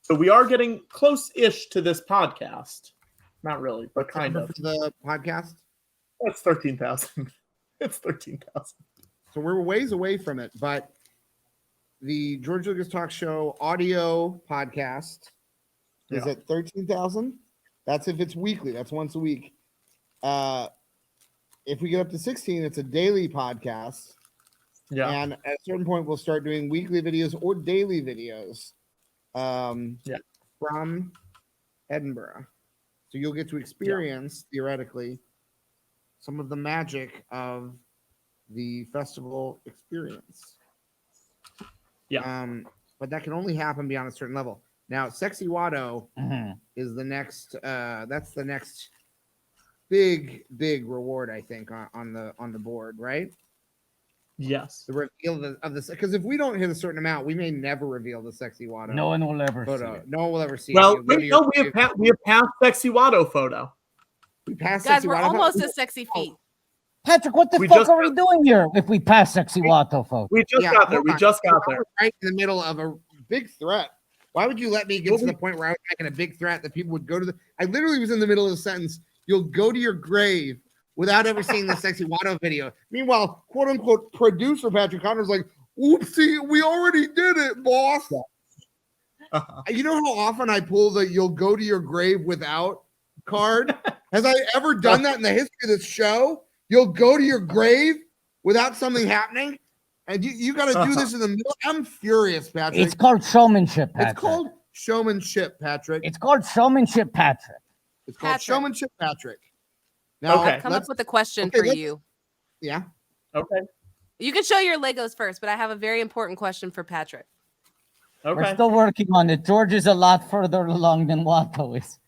So we are getting close-ish to this podcast. Not really, but kind of. The podcast? That's 13,000. It's 13,000. So we're ways away from it, but the George Lucas Talk Show audio podcast is at 13,000. That's if it's weekly. That's once a week. If we get up to 16, it's a daily podcast. Yeah. And at a certain point, we'll start doing weekly videos or daily videos from Edinburgh. So you'll get to experience, theoretically, some of the magic of the festival experience. Yeah. But that can only happen beyond a certain level. Now, Sexy Watto is the next. That's the next big reward, I think, on the board, right? Yes. The reveal of this, because if we don't hit a certain amount, we may never reveal the Sexy Watto. No one will ever see it. No one will ever see well, it. we have passed Sexy Watto photo. We passed Guys, Sexy we're Watto almost photo. at sexy feet. Patrick, what the We fuck just are we doing here if we pass Sexy Watto, folks? We just got there. hold We on. just got I there. was right in the middle of a big threat. Why would you let me get to the point where I was making a big threat that people would go to the? I literally was in the middle of the sentence. You'll go to your grave without ever seeing the Sexy Watto video. Meanwhile, quote unquote producer Patrick Connor's like, "Oopsie, we already did it, boss." You know how often I pull the "you'll go to your grave without" card? Has I ever done that in the history of this show? You'll go to your grave without something happening? And you got to do this in the middle. I'm furious, Patrick. It's called showmanship, Patrick. It's called showmanship, Patrick. It's called showmanship, Patrick. It's called showmanship, Patrick. Now, I'll come up with a question for you. Yeah. Okay. You can show your Legos first, but I have a very important question for Patrick. Okay. We're still working on it. George is a lot further along than Watto is.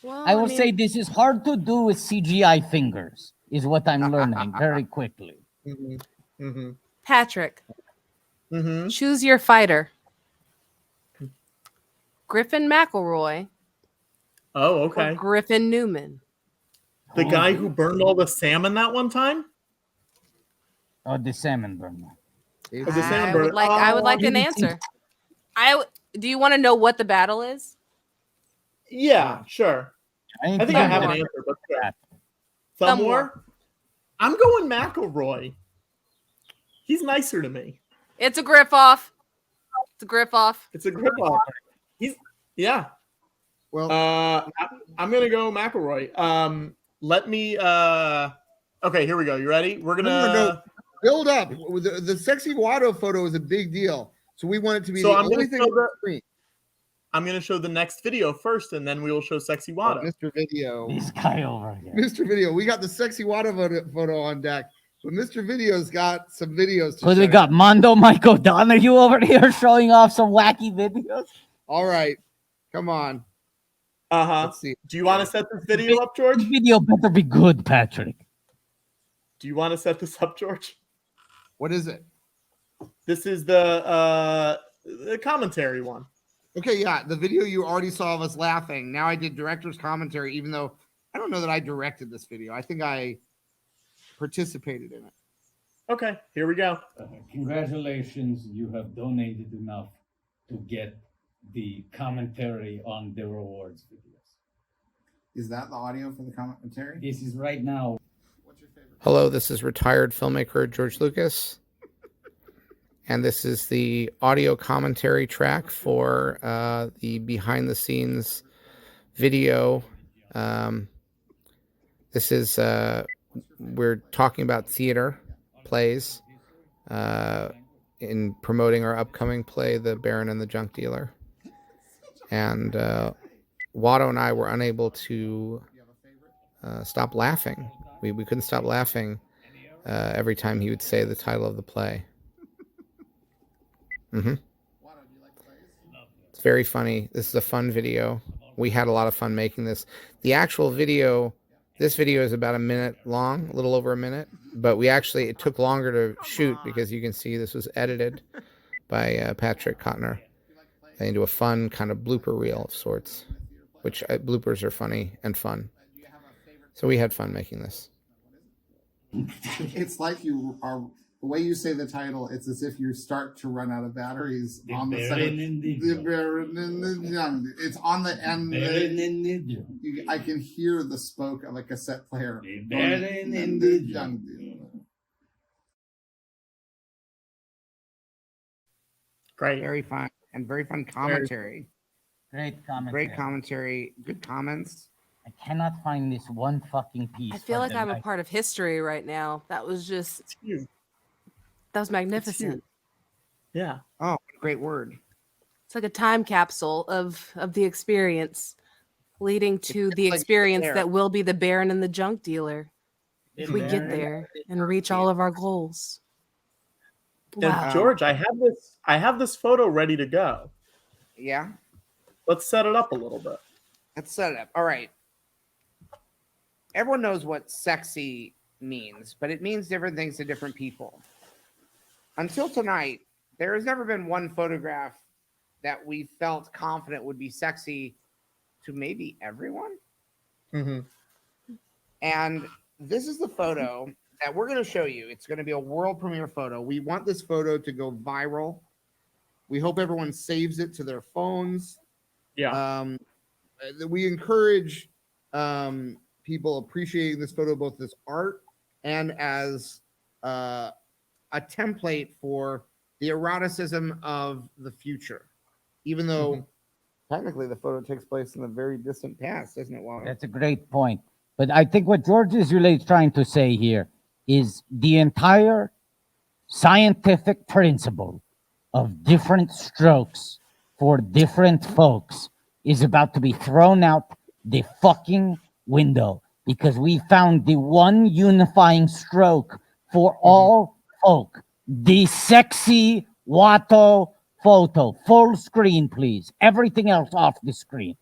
Well, I will say this is hard to do with CGI fingers, is what I'm learning very quickly. Patrick, choose your fighter. Griffin McElroy. Oh, okay. Or Griffin Newman. The guy who burned all the salmon that one time? Oh, the salmon burner. I would like an answer. Do you want to know what the battle is? Yeah, sure. I think I have an answer, but sure. Some more? I'm going McElroy. He's nicer to me. It's a grip off. It's a grip off. It's a grip off. Yeah. Well, I'm gonna go McElroy. Let me. Okay, here we go. You ready? We're gonna no. Build up. The Sexy Watto photo is a big deal, so we want it to be the only thing on the screen. I'm going to show the next video first, and then we will show Sexy Watto. Mr. Video. This guy over here. Mr. Video. We got the Sexy Watto photo on deck, but Mr. Video's got some videos to So we got Mondo Mike O'Donoghue over here showing off some wacky videos. All right. Come on. Let's see. Do you want to set this video up, George? This video better be good, Patrick. Do you want to set this up, George? What is it? This is the commentary one. Okay, yeah, the video you already saw of us laughing. Now I did director's commentary, even though I don't know that I directed this video. I think I participated in it. Okay, here we go. Congratulations, you have donated enough to get the commentary on the rewards videos. Is that the audio for the commentary? This is right now. What's your favorite? Hello, this is retired filmmaker George Lucas. And this is the audio commentary track for the behind-the-scenes video. This is, we're talking about theater plays in promoting our upcoming play, The Baron and the Junk Dealer. And Watto and I were unable to stop laughing. We couldn't stop laughing every time he would say the title of the play. It's very funny. This is a fun video. We had a lot of fun making this. The actual video, this video is about a minute long, a little over a minute, but it took longer to shoot because you can see this was edited by Patrick Cotner into a fun kind of blooper reel of sorts, which bloopers are funny and fun. So we had fun making this. It's like you are. The way you say the title, it's as if you start to run out of batteries on the second. The Baron and the Young. It's on the end. I can hear the spoke of a cassette player. The Baron and the Young. Great. Very fun and very fun commentary. Great commentary. Great commentary. Good comments. I cannot find this one fucking piece. I feel like I'm a part of history right now. That was just. That was magnificent. Yeah. Oh, great word. It's like a time capsule of the experience, leading to the experience that will be the Baron and the junk dealer. If we get there and reach all of our goals. Wow. And George, I have this photo ready to go. Yeah. Let's set it up a little bit. Let's set it up. All right. Everyone knows what sexy means, but it means different things to different people. Until tonight, there has never been one photograph that we felt confident would be sexy to maybe everyone. Mm-hmm. And this is the photo that we're going to show you. It's going to be a world premiere photo. We want this photo to go viral. We hope everyone saves it to their phones. Yeah. We encourage people appreciating this photo both as art and as a template for the eroticism of the future, even though technically the photo takes place in the very distant past, isn't it, Watto? That's a great point. But I think what George is really trying to say here is the entire scientific principle of different strokes for different folks is about to be thrown out the fucking window, because we found the one unifying stroke for all folk. The sexy Watto photo. Full screen, please. Everything else off the screen.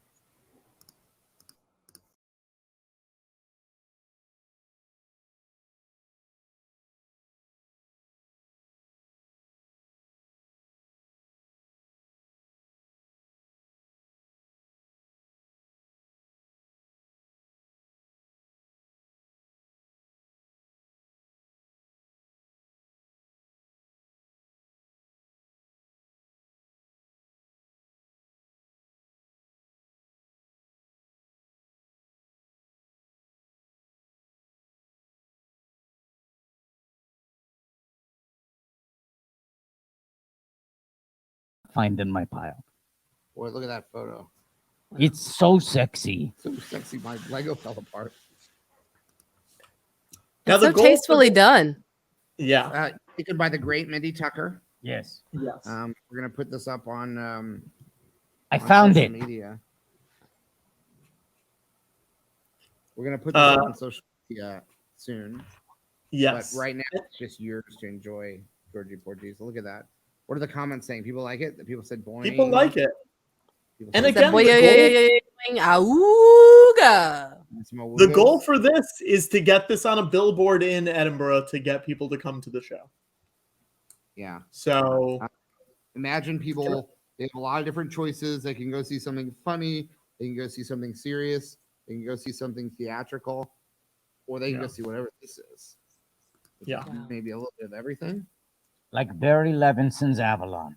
Find in my pile. Boy, look at that photo. It's so sexy. So sexy, my Lego fell apart. It's so tastefully done. Yeah. Taken by the great Mindy Tucker. Yes. Yes. We're gonna put this up on. I found social it. Media. We're gonna put this up on social media soon. Yes. But right now, it's just yours to enjoy, Georgie Portuguese. Look at that. What are the comments saying? People like it? The people said boing. People like it. And said, again, the goal for this is to get this on a billboard in Edinburgh to get people to come to the show. Yeah. So imagine people, they have a lot of different choices. They can go see something funny. They can go see something serious. They can go see something theatrical. Or they can go see whatever this is. Yeah. Maybe a little bit of everything. Like Barry Levinson's Avalon.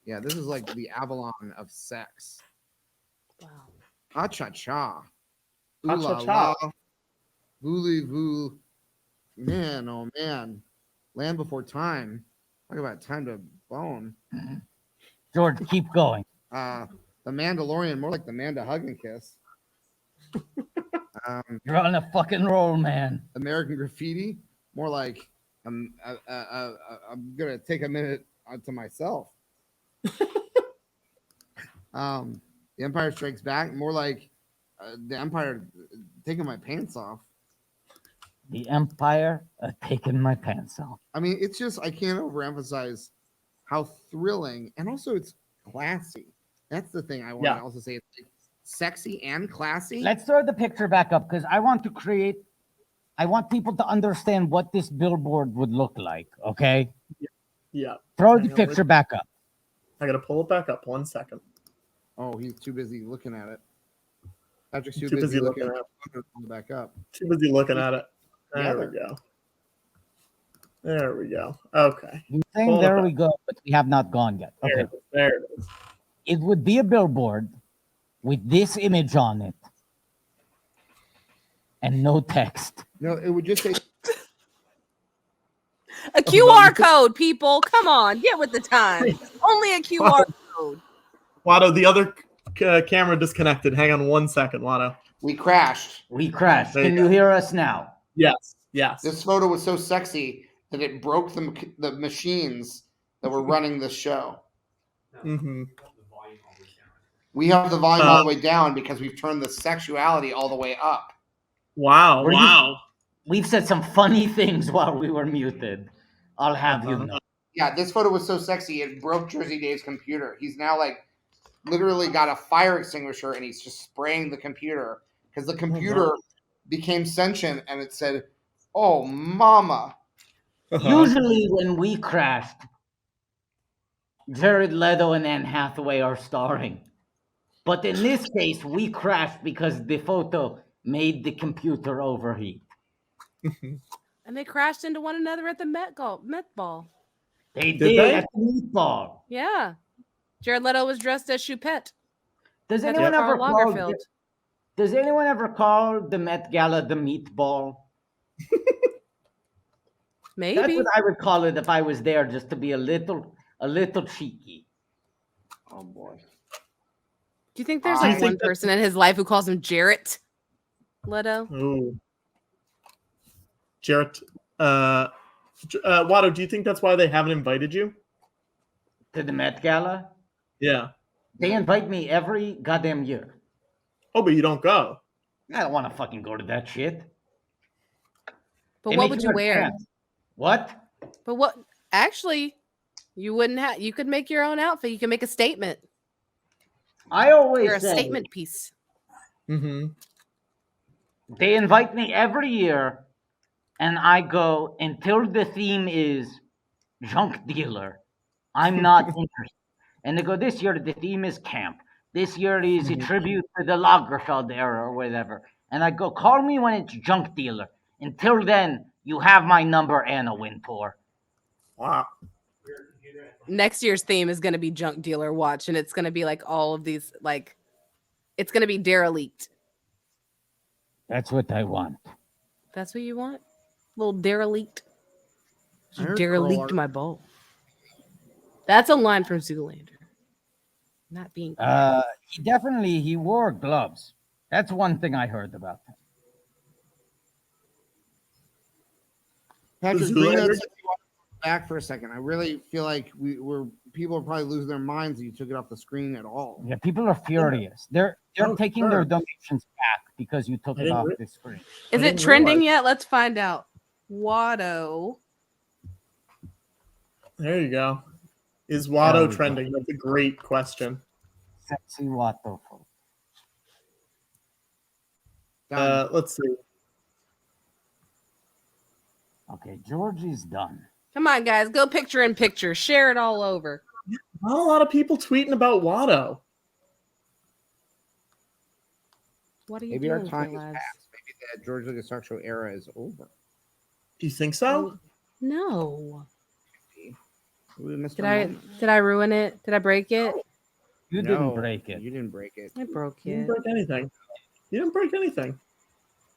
Yeah, this is like the Avalon of sex. Wow. Ha-cha-cha. Ha-cha-cha. Voulez-vous. Man, oh man. Land Before Time. Talk about time to bone. George, keep going. The Mandalorian, more like the man to hug and kiss. You're on a fucking roll, man. American Graffiti, more like I'm gonna take a minute to myself. The Empire Strikes Back, more like the Empire taking my pants off. The Empire taking my pants off. I mean, it's just, I can't overemphasize how thrilling, and also it's classy. That's the thing I want to also say. It's like sexy and classy. Let's throw the picture back up, because I want people to understand what this billboard would look like, okay? Yeah. Throw the picture back up. I gotta pull it back up 1 second. Oh, he's too busy looking at it. Patrick's too busy looking at it. Back up. Too busy looking at it. There we go. There we go. Okay. You're saying there we go, but we have not gone yet. Okay. There it is. It would be a billboard with this image on it and no text. No, it would just say a QR code, people. Come on, get with the time. Only a QR code. Watto, the other camera disconnected. Hang on 1 second, Watto. we crashed. We crashed. Can you hear us now? Yes. Yes. This photo was so sexy that it broke the machines that were running this show. Mm-hmm. We have the volume all the way down because we've turned the sexuality all the way up. Wow. Wow. We've said some funny things while we were muted. I'll have you know. Yeah, this photo was so sexy, it broke Jersey Dave's computer. He's now like literally got a fire extinguisher and he's just spraying the computer because the computer became sentient and it said, "Oh, mama." Usually when we crashed, Jared Leto and Anne Hathaway are starring. But in this case, we crashed because the photo made the computer overheat. And they crashed into one another at the Met Ball. They did at the Met Ball. Yeah. Jared Leto was dressed as Choupette. Does anyone ever call the Met Gala the meatball? Maybe. That's what I would call it if I was there, just to be a little cheeky. Oh boy. Do you think there's like one person in his life who calls him Jarrett Leto? Ooh. Jarrett. Watto, do you think that's why they haven't invited you? To the Met Gala? Yeah. They invite me every goddamn year. Oh, but you don't go. I don't want to fucking go to that shit. But what would you wear? What? But what? Actually, you wouldn't have. You could make your own outfit. You can make a statement. I always You're a say, statement piece. Mm-hmm. They invite me every year, and I go until the theme is junk dealer. I'm not interested. And they go, this year the theme is camp. This year is a tribute to the Lagerfeld era or whatever. And I go, call me when it's junk dealer. Until then, you have my number and a win tour. Wow. Next year's theme is going to be junk dealer watch, and it's going to be like all of these, like, it's going to be derelict. That's what I want. That's what you want? Little derelict. You derelict my bowl. That's a line from Zoolander. Not being. He wore gloves. That's one thing I heard about him. Patrick Green, back for a second. I really feel like people are probably losing their minds that you took it off the screen at all. Yeah, people are furious. They're taking their donations back because you took it off the screen. Is it trending yet? Let's find out. Watto. There you go. Is Watto trending? That's a great question. Sexy Watto. Let's see. Okay, Georgie's done. Come on, guys. Go picture in picture. Share it all over. Not a lot of people tweeting about Watto. What are you Maybe doing? our time is past. Maybe the George Lucas talk show era is over. Do you think so? No. Did I ruin it? Did I break it? You didn't break it. You didn't break it. I broke it. You didn't break anything. You didn't break anything.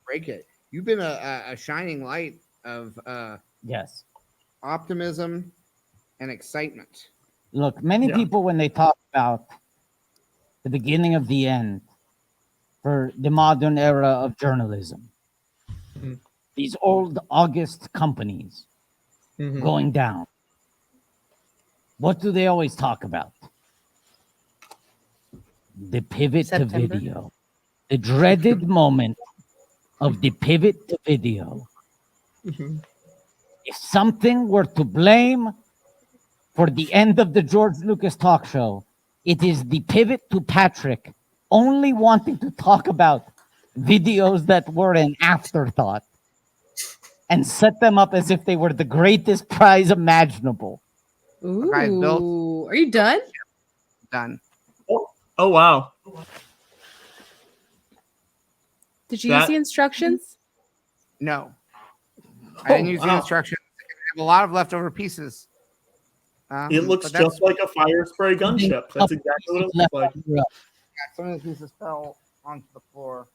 Break it. You've been a shining light of yes, optimism and excitement. Look, many people, when they talk about the beginning of the end for the modern era of journalism, these old August companies going down, what do they always talk about? The pivot to video. The dreaded moment of the pivot to video. If something were to blame for the end of the George Lucas talk show, it is the pivot to Patrick only wanting to talk about videos that were an afterthought and set them up as if they were the greatest prize imaginable. Ooh, are you done? Done. Oh wow. Did you use the instructions? No. I didn't use the instructions. have a lot of leftover pieces. It looks just like a fire spray gunship. That's exactly what it looks like. Yeah, some of the pieces fell onto the floor.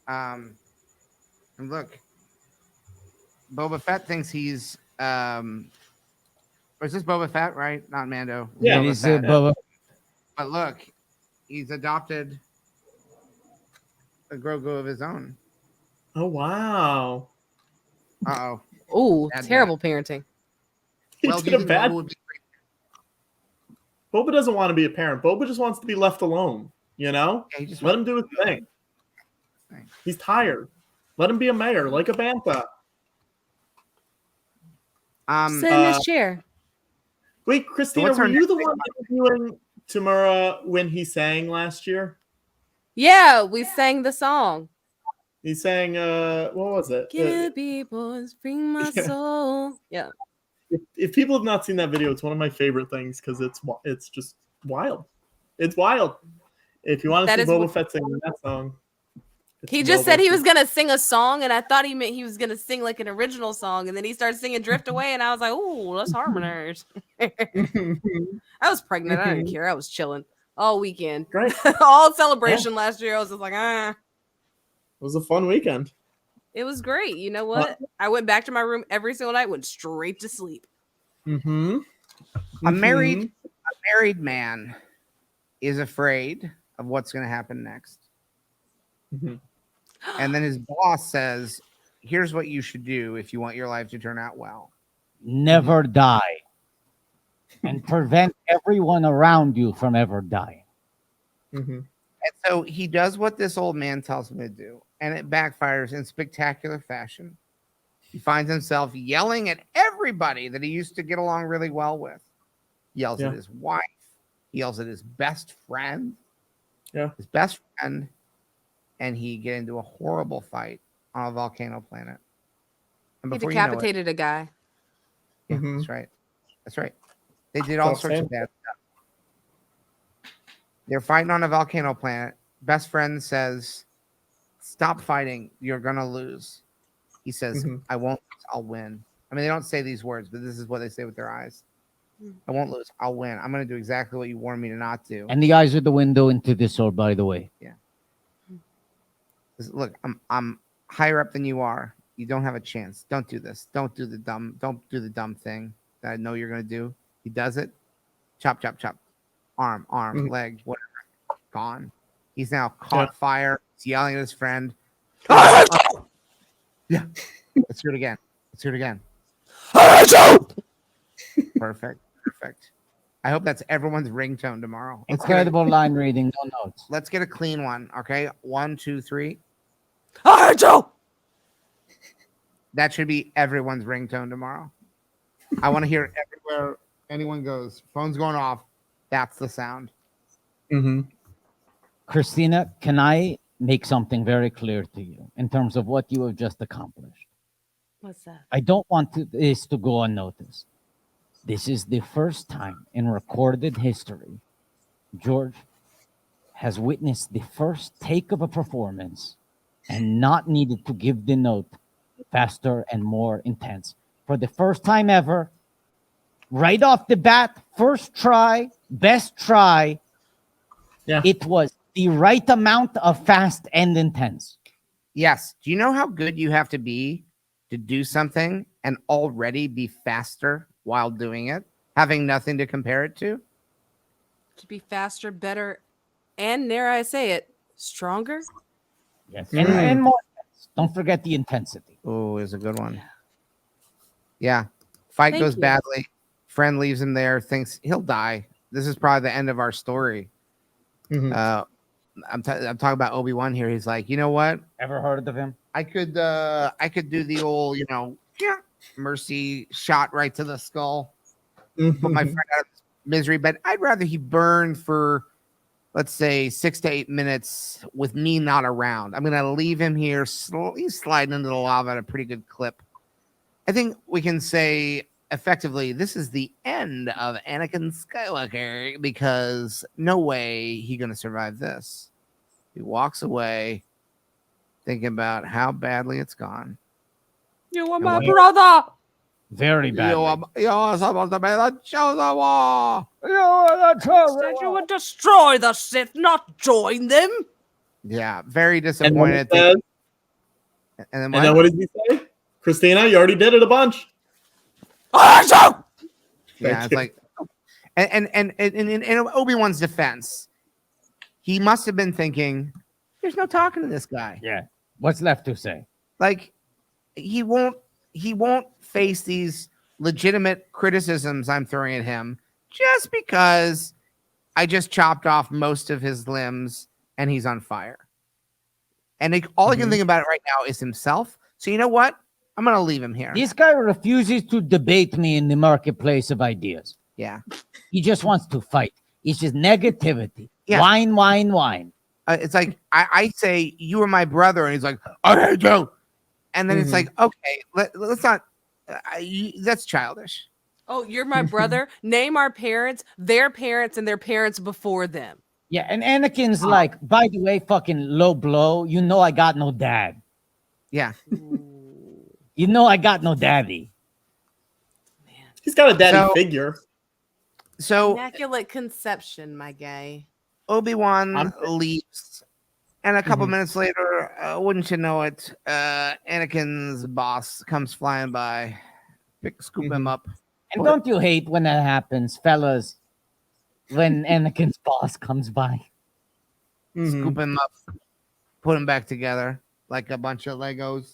And look, Boba Fett thinks he's or is this Boba Fett, right? Not Mando. Yeah, it is Boba. But look, he's adopted a Grogu of his own. Oh wow. Uh-oh. Oh, terrible parenting. Well, do you think Boba would be Boba doesn't want to be a parent. Boba just wants to be left alone. You know? Yeah, he just let him do his thing. He's tired. Let him be a mayor, like a bantha. Sit in his chair. Wait, Christina, were you the one interviewing Tamura when he sang last year? Yeah, we sang the song. He sang, what was it? Give me boys, bring my soul. Yeah. If people have not seen that video, it's one of my favorite things because it's just wild. It's wild. If you want to see Boba Fett sing that song. He just said he was going to sing a song, and I thought he meant he was going to sing like an original song, and then he started singing Drift Away, and I was like, oh, let's harmonize. I was pregnant. I didn't care. I was chilling all weekend. Right. All celebration last year. I was just like, It was a fun weekend. It was great. You know what? I went back to my room every single night, went straight to sleep. A married man is afraid of what's going to happen next. And then his boss says, here's what you should do if you want your life to turn out well. Never die. And prevent everyone around you from ever dying. And so he does what this old man tells him to do, and it backfires in spectacular fashion. He finds himself yelling at everybody that he used to get along really well with. He yells at his wife. He yells at his best friend. His best friend. And he get into a horrible fight on a volcano planet. And he decapitated a guy. Yeah, that's right. That's right. They did all sorts of bad stuff. They're fighting on a volcano planet. Best friend says, stop fighting. You're going to lose. He says, I won't lose. I'll win. I mean, they don't say these words, but this is what they say with their eyes. I won't lose. I'll win. I'm going to do exactly what you warned me to not do. And the eyes are the window into this soul, by the way. Yeah. Look, I'm higher up than you are. You don't have a chance. Don't do this. Don't do the dumb thing that I know you're going to do. He does it. Chop, chop, chop. Arm, leg, whatever. Gone. He's now caught fire. He's yelling at his friend. Yeah. Let's hear it again. Perfect. I hope that's everyone's ringtone tomorrow. Incredible line reading, no notes. Let's get a clean one, okay? 1, 2, 3. That should be everyone's ringtone tomorrow. I want to hear it everywhere anyone goes. Phone's going off. That's the sound. Christina, can I make something very clear to you in terms of what you have just accomplished? What's that? I don't want this to go unnoticed. This is the first time in recorded history George has witnessed the first take of a performance and not needed to give the note faster and more intense. For the first time ever, right off the bat, first try, best try, it was the right amount of fast and intense. Yes. Do you know how good you have to be to do something and already be faster while doing it, having nothing to compare it to? To be faster, better, and dare I say it, stronger? Yes. And more intense. Don't forget the intensity. Oh, is a good one. Yeah. Fight goes badly. Friend leaves him there, thinks he'll die. This is probably the end of our story. I'm talking about Obi-Wan here. He's like, you know what? Ever heard of him? I could do the old, mercy shot right to the skull. Put my friend out of misery, but I'd rather he burn for, let's say, 6 to 8 minutes with me not around. I'm gonna leave him here. He's sliding into the lava at a pretty good clip. I think we can say effectively this is the end of Anakin Skywalker, because no way he's gonna survive this. He walks away thinking about how badly it's gone. You are my brother. Very bad. You're supposed to be the chosen one. Said you would destroy the Sith, not join them. Yeah, very disappointed. And then what did you say? Christina, you already did it a bunch. Yeah, it's like, and in Obi-Wan's defense, he must have been thinking, "There's no talking to this guy." Yeah, what's left to say? Like, he won't face these legitimate criticisms I'm throwing at him just because I just chopped off most of his limbs and he's on fire. And all he can think about right now is himself. So you know what? I'm going to leave him here. This guy refuses to debate me in the marketplace of ideas. Yeah. He just wants to fight. It's just negativity. Yeah. Whine. It's like, I say, you are my brother. And he's like, I hate you. And then it's like, okay, let's not, that's childish. Oh, you're my brother? Name our parents, their parents, and their parents before them. Yeah, and Anakin's like, by the way, fucking low blow, you know I got no dad. Yeah. You know I got no daddy. Man. He's got a daddy figure. So Immaculate conception, my guy. Obi-Wan leaves. And a couple minutes later, wouldn't you know it, Anakin's boss comes flying by, scoop him up. And don't you hate when that happens, fellas? When Anakin's boss comes by. Scoop him up, put him back together like a bunch of Legos.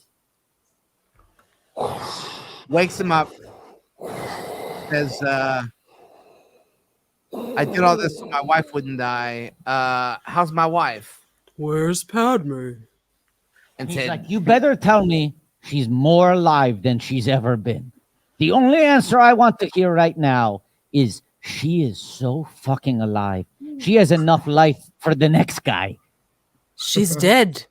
Wakes him up, says, I did all this so my wife wouldn't die. How's my wife? Where's Padme? And he's like, you better tell me she's more alive than she's ever been. The only answer I want to hear right now is she is so fucking alive. She has enough life for the next guy. She's dead.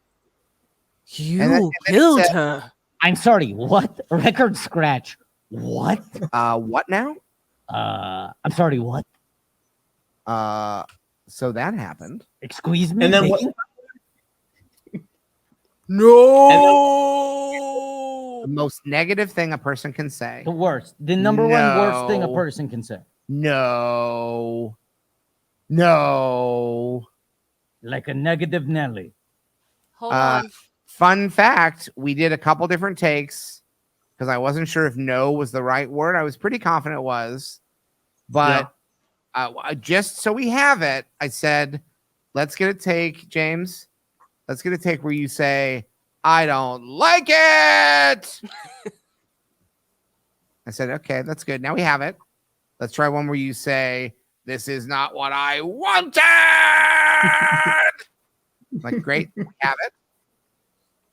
You killed her. I'm sorry, what? Record scratch. What? What now? I'm sorry, what? So that happened. Excuse me? And then what? No. The most negative thing a person can say. The worst. The number one worst thing a person can say. No. Like a negative Nelly. Hold on. Fun fact, we did a couple different takes because I wasn't sure if no was the right word. I was pretty confident it was. But just so we have it, I said, let's get a take, James. Let's get a take where you say, I don't like it. I said, okay, that's good. Now we have it. Let's try one where you say, this is not what I wanted. Like, great, we have it.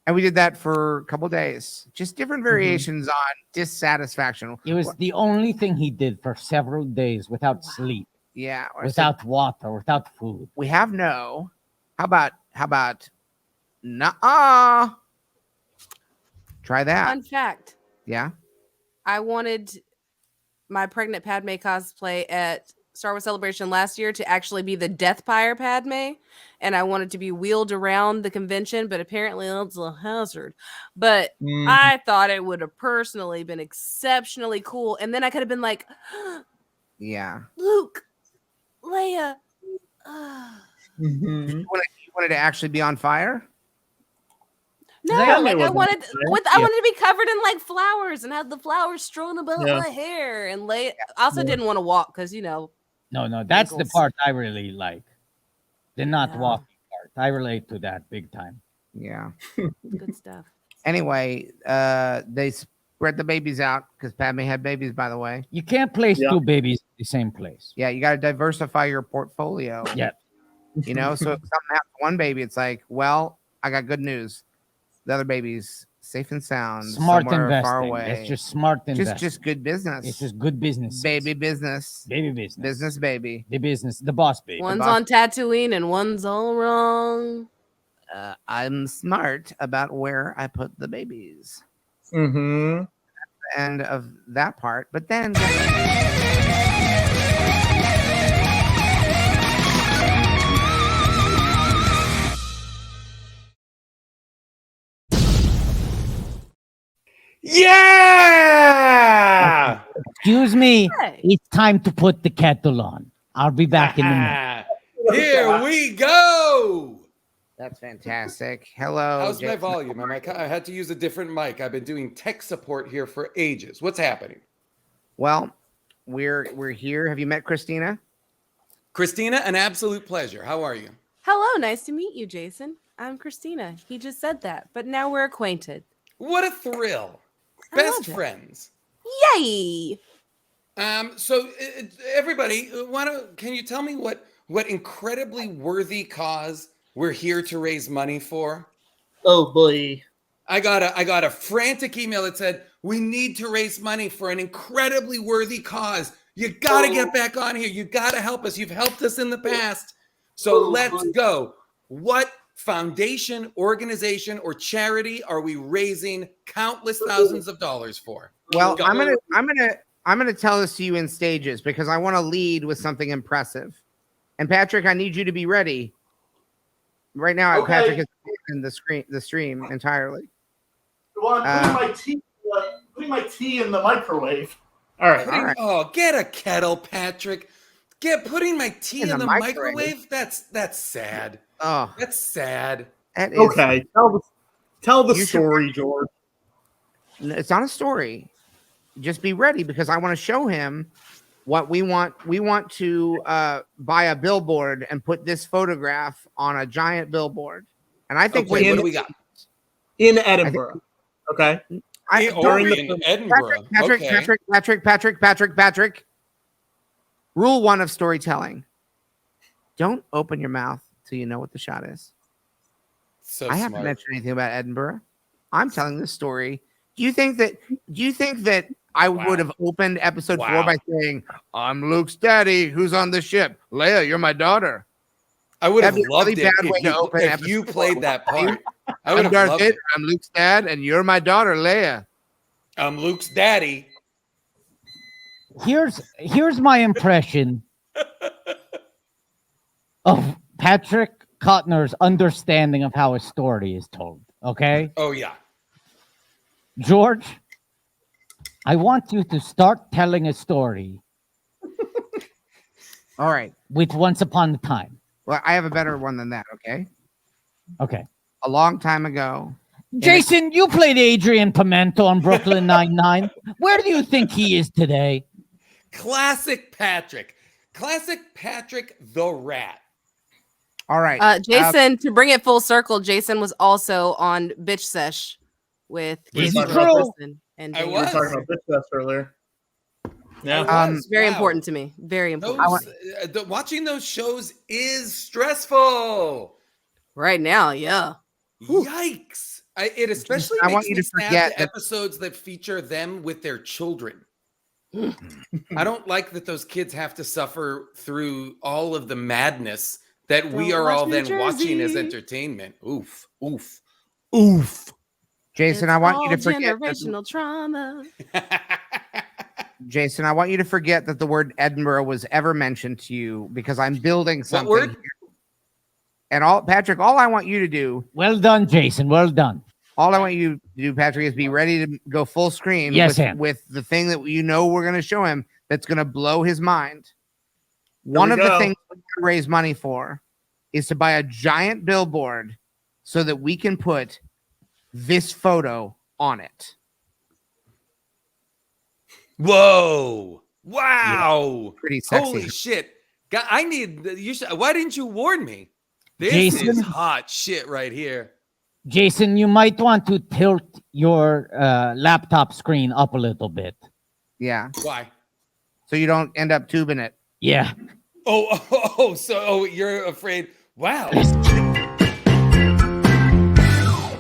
And we did that for a couple days. Just different variations on dissatisfaction. It was the only thing he did for several days without sleep. Yeah. Without water, without food. We have no. How about nuh-uh? Try that. Fun fact. Yeah. I wanted my pregnant Padme cosplay at Star Wars Celebration last year to actually be the Deathpire Padme, and I wanted to be wheeled around the convention, but apparently it's a hazard. But I thought it would have personally been exceptionally cool, and then I could have been like, yeah, Luke, Leia. You wanted to actually be on fire? No, like I wanted to be covered in like flowers and have the flowers strewn about my hair, and Leia. I also didn't want to walk because No, that's the part I really like. The not walking part. I relate to that big time. Yeah. Good stuff. Anyway, they spread the babies out because Padme had babies, by the way. You can't place two babies in the same place. Yeah, you got to diversify your portfolio. Yeah. So if something happens to one baby, it's like, well, I got good news. The other baby's safe and sound. Smart investing. Far away. It's just smart investing. Just good business. It's just good business. Baby business. Baby business. Business baby. The business. The boss baby. One's on Tatooine and one's all wrong. I'm smart about where I put the babies. Mm-hmm. End of that part. But then... Yeah! Excuse me. Hey. It's time to put the kettle on. I'll be back in a minute. Here we go. That's fantastic. Hello. How's my Jason. volume? I had to use a different mic. I've been doing tech support here for ages. What's happening? Well, we're here. Have you met Christina? Christina, an absolute pleasure. How are you? Hello, nice to meet you, Jason. I'm Christina. He just said that, but now we're acquainted. What a thrill. I Best love it. friends. Yay! So everybody, can you tell me what incredibly worthy cause we're here to raise money for? Oh boy. I got a frantic email that said, we need to raise money for an incredibly worthy cause. You got to get back on here. You got to help us. You've helped us in the past. So let's go. What foundation, organization, or charity are we raising countless thousands of dollars for? Well, I'm gonna tell this to you in stages because I want to lead with something impressive. And Patrick, I need you to be ready. Right now, Okay. Patrick is in the stream entirely. Well, I'm putting my tea in the microwave. All right. Oh, get a kettle, Patrick. Putting my tea in the microwave? That's sad. Oh, that's sad. That is, Okay. Tell the story, George. It's not a story. Just be ready because I want to show him what we want. We want to buy a billboard and put this photograph on a giant billboard. And I think what do we got? In Edinburgh. Okay. In Edinburgh. Patrick. Rule 1 of storytelling. Don't open your mouth till you know what the shot is. So I haven't mentioned anything about Edinburgh. I'm telling this story. Do you think that I would have opened episode 4 by saying, I'm Luke's daddy who's on the ship? Leia, you're my daughter. I would have That'd be a loved really it bad way to open if you episode played 4. that part. I would I'm have Darth loved Vader, it. I'm Luke's dad, and you're my daughter, Leia. I'm Luke's daddy. Here's my impression of Patrick Kuttner's understanding of how a story is told. Okay. Oh yeah. George, I want you to start telling a story. All right. With Once Upon a Time. Well, I have a better one than that, okay? Okay. A long time ago. Jason, you played Adrian Pimento on Brooklyn Nine-Nine. Where do you think he is today? Classic Patrick. Classic Patrick the Rat. All right. Jason, to bring it full circle, Jason was also on Bitch Sesh with Casey Robinson and We were talking about Bitch Sesh earlier. Yeah. Very important to me. Very important. Watching those shows is stressful. Right now, yeah. Yikes. It especially I makes want you me to sad forget the that- episodes that feature them with their children. I don't like that those kids have to suffer through all of the madness that we Don't are watch all New then watching as Jersey. entertainment. Oof. Jason, I want you to All forget generational trauma. Jason, I want you to forget that the word Edinburgh was ever mentioned to you because I'm building something. word? Here. And Patrick, all I want you to do. Well done, Jason. Well done. All I want you to do, Patrick, is be ready to go full screen Yes, Sam. with the thing that we're going to show him that's going to blow his mind. One of the things we raise money for is to buy a giant billboard so that we can put this photo on it. Whoa. Wow. Yeah, pretty sexy. Holy shit. God, why didn't you warn me? This Jason? is hot shit right here. Jason, you might want to tilt your laptop screen up a little bit. Yeah. Why? So you don't end up tubing it. Yeah. So you're afraid. Wow.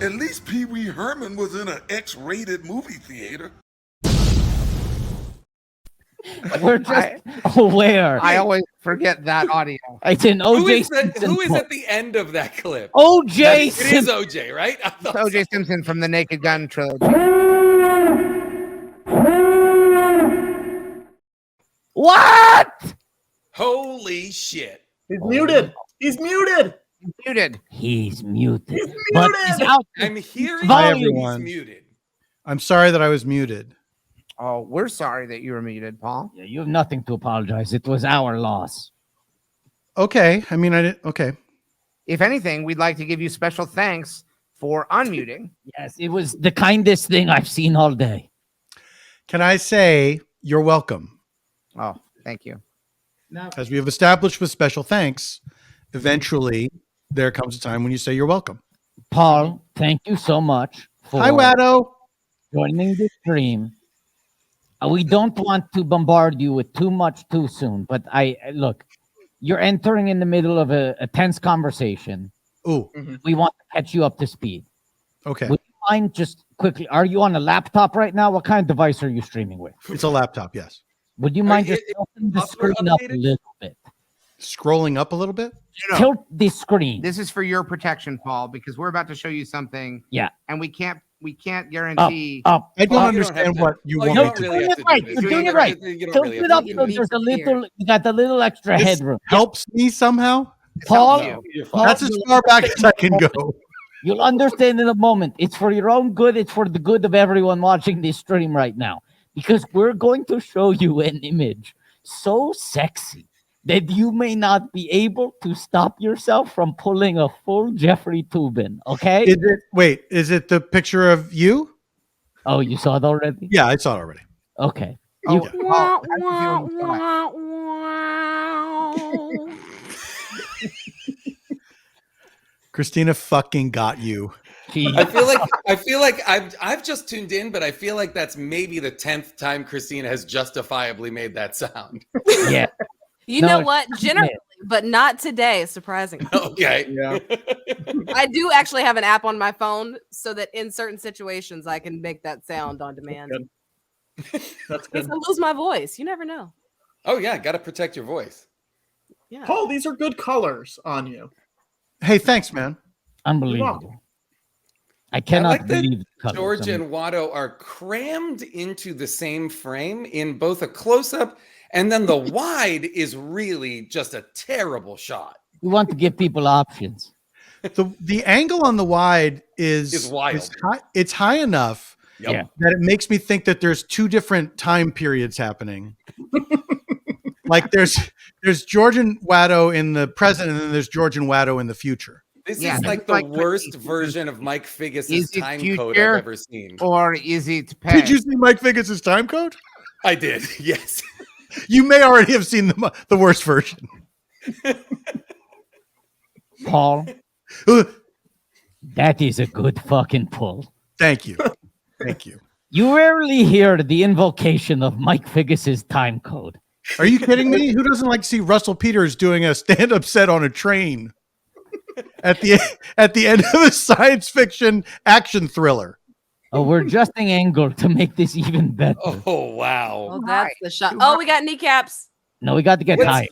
At least Pee Wee Herman was in an X-rated movie theater. We're just aware. I always forget that audio. It's an Who OJ is Simpson quote. at the end of that clip? OJ It is Simpson. OJ, right? I It's thought OJ Simpson from the Naked Gun trilogy. What? Holy shit. He's muted. He's muted. Muted. He's muted. But he's out. I'm hearing Hi, he's everyone. muted. I'm sorry that I was muted. Oh, we're sorry that you were muted, Paul. Yeah, you have nothing to apologize. It was our loss. Okay. I mean, I didn't. Okay. If anything, we'd like to give you special thanks for unmuting. Yes, it was the kindest thing I've seen all day. Can I say you're welcome? Oh, thank you. As we have established with special thanks, eventually there comes a time when you say you're welcome. Paul, thank you so much for Hi, Watto. joining the stream. We don't want to bombard you with too much too soon, but look, you're entering in the middle of a tense conversation. Ooh. We want to catch you up to speed. Okay. Would you mind just quickly, are you on a laptop right now? What kind of device are you streaming with? It's a laptop, yes. Would you mind just tilting the screen up a little bit? Scrolling up a little bit? Tilt the screen. This is for your protection, Paul, because we're about to show you something. Yeah. And we can't guarantee. I don't understand what you want me to do. You're doing it right. Tilt it up so there's a little, you got the little extra This headroom. helps me somehow? Paul, That's as far back as I can go. You'll understand in a moment. It's for your own good. It's for the good of everyone watching this stream right now. Because we're going to show you an image so sexy that you may not be able to stop yourself from pulling a full Jeffrey Toobin, okay? Is it the picture of you? Oh, you saw it already? Yeah, I saw it already. Okay. Christina fucking got you. I feel like I've just tuned in, but I feel like that's maybe the 10th time Christina has justifiably made that sound. Yeah. You know what? Generally, but not today, surprisingly. Okay. Yeah. I do actually have an app on my phone so that in certain situations I can make that sound on demand. That's If good. I lose my voice, you never know. Oh yeah, got to protect your voice. Yeah. Paul, these are good colors on you. Hey, thanks, man. Unbelievable. I cannot believe the George and Watto are crammed into the same frame in both a close-up and then the wide is really just a terrible shot. We want to give people options. The angle on the wide is wild. It's high enough Yeah. that it makes me think that there's two different time periods happening. Like there's George and Watto in the present, and then there's George and Watto in the future. This is like the worst version of Mike Figgis's time code I've ever seen. Or is it pay? Did you see Mike Figgis's time code? I did, yes. You may already have seen the worst version. Paul, that is a good fucking pull. Thank you. Thank you. You rarely hear the invocation of Mike Figgis's time code. Are you kidding me? Who doesn't like to see Russell Peters doing a stand-up set on a train at the end of a science fiction action thriller? Oh, we're adjusting angle to make this even better. Oh, wow. Oh, that's the shot. Oh, we got kneecaps. No, we got to get higher.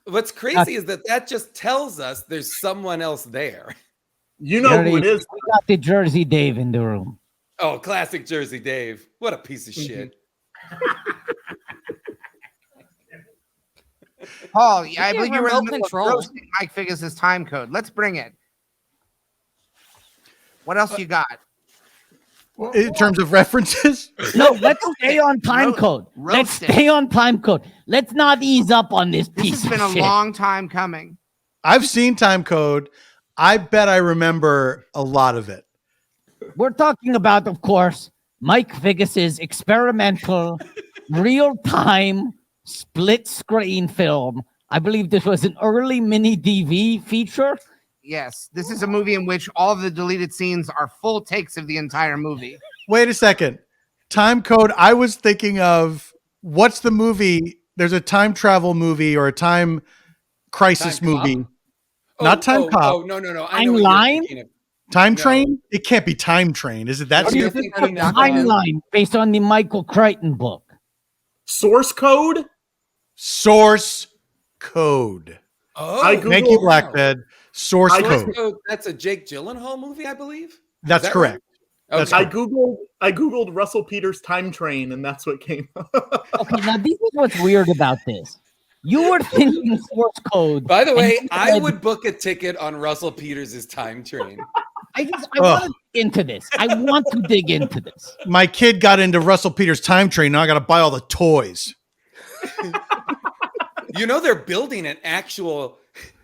What's crazy is that just tells us there's someone else there. You know who it is. We got the Jersey Dave in the room. Oh, classic Jersey Dave. What a piece of shit. Paul, I believe you were in the remote middle of control. roasting Mike Figgis's time code. Let's bring it. What else you got? In terms of references? No, let's stay on time code. Let's stay on time code. Let's not ease up on this piece This has been of a shit. long time coming. I've seen time code. I bet I remember a lot of it. We're talking about, of course, Mike Figgis's experimental, real-time, split-screen film. I believe this was an early mini DV feature. Yes, this is a movie in which all of the deleted scenes are full takes of the entire movie. Wait a second. Time code. I was thinking of what's the movie? There's a time travel movie or a time crisis movie. Not Time Cop. Oh, no. I Time know what Line? you're thinking of. Time No. Train? It can't be Time Train. Is it that? What do you stupid? think of Timeline based on the Michael Crichton book? Source code? Source code. Oh, Thank you, Blackbed. Source code. So that's a Jake Gyllenhaal movie, I believe. That's that correct. right? That's Okay. I googled Russell Peters time train, and that's what came up. Okay, now this is what's weird about this. You were thinking source code. By the way, and you I said- would book a ticket on Russell Peters' time train. I want to into this. I want to dig into this. My kid got into Russell Peters' Time Train. Now I got to buy all the toys. You know they're building an actual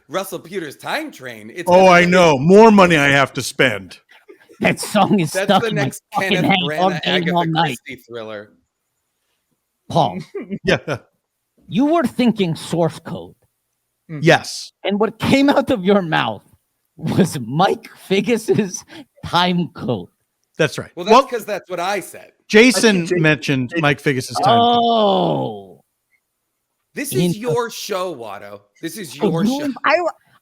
Russell Peters Time Train. I know. More money I have to spend. That song is That's stuck the in my next fucking Kenneth head all Branagh day, all Agatha night. Christie thriller. Paul, Yeah. you were thinking source code. Yes. And what came out of your mouth was Mike Figgis's time code. That's right. Well, that's because that's what I said. Jason mentioned Mike Figgis's time. Oh. This is your show, Watto. This is your show.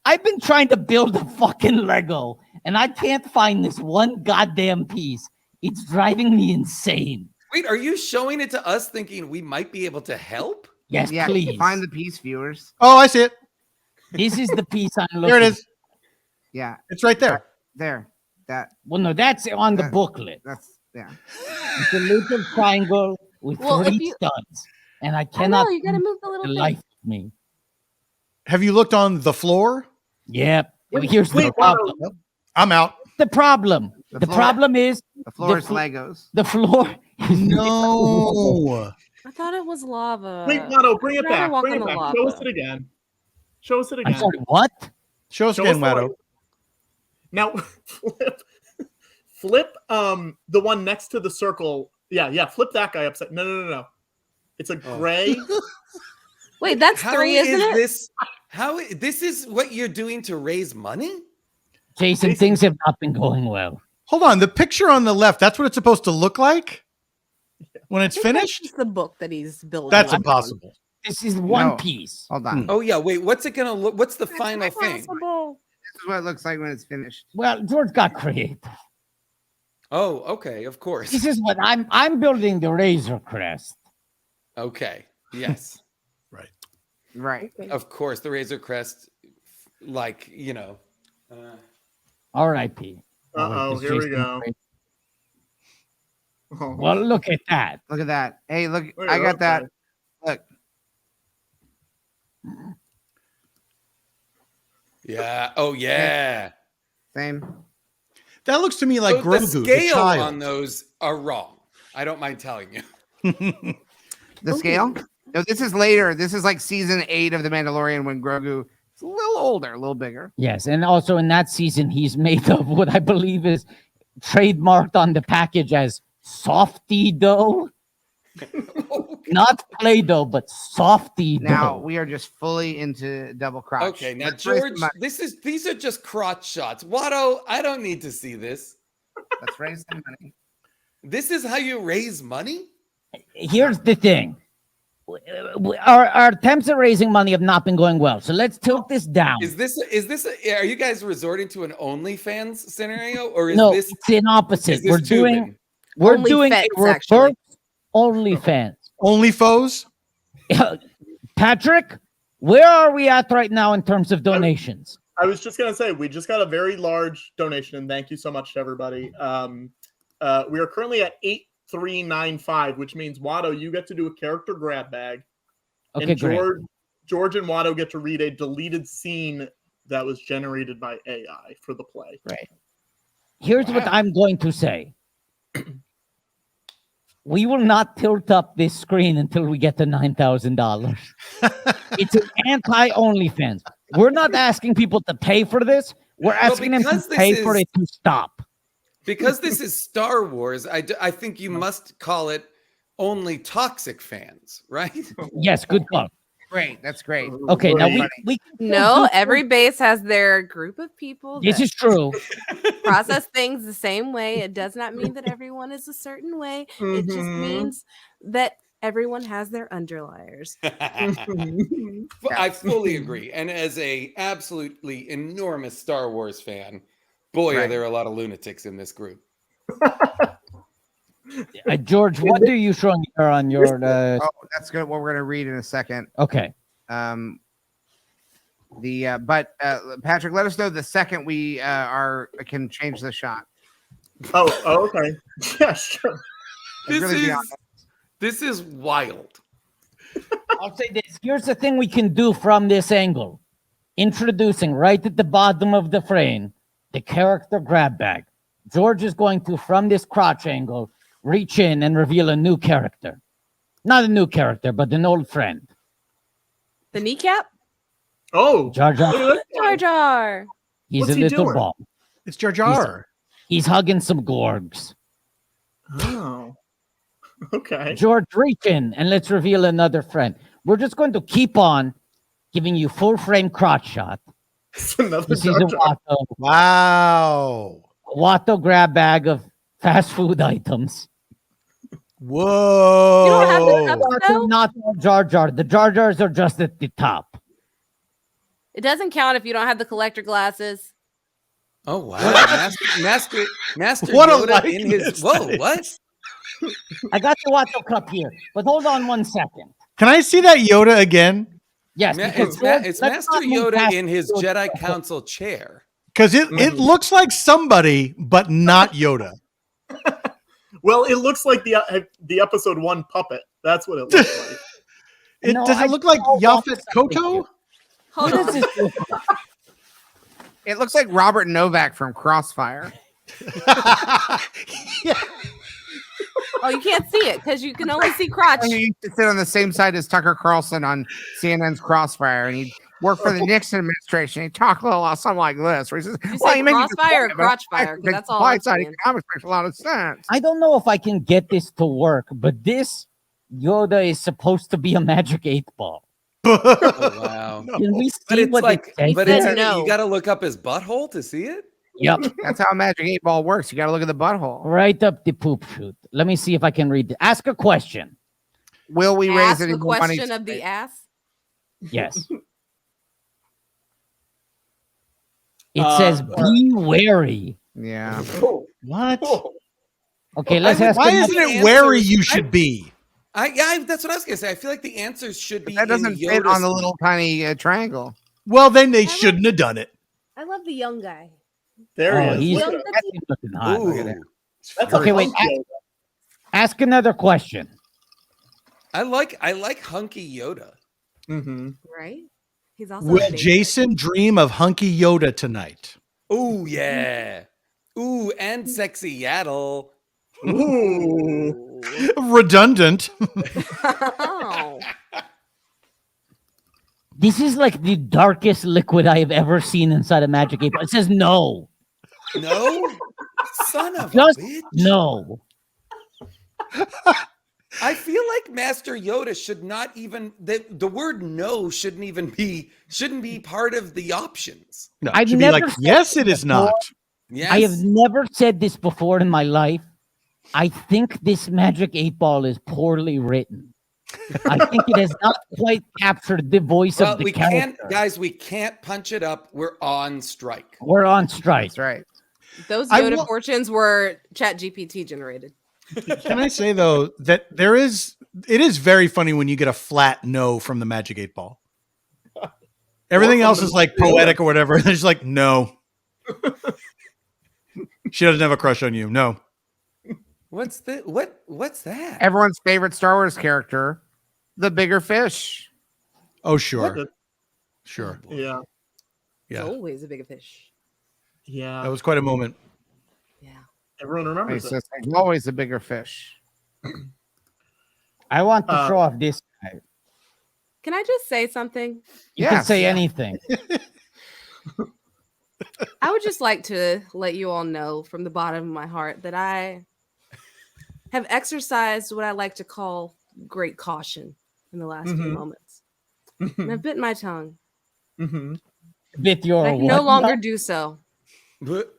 I've been trying to build a fucking Lego, and I can't find this one goddamn piece. It's driving me insane. Wait, are you showing it to us thinking we might be able to help? Yes, Yeah, please. find the piece, viewers. Oh, I see it. This is the piece I'm looking. There it is. Yeah, it's right there. There. That. Well, no, that's on the booklet. That's yeah. It's a little triangle with three studs, and I cannot. you gotta move the little thing. Life of me. Have you looked on the floor? Yep. Here's the problem. I'm out. The problem. The floor- problem is The floor is Legos. the floor. No. I thought it was lava. Wait, Watto, bring it I'd rather back. walk Bring on it the back. lava. Show us it again. Show us it again. I'm sorry, what? Show us Show again, us the Watto. light. Now, flip the one next to the circle. Yeah, flip that guy upside. No. It's a gray. Wait, that's How 3, isn't it? This is what you're doing to raise money? Jason, things have not been going well. Hold on. The picture on the left, that's what it's supposed to look like when it's finished? It's the book that he's building. That's impossible. This is one No. piece. Hold on. Oh yeah, wait, what's it gonna look? What's the final thing? This is what it looks like when it's finished. Well, George got creative. Oh, okay, of course. This is what I'm building the Razor Crest. Okay, yes. Right. Of course, the Razor Crest, like, R.I.P. Here we go. Oh. Well, look at that. Look at that. Hey, look, Wait, I got that. okay. Look. Yeah. Oh yeah. Same. That looks to me like So Grogu, the the scale child. on those are wrong. I don't mind telling you. The scale? No, this is later. This is like season 8 of The Mandalorian when Grogu is a little older, a little bigger. Yes, and also in that season, he's made of what I believe is trademarked on the package as softy dough. Not Play-Doh, but softy dough. Now we are just fully into double crotch. Okay, now Let's raise George, some money. these are just crotch shots. Watto, I don't need to see this. Let's raise some money. This is how you raise money? Here's the thing. Our attempts at raising money have not been going well. So let's tilt this down. Is this are you guys resorting to an OnlyFans scenario, or is No, this it's an opposite. is this We're tubing? doing a OnlyFans, reverse actually. OnlyFans. Only foes? Patrick, where are we at right now in terms of donations? I was just gonna say we just got a very large donation, and thank you so much to everybody. We are currently at 8395, which means Watto, you get to do a character grab bag. Okay, and great. George and Watto get to read a deleted scene that was generated by AI for the play. Right. Here's what I'm going to say. We will not tilt up this screen until we get to $9,000. It's an anti-OnlyFans. We're not asking people to pay for this. We're asking them to pay for it to stop. Because this is Star Wars, I think you must call it only toxic fans, right? Yes, good call. Great. That's great. Okay, now we No, every base has their group of people. This that is true. process things the same way. It does not mean that everyone is a certain way. It just means that everyone has their underliers. I fully agree. And as a absolutely enormous Star Wars fan, boy, are there a lot of lunatics in this group. George, what are you showing here on your? Oh, that's good. What we're gonna read in a second. Okay. But Patrick, let us know the second we can change the shot. Oh, okay. Yeah, sure. This is wild. I'll say this. Here's the thing we can do from this angle. Introducing right at the bottom of the frame the character grab bag. George is going to, from this crotch angle, reach in and reveal a new character. Not a new character, but an old friend. The kneecap? Oh, Jar Jar. Jar Jar. He's What's a he little doing? ball. It's Jar Jar. He's hugging some gorgs. Oh, okay. George, reach in and let's reveal another friend. We're just going to keep on giving you full frame crotch shot. Another This is Jar a Jar. Watto. Wow. Watto grab bag of fast food items. Whoa. You don't have the cups, though? Not all Jar Jar. The Jar Jars are just at the top. It doesn't count if you don't have the collector glasses. Oh wow, Master What a Yoda in his. likeness Whoa, that what? is. I got the Watto cup here, but hold on 1 second. Can I see that Yoda again? Yes, because George, It's let's Master not move Yoda past in his George. Jedi Council chair. Because it looks like somebody, but not Yoda. Well, it looks like the episode 1 puppet. That's what it looks like. Does it look like Yaphet Kotto? Hold What on. does this look like? It looks like Robert Novak from Crossfire. Oh, you can't see it because you can only see crotch. He used to sit on the same side as Tucker Carlson on CNN's Crossfire, and he'd work for the Nixon administration. He'd talk a little something like this, where he says, You "Well, say you make me Crossfire or disappointed, but crotch I fire? 'Cause think that's all supply I'm side seeing. economics makes a lot of sense." I don't know if I can get this to work, but this Yoda is supposed to be a magic 8-ball. Oh, wow. Can we But see it's what like, it says but there? it's, No. you got to look up his butthole to see it. Yep, That's how a magic 8-ball works. You got to look at the butthole. right up the poop chute. Let me see if I can read it. Ask a question. Will we raise Ask any the more money? question of the ass. Yes. It says, "Be wary." Yeah. What? Okay, let's ask. Why another- isn't it wary you should be? That's what I was gonna say. I feel like the answers should be. That doesn't in fit Yoda's on the little tiny triangle. Well, then they shouldn't have done it. I love the young guy. There Oh, he he's is. Young Look at puppy. looking hot. Ooh. Look at that. That's Okay, a wait. hunk Ask another question. I like hunky Yoda. Mm-hmm. Right? He's also. Will a baby. Jason dream of hunky Yoda tonight? Ooh yeah. Ooh, and sexy Yaddle. Ooh. Redundant. Oh. This is like the darkest liquid I have ever seen inside a magic 8-ball. It says no. No, son of Just a bitch. no. I feel like Master Yoda should not even the word no shouldn't be part of the options. No, I've it should be never like, said yes, it this is not. Yes. I have never said this before in my life. I think this magic 8-ball is poorly written. I think it has not quite captured the voice Well, of the we character. can't, guys. We can't punch it up. We're on strike. We're on strike. That's right. Those I Yoda wa- fortunes were Chat GPT generated. Can I say though that it is very funny when you get a flat no from the Magic 8-ball. Everything else is like poetic or whatever. And it's like, no. She doesn't have a crush on you. No. What's that? Everyone's favorite Star Wars character, the bigger fish. Oh, sure. What? Sure. Yeah. It's Yeah. always a big fish. Yeah. That was quite a moment. Yeah. Everyone remembers It's it. just like, always a bigger fish. I want to show off this guy. Can I just say something? You can Yes. say anything. I would just like to let you all know from the bottom of my heart that I have exercised what I like to call great caution in the last few moments. And I've bitten my tongue. Mm-hmm. Bit your I can what no longer now? do so. But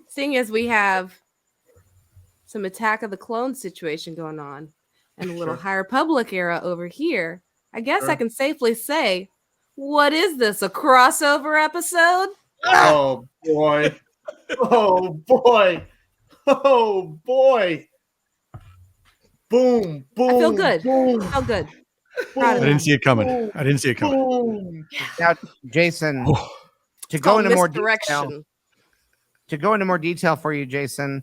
Seeing as we have some Attack of the Clones situation going on and a little High Republic era over here, I guess I can safely say, what is this, a crossover episode? Oh boy. Oh boy. Oh boy. Boom. Boom. I feel good. Boom. I feel good. Boom, Proud of I didn't see it coming. I didn't see it coming. boom. Now, Jason, to It's go called into more detail, misdirection. for you, Jason,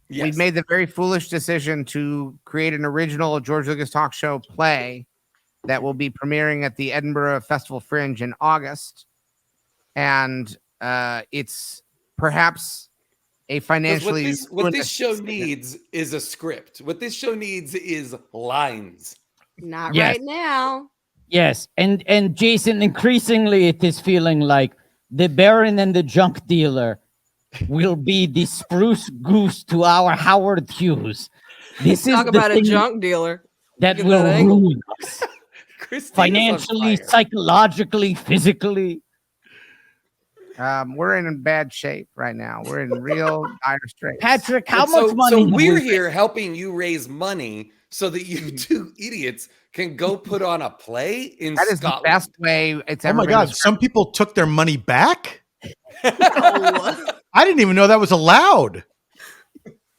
yes. we made the very foolish decision to create an original George Lucas talk show play that will be premiering at the Edinburgh Festival Fringe in August. And it's perhaps a financially what this show needs is a script. What this show needs is lines. Not Yes. right now. Yes, and Jason, increasingly it is feeling like the Baron and the junk dealer will be the spruce goose to our Howard Hughes. This Talk is the about a thing junk dealer. that Look at will that angle. ruin us. Financially, psychologically, physically. We're in bad shape right now. We're in real dire straits. Patrick, how And much money? So have we're we here helping you raise money so that you two idiots can go put on a play in That is Scotland. the best way it's Oh ever my been God! described. Some people took their money back. Oh. I didn't even know that was allowed.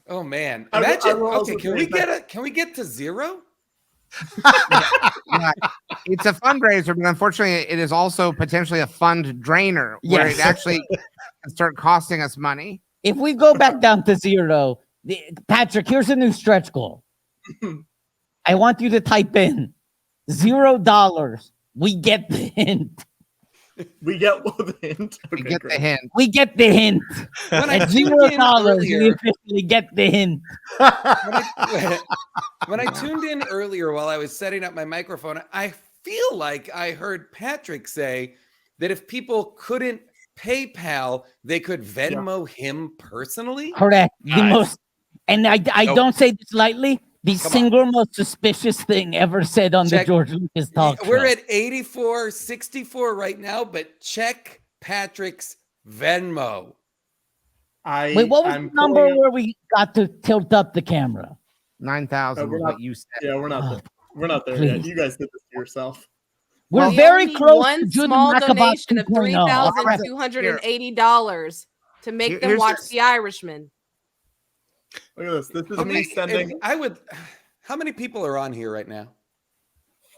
Oh man! I Imagine. will also Okay, can say we that- Can we get to zero? Yeah. It's a fundraiser, but unfortunately, it is also potentially a fund drainer where Yes. it actually can start costing us money. If we go back down to zero, Patrick, here's a new stretch goal. I want you to type in $0. We get the hint. We get the hint. Okay, We get great. the hint. We get the hint. When I At tuned $0, in we earlier, officially get the hint. when I tuned in earlier while I was setting up my microphone, I feel like I heard Patrick say that if people couldn't PayPal, they could Venmo him personally. Correct. The Nice. most, and I Nope. don't say this lightly, the Come on. single most suspicious thing ever said on the Check. George Lucas talk show. We're at 84.64 right now, but check Patrick's Venmo. Wait, what was the number where we got to tilt up the camera? 9,000 was what you said. Yeah, we're not there. We're not there Please. yet. You guys did this to yourself. We're We very only need close one to Judo small Macabot donation of 2.0. $3,280 to make them Here's watch the- The Irishman. Look at this. This is Okay, me sending I would. How many people are on here right now?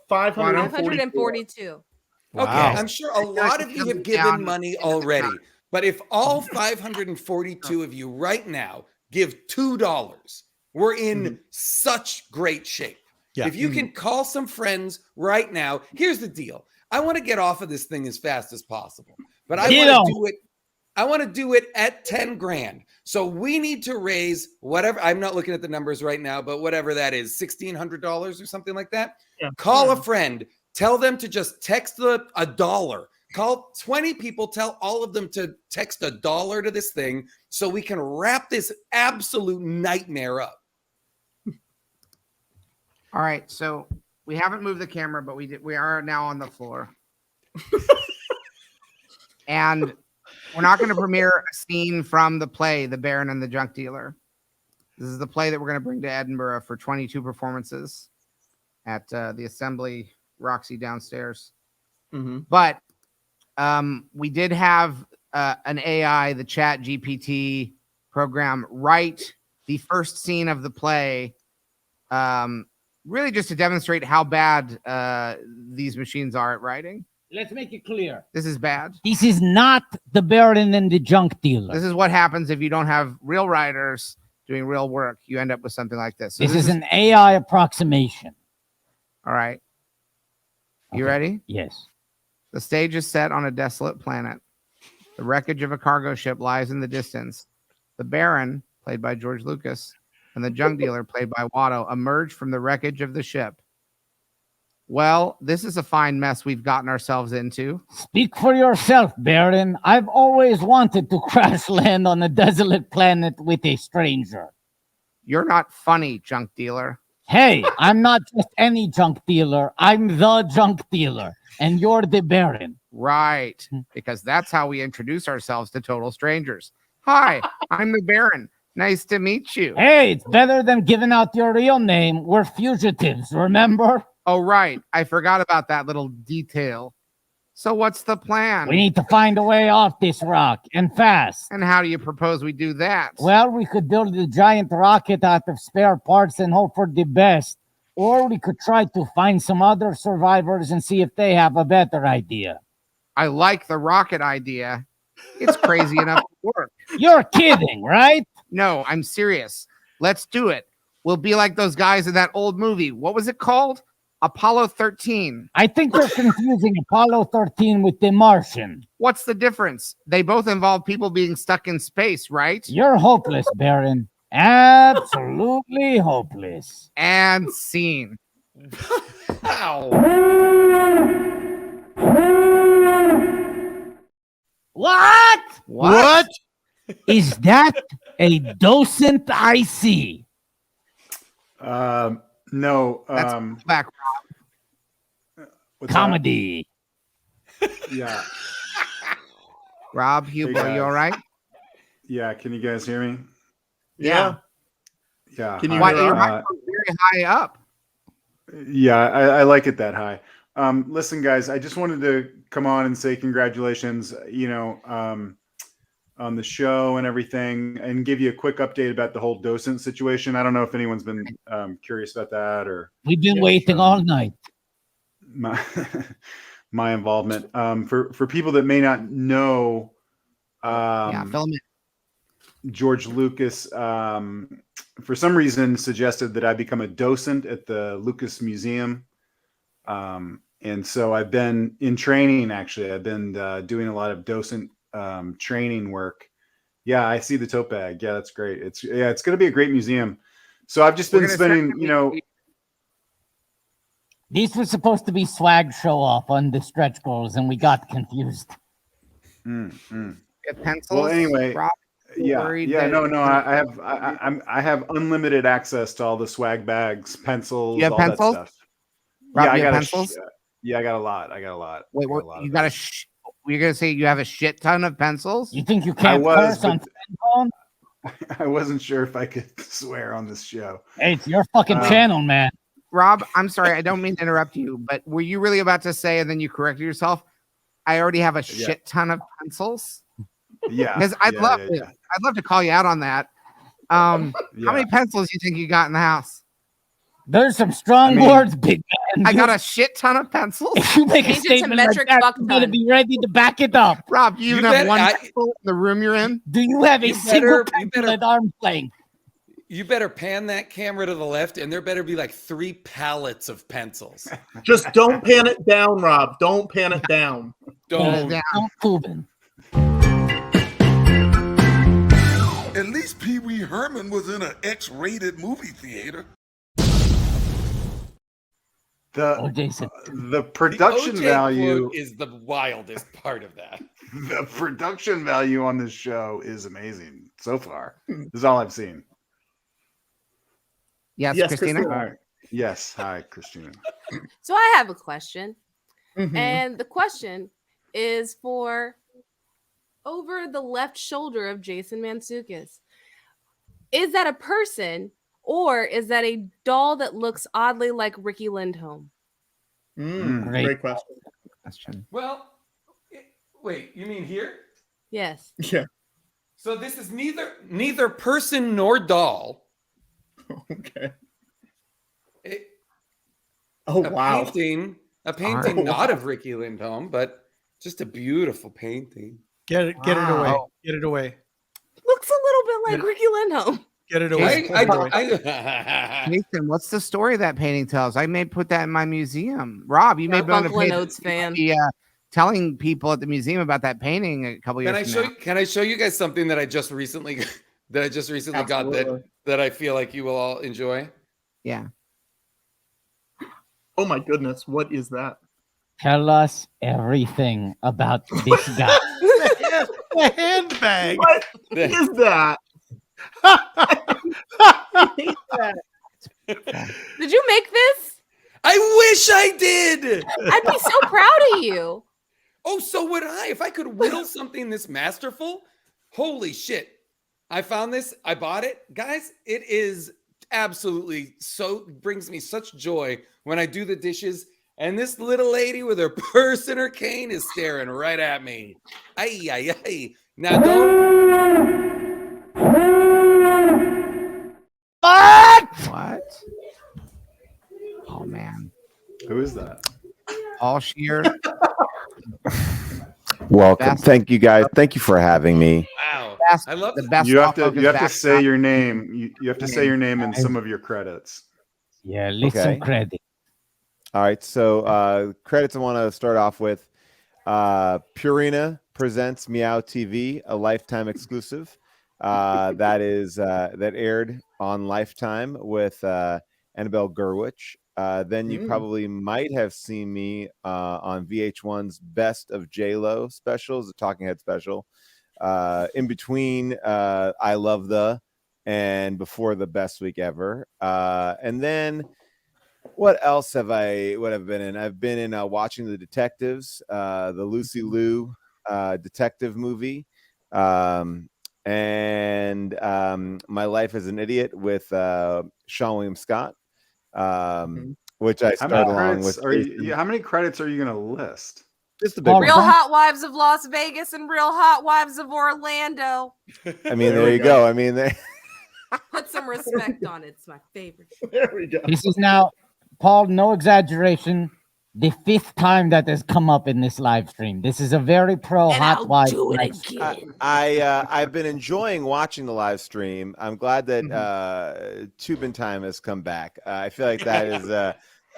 542. 542. Wow. Okay, I'm sure a lot of you have given money already. But if all 542 of you right now give $2, we're in such great shape. Yeah. If you can call some friends right now, here's the deal. I want to get off of this thing as fast as possible, but I want to do it. I want to do it at 10 grand. So we need to raise whatever. I'm not looking at the numbers right now, but whatever that is, $1,600 or something like that. Yeah. Call a friend. Tell them to just text a dollar. Call 20 people. Tell all of them to text $1 to this thing so we can wrap this absolute nightmare up. All right, so we haven't moved the camera, but we are now on the floor. And we're not going to premiere a scene from the play, The Baron and the Junk Dealer. This is the play that we're going to bring to Edinburgh for 22 performances at the Assembly Roxy downstairs. But we did have an AI, the Chat GPT program, write the first scene of the play, really just to demonstrate how bad these machines are at writing. Let's make it clear. This is bad. This is not the Baron and the junk dealer. This is what happens if you don't have real writers doing real work. You end up with something like this. So this is an AI approximation. All right. You ready? Yes. The stage is set on a desolate planet. The wreckage of a cargo ship lies in the distance. The Baron, played by George Lucas, and the junk dealer, played by Watto, emerge from the wreckage of the ship. Well, this is a fine mess we've gotten ourselves into. Speak for yourself, Baron. I've always wanted to crash land on a desolate planet with a stranger. You're not funny, junk dealer. Hey, I'm not just any junk dealer. I'm the junk dealer, and you're the Baron. Right, because that's how we introduce ourselves to total strangers. Hi, I'm the Baron. Nice to meet you. Hey, it's better than giving out your real name. We're fugitives, remember? Oh, right. I forgot about that little detail. So what's the plan? We need to find a way off this rock, and fast. And how do you propose we do that? Well, we could build a giant rocket out of spare parts and hope for the best. Or we could try to find some other survivors and see if they have a better idea. I like the rocket idea. It's crazy enough to work. You're kidding, right? No, I'm serious. Let's do it. We'll be like those guys in that old movie. What was it called? Apollo 13. I think they're confusing Apollo 13 with The Martian. What's the difference? They both involve people being stuck in space, right? You're hopeless, Baron. Absolutely hopeless. And scene. What? What? Is that a docent I see? No. That's back. What's Comedy. that? Yeah. Rob, Huebel, Hey, are you all right? Yeah. Can you guys hear me? Yeah. Yeah. Can you hear your microphone's very high up? Yeah, I like it that high. Listen, guys, I just wanted to come on and say congratulations, on the show and everything, and give you a quick update about the whole docent situation. I don't know if anyone's been curious about that, or We've been waiting all night. My involvement. For people that may not know, fill 'em in. George Lucas, for some reason, suggested that I become a docent at the Lucas Museum. And so I've been in training, actually. I've been doing a lot of docent training work. Yeah, I see the tote bag. Yeah, that's great. It's going to be a great museum. So I've just been spending, These were supposed to be swag show off on the stretch goals, and we got confused. Pencils. Well, anyway, Rob, I have unlimited access to all the swag bags, pencils, You have all pencils? that stuff. Rob, yeah, I you got have pencils? I got a lot. Wait, you got you're gonna say you have a shit ton of pencils? You think you can't curse on phone? I wasn't sure if I could swear on this show. Hey, it's your fucking channel, man. Rob, I'm sorry, I don't mean to interrupt you, but were you really about to say, and then you corrected yourself, I already have a shit ton of pencils? Yeah, because I'd love to call you out on that. How many pencils do you think you got in the house? There's some strong words, big man. I got a shit ton of pencils. If you make a statement like that, you gotta be ready to back it up. Rob, you even have one pencil in the room you're in? Do you have a single pencil at arm's length? You better pan that camera to the left, and there better be like 3 pallets of pencils. Just don't pan it down, Rob. Don't pan it down. Don't. At least Pee Wee Herman was in an X-rated movie theater. The production the OJ value quote is the wildest part of that. The production value on this show is amazing so far. This is all I've seen. Yes, Christina. Hi. Yes, hi, Christina. So I have a question, Mm-hmm. and the question is for over the left shoulder of Jason Mantzoukas. Is that a person, or is that a doll that looks oddly like Ricky Lindholm? Great question. Well, wait, you mean here? Yes. Yeah. So this is neither person nor doll. Okay. A painting not of Ricky Lindholm, but just a beautiful painting. Get it away. Get it away. Looks a little bit like Ricky Lindholm. Get it away. Nathan, what's the story that painting tells? I may put that in my museum. Rob, you may be on the page. Notes fan. Telling people at the museum about that painting a couple years from now. Can I show you guys something that I just recently got that I feel like you will all enjoy? Yeah. Oh my goodness, what is that? Tell us everything about this guy. The handbag. What is that? Did you make this? I wish I did. I'd be so proud of you. Oh, so would I. If I could whittle something this masterful, holy shit. I found this. I bought it. Guys, it is absolutely brings me such joy when I do the dishes and this little lady with her purse and her cane is staring right at me. Ay, ay, ay. Now don't. What? Oh, man. Who is that? All Scheer. Welcome. Thank you, guys. Thank you for having me. Wow. I love the best. You have to say your name. You have to say your name in some of your credits. Yeah, listen credit. All right. So credits I want to start off with. Purina presents Meow TV, a Lifetime exclusive. That aired on Lifetime with Annabelle Gurwitch. Then you probably might have seen me on VH1's Best of J-Lo specials, the Talking Head special. In between I Love the and before the Best Week Ever. And then what else have I been in? I've been in Watching the Detectives, the Lucy Liu detective movie. And My Life as an Idiot with Sean William Scott, which I started along with. How many credits are you going to list? Just the big Real one. Housewives of Las Vegas and Real Housewives of Orlando. I mean, there you go. I mean, Put some respect on it. It's my favorite. There we go. This is now, Paul, no exaggeration, the 5th time that has come up in this live stream. This is a very pro hot wife. I've been enjoying watching the live stream. I'm glad that Tubin Time has come back. I feel like that is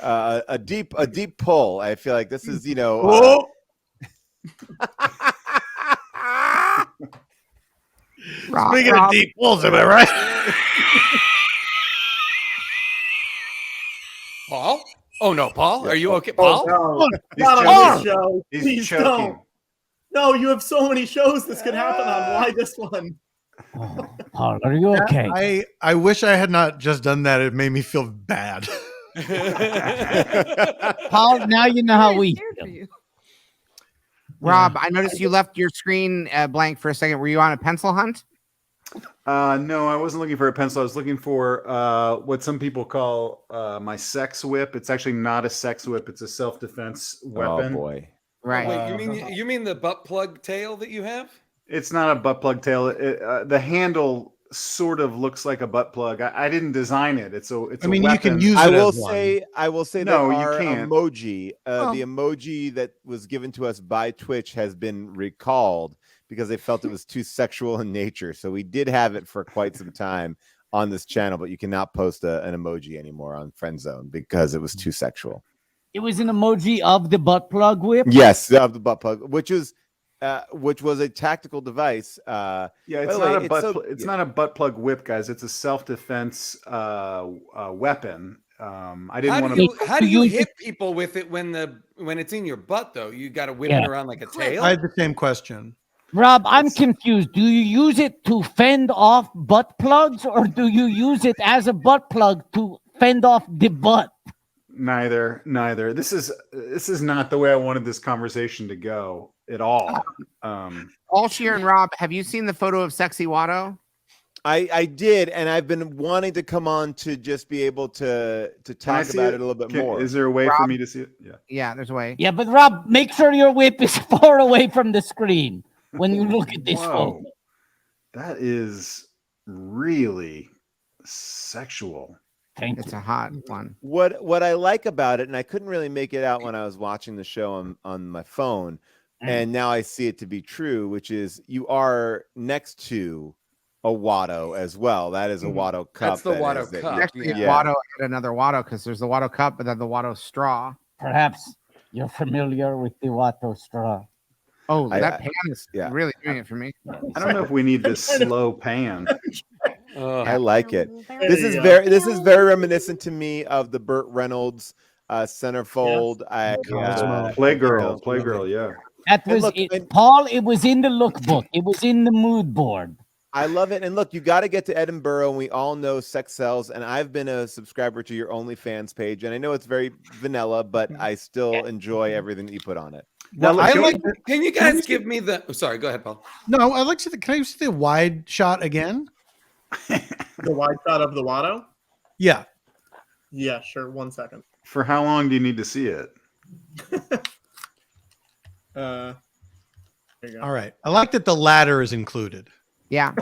a deep pull. I feel like this is, speaking of deep pulls, am I right? Paul? Oh no, Paul, are you okay? Paul? Oh, no. Not on this show. Please don't. No, you have so many shows this could happen on. Why this one? Paul, are you okay? I wish I had not just done that. It made me feel bad. Paul, now you know how we feel. Rob, I noticed you left your screen blank for a second. Were you on a pencil hunt? No, I wasn't looking for a pencil. I was looking for what some people call my sex whip. It's actually not a sex whip. It's a self-defense weapon. Oh boy! Right. Wait, you mean the butt plug tail that you have? It's not a butt plug tail. The handle sort of looks like a butt plug. I didn't design it. It's a I mean, weapon. you can use it. I will say No, that you our can't. emoji, the emoji that was given to us by Twitch has been recalled because they felt it was too sexual in nature. So we did have it for quite some time on this channel, but you cannot post an emoji anymore on Friend Zone because it was too sexual. It was an emoji of the butt plug whip? Yes, of the butt plug, which was a tactical device. It's not a butt plug whip, guys. It's a self-defense weapon. I didn't want to. How do you hit people with it when it's in your butt though? You got to whip it around like a tail. I had the same question. Rob, I'm confused. Do you use it to fend off butt plugs, or do you use it as a butt plug to fend off the butt? Neither. This is not the way I wanted this conversation to go at all. All Scheer and Rob, have you seen the photo of Sexy Watto? I did, and I've been wanting to come on to just be able to talk about it a little bit more. Is there a way for me to see it? Yeah, there's a way. Yeah, but Rob, make sure your whip is far away from the screen when you look at this photo. That is really sexual. It's a hot one. What I like about it, and I couldn't really make it out when I was watching the show on my phone, and now I see it to be true, which is you are next to a Watto as well. That is a Watto cup. That's the Watto cup. Actually, Watto had another Watto because there's the Watto cup, but then the Watto straw. Perhaps you're familiar with the Watto straw. Oh, that pan is really doing it for me. I don't know if we need this slow pan. I like it. This is very reminiscent to me of the Burt Reynolds centerfold. Playgirl, yeah. That was it, Paul. It was in the lookbook. It was in the mood board. I love it. And look, you got to get to Edinburgh, and we all know sex sells. And I've been a subscriber to your OnlyFans page, and I know it's very vanilla, but I still enjoy everything that you put on it. Now, can you guys give me the? Oh, sorry, go ahead, Paul. No, I'd like to. Can I see the wide shot again? The wide shot of the Watto? Yeah. Yeah, sure. 1 second. For how long do you need to see it? There you go. All right. I like that the ladder is included. Yeah.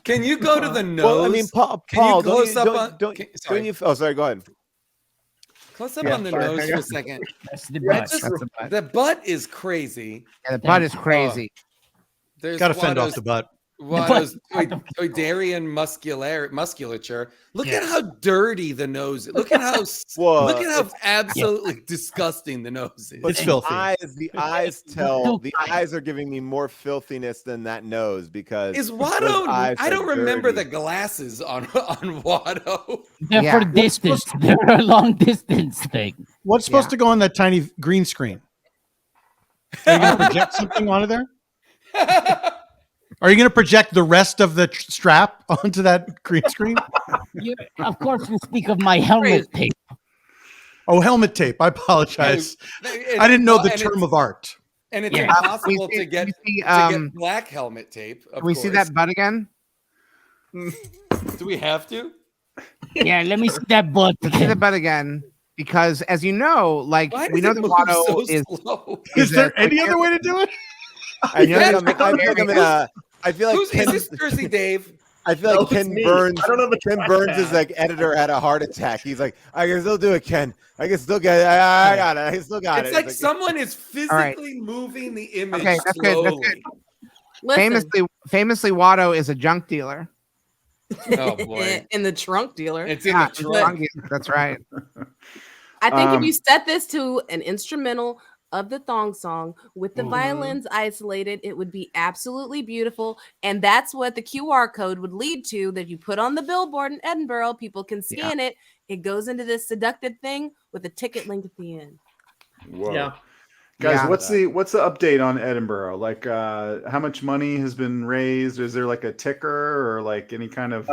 Can you go to the nose? Well, I mean, Paul, oh, sorry, go ahead. Close up on the nose for a second. That's the butt. The butt is crazy. Yeah, the butt is crazy. There's got to fend off the butt. Watto's Toydarian musculature. Look at how dirty the nose is. Look at how absolutely disgusting the nose is. But the eyes tell. The eyes are giving me more filthiness than that nose because is Watto. I don't remember the glasses on Watto. They're for distance. They're a long distance thing. What's supposed to go on that tiny green screen? Are you going to project something onto there? Are you going to project the rest of the strap onto that green screen? Of course, we speak of my helmet tape. Oh, helmet tape. I apologize. I didn't know the term of art. And it's impossible to get black helmet tape. Can we see that butt again? Do we have to? Yeah, let me see that butt again. See the butt again. Because as you know, like we know that Watto is. Is there any other way to do it? I feel like is this Jersey Dave? I feel like Ken Burns. Ken Burns is like editor had a heart attack. He's like, I can still do it, Ken. I can still get it. I got it. I still got it. It's like someone is physically moving the image. Okay, that's slowly. good. That's good. Famously, Watto is a junk dealer. Oh boy! In the trunk dealer. It's in the trunk. That's right. I think if you set this to an instrumental of the thong song with the violins isolated, it would be absolutely beautiful. And that's what the QR code would lead to, that you put on the billboard in Edinburgh. People can scan it. It goes into this seductive thing with a ticket link at the end. Whoa. Yeah. Guys, what's the update on Edinburgh? Like, how much money has been raised? Is there like a ticker or like any kind of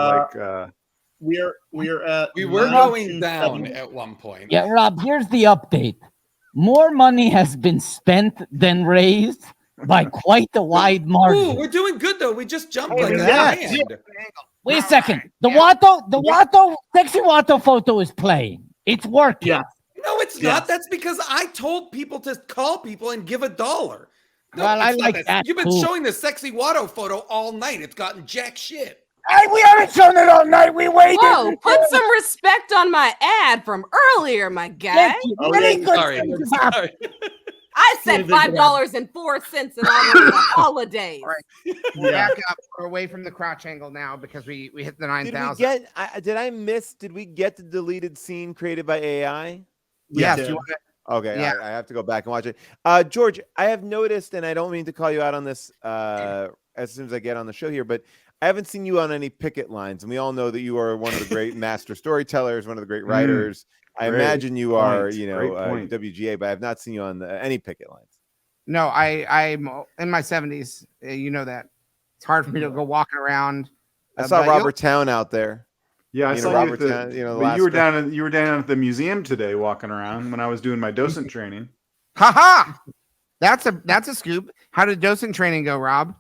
we were going down at one point. Yeah, Rob, here's the update. More money has been spent than raised by quite a wide margin. Ooh, we're doing good though. We just jumped like Wait a second. The Watto, sexy Watto photo is playing. It's working. Yeah. No, it's not. That's because I told people to call people and give $1. No, well, I like that. You've been showing the sexy Watto photo all night. It's gotten jack shit. Hey, we haven't shown it all night. We waited. Whoa, put some respect on my ad from earlier, my guy. Sorry. I said $5.04 in honor of the holidays. Right. We're back up. We're away from the crotch angle now because we hit the 9,000. Did we get the deleted scene created by AI? Yes. Okay, yeah. I have to go back and watch it. George, I have noticed, and I don't mean to call you out on this as soon as I get on the show here, but I haven't seen you on any picket lines, and we all know that you are one of the great master storytellers, one of the great writers. I imagine you are, WGA, but I have not seen you on any picket lines. No, I'm in my 70s. You know that. It's hard for me to go walking around. I saw Robert Town out there. Yeah, I saw Robert you Town. You were down at the museum today, walking around when I was doing my docent training. Ha! That's a scoop. How did docent training go, Rob?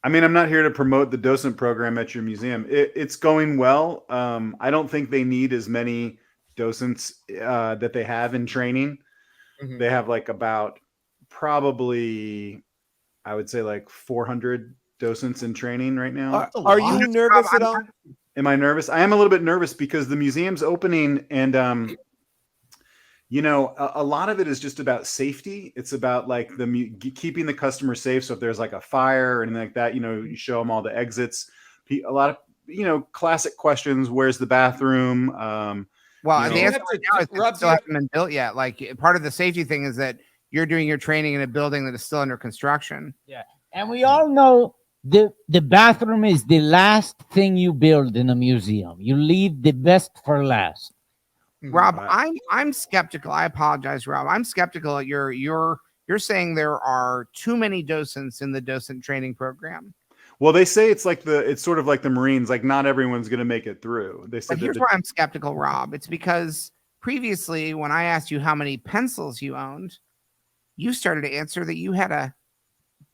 I mean, I'm not here to promote the docent program at your museum. It's going well. I don't think they need as many docents that they have in training. Mm-hmm. They have like about probably, I would say like 400 docents in training right now. Are you nervous at all? Am I nervous? I am a little bit nervous because the museum's opening and, a lot of it is just about safety. It's about like keeping the customer safe. So if there's like a fire or anything like that, you show them all the exits. A lot of, classic questions. Where's the bathroom? Well, the answer right now is it still hasn't been built yet. Like part of the safety thing is that you're doing your training in a building that is still under construction. Yeah. And we all know the bathroom is the last thing you build in a museum. You leave the best for last. Rob, I'm skeptical. I apologize, Rob. I'm skeptical. You're saying there are too many docents in the docent training program. Well, they say it's sort of like the Marines. Like not everyone's going to make it through. They said. But here's why I'm skeptical, Rob. It's because previously, when I asked you how many pencils you owned, you started to answer that you had a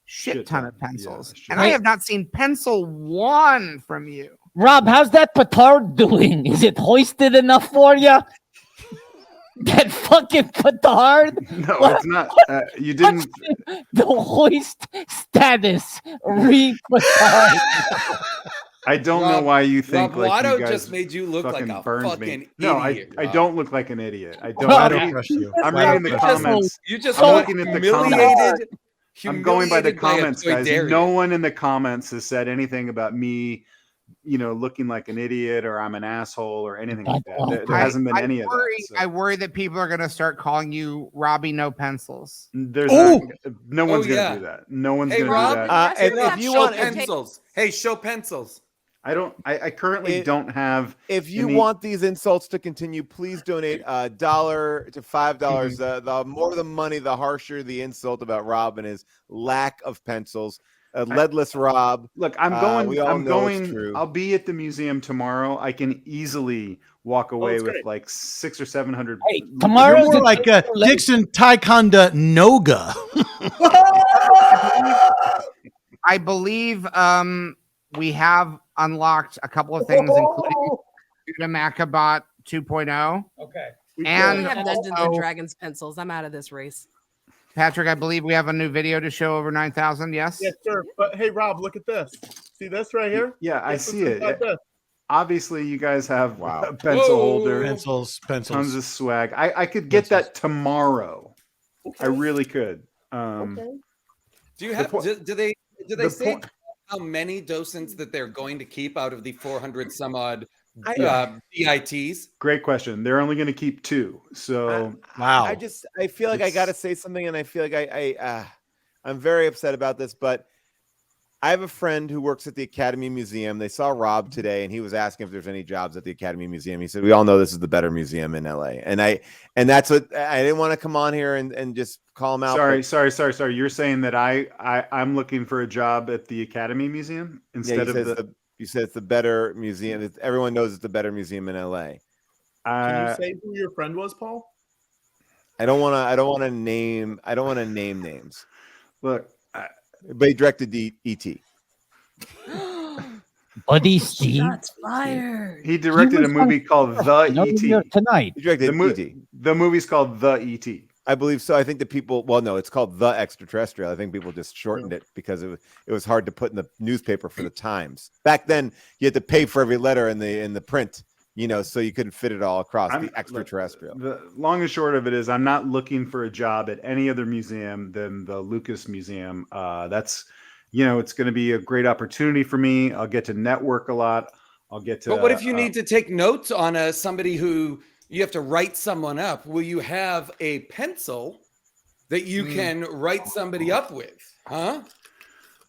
shit ton of pencils, and I have not seen pencil one from you. Rob, how's that petard doing? Is it hoisted enough for you? That fucking petard? No, it's not. You didn't. The hoist status re-petard. I don't know why you think Rob, like Watto you guys just made you look like a fucking idiot. No, I don't look like an idiot. I don't. I don't trust you. I'm reading the comments. You just I'm looking at the comments. I'm going by the Humiliated by a comments, guys. Toydarian. No one in the comments has said anything about me, looking like an idiot or I'm an asshole or anything like that. There hasn't been any of that. So. I worry that people are going to start calling you Robbie No Pencils. No one's going to do that. No one's going to do that. If you want pencils, show pencils. I currently don't have. If you want these insults to continue, please donate $1 to $5. The more the money, the harsher the insult about Rob and his lack of pencils. Leadless Rob. Look, I'm going. I'll be at the museum tomorrow. I can easily walk away with like 600 or 700. Hey, tomorrow's more like Dixon Taekwondo Noga. I believe we have unlocked a couple of things, including Judo Macabot 2.0. Okay. And we have Dungeons and Dragons pencils. I'm out of this race. Patrick, I believe we have a new video to show over 9,000. Yes. Yes, sir. But hey, Rob, look at this. See this right here? Yeah, I see it. This. Obviously, you guys have a pencil holder, pencils, tons of swag. I could get that tomorrow. Okay. I really could. Do you have? Do they say how many docents that they're going to keep out of the 400 some odd BITs? Great question. They're only going to keep 2. So wow. I feel like I got to say something, and I feel like I'm very upset about this, but I have a friend who works at the Academy Museum. They saw Rob today, and he was asking if there's any jobs at the Academy Museum. He said, "We all know this is the better museum in LA." And that's what I didn't want to come on here and just call him out. Sorry. You're saying that I'm looking for a job at the Academy Museum instead of the. You said it's the better museum. Everyone knows it's the better museum in LA. Can you say who your friend was, Paul? I don't want to name names. Look, but he directed E.T. Buddy Steve. Shots fired. He directed a movie called The E.T. Tonight. He directed E.T. The movie's called The E.T. I believe so. I think the people. Well, no, it's called The Extraterrestrial. I think people just shortened it because it was hard to put in the newspaper for the Times. Back then, you had to pay for every letter in the print. So you couldn't fit it all across the Extraterrestrial. The long and short of it is, I'm not looking for a job at any other museum than the Lucas Museum. That's, it's going to be a great opportunity for me. I'll get to network a lot. I'll get to. But what if you need to take notes on somebody who you have to write someone up? Will you have a pencil that you can write somebody up with? Huh?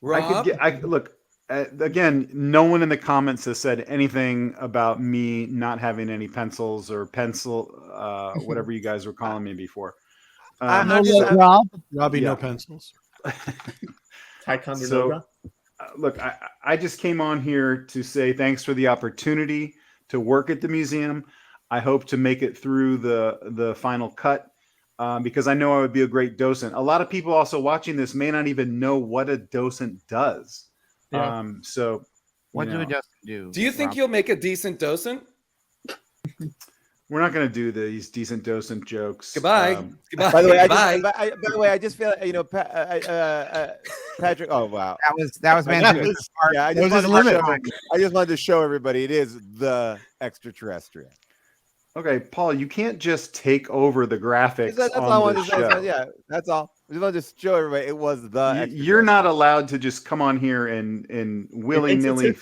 Rob? Look. Again, no one in the comments has said anything about me not having any pencils or pencil, whatever you guys were calling me before. Robbie, no pencils. Look, I just came on here to say thanks for the opportunity to work at the museum. I hope to make it through the final cut because I know I would be a great docent. A lot of people also watching this may not even know what a docent does. Yeah. So what do a docent do? Do you think you'll make a decent docent? We're not going to do these decent docent jokes. Goodbye. Goodbye. By the way, I just feel Patrick. Oh wow, that was Mantzoukas. Yeah, I just wanted to show everybody it is the Extraterrestrial. Okay, Paul, you can't just take over the graphics. That's all I wanted to say. Yeah, that's all. I just wanted to show everybody it was the. You're not allowed to just come on here and willy nilly.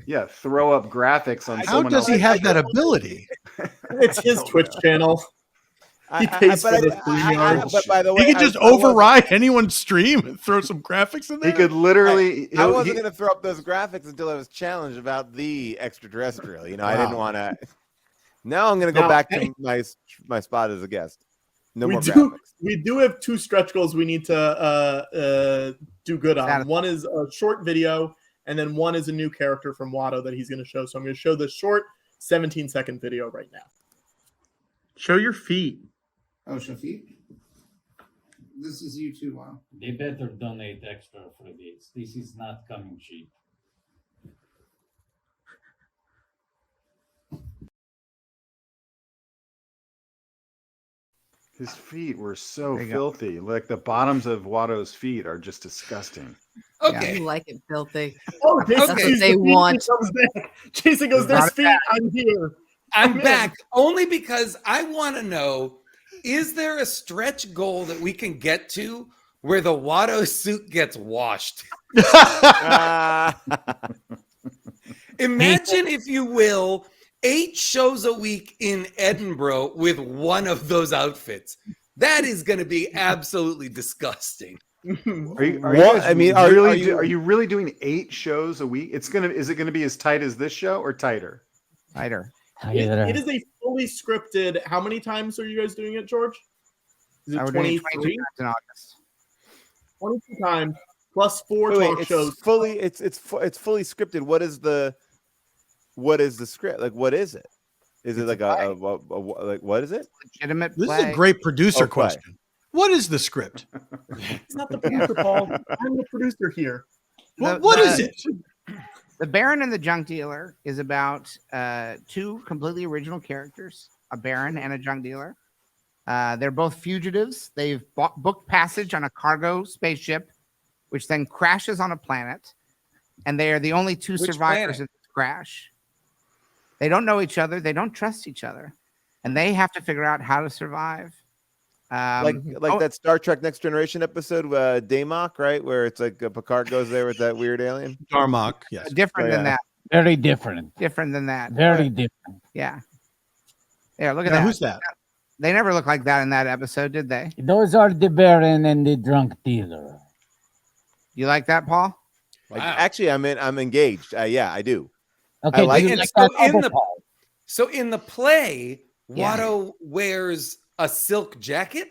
Yeah, throw up graphics on. How does he have that ability? It's his Twitch channel. He pays for the stream. But by the way, he could just override anyone's stream and throw some graphics in there. He could literally. I wasn't going to throw up those graphics until I was challenged about the Extraterrestrial. I didn't want to. Now I'm going to go back to my spot as a guest. No more graphics. We do have 2 stretch goals we need to do good on. One is a short video, and then one is a new character from Watto that he's going to show. So I'm going to show the short 17-second video right now. Show your feet. Oh, show feet? This is you too, Wow. They better donate extra for this. This is not coming cheap. His feet were so filthy. Like the bottoms of Watto's feet are just disgusting. Okay. You like it filthy. Oh, that's what they want. Jason goes, there's feet. I'm here. I'm back only because I want to know, is there a stretch goal that we can get to where the Watto suit gets washed. Imagine, if you will, 8 shows a week in Edinburgh with one of those outfits. That is going to be absolutely disgusting. Are you really doing 8 shows a week? Is it gonna be as tight as this show or tighter? Tighter. It is a fully scripted. How many times are you guys doing it, George? Is it 23 times in August? 22 times plus 4 talk shows. It's fully scripted. What is the script? Like, what is it? Is it like a like, what is it? Legitimate This play. is a great producer question. What is the script? It's not the producer, Paul. I'm the producer here. What is it? The Baron and the Junk Dealer is about 2 completely original characters, a Baron and a junk dealer. They're both fugitives. They've booked passage on a cargo spaceship, which then crashes on a planet, and they are the only 2 survivors of this crash. They don't know each other. They don't trust each other, and they have to figure out how to survive. That Star Trek Next Generation episode, Daymok, right, where it's like Picard goes there with that weird alien. Darmok, yes. Different than that. Very different. Different than that. Very different. Yeah. Yeah. Look at Now, that. who's that? They never looked like that in that episode, did they? Those are the Baron and the drunk dealer. You like that, Paul? Wow. Actually, I'm engaged. Yeah, I do. Okay. I like it. So in the play, Watto wears a silk jacket.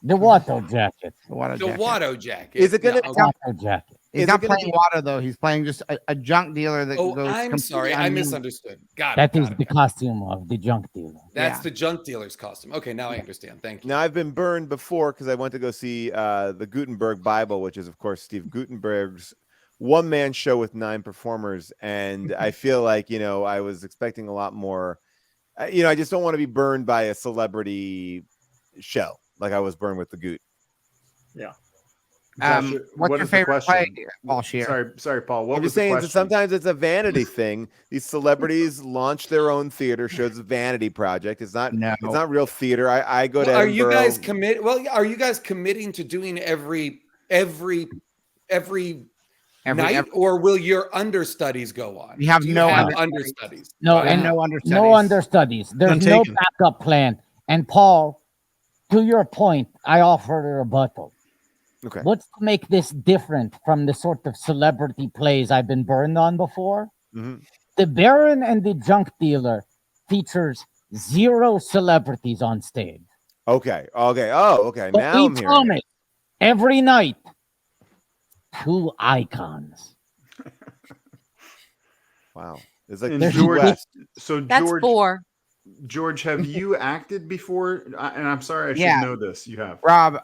The Watto jacket. The Watto jacket. Is it going to Watto jacket? He's not playing Watto though. He's playing just a junk dealer that goes. I'm sorry, I misunderstood. That is the costume of the junk dealer. That's the junk dealer's costume. Okay, now I understand. Thank you. Now, I've been burned before because I went to go see the Gutenberg Bible, which is, of course, Steve Gutenberg's one-man show with 9 performers, and I feel like I was expecting a lot more. I just don't want to be burned by a celebrity show like I was burned with the Goot. Yeah. What's your favorite play, Paul Scheer? Sorry, Paul. What I'm was just the saying question? that sometimes it's a vanity thing. These celebrities launch their own theater shows. It's a vanity project. It's not real theater. I go to Are you Edinburgh. guys commit? Well, are you guys committing to doing every night, or will your understudies go on? We have no understudies. No, and no understudies. No understudies. There's no backup plan. And Paul, to your point, I offered a rebuttal. Okay. What's to make this different from the sort of celebrity plays I've been burned on before? Mm-hmm. The Baron and the Junk Dealer features 0 celebrities on stage. Okay. Okay. Oh, okay. But Now I'm hearing it. Every night, 2 icons. Wow. It's like And George. So That's George, 4. George, have you acted before? And I'm sorry, I should know this. You have, Rob.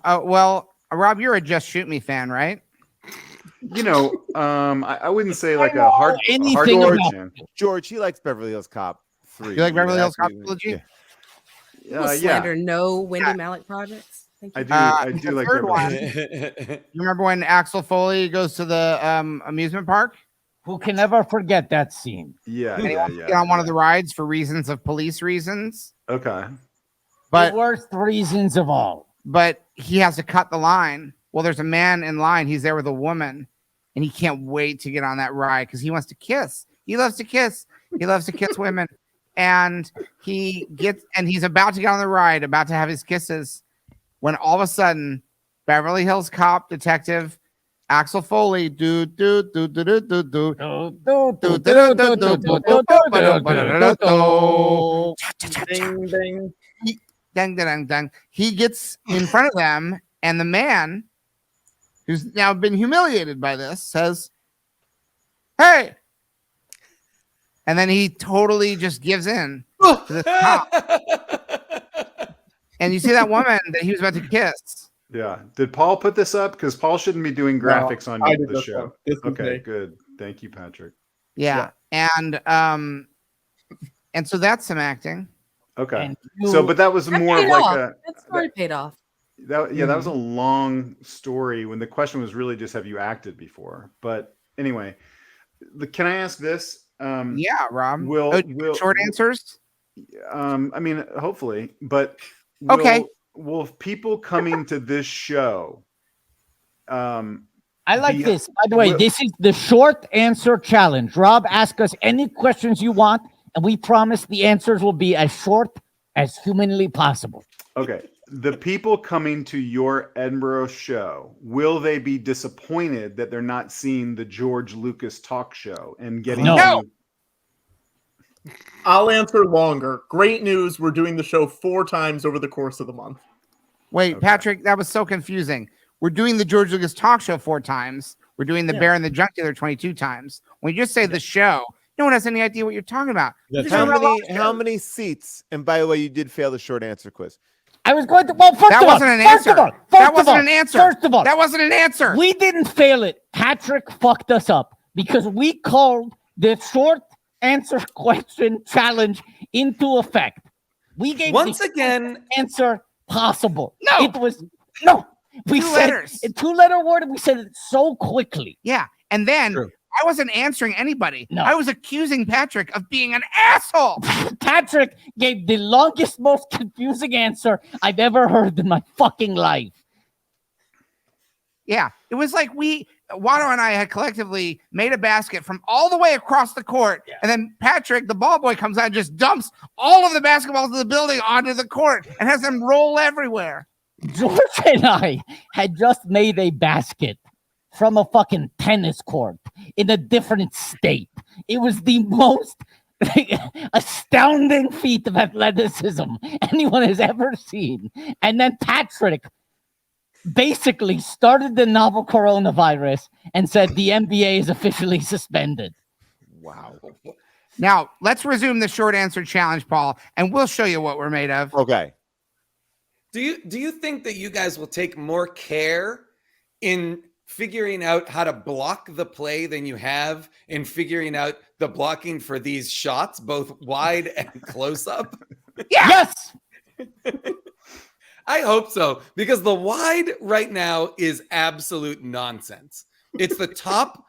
Rob, you're a Just Shoot Me fan, right? I wouldn't say like a hard George. He likes Beverly Hills Cop 3. You like Beverly Hills Cop trilogy? People slander no Wendy Malick projects. Thank you. I do like third Beverly. one. You remember when Axel Foley goes to the amusement park? Who can never forget that scene? Yeah, And he wants to get on one of the rides for reasons of police reasons. Okay. But the worst reasons of all. But he has to cut the line. Well, there's a man in line. He's there with a woman, and he can't wait to get on that ride because he wants to kiss. He loves to kiss. He loves to kiss women. And he's about to get on the ride, about to have his kisses, when all of a sudden, Beverly Hills Cop detective Axel Foley ding ding. He gets in front of them, and the man, who's now been humiliated by this, says, "Hey!" And then he totally just gives in to the cop. And you see that woman that he was about to kiss. Yeah. Did Paul put this up? Because Paul shouldn't be doing graphics on the show. Okay, good. Thank you, Patrick. Yeah. And so that's some acting. Okay. But that was more of like that story paid off. That was a long story when the question was really just have you acted before? But anyway, can I ask this? Yeah, Rob. Will short answers? I mean, hopefully, but okay. Will people coming to this show I like this. By the way, this is the short answer challenge. Rob, ask us any questions you want, and we promise the answers will be as short as humanly possible. Okay. The people coming to your Edinburgh show, will they be disappointed that they're not seeing the George Lucas talk show and getting No. I'll answer longer. Great news. We're doing the show 4 times over the course of the month. Wait, Patrick, that was so confusing. We're doing the George Lucas talk show 4 times. We're doing the Bear and the Junk Dealer 22 times. When you just say the show, no one has any idea what you're talking about. How many seats? And by the way, you did fail the short answer quiz. I was going to. Well, that wasn't an answer. That wasn't an answer. First of all, that wasn't an answer. We didn't fail it. Patrick fucked us up because we called the short answer question challenge into effect. We gave answer possible. No, it was no. We 2 said letters. A 2-letter word, and we said it so quickly. Yeah, and then I wasn't answering anybody. No. I was accusing Patrick of being an asshole. Patrick gave the longest, most confusing answer I've ever heard in my fucking life. Yeah, it was like Watto and I had collectively made a basket from all the way across the court, and then Patrick, the ball boy, comes out and just dumps all of the basketballs of the building onto the court and has them roll everywhere. George and I had just made a basket from a fucking tennis court in a different state. It was the most astounding feat of athleticism anyone has ever seen. And then Patrick basically started the novel coronavirus and said the NBA is officially suspended. Wow. Now, let's resume the short answer challenge, Paul, and we'll show you what we're made of. Okay. Do you think that you guys will take more care in figuring out how to block the play than you have in figuring out the blocking for these shots, both wide and close up? Yes. I hope so, because the wide right now is absolute nonsense. It's the top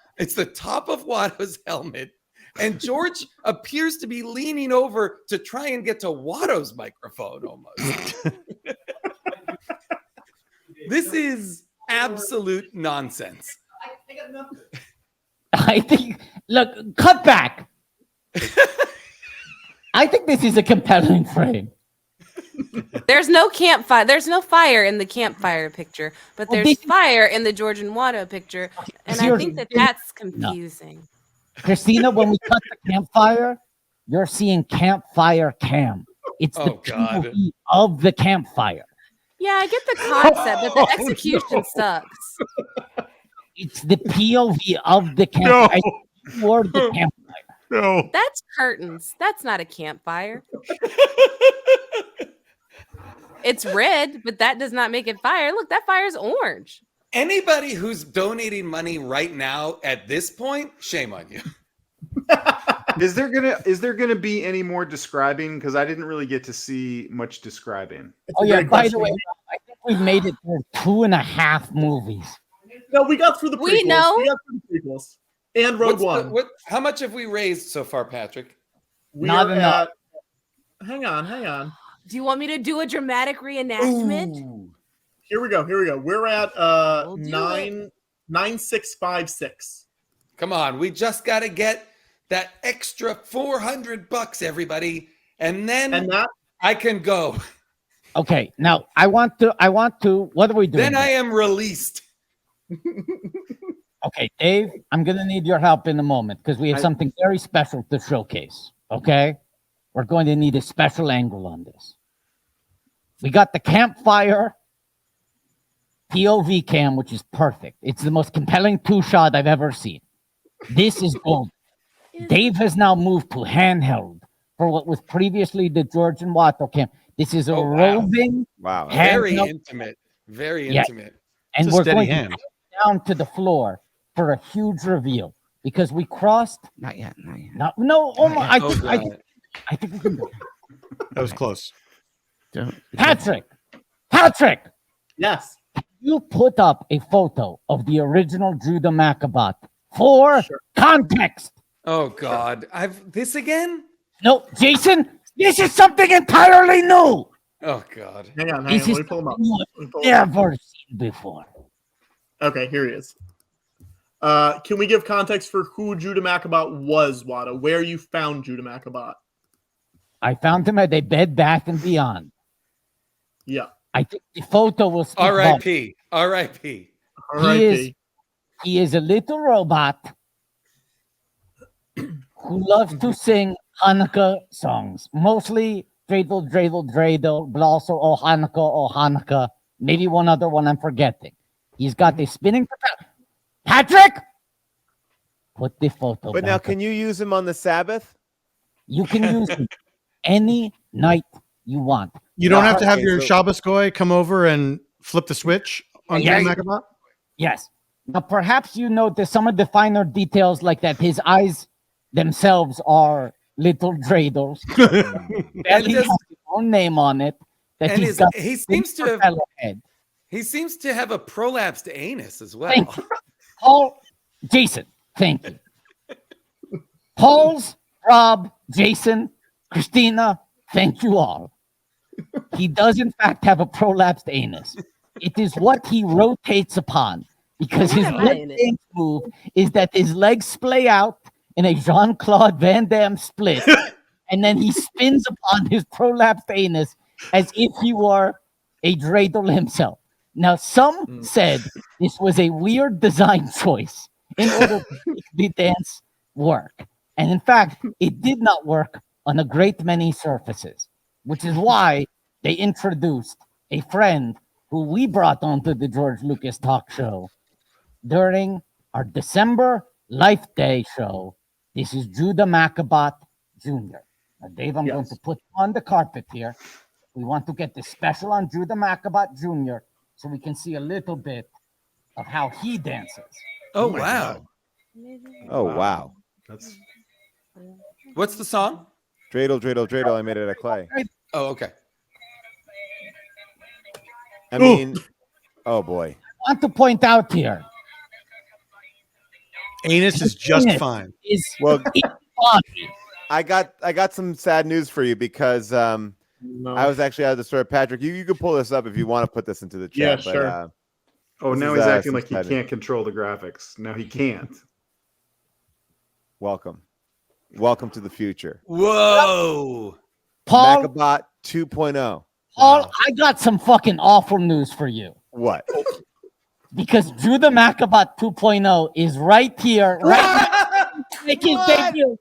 of Watto's helmet, and George appears to be leaning over to try and get to Watto's microphone almost. This is absolute nonsense. I think, look, cut back. I think this is a compelling frame. There's no campfire. There's no fire in the campfire picture, but there's fire in the George and Watto picture, and I think that's confusing. No. Christina, when we cut the campfire, you're seeing campfire cam. It's the POV of the campfire. Yeah, I get the concept, but the execution sucks. It's the POV of the campfire. Or the campfire. No. That's curtains. That's not a campfire. It's red, but that does not make it fire. Look, that fire's orange. Anybody who's donating money right now at this point, shame on you. Is there gonna be any more describing? Because I didn't really get to see much describing. Oh yeah, by the way, I think we've made it through 2.5 movies. No, we got through the prequels. We know. We got through the prequels. And Rogue One. How much have we raised so far, Patrick? Not enough. Hang on. Do you want me to do a dramatic reenactment? Ooh. Here we go. We're at 9656. Come on, we just got to get that extra $400, everybody, and then I can go. Okay, now I want to. What are we doing? Then I am released. Okay, Dave, I'm gonna need your help in a moment because we have something very special to showcase. Okay, we're going to need a special angle on this. We got the campfire POV cam, which is perfect. It's the most compelling 2-shot I've ever seen. This is gold. Dave has now moved to handheld for what was previously the George and Watto cam. This is a roving, very intimate, very intimate. And we're going to go down to the floor for a huge reveal because we crossed. Not yet. No. Almost. I think we can do it. That was close. Patrick. Yes. You put up a photo of the original Judo Macabot for context. Oh God, this again? No, Jason, this is something entirely new. Oh God. Hang on. This Let is me pull them up. never seen before. Okay, here he is. Can we give context for who Judo Macabot was, Watto? Where you found Judo Macabot? I found him at a Bed Bath and Beyond. Yeah. I think the photo will speak R.I.P. R.I.P. R.I.P. He is a little robot who loves to sing Hanukkah songs, mostly Dreidel, Dreidel, Dreidel, but also Oh Hanukkah, maybe one other one I'm forgetting. He's got a spinning propeller. Patrick, put the photo. But now, can you use him on the Sabbath? You can use him any night you want. You don't have to have your Shabbos Goy come over and flip the switch on Judo Macabot? Yes. Now, perhaps you notice some of the finer details, like that his eyes themselves are little dreidels. That he has his own name on it. That And he's got he a seems to propeller have head. he seems to have a prolapsed anus as well. Thank you. Paul, Jason, thank you. Paul's, Rob, Jason, Christina, thank you all. He does, in fact, have a prolapsed anus. It is what he rotates upon, because his dance move is that his legs splay out in a Jean-Claude Van Damme split, and then he spins upon his prolapsed anus as if he were a dreidel himself. Now, some said this was a weird design choice in order to make the dance work. And in fact, it did not work on a great many surfaces, which is why they introduced a friend who we brought onto the George Lucas talk show during our December Life Day show. This is Judo Macabot Jr. Now, Dave, I'm going to put you on the carpet here. We want to get this special on Judo Macabot Jr. so we can see a little bit of how he dances. Oh, wow. Oh, wow. That's... What's the song? Dreidel, Dreidel, Dreidel. I made it out of clay. Oh, okay. I mean, oh boy. I want to point out here. Anus is just fine. Well, I got some sad news for you because I was actually out of the store. Patrick, you can pull this up if you want to put this into the chat. Yeah, sure. Oh, now he's acting like he can't control the graphics. Now he can't. Welcome to the future. Whoa. Paul Macabot 2.0. Paul, I got some fucking awful news for you. What? Because Judo Macabot 2.0 is right here, right now. Thank you.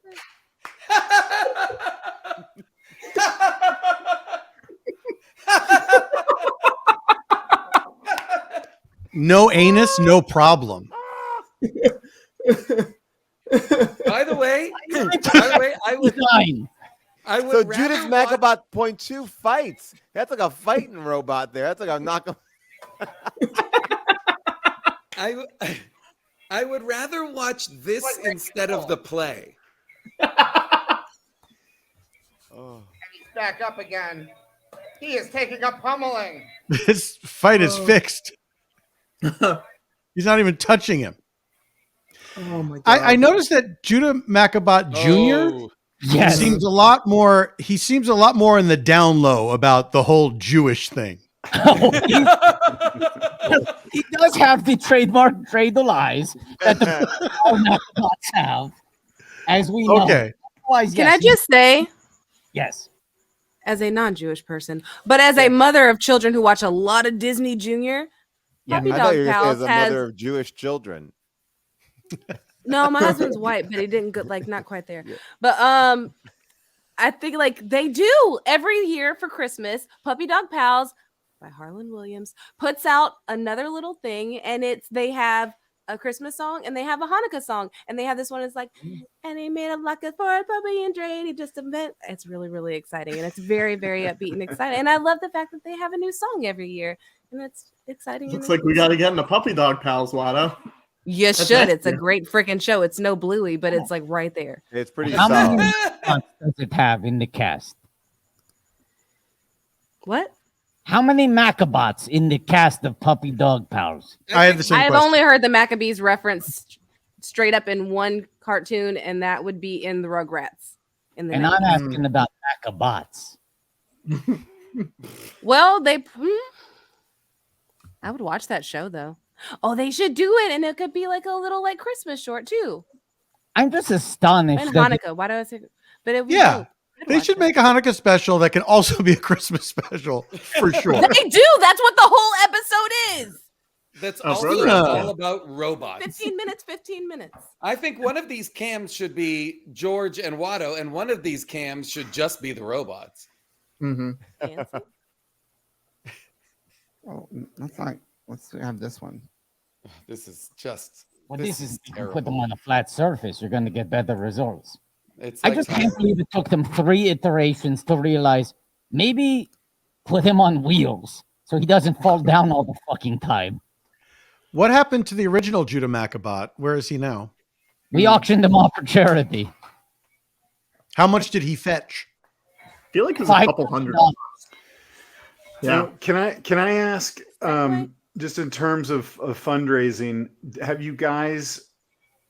No anus, no problem. By the way, I would so Judas Macabot 0.2 fights. That's like a fighting robot there. That's like a knock. I would rather watch this instead of the play. And he's back up again. He is taking a pummeling. This fight is fixed. He's not even touching him. Oh my God. I noticed that Judo Macabot Jr. seems a lot more. He seems a lot more in the down low about the whole Jewish thing. He does have the trademark dreidel eyes that the Macabots have, as we know. Okay. Can I just say, yes, as a non-Jewish person, but as a mother of children who watch a lot of Disney Junior, Puppy I thought Dog you were Pals as a has. mother of Jewish children. No, my husband's white, but he didn't go, like, not quite there. But I think like they do every year for Christmas. Puppy Dog Pals by Harlan Williams puts out another little thing, and they have a Christmas song and they have a Hanukkah song, and they have this one. It's like, and he made a locket for a puppy and Dre. He just event. It's really, really exciting, and it's very, very upbeat and exciting. And I love the fact that they have a new song every year, and it's exciting. Looks like we got to get into Puppy Dog Pals, Watto. You should. It's a great freaking show. It's no Bluey, but it's like right there. It's pretty How solid. many Macabots does it have in the cast? What? How many Macabots in the cast of Puppy Dog Pals? I have the same I've question. only heard the Maccabees referenced straight up in one cartoon, and that would be in the Rugrats. And I'm asking about Macabots. Well, I would watch that show though. Oh, they should do it, and it could be like a little like Christmas short too. I'm just astonished. And that Hanukkah. Why do I say? But it Yeah. They should make a Hanukkah special that can also be a Christmas special for sure. They do. That's what the whole episode is. That's Oh, also all about robots. 15 minutes, 15 minutes. I think one of these cams should be George and Watto, and one of these cams should just be the robots. Mm-hmm. Oh, let's have this one. This is just. Well, this is you terrible. put them on a flat surface, you're going to get better results. It's I like just can't believe it took them 3 iterations to realize maybe put him on wheels so he doesn't fall down all the fucking time. What happened to the original Judo Macabot? Where is he now? We auctioned him off for charity. How much did he fetch? I feel like it was a couple $100. Yeah. Now, can I ask, just in terms of fundraising, have you guys,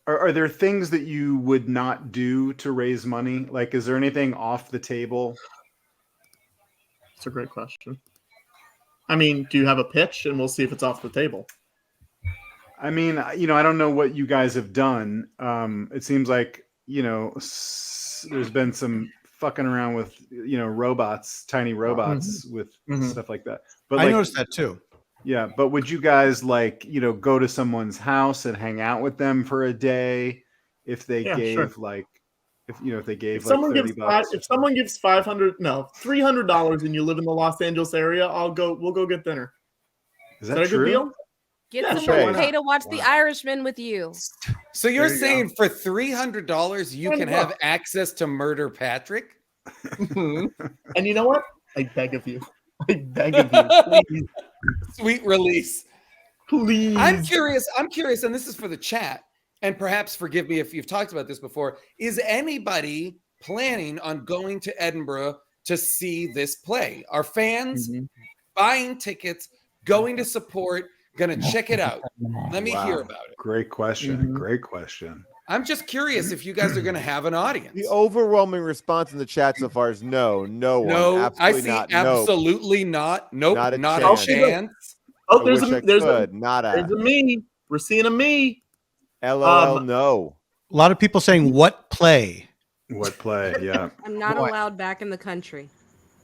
are there things that you would not do to raise money? Like, is there anything off the table? That's a great question. I mean, do you have a pitch? And we'll see if it's off the table. I mean, I don't know what you guys have done. It seems like, there's been some fucking around with, robots, tiny robots with stuff like that. But I noticed that too. Yeah. But would you guys go to someone's house and hang out with them for a day if they gave if they gave someone like $30? If someone gives $300 and you live in the Los Angeles area, we'll go get dinner. Is that a good true? deal? Get someone to pay to watch The Irishman with you. So you're saying for $300 you can have access to Murder Patrick? And you know what? I beg of you. Please. Sweet release. Please. I'm curious, and this is for the chat, and perhaps forgive me if you've talked about this before. Is anybody planning on going to Edinburgh to see this play? Are fans buying tickets, going to support, going to check it out? Let me hear about it. Great question. Great question. I'm just curious if you guys are going to have an audience. The overwhelming response in the chat so far is no. No, I see not. Absolutely not. Nope, not a chance. Oh, there's a me. We're seeing a me. LOL, no. A lot of people saying what play? What play? Yeah. I'm not allowed back in the country.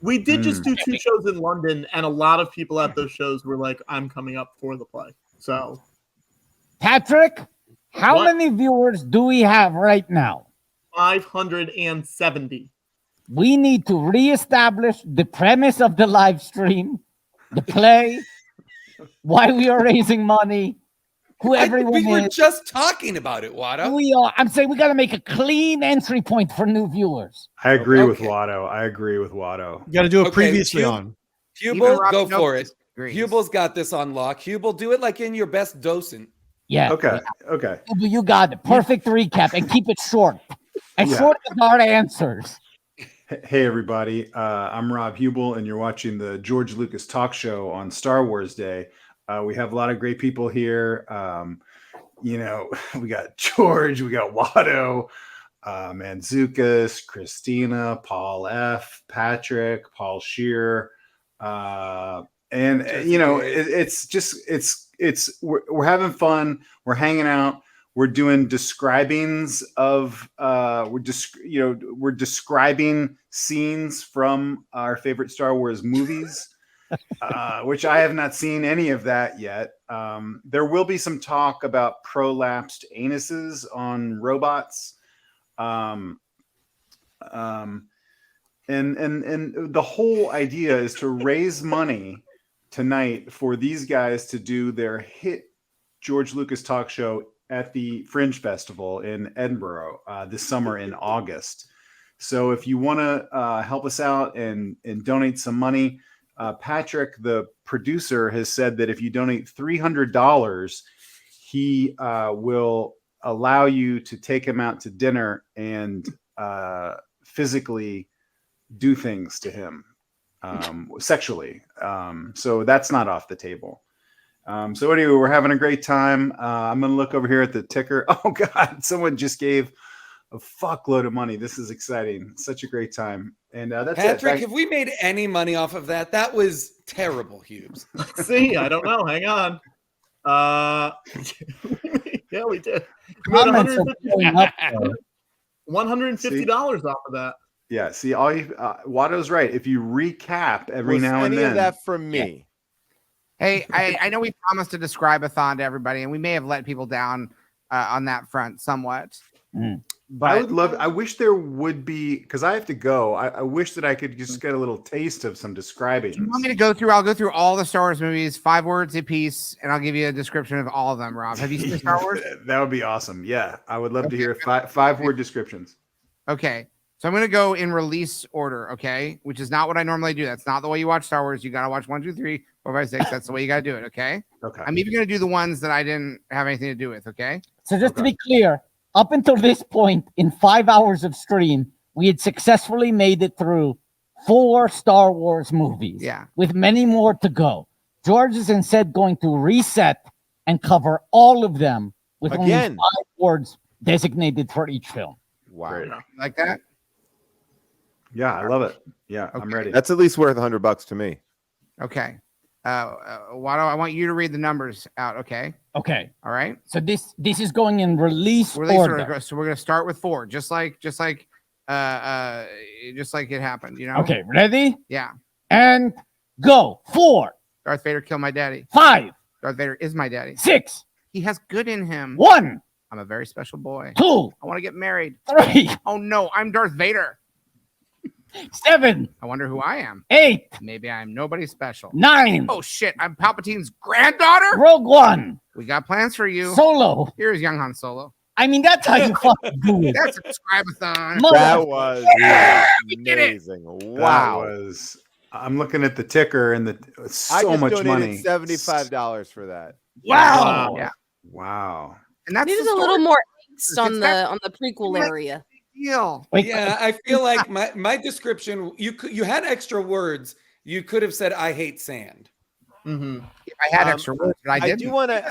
We did just do 2 shows in London, and a lot of people at those shows were like, I'm coming up for the play. So, Patrick, how many viewers do we have right now? 570. We need to reestablish the premise of the live stream, the play, why we are raising money, who everyone we were is. just talking about it, Watto. We are. I'm saying we got to make a clean entry point for new viewers. I agree with Watto. You got to do it previously on. Huebel, go for it. Huebel's got this on lock. Huebel, do it like in your best docent. Yeah. Okay. Huebel, you got it. Perfect recap, and keep it short. And short with our answers. Hey, everybody. I'm Rob Huebel, and you're watching the George Lucas Talk Show on Star Wars Day. We have a lot of great people here. We got George, we got Watto, Mantzoukas, Christina, Paul F, Patrick, Paul Scheer. We're having fun. We're hanging out. We're doing describings of we're describing scenes from our favorite Star Wars movies, which I have not seen any of that yet. There will be some talk about prolapsed anuses on robots. And the whole idea is to raise money tonight for these guys to do their hit George Lucas Talk Show at the Fringe Festival in Edinburgh this summer in August. So if you want to help us out and donate some money, Patrick, the producer, has said that if you donate $300, he will allow you to take him out to dinner and physically do things to him sexually. So that's not off the table. So anyway, we're having a great time. I'm going to look over here at the ticker. Oh, God, someone just gave a fuckload of money. This is exciting. Such a great time. And that's Patrick, have we made any money off of that? That was terrible, Hughes. See, I don't know. Hang on. Yeah, we did. We made $150 off of that. Yeah, see, all you, Watto's right. If you recap every now and any then, of that from me. Hey, I know we promised to describe-a-thon to everybody, and we may have let people down on that front somewhat. But I would love. I wish there would be, because I have to go. I wish that I could just get a little taste of some describing. You want me to go through? I'll go through all the Star Wars movies, 5 words a piece, and I'll give you a description of all of them. Rob, have you seen Star Wars? That would be awesome. Yeah, I would love to hear 5-word descriptions. Okay, so I'm going to go in release order. Okay, which is not what I normally do. That's not the way you watch Star Wars. You got to watch 1, 2, 3, 4, 5, 6. That's the way you got to do it. Okay. Okay. I'm even going to do the ones that I didn't have anything to do with. Okay. So just to be clear, up until this point, in 5 hours of stream, we had successfully made it through 4 Star Wars movies. Yeah. With many more to go. George is instead going to reset and cover all of them with only 5 words designated for each film. Wow. Like that? Yeah, I love it. Yeah, I'm ready. That's at least worth $100 to me. Okay. Watto, I want you to read the numbers out. Okay. Okay. All right. So this is going in release order. So we're gonna start with 4, just like it happened. You know. Okay. Ready? Yeah. And go. 4. Darth Vader killed my daddy. 5. Darth Vader is my daddy. 6. He has good in him. 1. I'm a very special boy. 2. I want to get married. 3. Oh no, I'm Darth Vader. 7. I wonder who I am. 8. Maybe I'm nobody special. 9. Oh shit, I'm Palpatine's granddaughter. Rogue One. We got plans for you. Solo. Here's young Han Solo. I mean, that's how you fucking do it. That's a describe-a-thon. That was amazing. Wow. That was. I'm looking at the ticker and so much money. $75 for that. Wow. Yeah. Wow. And that's Needed the a story. little more angst on the prequel area. Deal. Yeah, I feel like my description. You had extra words. You could have said, "I hate sand." Mm-hmm. If I had extra words, but I didn't. I do want to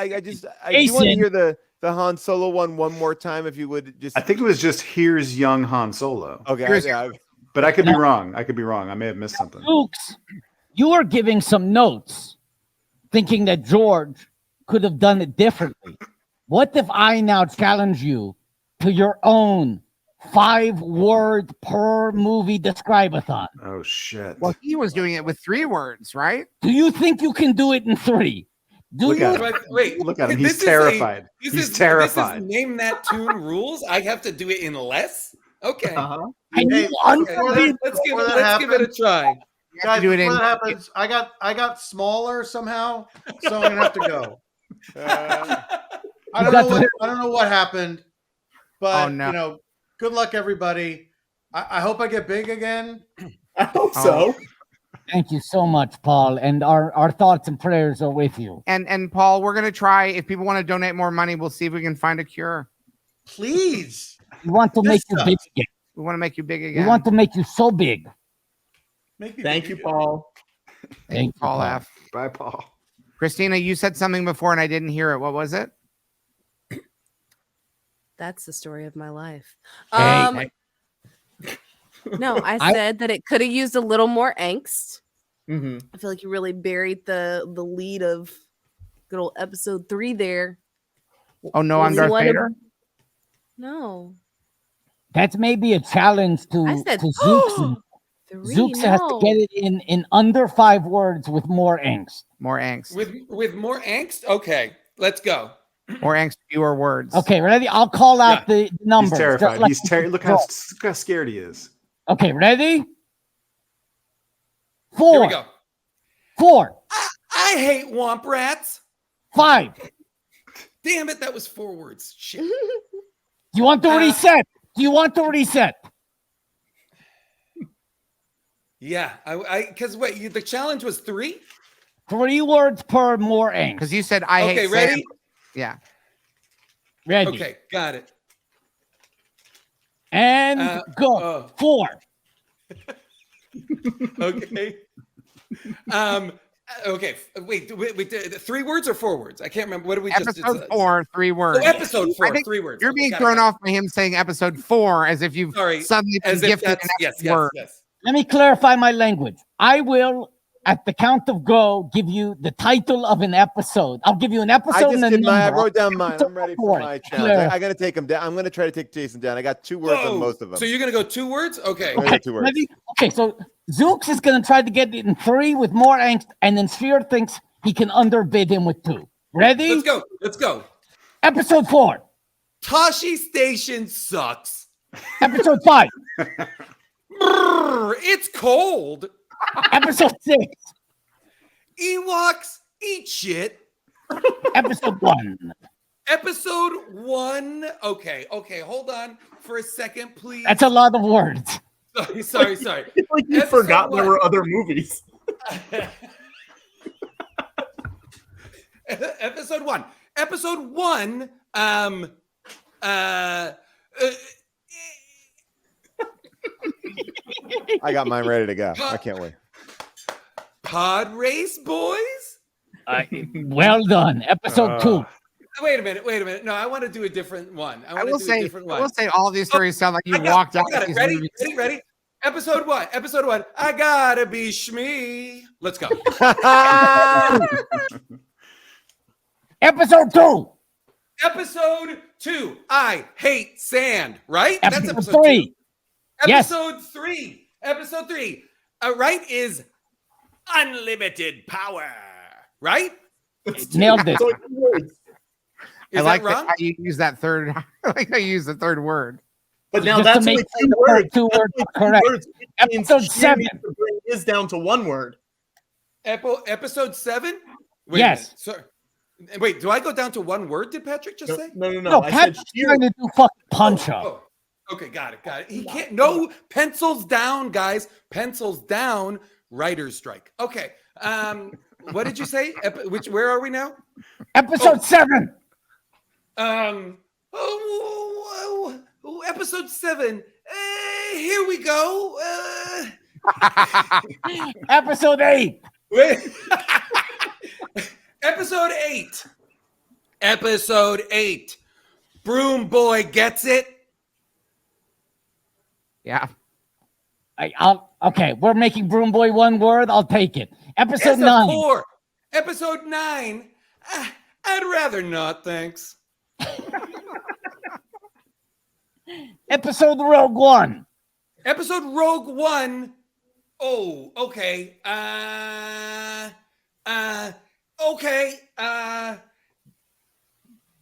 hear the Han Solo one more time, if you would just. I think it was just "Here's young Han Solo." Okay, but I could be wrong. I may have missed something. Dukes, you are giving some notes, thinking that George could have done it differently. What if I now challenge you to your own 5-word per movie describe-a-thon? Oh shit! Well, he was doing it with 3 words, right? Do you think you can do it in 3? Look at him. Wait, look at him. He's terrified. He's terrified. This is name that tune rules. I have to do it in less. Okay. Hey, let's give it a try. Guys, do it before in- that happens, I got smaller somehow, so I'm gonna have to go. I don't know what happened, but good luck, everybody. I hope I get big again. I hope so. Thank you so much, Paul, and our thoughts and prayers are with you. And Paul, we're gonna try. If people want to donate more money, we'll see if we can find a cure. Please. We want to make you big again. We want to make you big again. We want to make you so big. Thank you, Paul. Thank you, Paul F. Bye, Paul. Christina, you said something before and I didn't hear it. What was it? That's the story of my life. Hey. No, I said that it could have used a little more angst. Mm-hmm. I feel like you really buried the lead of good old episode 3 there. Oh no, I'm Darth Vader. No. That's maybe a challenge to Zooks. 3, Zooks has to get it in under 5 words with more angst. More angst. With more angst? Okay, let's go. More angst, fewer words. Okay, ready? I'll call out the numbers. He's terrified. Look how scared he is. Okay, ready? 4. Here we go. 4. I hate womp rats. 5. Damn it, that was 4 words. Shit. Do you want to reset? Do you want to reset? Yeah, because wait, the challenge was 3? 3 words per more angst. Because you said I hate. Okay, ready? Sand. Yeah. Ready. Okay, got it. And go. 4. Okay. Okay. Wait. 3 words or 4 words? I can't remember. What did we just? Episode 4, 3 words. Oh, episode 4, 3 words. You're being thrown off by him saying episode 4 as if you've suddenly been gifted an extra word. Yes. Let me clarify my language. I will at the count of go, give you the title of an episode. I'll give you an episode. I wrote down mine. I'm ready for my challenge. I got to take him down. I'm going to try to take Jason down. I got 2 words on most of them. So you're going to go 2 words? Okay. Okay, 2 words. ready? Okay, so Zooks is going to try to get it in 3 with more angst, and then Scheer thinks he can underbid him with 2. Ready? Let's go. Let's go. Episode 4. Toshi Station sucks. Episode 5. Brr, it's cold. Episode 6. Ewoks eat shit. Episode 1. Episode 1. Okay, hold on for a second, please. That's a lot of words. Sorry. It's like you forgot there were other movies. Episode 1. Episode 1. I got mine ready to go. I can't wait. Pod race, boys. Well done. Episode 2. Wait a minute. No, I want to do a different one. I will say all these stories sound like you walked out. I got it. Ready? Episode 1. I gotta be Shmee. Let's go. Episode 2. Episode 2. I hate sand. Right? Episode That's episode 3. 2. Yes. Episode 3. Right is unlimited power. Right? Nailed it. I like how you use that third. I like how you use the third word. But now Just that's to make only 2 words. two words correct. Episode 7 is down to 1 word. Episode 7. Yes. Sir. Wait, do I go down to 1 word? Did Patrick just say? No. I Patrick's said trying to do fucking punch up. Oh. Okay, got it. He can't. No pencils down, guys. Pencils down. Writer's strike. Okay. What did you say? Where are we now? Episode 7. Episode 7. Here we go. Episode 8. Wait. Episode 8. Broom Boy gets it. Yeah. Okay, we're making Broom Boy 1 word. I'll take it. Episode 9. 4. Episode 9. I'd rather not, thanks. Episode Rogue One. Episode Rogue One. Oh, okay. Okay.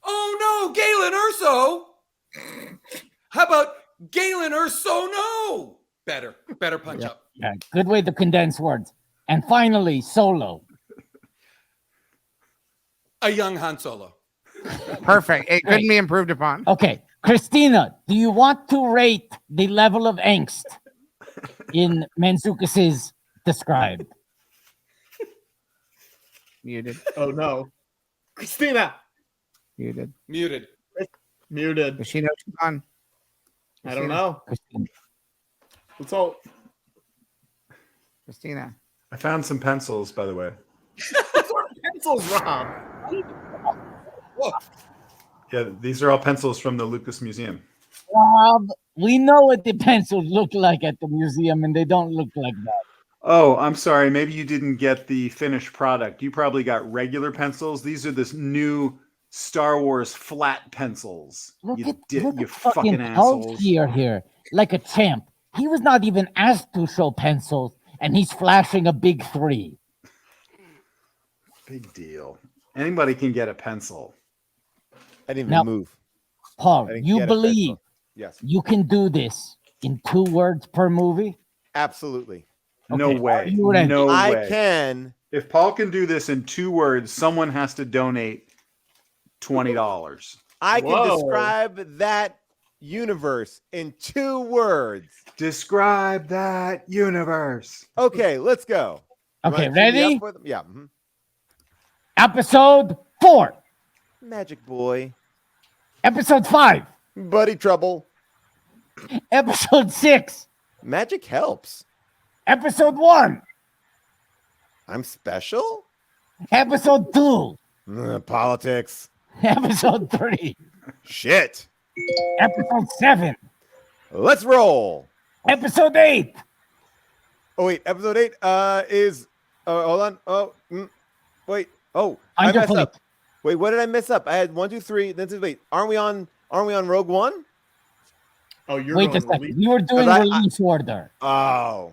Oh no, Galen Urso. How about Galen Urso? No. Better punch up. Yeah, good way to condense words. And finally, Solo. A young Han Solo. Perfect. It couldn't be improved upon. Okay, Christina, do you want to rate the level of angst in Mantzoukas' described? Muted. Oh no, Christina. Muted. Does she know she's on? I don't know. Christina. It's all. Christina. I found some pencils, by the way. Pencils, Rob. Yeah, these are all pencils from the Lucas Museum. Rob, we know what the pencils look like at the museum, and they don't look like that. Oh, I'm sorry. Maybe you didn't get the finished product. You probably got regular pencils. These are this new Star Wars flat pencils. Look You at fucking assholes. here, like a champ. He was not even asked to show pencils, and he's flashing a big 3. Big deal. Anybody can get a pencil. I didn't even Now, move. Paul, I didn't you get a believe pencil. Yes. you can do this in 2 words per movie? Absolutely. No Okay, way. are you ready? No I way. can. If Paul can do this in 2 words, someone has to donate $20. I can describe that universe in 2 words. Describe that universe. Okay, let's go. You Okay, wanna tee me ready? up with them? Yeah. mhm. Episode 4. Magic Boy. Episode 5. Buddy Trouble. Episode 6. Magic helps. Episode 1. I'm special? Episode 2. Politics. Episode 3. Shit. Episode 7. Let's roll. Episode 8. Oh, wait. Episode 8 is Oh, hold on. Wait. Oh, I Find your messed plate. up. Wait, what did I mess up? I had 1, 2, 3. Then wait, aren't we on Rogue One? Oh, you're Wait a going second. You were doing release order. Oh,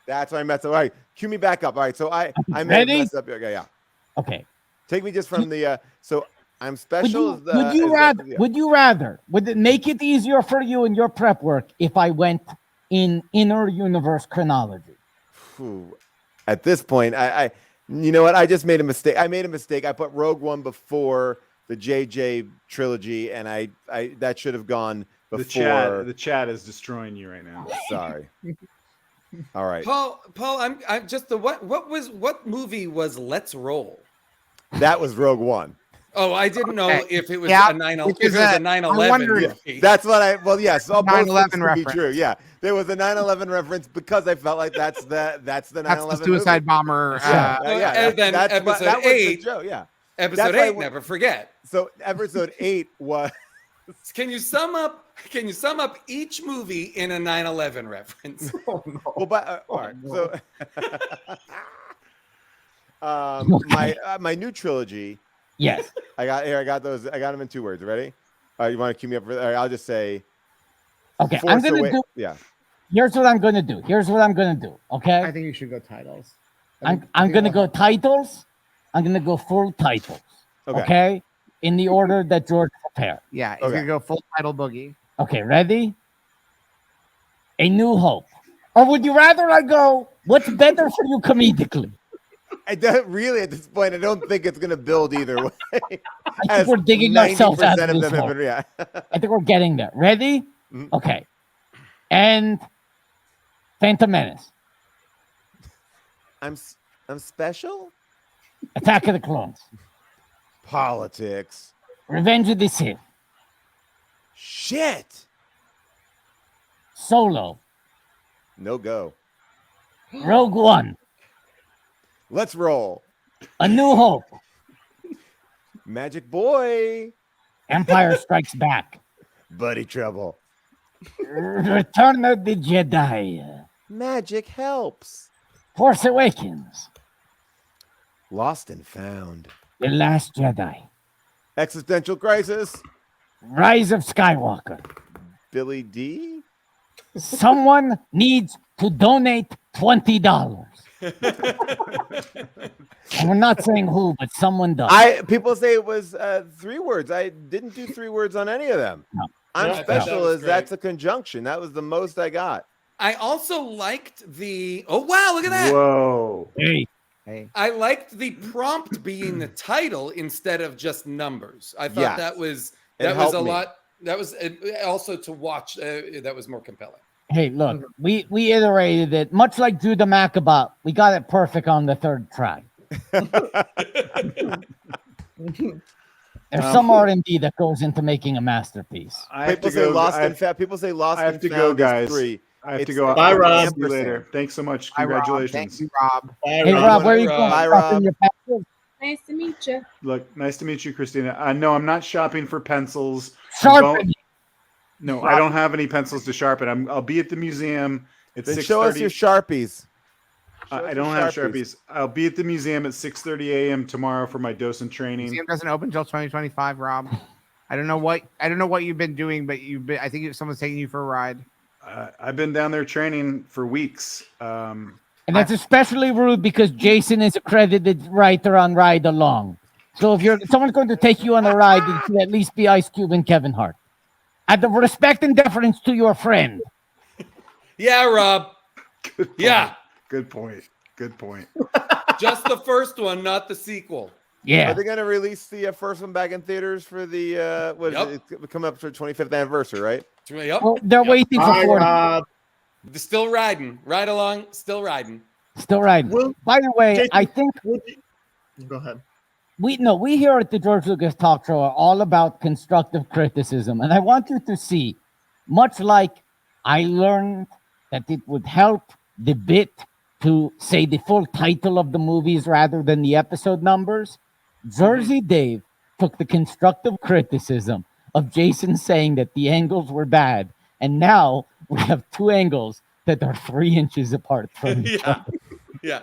that's why I messed up. All right, cue me back up. All right, so I may have Ready? messed up. Okay, yeah. Okay. Take me just from the. So I'm special. Would you rather? Would it make it easier for you in your prep work if I went in inner universe chronology? At this point, I you know what? I just made a mistake. I put Rogue One before the JJ trilogy, and I that should have gone before. The chat is destroying you right now. Sorry. All right, Paul, I'm just what movie was Let's Roll? That was Rogue One. Oh, I didn't know if it was a 9/11. That's what yes, all 9/11 reference. Be true. Yeah, there was a 9/11 reference because I felt like that's the 9/11. That's the suicide bomber. And then episode 8. Yeah, episode 8. Never forget. So episode 8 was. Can you sum up each movie in a 9/11 reference? Oh, no. Well, but all right. So, my new trilogy. Yes. I got those. I got them in 2 words. Ready? You want to cue me up for that? I'll just say. Okay, I'm gonna do. Yeah. Here's what I'm gonna do. Okay. I think you should go titles. I'm gonna go titles. I'm gonna go full titles. Okay. In the order that George prepared. Yeah, he's gonna go full title boogie. Okay, ready? A New Hope. Or would you rather I go, what's better for you comedically? I don't really at this point. I don't think it's going to build either way. I think we're digging ourselves out of this hole. Yeah. I think we're getting there. Ready? Mm-hmm. Okay. And Phantom Menace. I'm special? Attack of the Clones. Politics. Revenge of the Sith. Shit. Solo. No go. Rogue One. Let's roll. A New Hope. Magic Boy. Empire Strikes Back. Buddy Trouble. Return of the Jedi. Magic Helps. Force Awakens. Lost and Found. The Last Jedi. Existential Crisis. Rise of Skywalker. Billy D. Someone needs to donate $20. And we're not saying who, but someone does. People say it was 3 words. I didn't do 3 words on any of them. No. I'm special that's a conjunction. That was the most I got. I also liked the. Oh wow! Look at that. Whoa. Hey. I liked the prompt being the title instead of just numbers. I thought that was a lot. That was also to watch. That was more compelling. Hey, look, we iterated it much like Judo Macabot. We got it perfect on the 3rd try. There's some R&D that goes into making a masterpiece. People say Lost and Found. I have to go, guys. 3. I have to go. Bye, Rob. See you later. Thanks so much. Bye, Rob. Congratulations. Thank you, Rob. Hey, Rob, where are you going? Bye, Rob. Nice to meet you. Look, nice to meet you, Christina. No, I'm not shopping for pencils. Sharpen. No, I don't have any pencils to sharpen. I'll be at the museum at 6:30. Show us your Sharpies. I don't have Sharpies. I'll be at the museum at 6:30 a.m. tomorrow for my docent training. Museum doesn't open until 2025, Rob. I don't know what you've been doing, but I think someone's taking you for a ride. I've been down there training for weeks. And that's especially rude because Jason is accredited writer on Ride Along. So if someone's going to take you on a ride, it should at least be Ice Cube and Kevin Hart. Out of respect and deference to your friend. Yeah, Rob. Good point. Just the first one, not the sequel. Yeah. Are they going to release the first one back in theaters for the it's coming up for 25th anniversary, right? Yep. Well, they're waiting for 40. Still riding. Ride along. Still riding. Well, by the way, Jason, I think. Go ahead. We here at the George Lucas Talk Show are all about constructive criticism. And I want you to see, much like I learned that it would help the bit to say the full title of the movies rather than the episode numbers, Jersey Dave took the constructive criticism of Jason saying that the angles were bad. And now we have 2 angles that are 3 inches apart from each other. Yeah.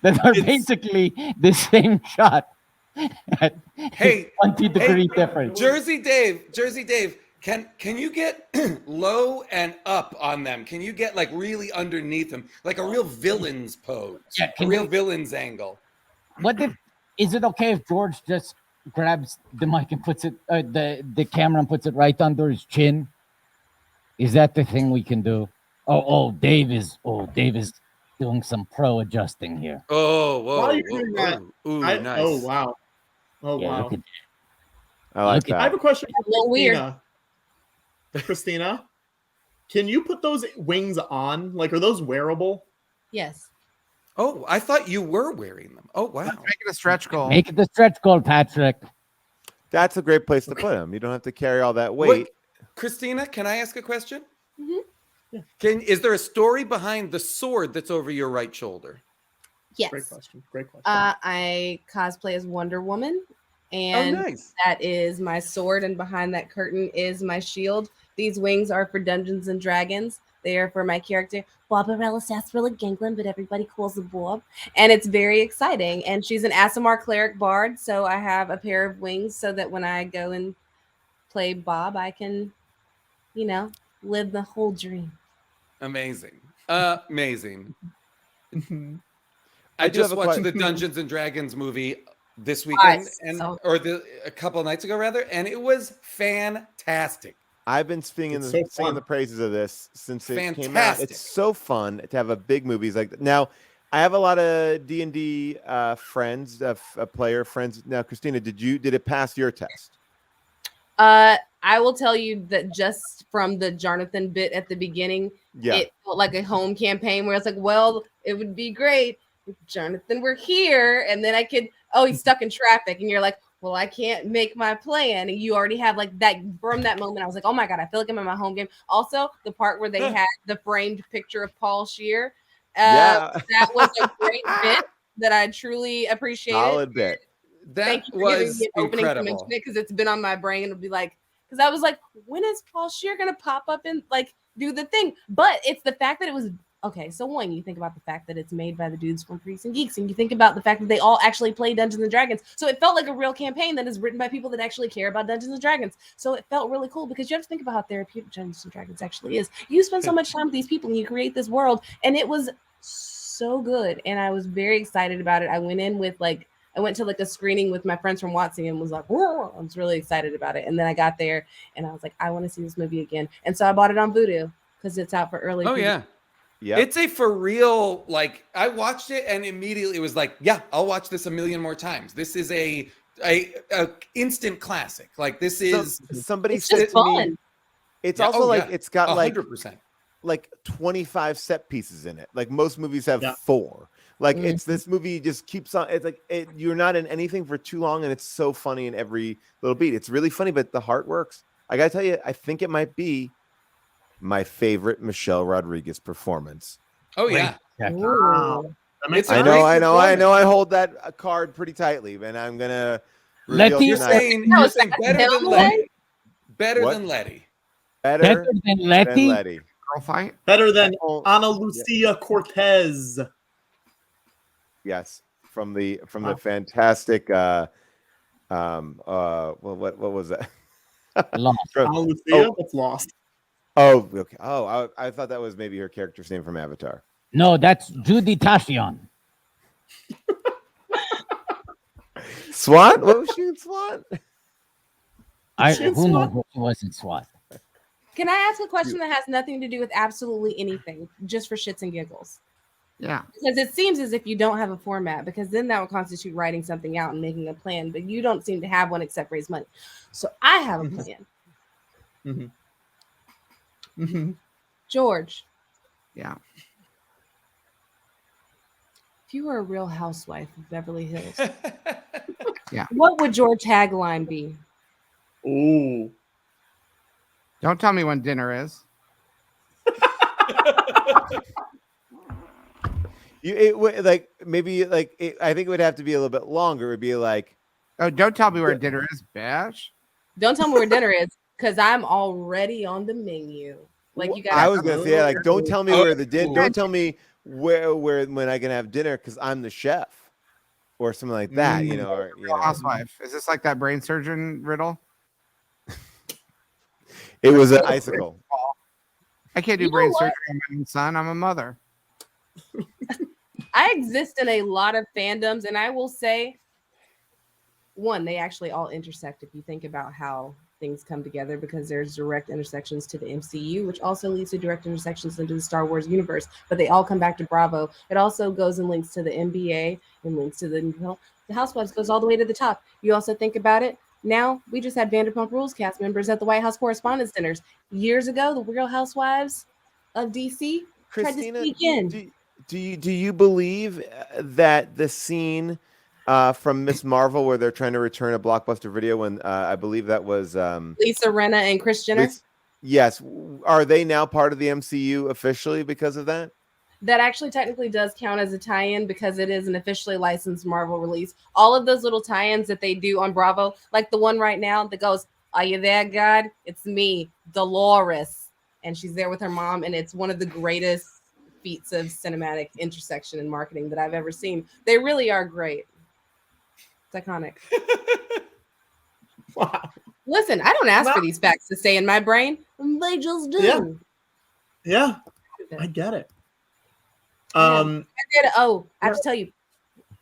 that are basically the same shot. Hey, 20-degree difference. Jersey Dave, can you get low and up on them? Can you get like really underneath them, like a real villain's pose, a real villain's angle? What if? Is it okay if George just grabs the mic and puts it, the camera and puts it right under his chin? Is that the thing we can do? Dave is doing some pro adjusting here. Oh, whoa. While you're doing that, nice. Oh, wow. Oh, Yeah, wow. look at I like that. I have a question for A little weird. Christina, can you put those wings on? Like, are those wearable? Yes. Oh, I thought you were wearing them. Oh, wow. Let's make it a stretch goal. Make it the stretch goal, Patrick. That's a great place to put them. You don't have to carry all that weight. Wait, Christina, can I ask a question? Is there a story behind the sword that's over your right shoulder? Yes. Great question. I cosplay as Wonder Woman, and nice. that is my sword, and behind that curtain is my shield. These wings are for Dungeons and Dragons. They are for my character, Barbarella Sarsaparilla Ganglin, but everybody calls her Bob. And it's very exciting. And she's an Aasimar cleric bard, so I have a pair of wings so that when I go and play Bob, I can, live the whole dream. Amazing. Amazing. I just watched the Dungeons and Dragons movie this weekend, a couple of nights ago, rather, and it was fantastic. I've been singing the praises of this since it came out. It's so fun to have a big movies like that. Now, I have a lot of D&D friends, player friends. Now, Christina, did it pass your test? I will tell you that just from the Jonathan bit at the beginning, it felt like a home campaign where it's like, well, it would be great if Jonathan were here, and then I could, he's stuck in traffic, and you're like, well, I can't make my plan. And you already have like that from that moment. I was like, oh my God, I feel like I'm in my home game. Also, the part where they had the framed picture of Paul Scheer. That was a great bit that I truly appreciated. Solid bit. That was incredible. Because it's been on my brain. It'll be like, because I was like, when is Paul Scheer going to pop up and like do the thing? But it's the fact that it was, okay, so one, you think about the fact that it's made by the dudes from Freaks and Geeks, and you think about the fact that they all actually play Dungeons and Dragons. So it felt like a real campaign that is written by people that actually care about Dungeons and Dragons. So it felt really cool because you have to think about how therapeutic Dungeons and Dragons actually is. You spend so much time with these people and you create this world, and it was so good. And I was very excited about it. I went to like a screening with my friends from Watto and was like, whoa, I was really excited about it. And then I got there and I was like, I want to see this movie again. And so I bought it on Voodoo because it's out for early. Oh, yeah. Yeah, it's a for real, like, I watched it and immediately was like, yeah, I'll watch this a million more times. This is a instant classic. Like, this is somebody said to me. It's also it's got 100%. like 25 set pieces in it. Like most movies have 4. Like it's this movie just keeps on. It's like you're not in anything for too long, and it's so funny in every little beat. It's really funny, but the heart works. I gotta tell you, I think it might be my favorite Michelle Rodriguez performance. Oh yeah. I know. I hold that card pretty tightly, and I'm gonna. You're saying better than Letty. Better than Letty. Better than Letty. Girl fight. Better than Ana Lucia Cortez. Yes, from the fantastic. What was that? Lost. Ana Lucia. That's Lost. Oh, okay. Oh, I thought that was maybe her character's name from Avatar. No, that's Judy Tashion. SWAT? What was she in SWAT? Who knows what she was in SWAT? Can I ask a question that has nothing to do with absolutely anything, just for shits and giggles? Yeah. Because it seems as if you don't have a format, because then that would constitute writing something out and making a plan, but you don't seem to have one except raise money. So I have a plan. George. Yeah. If you were a real housewife of Beverly Hills, yeah, what would your tagline be? Ooh. Don't tell me when dinner is. I think it would have to be a little bit longer. It would be like, oh, don't tell me where dinner is, Bash. Don't tell me where dinner is, because I'm already on the menu. Like you guys. I was gonna say, like, don't tell me where don't tell me where when I can have dinner because I'm the chef or something like that, you know, or housewife. Is this like that brain surgeon riddle? It was an icicle. I can't do brain surgery on my own son. I'm a mother. I exist in a lot of fandoms, and I will say, one, they actually all intersect if you think about how things come together, because there's direct intersections to the MCU, which also leads to direct intersections into the Star Wars universe, but they all come back to Bravo. It also goes and links to the NBA and links to the Housewives, goes all the way to the top. You also think about it. Now, we just had Vanderpump Rules cast members at the White House Correspondents' Dinners. Years ago, the Real Housewives of DC Christina, tried to sneak in. Do you believe that the scene from Miss Marvel where they're trying to return a Blockbuster Video when I believe that was Lisa Rinna and Kris Jenner? Yes. Are they now part of the MCU officially because of that? That actually technically does count as a tie-in because it is an officially licensed Marvel release. All of those little tie-ins that they do on Bravo, like the one right now that goes, "Are you there, God? It's me, Dolores." And she's there with her mom, and it's one of the greatest feats of cinematic intersection and marketing that I've ever seen. They really are great. It's iconic. Wow. Listen, I don't ask for these facts to stay in my brain. They just do. Yeah. I get it. I have to tell you.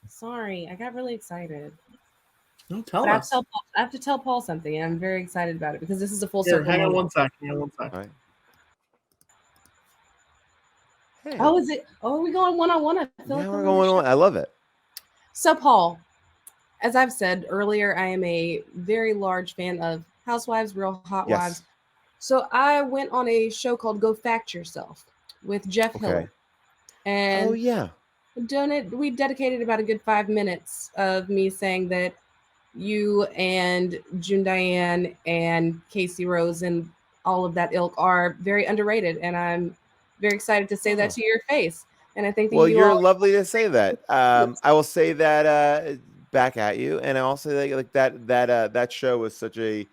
Sorry, I got really excited. Don't tell But us. I have to tell Paul something, and I'm very excited about it because this is a full Here, circle. hang on moment. 1 second. Hang on 1 second. Right. Hey. Oh, is it? Oh, are we going one-on-one? I feel like we're going on. I love it. So, Paul, as I've said earlier, I am a very large fan of Housewives, Real Housewives. So I went on a show called Go Fact Yourself with Jeff Hiller. And we dedicated about a good 5 minutes of me saying that you and June Diane and Casey Rose and all of that ilk are very underrated. And I'm very excited to say that to your face. And I think that you're lovely to say that. I will say that back at you, and I also like that show was such a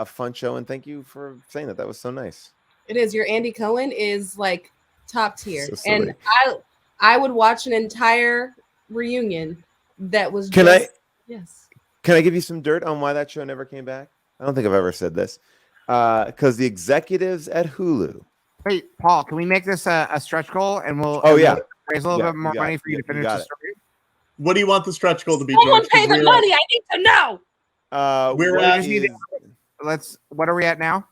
fun show, and thank you for saying that. That was so nice. It is. Your Andy Cohen is like top tier, So silly. and I would watch an entire reunion that was. Yes. Can I give you some dirt on why that show never came back? I don't think I've ever said this. Because the executives at Hulu. Wait, Paul, can we make this a stretch goal and we'll raise a little bit more money for you to finish the story? What do you want the stretch goal to be? Someone George? pay the money. I need to know. What are we at now?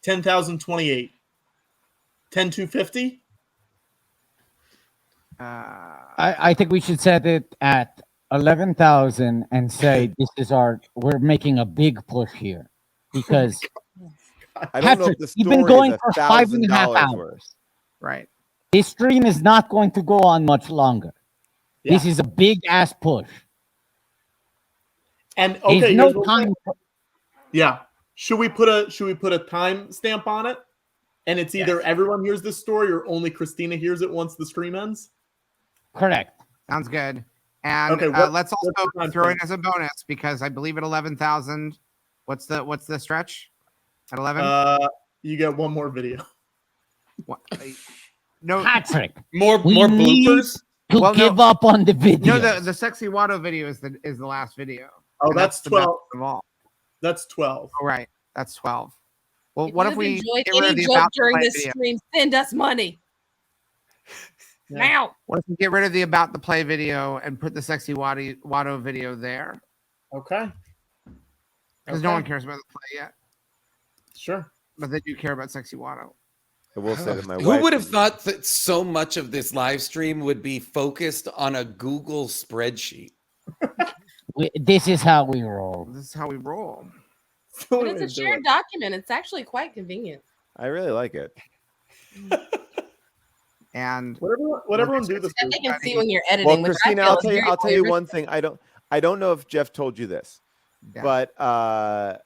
10,028. 10,250. I think we should set it at 11,000 and say we're making a big push here because I don't know if the you've been going for $1,000 5.5 hours. worth. Right. This stream is not going to go on much longer. Yeah. This is a big ass push. And okay, There's no time. Yeah. Should we put a time stamp on it? And it's either everyone hears this story or only Christina hears it once the stream ends? Correct. Sounds good. And let's also throw in as a bonus because I believe at 11,000, what's the stretch? At 11? You get one more video. What? No, Patrick. More bloopers. To give up on the video. No, the sexy Watto video is the last video. Oh, that's the 12. best of all. That's 12. Oh, right. That's 12. Well, If what you've if we enjoyed get rid any of the joke about during the play this video? stream? Send us money now. What if we get rid of the about the play video and put the sexy Watto video there? Okay. Because no one cares about the play yet. Sure. But they do care about sexy Watto. I will say that my Who wife would have thought that so much of this live stream would be focused on a Google spreadsheet? This is how we roll. This is how we roll. But it's a shared document. It's actually quite convenient. I really like it. And what everyone do this. They can see when you're editing. Well, which Christina, I feel I'll tell you very one thing. I don't know if Jeff told you this, but let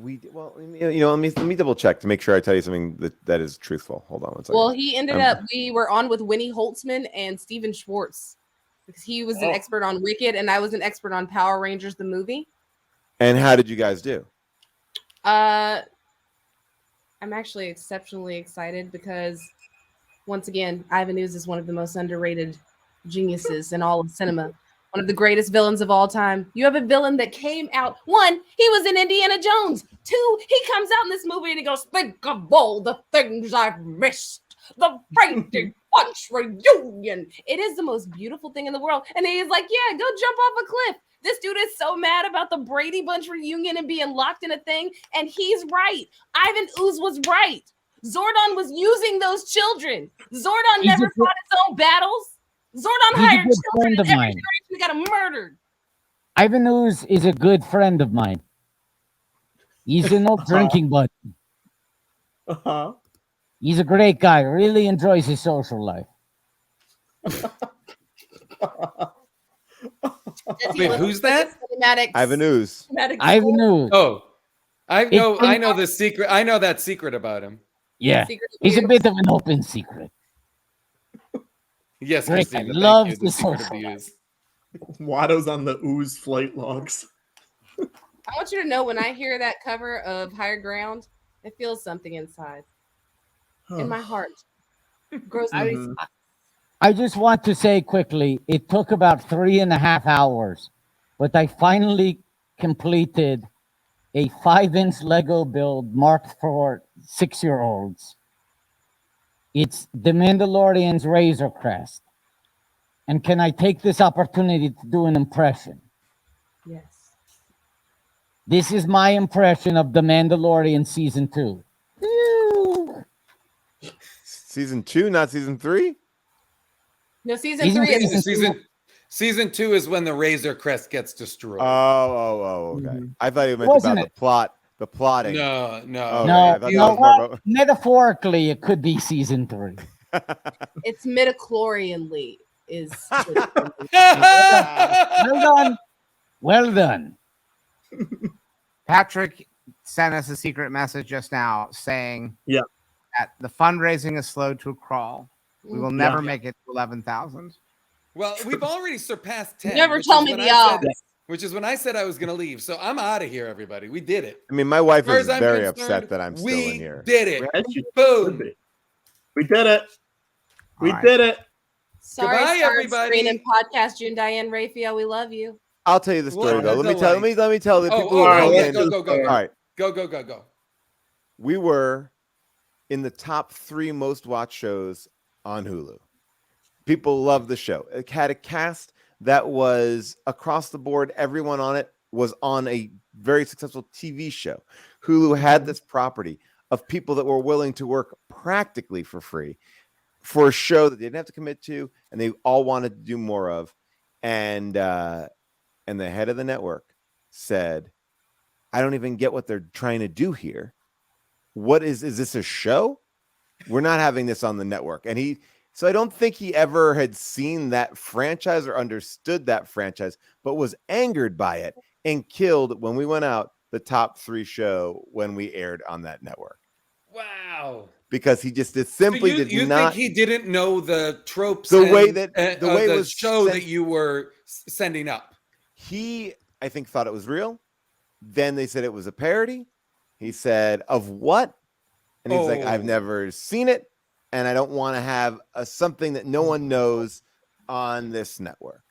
me double check to make sure I tell you something that is truthful. Hold on one second. Well, he ended up. We were on with Winnie Holtzman and Steven Schwartz because he was an expert on Wicked and I was an expert on Power Rangers the movie. And how did you guys do? I'm actually exceptionally excited because once again, Ivan Ooze is one of the most underrated geniuses in all of cinema. One of the greatest villains of all time. You have a villain that came out. One, he was in Indiana Jones. Two, he comes out in this movie and he goes, think of all the things I've missed. The Brady Bunch reunion. It is the most beautiful thing in the world. And he's like, yeah, go jump off a cliff. This dude is so mad about the Brady Bunch reunion and being locked in a thing. And he's right. Ivan Ooze was right. Zordon was using those children. Zordon never fought his own battles. Zordon hired children in every generation that got him murdered. Ivan Ooze is a good friend of mine. He's an old drinking buddy. He's a great guy. Really enjoys his social life. Wait, who's that? Ivan Ooze. Ivan Ooze. Oh, I know the secret. I know that secret about him. Yeah, he's a bit of an open secret. Yes, Great Christina. guy. Loves the the secret social of the ooze. Watto's on the ooze flight logs. I want you to know when I hear that cover of Higher Ground, it feels something inside. In my heart. Grows I just want to say quickly, it took about 3.5 hours, but I finally completed a 5-inch Lego build marked for 6-year-olds. It's The Mandalorian's Razor Crest. And can I take this opportunity to do an impression? Yes. This is my impression of The Mandalorian Season 2. Season 2, not season 3? No, season 3 is season 2 is when the Razor Crest gets destroyed. Okay. I thought you meant about the plot, the plotting. No. No, metaphorically, it could be season 3. It's midichlorianly is. Well done. Well done. Patrick sent us a secret message just now saying that the fundraising is slow to a crawl. We will never make it to 11,000. Well, we've already surpassed 10. Never tell me the odds. Which is when I said I was going to leave. So I'm out of here, everybody. We did it. I mean, my wife is I'm very concerned, upset that I'm still in here. We did it. Yes, Boom. We did it. We right. did it. Sorry, Goodbye, Star everybody. Screen and Podcast, June Diane Raphael, we love you. I'll tell you the story What though. a Let me tell the people who all right, called let's in. go. Go. All right. Go. We were in the top 3 most watched shows on Hulu. People love the show. It had a cast that was across the board. Everyone on it was on a very successful TV show. Hulu had this property of people that were willing to work practically for free for a show that they didn't have to commit to, and they all wanted to do more of. And the head of the network said, I don't even get what they're trying to do here. What is this a show? We're not having this on the network. And so I don't think he ever had seen that franchise or understood that franchise, but was angered by it and killed when we went out the top 3 show when we aired on that network. Wow. Because he just simply did not. Think he didn't know the tropes, the way it the was show that you were sending up. He, I think, thought it was real. Then they said it was a parody. He said, "Of what?" And he's like, "I've never seen it, and I don't want to have something that no one knows on this network."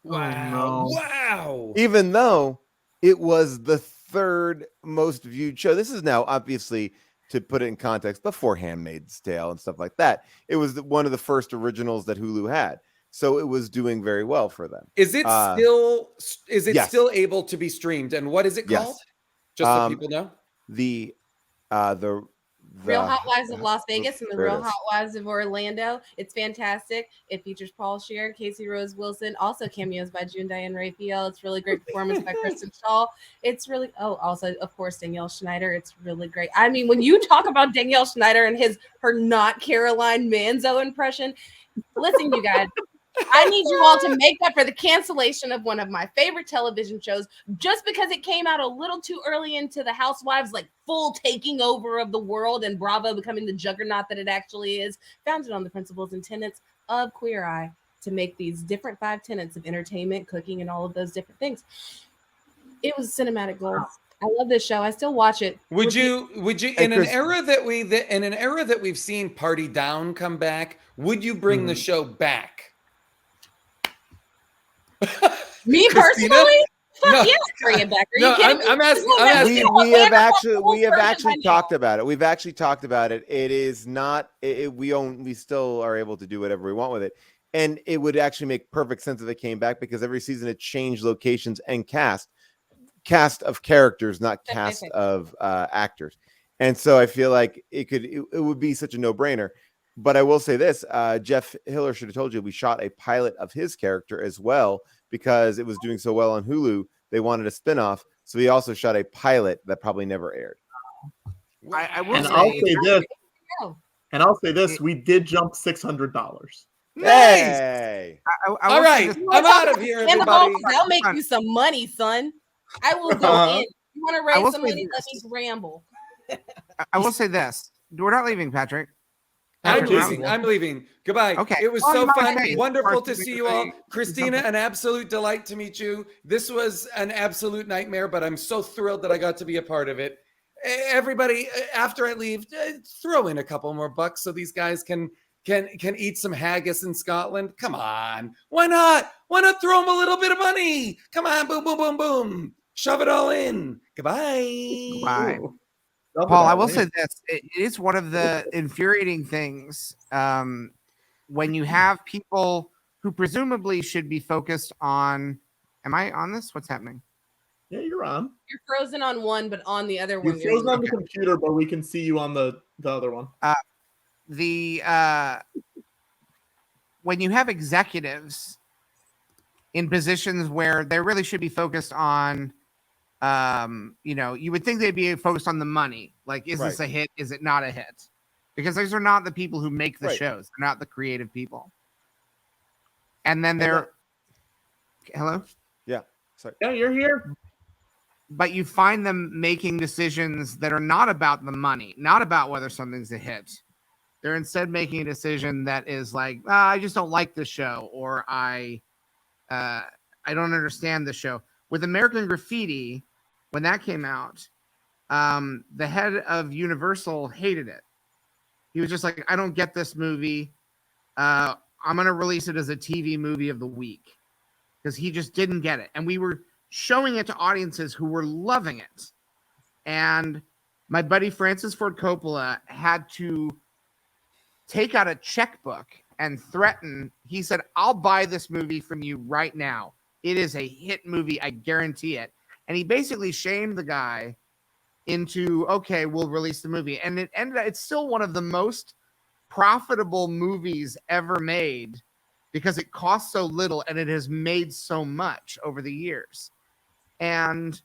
Wow! Wow! Even though it was the 3rd most viewed show. This is now obviously, to put it in context, before Handmaid's Tale and stuff like that. It was one of the first originals that Hulu had, so it was doing very well for them. Is it still? Is it yes. still able to be streamed? And what is it called? Yes. Just so people know. The Real Housewives of Las Vegas and the there it Real is. Housewives of Orlando. It's fantastic. It features Paul Scheer, Casey Rose Wilson, also cameos by June Diane Raphael. It's really great performance by Kristen Shaw. It's really also of course Danielle Schneider. It's really great. I mean, when you talk about Danielle Schneider and her not Caroline Manzo impression, listen, you guys. I need you all to make up for the cancellation of one of my favorite television shows just because it came out a little too early into the Housewives, like full taking over of the world and Bravo becoming the juggernaut that it actually is, founded on the principles and tenets of Queer Eye to make these different 5 tenets of entertainment, cooking, and all of those different things. It was cinematic gold. I love this show. I still watch it. Would you in an era that we've seen Party Down come back, would you bring the show back? Me Christina? personally? Fuck No. yeah, bring it back. Are you No, kidding me? I'm asking. We have actually talked about it. We've actually talked about it. It is not. We still are able to do whatever we want with it, and it would actually make perfect sense if it came back because every season it changed locations and cast of characters, not cast of actors. And so I feel like it would be such a no-brainer. But I will say this: Jeff Hiller should have told you we shot a pilot of his character as well because it was doing so well on Hulu. They wanted a spinoff, so he also shot a pilot that probably never aired. I'll say this: we did jump $600. Hey! All right, I'm out of here, everybody. I'll make you some money, son. I will go in. You want to raise some money? Let me ramble. I will say this: we're not leaving, Patrick. I'm leaving. Goodbye. Okay. It was so fun. Wonderful to see you all. Christina, an absolute delight to meet you. This was an absolute nightmare, but I'm so thrilled that I got to be a part of it. Everybody, after I leave, throw in a couple more bucks so these guys can eat some haggis in Scotland. Come on. Why not? Why not throw them a little bit of money? Come on. Boom, boom, boom, boom. Shove it all in. Goodbye. Bye. Paul, I will say this. It is one of the infuriating things when you have people who presumably should be focused on. Am I on this? What's happening? Yeah, you're on. You're frozen on one, but on the other one. You're frozen on the computer, but we can see you on the other one. When you have executives in positions where they really should be focused on, you would think they'd be focused on the money. Like, is this a hit? Is it not a hit? Because those are not the people who make the shows. They're not the creative people. And then hello? Yeah. Sorry. Yeah, you're here. But you find them making decisions that are not about the money, not about whether something's a hit. They're instead making a decision that is like, I just don't like this show, or I don't understand the show. With American Graffiti, when that came out, the head of Universal hated it. He was just like, I don't get this movie. I'm going to release it as a TV movie of the week, because he just didn't get it. And we were showing it to audiences who were loving it. And my buddy Francis Ford Coppola had to take out a checkbook and threaten. He said, I'll buy this movie from you right now. It is a hit movie. I guarantee it. And he basically shamed the guy into, okay, we'll release the movie. And it's still one of the most profitable movies ever made because it costs so little and it has made so much over the years. And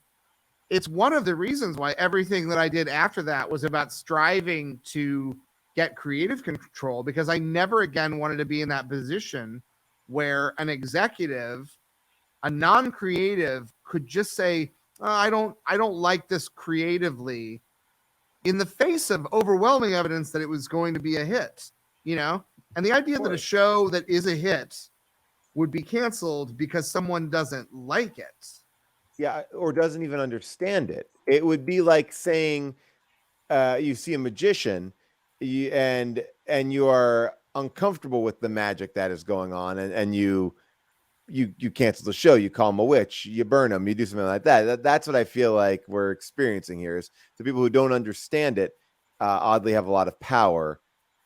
it's one of the reasons why everything that I did after that was about striving to get creative control, because I never again wanted to be in that position where an executive, a non-creative, could just say, I don't like this creatively, in the face of overwhelming evidence that it was going to be a hit, And the idea that a show that is a hit would be canceled because someone doesn't like it. Yeah, or doesn't even understand it. It would be like saying you see a magician and you are uncomfortable with the magic that is going on, and you cancel the show, you call him a witch, you burn him, you do something like that. That's what I feel like we're experiencing here, is the people who don't understand it oddly have a lot of power,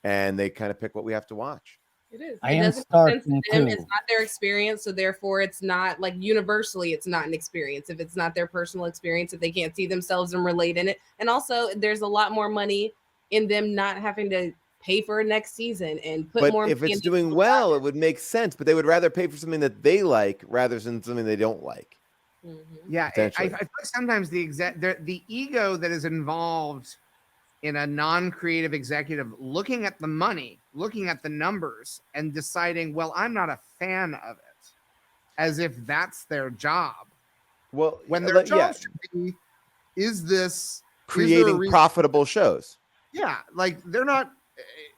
and they kind of pick what we have to watch. It is. I it am doesn't make sense starting to them. to. It's not their experience, so therefore it's not, like, universally it's not an experience if it's not their personal experience, if they can't see themselves and relate in it. And also there's a lot more money in them not having to pay for a next season and put more. But if it's doing well, it would make sense. But they would rather pay for something that they like rather than something they don't like. Mm-hmm. Yeah, I feel like sometimes the ego that is involved in a non-creative executive looking at the money, looking at the numbers, and deciding, well, I'm not a fan of it, as if that's their job. Well, when their job should be, is creating profitable shows? Yeah, like they're not.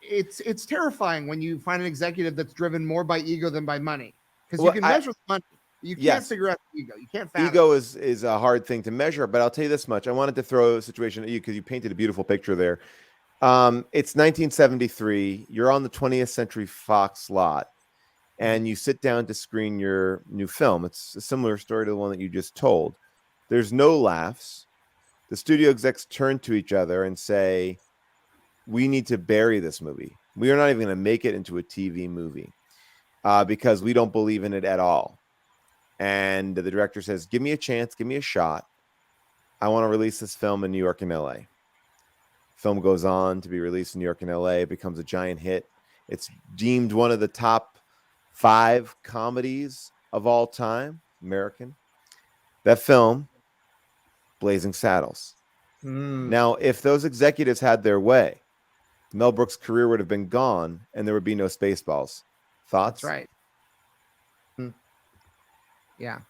It's terrifying when you find an executive that's driven more by ego than by money, because you can measure the money. You can't Yes. figure out the ego. You can't fathom. Ego is a hard thing to measure, but I'll tell you this much. I wanted to throw a situation at you because you painted a beautiful picture there. It's 1973. You're on the 20th Century Fox lot, and you sit down to screen your new film. It's a similar story to the one that you just told. There's no laughs. The studio execs turn to each other and say, we need to bury this movie. We are not even going to make it into a TV movie because we don't believe in it at all. And the director says, give me a chance, give me a shot. I want to release this film in New York and LA. Film goes on to be released in New York and LA. It becomes a giant hit. It's deemed one of the top 5 comedies of all time, American. That film, Blazing Saddles. Now, if those executives had their way, Mel Brooks' career would have been gone and there would be no Spaceballs. Thoughts? That's right. Yeah.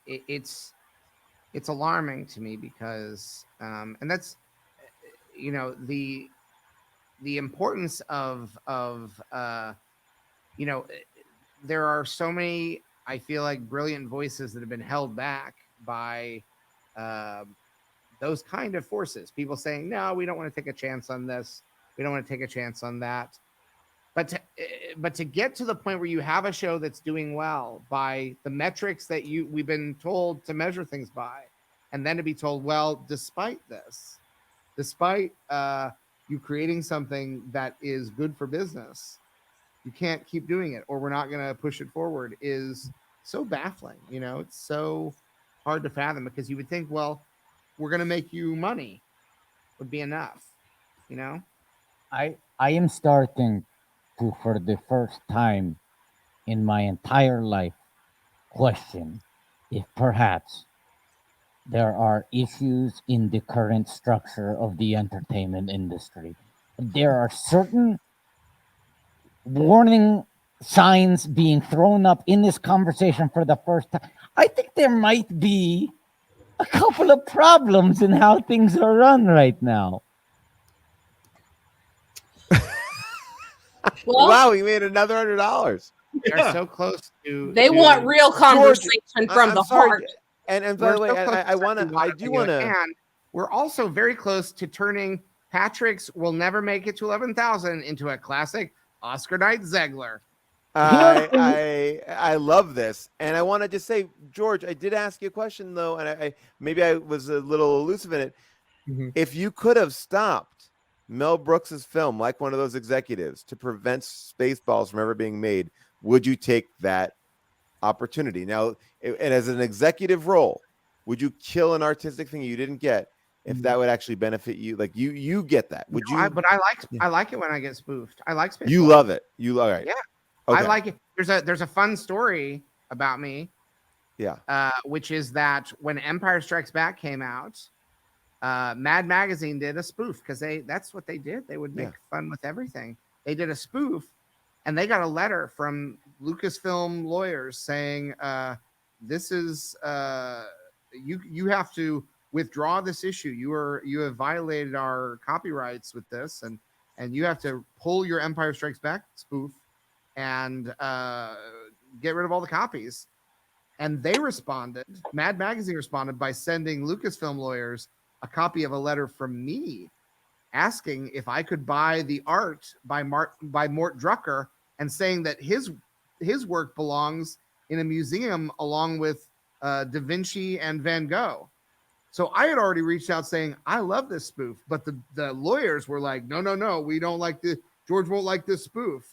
It's alarming to me because, and that's, the importance of there are so many, I feel like, brilliant voices that have been held back by those kind of forces. People saying, no, we don't want to take a chance on this. We don't want to take a chance on that. But to get to the point where you have a show that's doing well by the metrics that we've been told to measure things by, and then to be told, well, despite this, despite you creating something that is good for business, you can't keep doing it, or we're not going to push it forward, is so baffling. It's so hard to fathom, because you would think, well, we're going to make you money would be enough. I am starting to, for the first time in my entire life, question if perhaps there are issues in the current structure of the entertainment industry. There are certain warning signs being thrown up in this conversation for the first time. I think there might be a couple of problems in how things are run right now. Well, wow, we made another $100. They're so close to. They want real conversation from the heart. And by the way, I do want to. And we're also very close to turning Patrick's "Will Never Make It to 11,000" into a classic Oscar night Zegler. I love this, and I want to just say, George, I did ask you a question though, and maybe I was a little elusive in it. Mm-hmm. If you could have stopped Mel Brooks's film, like one of those executives, to prevent Spaceballs from ever being made, would you take that opportunity? Now, and as an executive role, would you kill an artistic thing you didn't get if that would actually benefit you? Like you get that? Would you? But I like it when I get spoofed. I like Spaceballs. You love it. You love it. Yeah, okay. I like it. There's a fun story about me. Yeah. Which is that when Empire Strikes Back came out, Mad Magazine did a spoof, because that's what they did. They would make fun with everything. They did a spoof, and they got a letter from Lucasfilm lawyers saying, this is you have to withdraw this issue. You have violated our copyrights with this, and you have to pull your Empire Strikes Back spoof and get rid of all the copies. And they responded, Mad Magazine responded by sending Lucasfilm lawyers a copy of a letter from me asking if I could buy the art by Mort Drucker, and saying that his work belongs in a museum along with Da Vinci and Van Gogh. So I had already reached out saying, I love this spoof, but the lawyers were like, no, we don't like this. George won't like this spoof.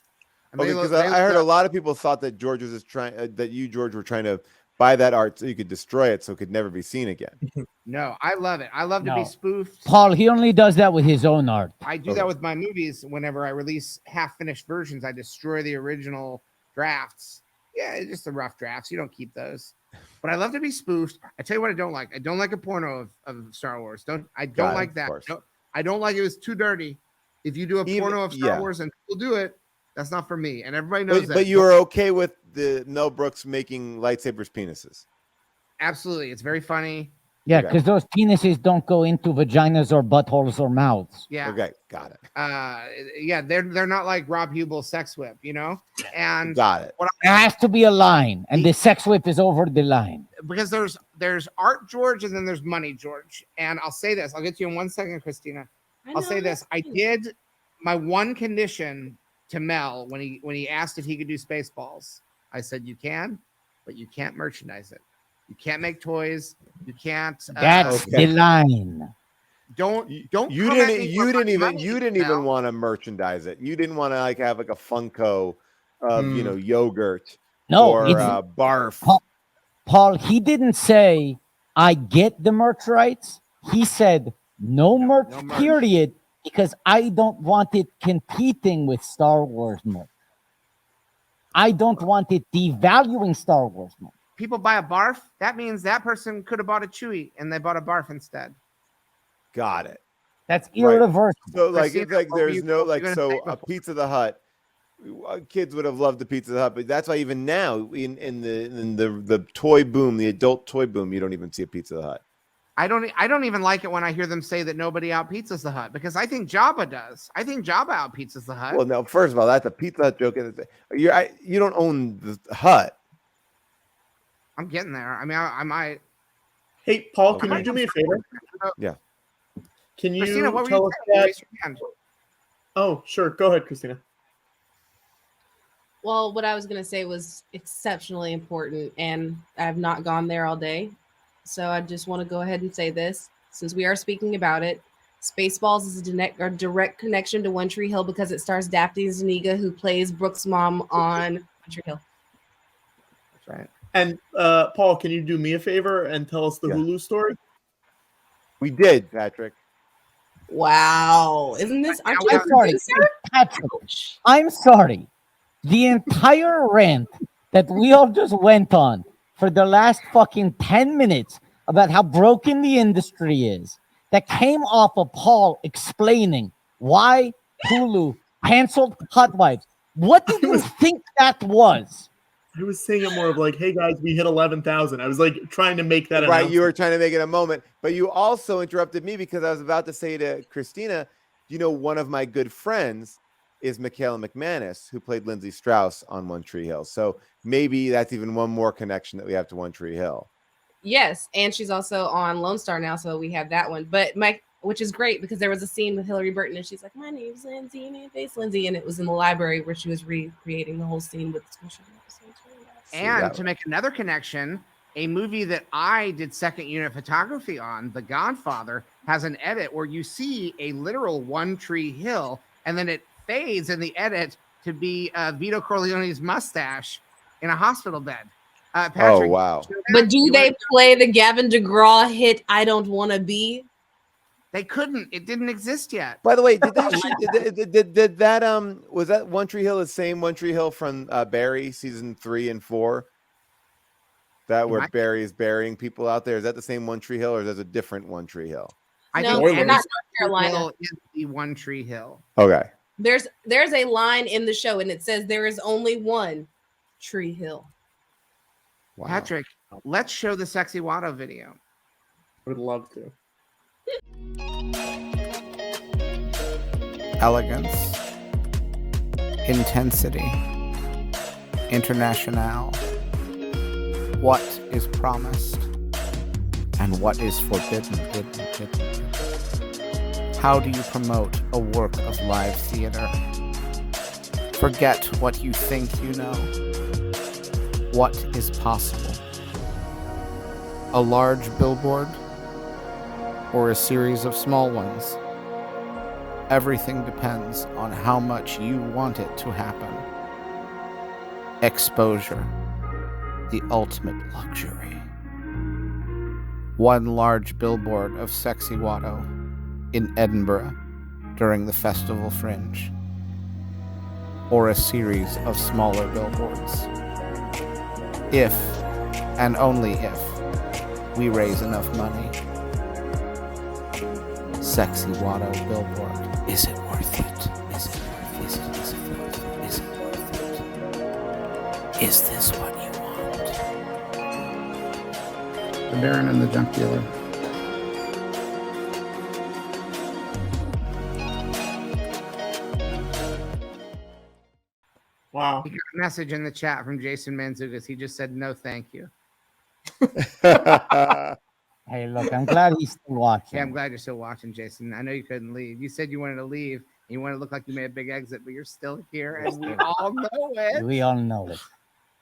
And because I heard a lot of people thought that George was just George, were trying to buy that art so you could destroy it so it could never be seen again. No, I love it. I love to be spoofed. Paul, he only does that with his own art. I do that with my movies. Whenever I release half-finished versions, I destroy the original drafts. Yeah, it's just the rough drafts. You don't keep those. But I love to be spoofed. I tell you what I don't like. I don't like a porno of Star Wars. I don't like that. No, I don't like it. It's too dirty. If you do a porno of Star Wars and people do it, that's not for me. And everybody knows that. But you are okay with the Mel Brooks making lightsabers penises? Absolutely. It's very funny. Yeah, because those penises don't go into vaginas or buttholes or mouths. Yeah. Okay, got it. Yeah, they're not like Rob Huebel's sex whip, you know. And got it. There has to be a line, and the sex whip is over the line. Because there's Art George and then there's Money George. And I'll say this. I'll get to you in 1 second, Christina. I'll say this. I did my one condition to Mel when he asked if he could do Spaceballs. I said you can, but you can't merchandise it. You can't make toys. You can't. That's the line. Don't. You didn't even want to merchandise it. You didn't want to like have like a Funko of yogurt. No, or it's barf. Paul, he didn't say I get the merch rights. He said no merch, period, because I don't want it competing with Star Wars merch. I don't want it devaluing Star Wars merch. People buy a barf, that means that person could have bought a Chewy and they bought a barf instead. Got it. That's irreversible. Right. So like Christina, it's like there's no like so a Pizza the Hut. Kids would have loved the Pizza the Hut, but that's why even now in the toy boom, the adult toy boom, you don't even see a Pizza the Hut. I don't even like it when I hear them say that nobody out pizzas the Hut because I think Jabba does. I think Jabba out pizzas the Hut. Well, no, first of all, that's a Pizza Hut joke. You don't own the Hut. I'm getting there. I mean, I might. Hey, Paul, can you do me a favor? Yeah. Can you Christina, what were tell you us saying? that? Raise your hand. Oh, sure. Go ahead, Christina. Well, what I was going to say was exceptionally important, and I've not gone there all day. So I just want to go ahead and say this. Since we are speaking about it, Spaceballs is a direct connection to One Tree Hill because it stars Daphne Zuniga, who plays Brooke's mom on One Tree Hill. That's right. And Paul, can you do me a favor and tell us the Hulu story? We did, Patrick. Wow. Isn't this... I'm sorry. Patrick, I'm sorry. The entire rant that we all just went on for the last fucking 10 minutes about how broken the industry is, that came off of Paul explaining why Hulu canceled Hot Wives. What did you think that was? I was saying it more of like, hey guys, we hit 11,000. I was like trying to make that right. You were trying to make it a moment, but you also interrupted me because I was about to say to Christina, one of my good friends is Michaela McManus, who played Lindsay Strauss on One Tree Hill. So maybe that's even one more connection that we have to One Tree Hill. Yes, and she's also on Lone Star now, so we have that one. But which is great because there was a scene with Hillary Burton, and she's like, "My name's Lindsay, and your face, Lindsay," and it was in the library where she was recreating the whole scene with. And to make another connection, a movie that I did second unit photography on, The Godfather, has an edit where you see a literal One Tree Hill, and then it fades in the edit to be Vito Corleone's mustache in a hospital bed. Patrick, oh, wow. But do they play the Gavin DeGraw hit, I Don't Want to Be? They couldn't. It didn't exist yet. By the way, did that was that One Tree Hill the same One Tree Hill from Barry season 3 and 4? That where Barry is burying people out there. Is that the same One Tree Hill, or is that a different One Tree Hill? I think not North Carolina is the One Tree Hill. Okay. There's a line in the show, and it says there is only one Tree Hill. Wow. Patrick, let's show the sexy Watto video. I would love to. Elegance, intensity, international. What is promised and what is forbidden? How do you promote a work of live theater? Forget what you think you know. What is possible? A large billboard or a series of small ones? Everything depends on how much you want it to happen. Exposure, the ultimate luxury. One large billboard of sexy Watto in Edinburgh during the Festival Fringe, or a series of smaller billboards. If, and only if, we raise enough money. Sexy Watto billboard. Is it worth it? Is it worth it? Is it worth it? Is it worth it? Is this what you want? The Baron and the Junk Dealer. Wow. He got a message in the chat from Jason Mantzoukas. He just said, no, thank you. Hey, look, I'm glad he's still watching. Yeah, I'm glad you're still watching, Jason. I know you couldn't leave. You said you wanted to leave, and you wanted to look like you made a big exit, but you're still here, and we all know it. We all know it.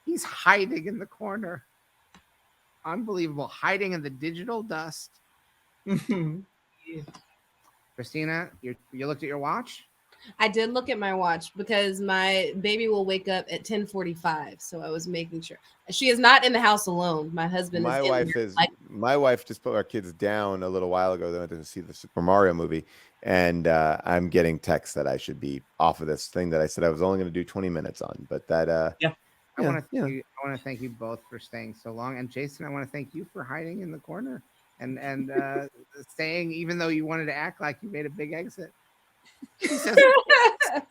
He's hiding in the corner. Unbelievable. Hiding in the digital dust. Christina, you looked at your watch? I did look at my watch because my baby will wake up at 10:45. So I was making sure. She is not in the house alone. My husband My is wife is. My wife just put our kids down a little while ago. They went to see the Super Mario movie, and I'm getting texts that I should be off of this thing that I said I was only going to do 20 minutes on. But that, yeah. I want to thank you both for staying so long, and Jason, I want to thank you for hiding in the corner and staying, even though you wanted to act like you made a big exit. He says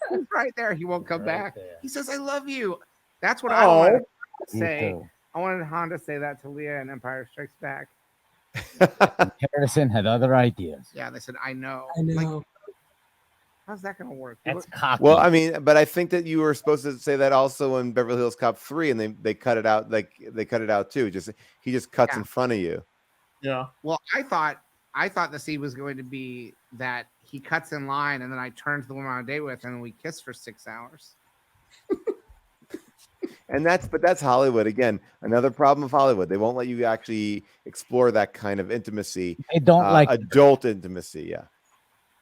he's right there. He won't come back. There. He says, "I love you." That's what I wanted to say. I wanted Han to say that to Leah in Empire Strikes Back. Harrison had other ideas. Yeah, they said, "I know." I know. Like, how's that going to work? That's cocky. Well, I mean, but I think that you were supposed to say that also in Beverly Hills Cop 3, and they cut it out. Like they cut it out too. He just cuts in front of you. Yeah. Well, I thought the scene was going to be that he cuts in line, and then I turn to the woman on a date with, and we kiss for 6 hours. And that's Hollywood again. Another problem of Hollywood. They won't let you actually explore that kind of intimacy. They don't like adult intimacy. Yeah.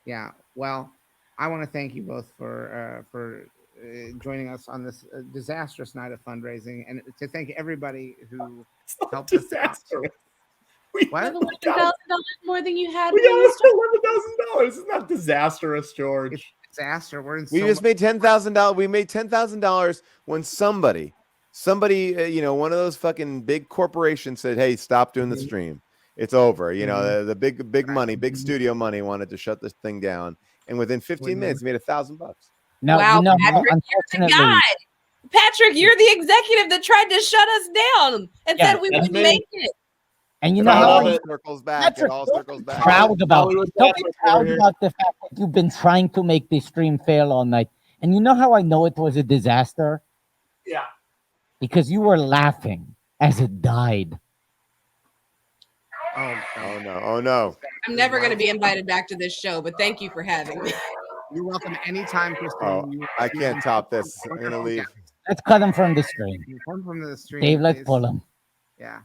Yeah. Well, I want to thank you both for joining us on this disastrous night of fundraising, and to thank everybody who helped us out. What? $11,000 more than you had. We got $11,000. It's not disastrous, George. It's disaster. We just made $10,000. We made $10,000 when somebody, one of those fucking big corporations said, "Hey, stop doing the stream. It's over." The big money, big studio money wanted to shut this thing down, and within 15 minutes, we made $1,000. Now, wow, Patrick, you're the guy. Patrick, you're the executive that tried to shut us down and said we wouldn't make it. And you know how it circles back. It all circles back. Proud about don't be proud about the fact that you've been trying to make this stream fail all night. And you know how I know it was a disaster? Yeah. Because you were laughing as it died. Oh no. Oh no. I'm never going to be invited back to this show, but thank you for having me. You're welcome anytime, Christine. Oh, I can't top this. I'm gonna leave. Let's cut him from the stream. Come from the stream. Dave, let's pull him. Yeah.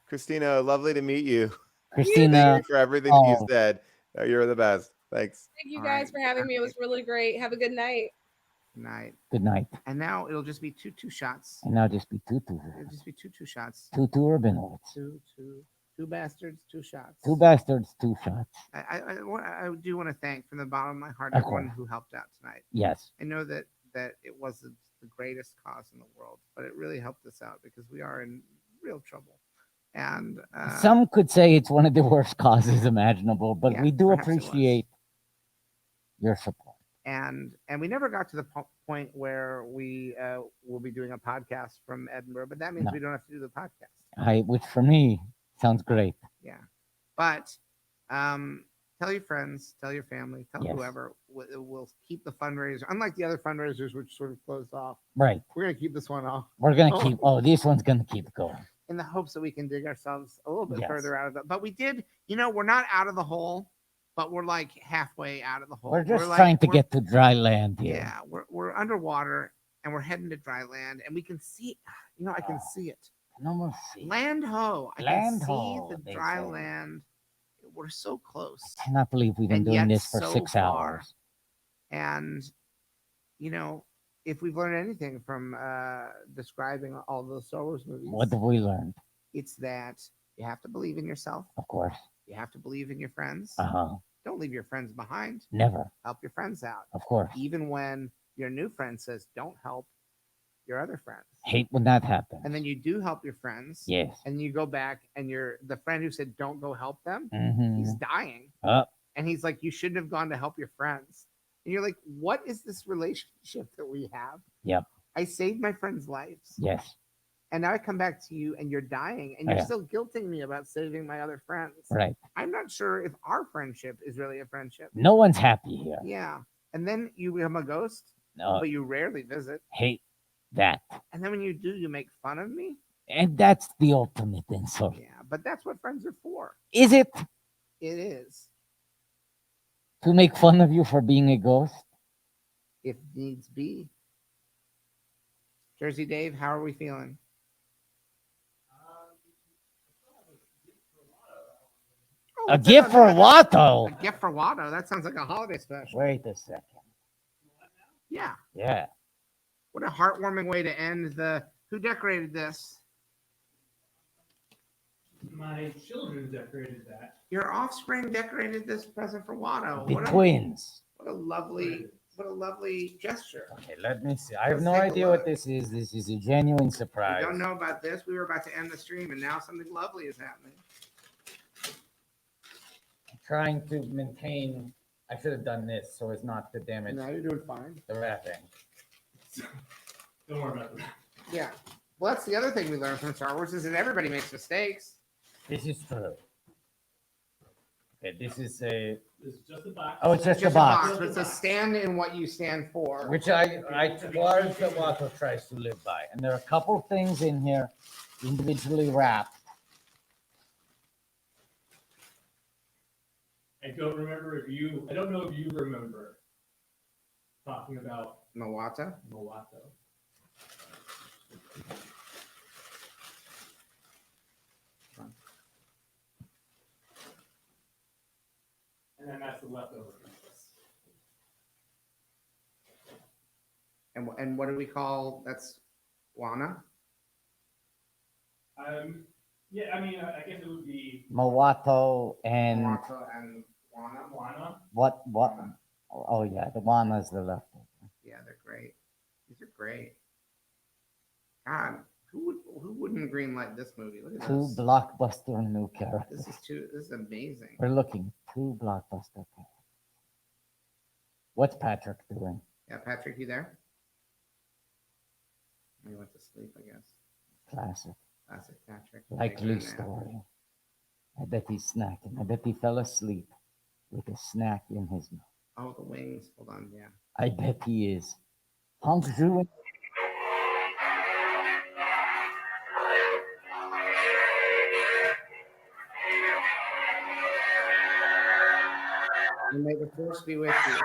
Christina, lovely to meet you. Christina, thank you for everything that you said. You're the best. Thanks. Thank you guys for having me. It was really great. Have a good night. Good night. Good night. And now it'll just be two shots. And now just be two. It'll just be two shots. Two Rabinowitz. Two bastards, 2 shots. Two bastards, 2 shots. I do want to thank from the bottom of my heart everyone who helped out tonight. Yes. I know that it wasn't the greatest cause in the world, but it really helped us out because we are in real trouble. And some could say it's one of the worst causes imaginable, but we do appreciate your support. And we never got to the point where we will be doing a podcast from Edinburgh, but that means we don't have to do the podcast. Which for me sounds great. Yeah, but tell your friends, tell your family, tell whoever. We'll keep the fundraiser. Unlike the other fundraisers, which sort of closed off. Right. We're gonna keep this one off. We're gonna keep. Oh, this one's gonna keep going. In the hopes that we can dig ourselves a little bit further out of it. But we did, we're not out of the hole, but we're like halfway out of the hole. We're just trying to get to dry land here. Yeah, we're underwater and we're heading to dry land, and we can see, I can see it. Land ho. I can see the dry land. We're so close. I cannot believe we've been doing this for 6 hours. And, if we've learned anything from describing all those Star Wars movies, what have we learned? It's that you have to believe in yourself. Of course. You have to believe in your friends. Don't leave your friends behind. Never. Help your friends out. Of course. Even when your new friend says don't help your other friends. Hate when that happens. And then you do help your friends. Yes. And you go back and the friend who said don't go help them, he's dying. And he's like, you shouldn't have gone to help your friends. And you're like, what is this relationship that we have? Yep. I saved my friends' lives. Yes. And now I come back to you and you're dying and you're still guilting me about saving my other friends. Right. I'm not sure if our friendship is really a friendship. No one's happy here. Yeah. And then you become a ghost, but you rarely visit. Hate. that. And then when you do, you make fun of me? And that's the ultimate insult. Yeah, but that's what friends are for. Is it? It is. To make fun of you for being a ghost? If needs be. Jersey Dave, how are we feeling? A gift for Watto? A gift for Watto? That sounds like a holiday special. Wait a second. Yeah. Yeah. What a heartwarming way to end the... Who decorated this? My children decorated that. Your offspring decorated this present for Watto. The twins. What a lovely gesture. Okay, let me see. I have no idea what this is. This is a genuine surprise. We don't know about this. We were about to end the stream, and now something lovely is happening. I'm trying to maintain. I should have done this so as not to damage. No, you're doing fine. The wrapping. Don't worry about that. Yeah. Well, that's the other thing we learned from Star Wars is that everybody makes mistakes. This is true. Okay, this is a. This is just a box. Oh, it's just a box. It's a stand in what you stand for. Which I large that Watto tries to live by. And there are a couple things in here individually wrapped. I don't remember if you. I don't know if you remember talking about Watto. And then that's the leftover piece. And what do we call that's Wana? Yeah, I mean, I guess it would be Watto and Watto and Wana. Wana. what? Oh yeah, the Wana's the leftover. Yeah, they're great. These are great. God, who wouldn't greenlight this movie? Look at Two this. blockbuster new characters. This is amazing. We're looking 2 blockbuster characters. What's Patrick doing? Yeah, Patrick, you there? He went to sleep, I guess. Classic. Classic Patrick. Likely story. I bet he's snacking. I bet he fell asleep with a snack in his mouth. Oh, the wings. Hold on, yeah. I bet he is. Hangzhou. And may the force be with you.